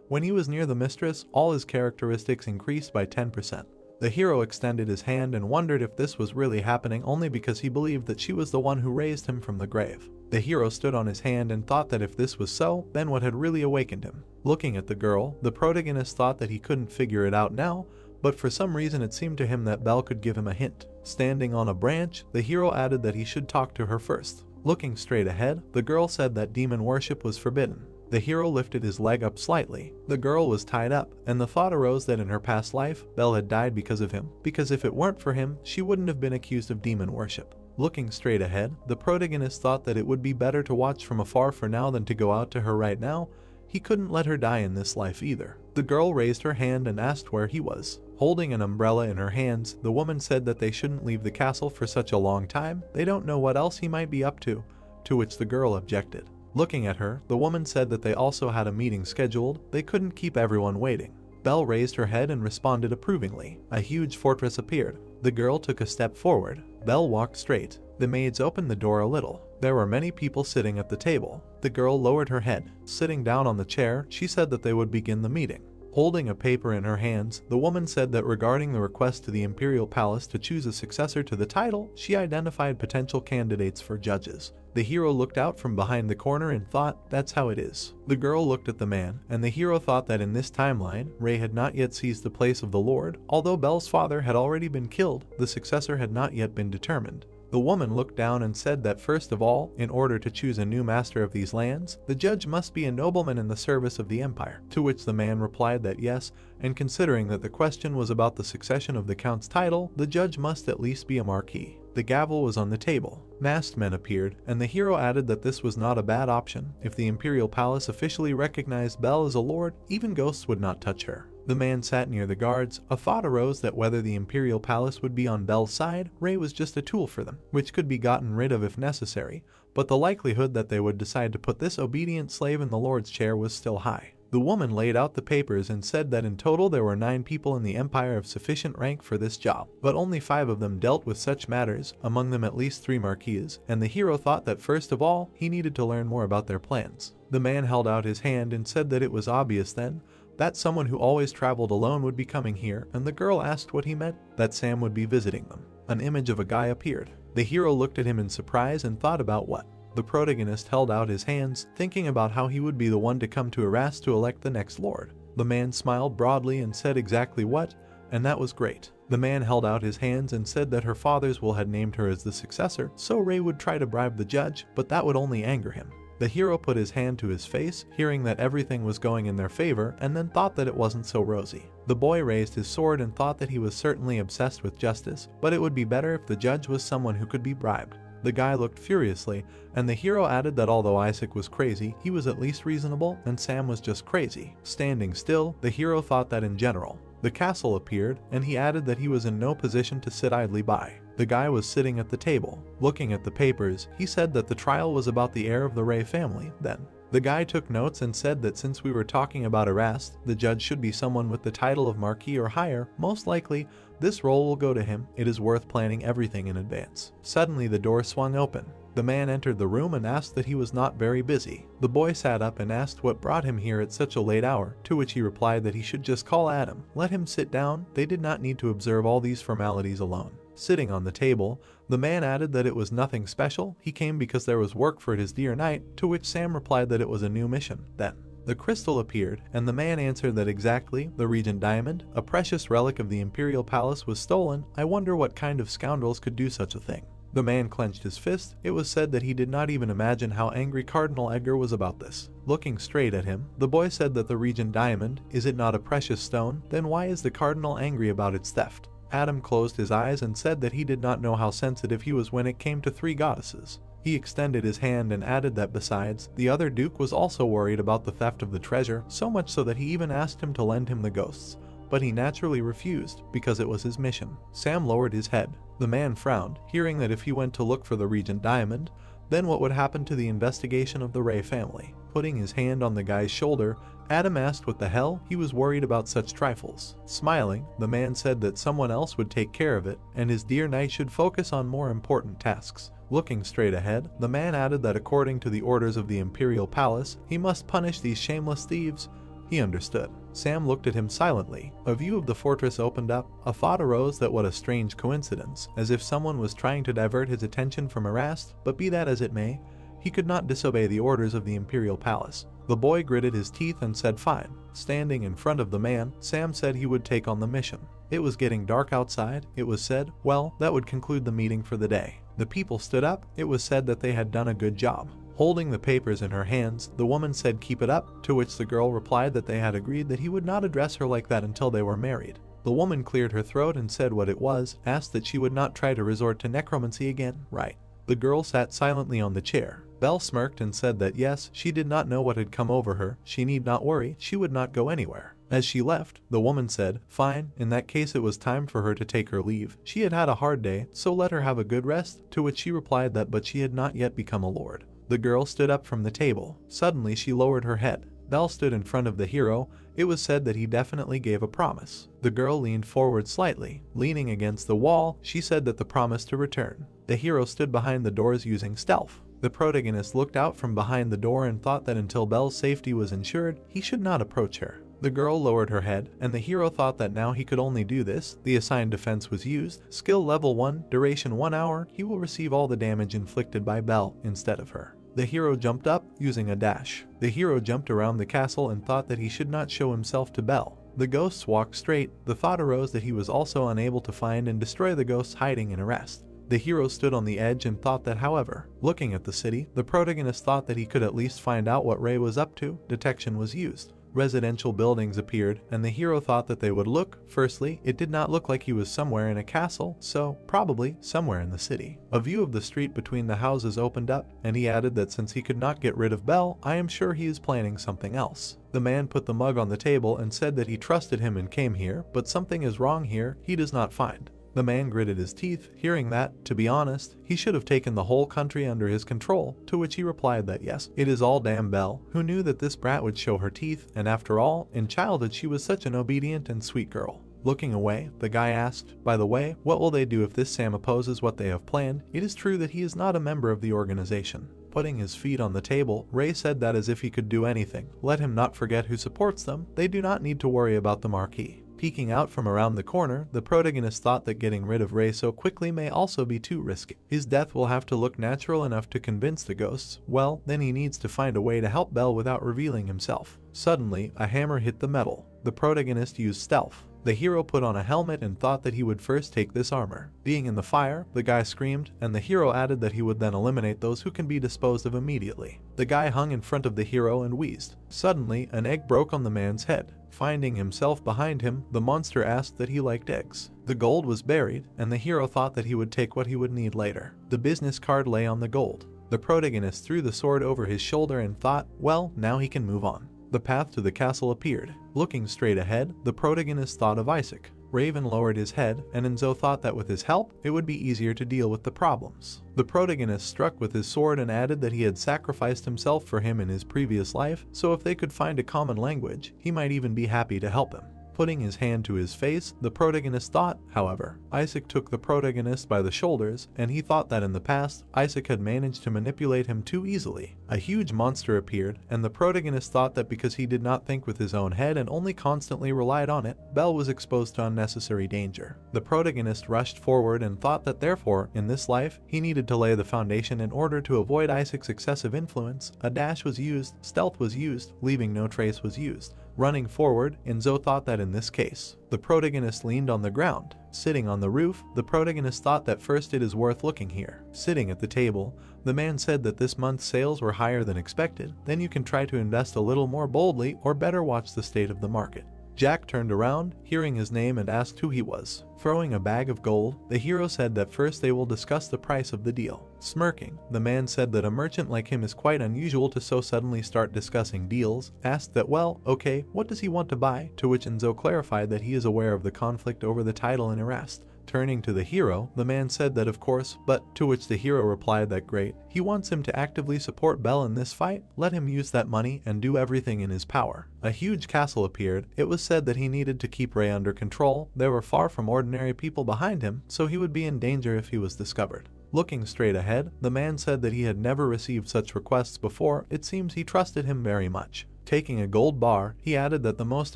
When he was near the mistress, all his characteristics increased by 10%. The hero extended his hand and wondered if this was really happening only because he believed that she was the one who raised him from the grave. The hero stood on his hand and thought that if this was so, then what had really awakened him? Looking at the girl, the protagonist thought that he couldn't figure it out now, but for some reason it seemed to him that Belle could give him a hint. Standing on a branch, the hero added that he should talk to her first. Looking straight ahead, the girl said that demon worship was forbidden. The hero lifted his leg up slightly. The girl was tied up, and the thought arose that in her past life, Belle had died because of him, because if it weren't for him, she wouldn't have been accused of demon worship. Looking straight ahead, the protagonist thought that it would be better to watch from afar for now than to go out to her right now. He couldn't let her die in this life either. The girl raised her hand and asked where he was. Holding an umbrella in her hands, the woman said that they shouldn't leave the castle for such a long time. They don't know what else he might be up to which the girl objected. Looking at her, the woman said that they also had a meeting scheduled. They couldn't keep everyone waiting. Belle raised her head and responded approvingly. A huge fortress appeared. The girl took a step forward. Belle walked straight. The maids opened the door a little. There were many people sitting at the table. The girl lowered her head. Sitting down on the chair, she said that they would begin the meeting. Holding a paper in her hands, the woman said that regarding the request to the Imperial Palace to choose a successor to the title, she identified potential candidates for judges. The hero looked out from behind the corner and thought, that's how it is. The girl looked at the man, and the hero thought that in this timeline, Ray had not yet seized the place of the Lord. Although Belle's father had already been killed, the successor had not yet been determined. The woman looked down and said that first of all, in order to choose a new master of these lands, the judge must be a nobleman in the service of the empire. To which the man replied that yes, and considering that the question was about the succession of the count's title, the judge must at least be a marquis. The gavel was on the table. Masked men appeared, and the hero added that this was not a bad option. If the Imperial Palace officially recognized Belle as a lord, even ghosts would not touch her. The man sat near the guards. A thought arose that whether the Imperial Palace would be on Belle's side, Ray was just a tool for them, which could be gotten rid of if necessary, but the likelihood that they would decide to put this obedient slave in the Lord's chair was still high. The woman laid out the papers and said that in total there were 9 people in the empire of sufficient rank for this job, but only 5 of them dealt with such matters, among them at least 3 marquises, and the hero thought that first of all, he needed to learn more about their plans. The man held out his hand and said that it was obvious then, that someone who always traveled alone would be coming here, and the girl asked what he meant, that Sam would be visiting them. An image of a guy appeared. The hero looked at him in surprise and thought about what. The protagonist held out his hands, thinking about how he would be the one to come to Arras to elect the next lord. The man smiled broadly and said exactly what, and that was great. The man held out his hands and said that her father's will had named her as the successor, so Ray would try to bribe the judge, but that would only anger him. The hero put his hand to his face, hearing that everything was going in their favor, and then thought that it wasn't so rosy. The boy raised his sword and thought that he was certainly obsessed with justice, but it would be better if the judge was someone who could be bribed. The guy looked furiously, and the hero added that although Isaac was crazy, he was at least reasonable, and Sam was just crazy. Standing still, the hero thought that in general. The castle appeared, and he added that he was in no position to sit idly by. The guy was sitting at the table. Looking at the papers, he said that the trial was about the heir of the Ray family, then. The guy took notes and said that since we were talking about Arras, the judge should be someone with the title of Marquis or higher. Most likely, this role will go to him. It is worth planning everything in advance. Suddenly the door swung open. The man entered the room and asked that he was not very busy. The boy sat up and asked what brought him here at such a late hour, to which he replied that he should just call Adam. Let him sit down. They did not need to observe all these formalities alone. Sitting on the table, the man added that it was nothing special. He came because there was work for his dear knight, to which Sam replied that it was a new mission. Then, the crystal appeared, and the man answered that exactly, the Regent Diamond, a precious relic of the Imperial Palace, was stolen. I wonder what kind of scoundrels could do such a thing. The man clenched his fist. It was said that he did not even imagine how angry Cardinal Edgar was about this. Looking straight at him, the boy said that the Regent Diamond, is it not a precious stone? Then why is the Cardinal angry about its theft? Adam closed his eyes and said that he did not know how sensitive he was when it came to 3 goddesses. He extended his hand and added that besides, the other Duke was also worried about the theft of the treasure, so much so that he even asked him to lend him the ghosts. But he naturally refused, because it was his mission. Sam lowered his head. The man frowned, hearing that if he went to look for the Regent Diamond, then what would happen to the investigation of the Ray family? Putting his hand on the guy's shoulder, Adam asked what the hell he was worried about such trifles. Smiling, the man said that someone else would take care of it, and his dear knight should focus on more important tasks. Looking straight ahead, the man added that according to the orders of the Imperial Palace, he must punish these shameless thieves. He understood. Sam looked at him silently. A view of the fortress opened up. A thought arose that what a strange coincidence, as if someone was trying to divert his attention from Erast, but be that as it may, he could not disobey the orders of the Imperial Palace. The boy gritted his teeth and said fine. Standing in front of the man, Sam said he would take on the mission. It was getting dark outside. It was said, well, that would conclude the meeting for the day. The people stood up. It was said that they had done a good job. Holding the papers in her hands, the woman said keep it up, to which the girl replied that they had agreed that he would not address her like that until they were married. The woman cleared her throat and said what it was, asked that she would not try to resort to necromancy again, right? The girl sat silently on the chair. Belle smirked and said that yes, she did not know what had come over her, she need not worry, she would not go anywhere. As she left, the woman said, fine, in that case it was time for her to take her leave. She had had a hard day, so let her have a good rest, to which she replied that but she had not yet become a lord. The girl stood up from the table. Suddenly she lowered her head. Belle stood in front of the hero. It was said that he definitely gave a promise. The girl leaned forward slightly. Leaning against the wall, she said that the promise to return. The hero stood behind the doors using stealth. The protagonist looked out from behind the door and thought that until Belle's safety was ensured, he should not approach her. The girl lowered her head, and the hero thought that now he could only do this. The assigned defense was used. Skill level 1, duration 1 hour, he will receive all the damage inflicted by Belle instead of her. The hero jumped up, using a dash. The hero jumped around the castle and thought that he should not show himself to Belle. The ghosts walked straight. The thought arose that he was also unable to find and destroy the ghosts hiding in Erast. The hero stood on the edge and thought that however, looking at the city, the protagonist thought that he could at least find out what Ray was up to. Detection was used. Residential buildings appeared, and the hero thought that they would look. Firstly, it did not look like he was somewhere in a castle, so probably somewhere in the city. A view of the street between the houses opened up, and he added that since he could not get rid of Belle, I am sure he is planning something else. The man put the mug on the table and said that he trusted him and came here, but something is wrong here, he does not find. The man gritted his teeth, hearing that, to be honest, he should have taken the whole country under his control, to which he replied that yes, it is all damn Belle, who knew that this brat would show her teeth, and after all, in childhood she was such an obedient and sweet girl. Looking away, the guy asked, by the way, what will they do if this Sam opposes what they have planned? It is true that he is not a member of the organization. Putting his feet on the table, Ray said that as if he could do anything. Let him not forget who supports them, they do not need to worry about the Marquis. Peeking out from around the corner, the protagonist thought that getting rid of Ray so quickly may also be too risky. His death will have to look natural enough to convince the ghosts. Well, then he needs to find a way to help Belle without revealing himself. Suddenly, a hammer hit the metal. The protagonist used stealth. The hero put on a helmet and thought that he would first take this armor. Being in the fire, the guy screamed, and the hero added that he would then eliminate those who can be disposed of immediately. The guy hung in front of the hero and wheezed. Suddenly, an egg broke on the man's head. Finding himself behind him, the monster asked that he liked eggs. The gold was buried, and the hero thought that he would take what he would need later. The business card lay on the gold. The protagonist threw the sword over his shoulder and thought, well, now he can move on. The path to the castle appeared. Looking straight ahead, the protagonist thought of Isaac. Raven lowered his head, and Enzo thought that with his help, it would be easier to deal with the problems. The protagonist struck with his sword and added that he had sacrificed himself for him in his previous life, so if they could find a common language, he might even be happy to help him. Putting his hand to his face, the protagonist thought, however, Isaac took the protagonist by the shoulders, and he thought that in the past, Isaac had managed to manipulate him too easily. A huge monster appeared, and the protagonist thought that because he did not think with his own head and only constantly relied on it, Belle was exposed to unnecessary danger. The protagonist rushed forward and thought that therefore, in this life, he needed to lay the foundation in order to avoid Isaac's excessive influence. A dash was used, stealth was used, leaving no trace was used. Running forward, Enzo thought that in this case, the protagonist leaned on the ground. Sitting on the roof, the protagonist thought that first it is worth looking here. Sitting at the table, the man said that this month's sales were higher than expected, then you can try to invest a little more boldly or better watch the state of the market. Jack turned around, hearing his name, and asked who he was. Throwing a bag of gold, the hero said that first they will discuss the price of the deal. Smirking, the man said that a merchant like him is quite unusual to so suddenly start discussing deals, asked that well, okay, what does he want to buy, to which Enzo clarified that he is aware of the conflict over the title in Erast. Turning to the hero, the man said that of course, but to which the hero replied that great, he wants him to actively support Belle in this fight, let him use that money and do everything in his power. A huge castle appeared. It was said that he needed to keep Ray under control. There were far from ordinary people behind him, so he would be in danger if he was discovered. Looking straight ahead, the man said that he had never received such requests before. It seems he trusted him very much. Taking a gold bar, he added that the most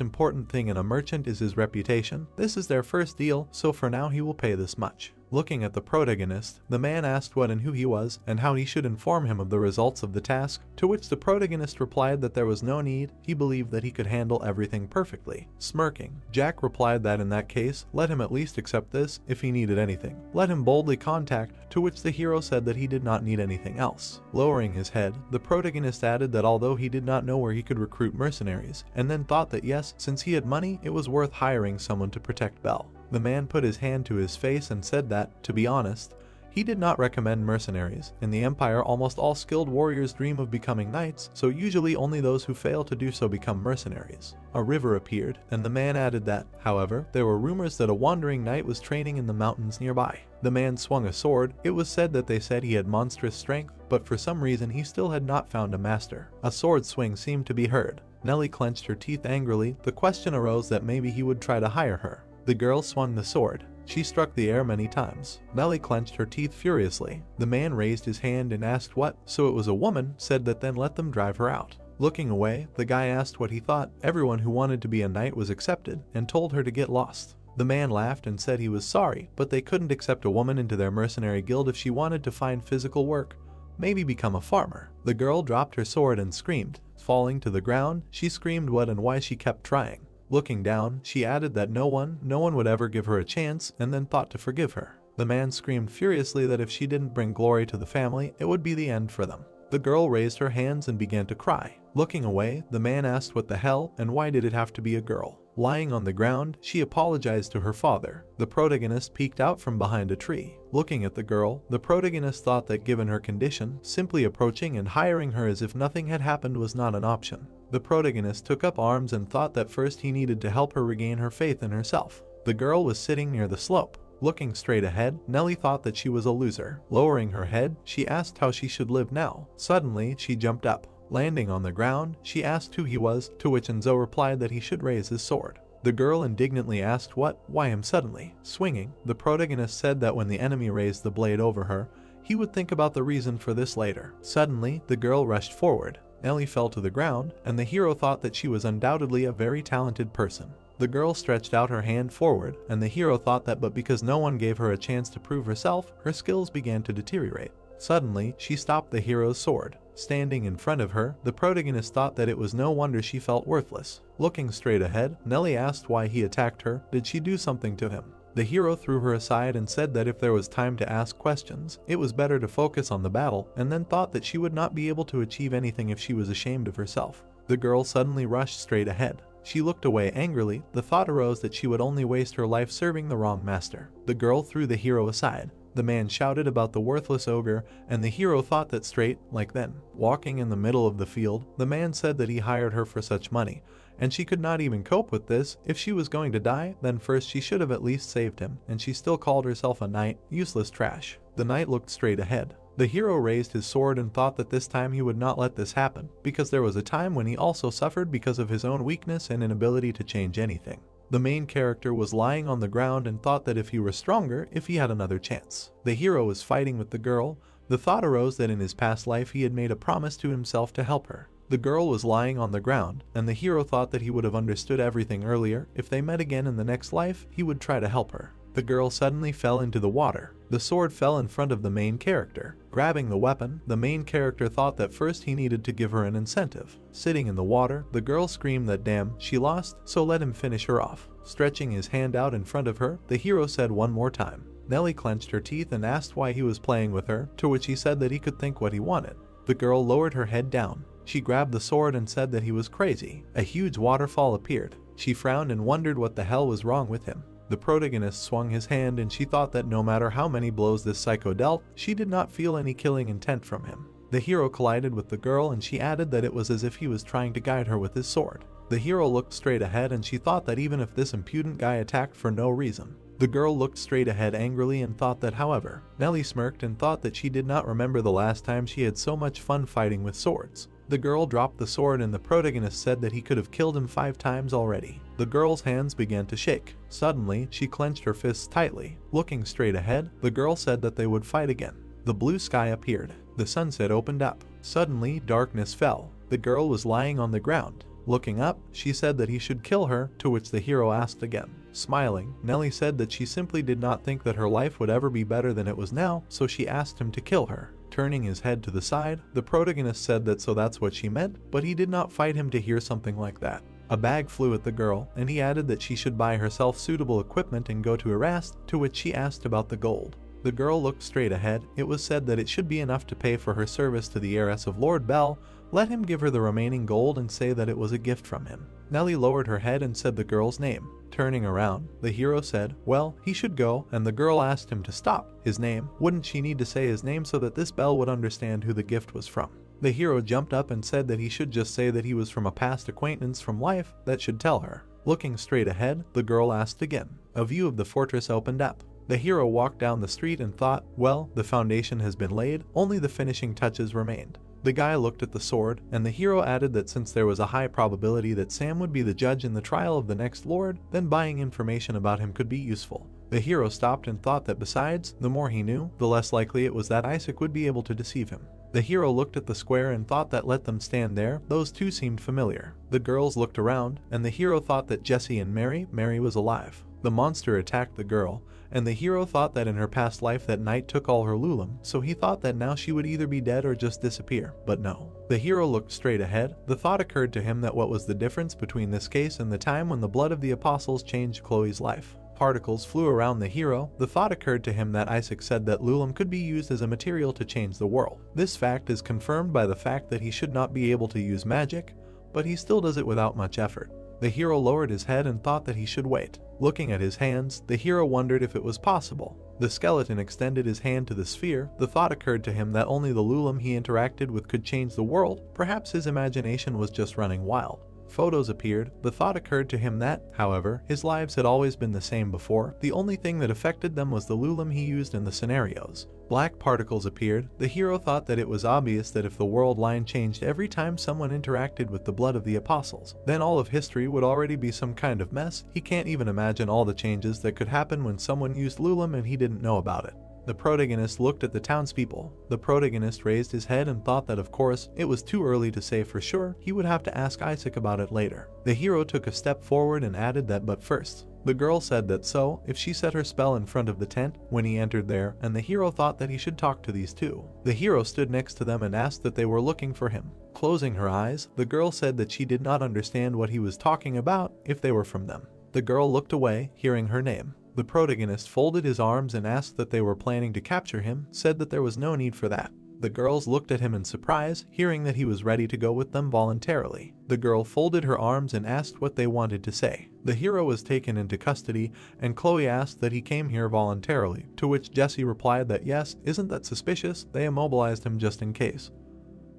important thing in a merchant is his reputation. This is their first deal, so for now he will pay this much. Looking at the protagonist, the man asked what and who he was, and how he should inform him of the results of the task, to which the protagonist replied that there was no need, he believed that he could handle everything perfectly. Smirking, Jack replied that in that case, let him at least accept this, if he needed anything. Let him boldly contact, to which the hero said that he did not need anything else. Lowering his head, the protagonist added that although he did not know where he could recruit mercenaries, and then thought that yes, since he had money, it was worth hiring someone to protect Belle. The man put his hand to his face and said that, to be honest, he did not recommend mercenaries. In the Empire, almost all skilled warriors dream of becoming knights, so usually only those who fail to do so become mercenaries. A river appeared, and the man added that, however, there were rumors that a wandering knight was training in the mountains nearby. The man swung a sword. It was said that they said he had monstrous strength, but for some reason he still had not found a master. A sword swing seemed to be heard. Nellie clenched her teeth angrily. The question arose that maybe he would try to hire her. The girl swung the sword. She struck the air many times. Nellie clenched her teeth furiously. The man raised his hand and asked what, so it was a woman, said that then let them drive her out. Looking away, the guy asked what he thought. Everyone who wanted to be a knight was accepted, and told her to get lost. The man laughed and said he was sorry, but they couldn't accept a woman into their mercenary guild if she wanted to find physical work, maybe become a farmer. The girl dropped her sword and screamed. Falling to the ground, she screamed what and why she kept trying. Looking down, she added that no one would ever give her a chance, and then thought to forgive her. The man screamed furiously that if she didn't bring glory to the family, it would be the end for them. The girl raised her hands and began to cry. Looking away, the man asked what the hell, and why did it have to be a girl? Lying on the ground, she apologized to her father. The protagonist peeked out from behind a tree. Looking at the girl, the protagonist thought that given her condition, simply approaching and hiring her as if nothing had happened was not an option. The protagonist took up arms and thought that first he needed to help her regain her faith in herself. The girl was sitting near the slope. Looking straight ahead, Nellie thought that she was a loser. Lowering her head, she asked how she should live now. Suddenly, she jumped up. Landing on the ground, she asked who he was, to which Enzo replied that he should raise his sword. The girl indignantly asked why him suddenly. Swinging, the protagonist said that when the enemy raised the blade over her, he would think about the reason for this later. Suddenly, the girl rushed forward. Nellie fell to the ground, and the hero thought that she was undoubtedly a very talented person. The girl stretched out her hand forward, and the hero thought that but because no one gave her a chance to prove herself, her skills began to deteriorate. Suddenly, she stopped the hero's sword. Standing in front of her, the protagonist thought that it was no wonder she felt worthless. Looking straight ahead, Nellie asked why he attacked her. Did she do something to him? The hero threw her aside and said that if there was time to ask questions, it was better to focus on the battle, and then thought that she would not be able to achieve anything if she was ashamed of herself. The girl suddenly rushed straight ahead. She looked away angrily. The thought arose that she would only waste her life serving the wrong master. The girl threw the hero aside. The man shouted about the worthless ogre, and the hero thought that straight, like then. Walking in the middle of the field, the man said that he hired her for such money, and she could not even cope with this. If she was going to die, then first she should have at least saved him, and she still called herself a knight. Useless trash. The knight looked straight ahead. The hero raised his sword and thought that this time he would not let this happen, because there was a time when he also suffered because of his own weakness and inability to change anything. The main character was lying on the ground and thought that if he were stronger, if he had another chance. The hero was fighting with the girl. The thought arose that in his past life he had made a promise to himself to help her. The girl was lying on the ground, and the hero thought that he would have understood everything earlier. If they met again in the next life, he would try to help her. The girl suddenly fell into the water. The sword fell in front of the main character. Grabbing the weapon, the main character thought that first he needed to give her an incentive. Sitting in the water, the girl screamed that damn, she lost, so let him finish her off. Stretching his hand out in front of her, the hero said one more time. Nellie clenched her teeth and asked why he was playing with her, to which he said that he could think what he wanted. The girl lowered her head down. She grabbed the sword and said that he was crazy. A huge waterfall appeared. She frowned and wondered what the hell was wrong with him. The protagonist swung his hand and she thought that no matter how many blows this psycho dealt, she did not feel any killing intent from him. The hero collided with the girl and she added that it was as if he was trying to guide her with his sword. The hero looked straight ahead and she thought that even if this impudent guy attacked for no reason. The girl looked straight ahead angrily and thought that, however. Nellie smirked and thought that she did not remember the last time she had so much fun fighting with swords. The girl dropped the sword and the protagonist said that he could have killed him 5 times already. The girl's hands began to shake. Suddenly, she clenched her fists tightly. Looking straight ahead, the girl said that they would fight again. The blue sky appeared. The sunset opened up. Suddenly, darkness fell. The girl was lying on the ground. Looking up, she said that he should kill her, to which the hero asked again. Smiling, Nellie said that she simply did not think that her life would ever be better than it was now, so she asked him to kill her. Turning his head to the side, the protagonist said that so that's what she meant, but he did not fight him to hear something like that. A bag flew at the girl, and he added that she should buy herself suitable equipment and go to Erast, to which she asked about the gold. The girl looked straight ahead. It was said that it should be enough to pay for her service to the heiress of Lord Bell. Let him give her the remaining gold and say that it was a gift from him. Nellie lowered her head and said the girl's name. Turning around, the hero said, well, he should go, and the girl asked him to stop. His name? Wouldn't she need to say his name so that this Bell would understand who the gift was from? The hero jumped up and said that he should just say that he was from a past acquaintance from life that should tell her. Looking straight ahead, the girl asked again. A view of the fortress opened up. The hero walked down the street and thought, well, the foundation has been laid, only the finishing touches remained. The guy looked at the sword, and the hero added that since there was a high probability that Sam would be the judge in the trial of the next lord, then buying information about him could be useful. The hero stopped and thought that besides, the more he knew, the less likely it was that Isaac would be able to deceive him. The hero looked at the square and thought that let them stand there, those two seemed familiar. The girls looked around, and the hero thought that Jesse and Mary was alive. The monster attacked the girl, and the hero thought that in her past life that knight took all her Lulam, so he thought that now she would either be dead or just disappear, but no. The hero looked straight ahead. The thought occurred to him that what was the difference between this case and the time when the blood of the apostles changed Chloe's life. Particles flew around the hero. The thought occurred to him that Isaac said that Lulam could be used as a material to change the world. This fact is confirmed by the fact that he should not be able to use magic, but he still does it without much effort. The hero lowered his head and thought that he should wait. Looking at his hands, the hero wondered if it was possible. The skeleton extended his hand to the sphere. The thought occurred to him that only the Lulam he interacted with could change the world. Perhaps his imagination was just running wild. Photos appeared. The thought occurred to him that, however, his lives had always been the same before. The only thing that affected them was the Lulam he used in the scenarios. Black particles appeared. The hero thought that it was obvious that if the world line changed every time someone interacted with the blood of the apostles, then all of history would already be some kind of mess. He can't even imagine all the changes that could happen when someone used Lulam and he didn't know about it. The protagonist looked at the townspeople. The protagonist raised his head and thought that of course, it was too early to say for sure, he would have to ask Isaac about it later. The hero took a step forward and added that but first. The girl said that so, if she set her spell in front of the tent, when he entered there, and the hero thought that he should talk to these two. The hero stood next to them and asked that they were looking for him. Closing her eyes, the girl said that she did not understand what he was talking about if they were from them. The girl looked away, hearing her name. The protagonist folded his arms and asked that they were planning to capture him, said that there was no need for that. The girls looked at him in surprise, hearing that he was ready to go with them voluntarily. The girl folded her arms and asked what they wanted to say. The hero was taken into custody, and Chloe asked that he came here voluntarily, to which Jesse replied that yes, isn't that suspicious? They immobilized him just in case.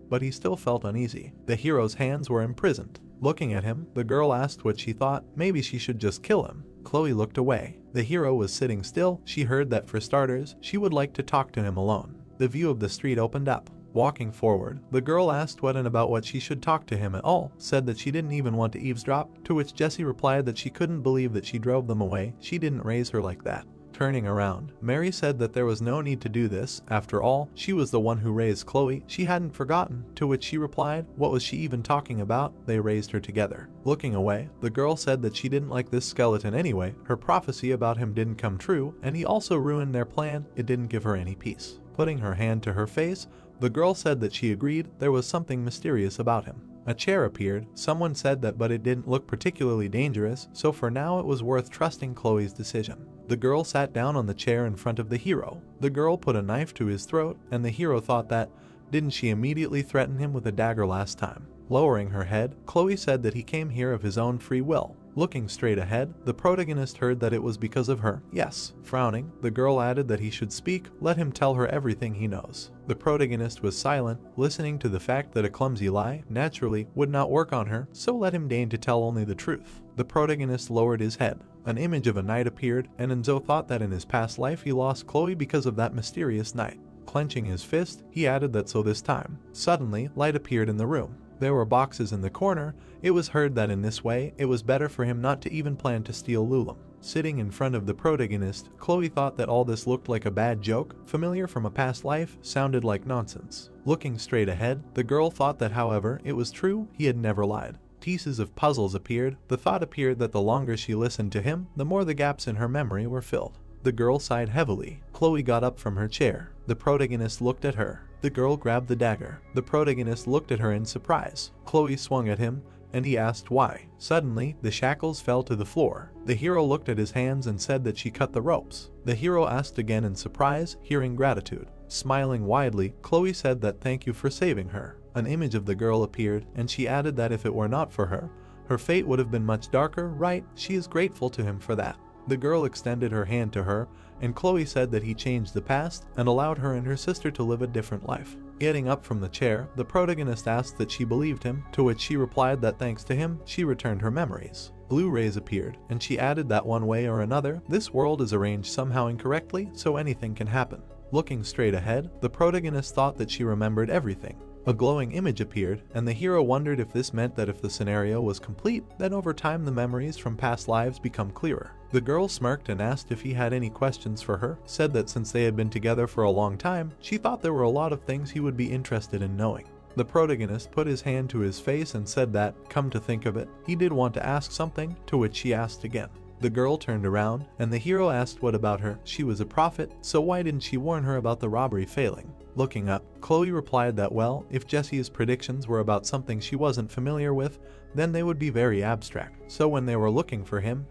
But he still felt uneasy. The hero's hands were imprisoned. Looking at him, the girl asked what she thought. Maybe she should just kill him. Chloe looked away. The hero was sitting still. She heard that for starters, she would like to talk to him alone. The view of the street opened up. Walking forward, the girl asked what and about what she should talk to him at all, said that she didn't even want to eavesdrop, to which Jesse replied that she couldn't believe that she drove them away. She didn't raise her like that. Turning around, Mary said that there was no need to do this. After all, she was the one who raised Chloe. She hadn't forgotten, to which she replied, what was she even talking about? They raised her together. Looking away, the girl said that she didn't like this skeleton anyway. Her prophecy about him didn't come true, and he also ruined their plan. It didn't give her any peace. Putting her hand to her face, the girl said that she agreed there was something mysterious about him. A chair appeared. Someone said that but it didn't look particularly dangerous, so for now it was worth trusting Chloe's decision. The girl sat down on the chair in front of the hero. The girl put a knife to his throat, and the hero thought that, didn't she immediately threaten him with a dagger last time? Lowering her head, Chloe said that he came here of his own free will. Looking straight ahead, the protagonist heard that it was because of her. Yes. Frowning, the girl added that he should speak, let him tell her everything he knows. The protagonist was silent, listening to the fact that a clumsy lie, naturally, would not work on her, so let him deign to tell only the truth. The protagonist lowered his head. An image of a knight appeared, and Enzo thought that in his past life he lost Chloe because of that mysterious knight. Clenching his fist, he added that so this time. Suddenly, light appeared in the room. There were boxes in the corner. It was heard that in this way, it was better for him not to even plan to steal Lulem. Sitting in front of the protagonist, Chloe thought that all this looked like a bad joke, familiar from a past life, sounded like nonsense. Looking straight ahead, the girl thought that however it was true, he had never lied. Pieces of puzzles appeared. The thought appeared that the longer she listened to him, the more the gaps in her memory were filled. The girl sighed heavily. Chloe got up from her chair. The protagonist looked at her. The girl grabbed the dagger. The protagonist looked at her in surprise. Chloe swung at him, and he asked why. Suddenly, the shackles fell to the floor. The hero looked at his hands and said that she cut the ropes. The hero asked again in surprise, hearing gratitude. Smiling widely, Chloe said that thank you for saving her. An image of the girl appeared, and she added that if it were not for her, her fate would have been much darker, right? She is grateful to him for that. The girl extended her hand to her, and Chloe said that he changed the past and allowed her and her sister to live a different life. Getting up from the chair, the protagonist asked that she believed him, to which she replied that thanks to him, she returned her memories. Blue rays appeared, and she added that one way or another, this world is arranged somehow incorrectly, so anything can happen. Looking straight ahead, the protagonist thought that she remembered everything. A glowing image appeared, and the hero wondered if this meant that if the scenario was complete, then over time the memories from past lives become clearer. The girl smirked and asked if he had any questions for her, said that since they had been together for a long time, she thought there were a lot of things he would be interested in knowing. The protagonist put his hand to his face and said that, come to think of it, he did want to ask something, to which she asked again. The girl turned around, and the hero asked what about her. She was a prophet, so why didn't she warn her about the robbery failing? Looking up, Chloe replied that well, if Jesse's predictions were about something she wasn't familiar with, then they would be very abstract. So when they were looking for him,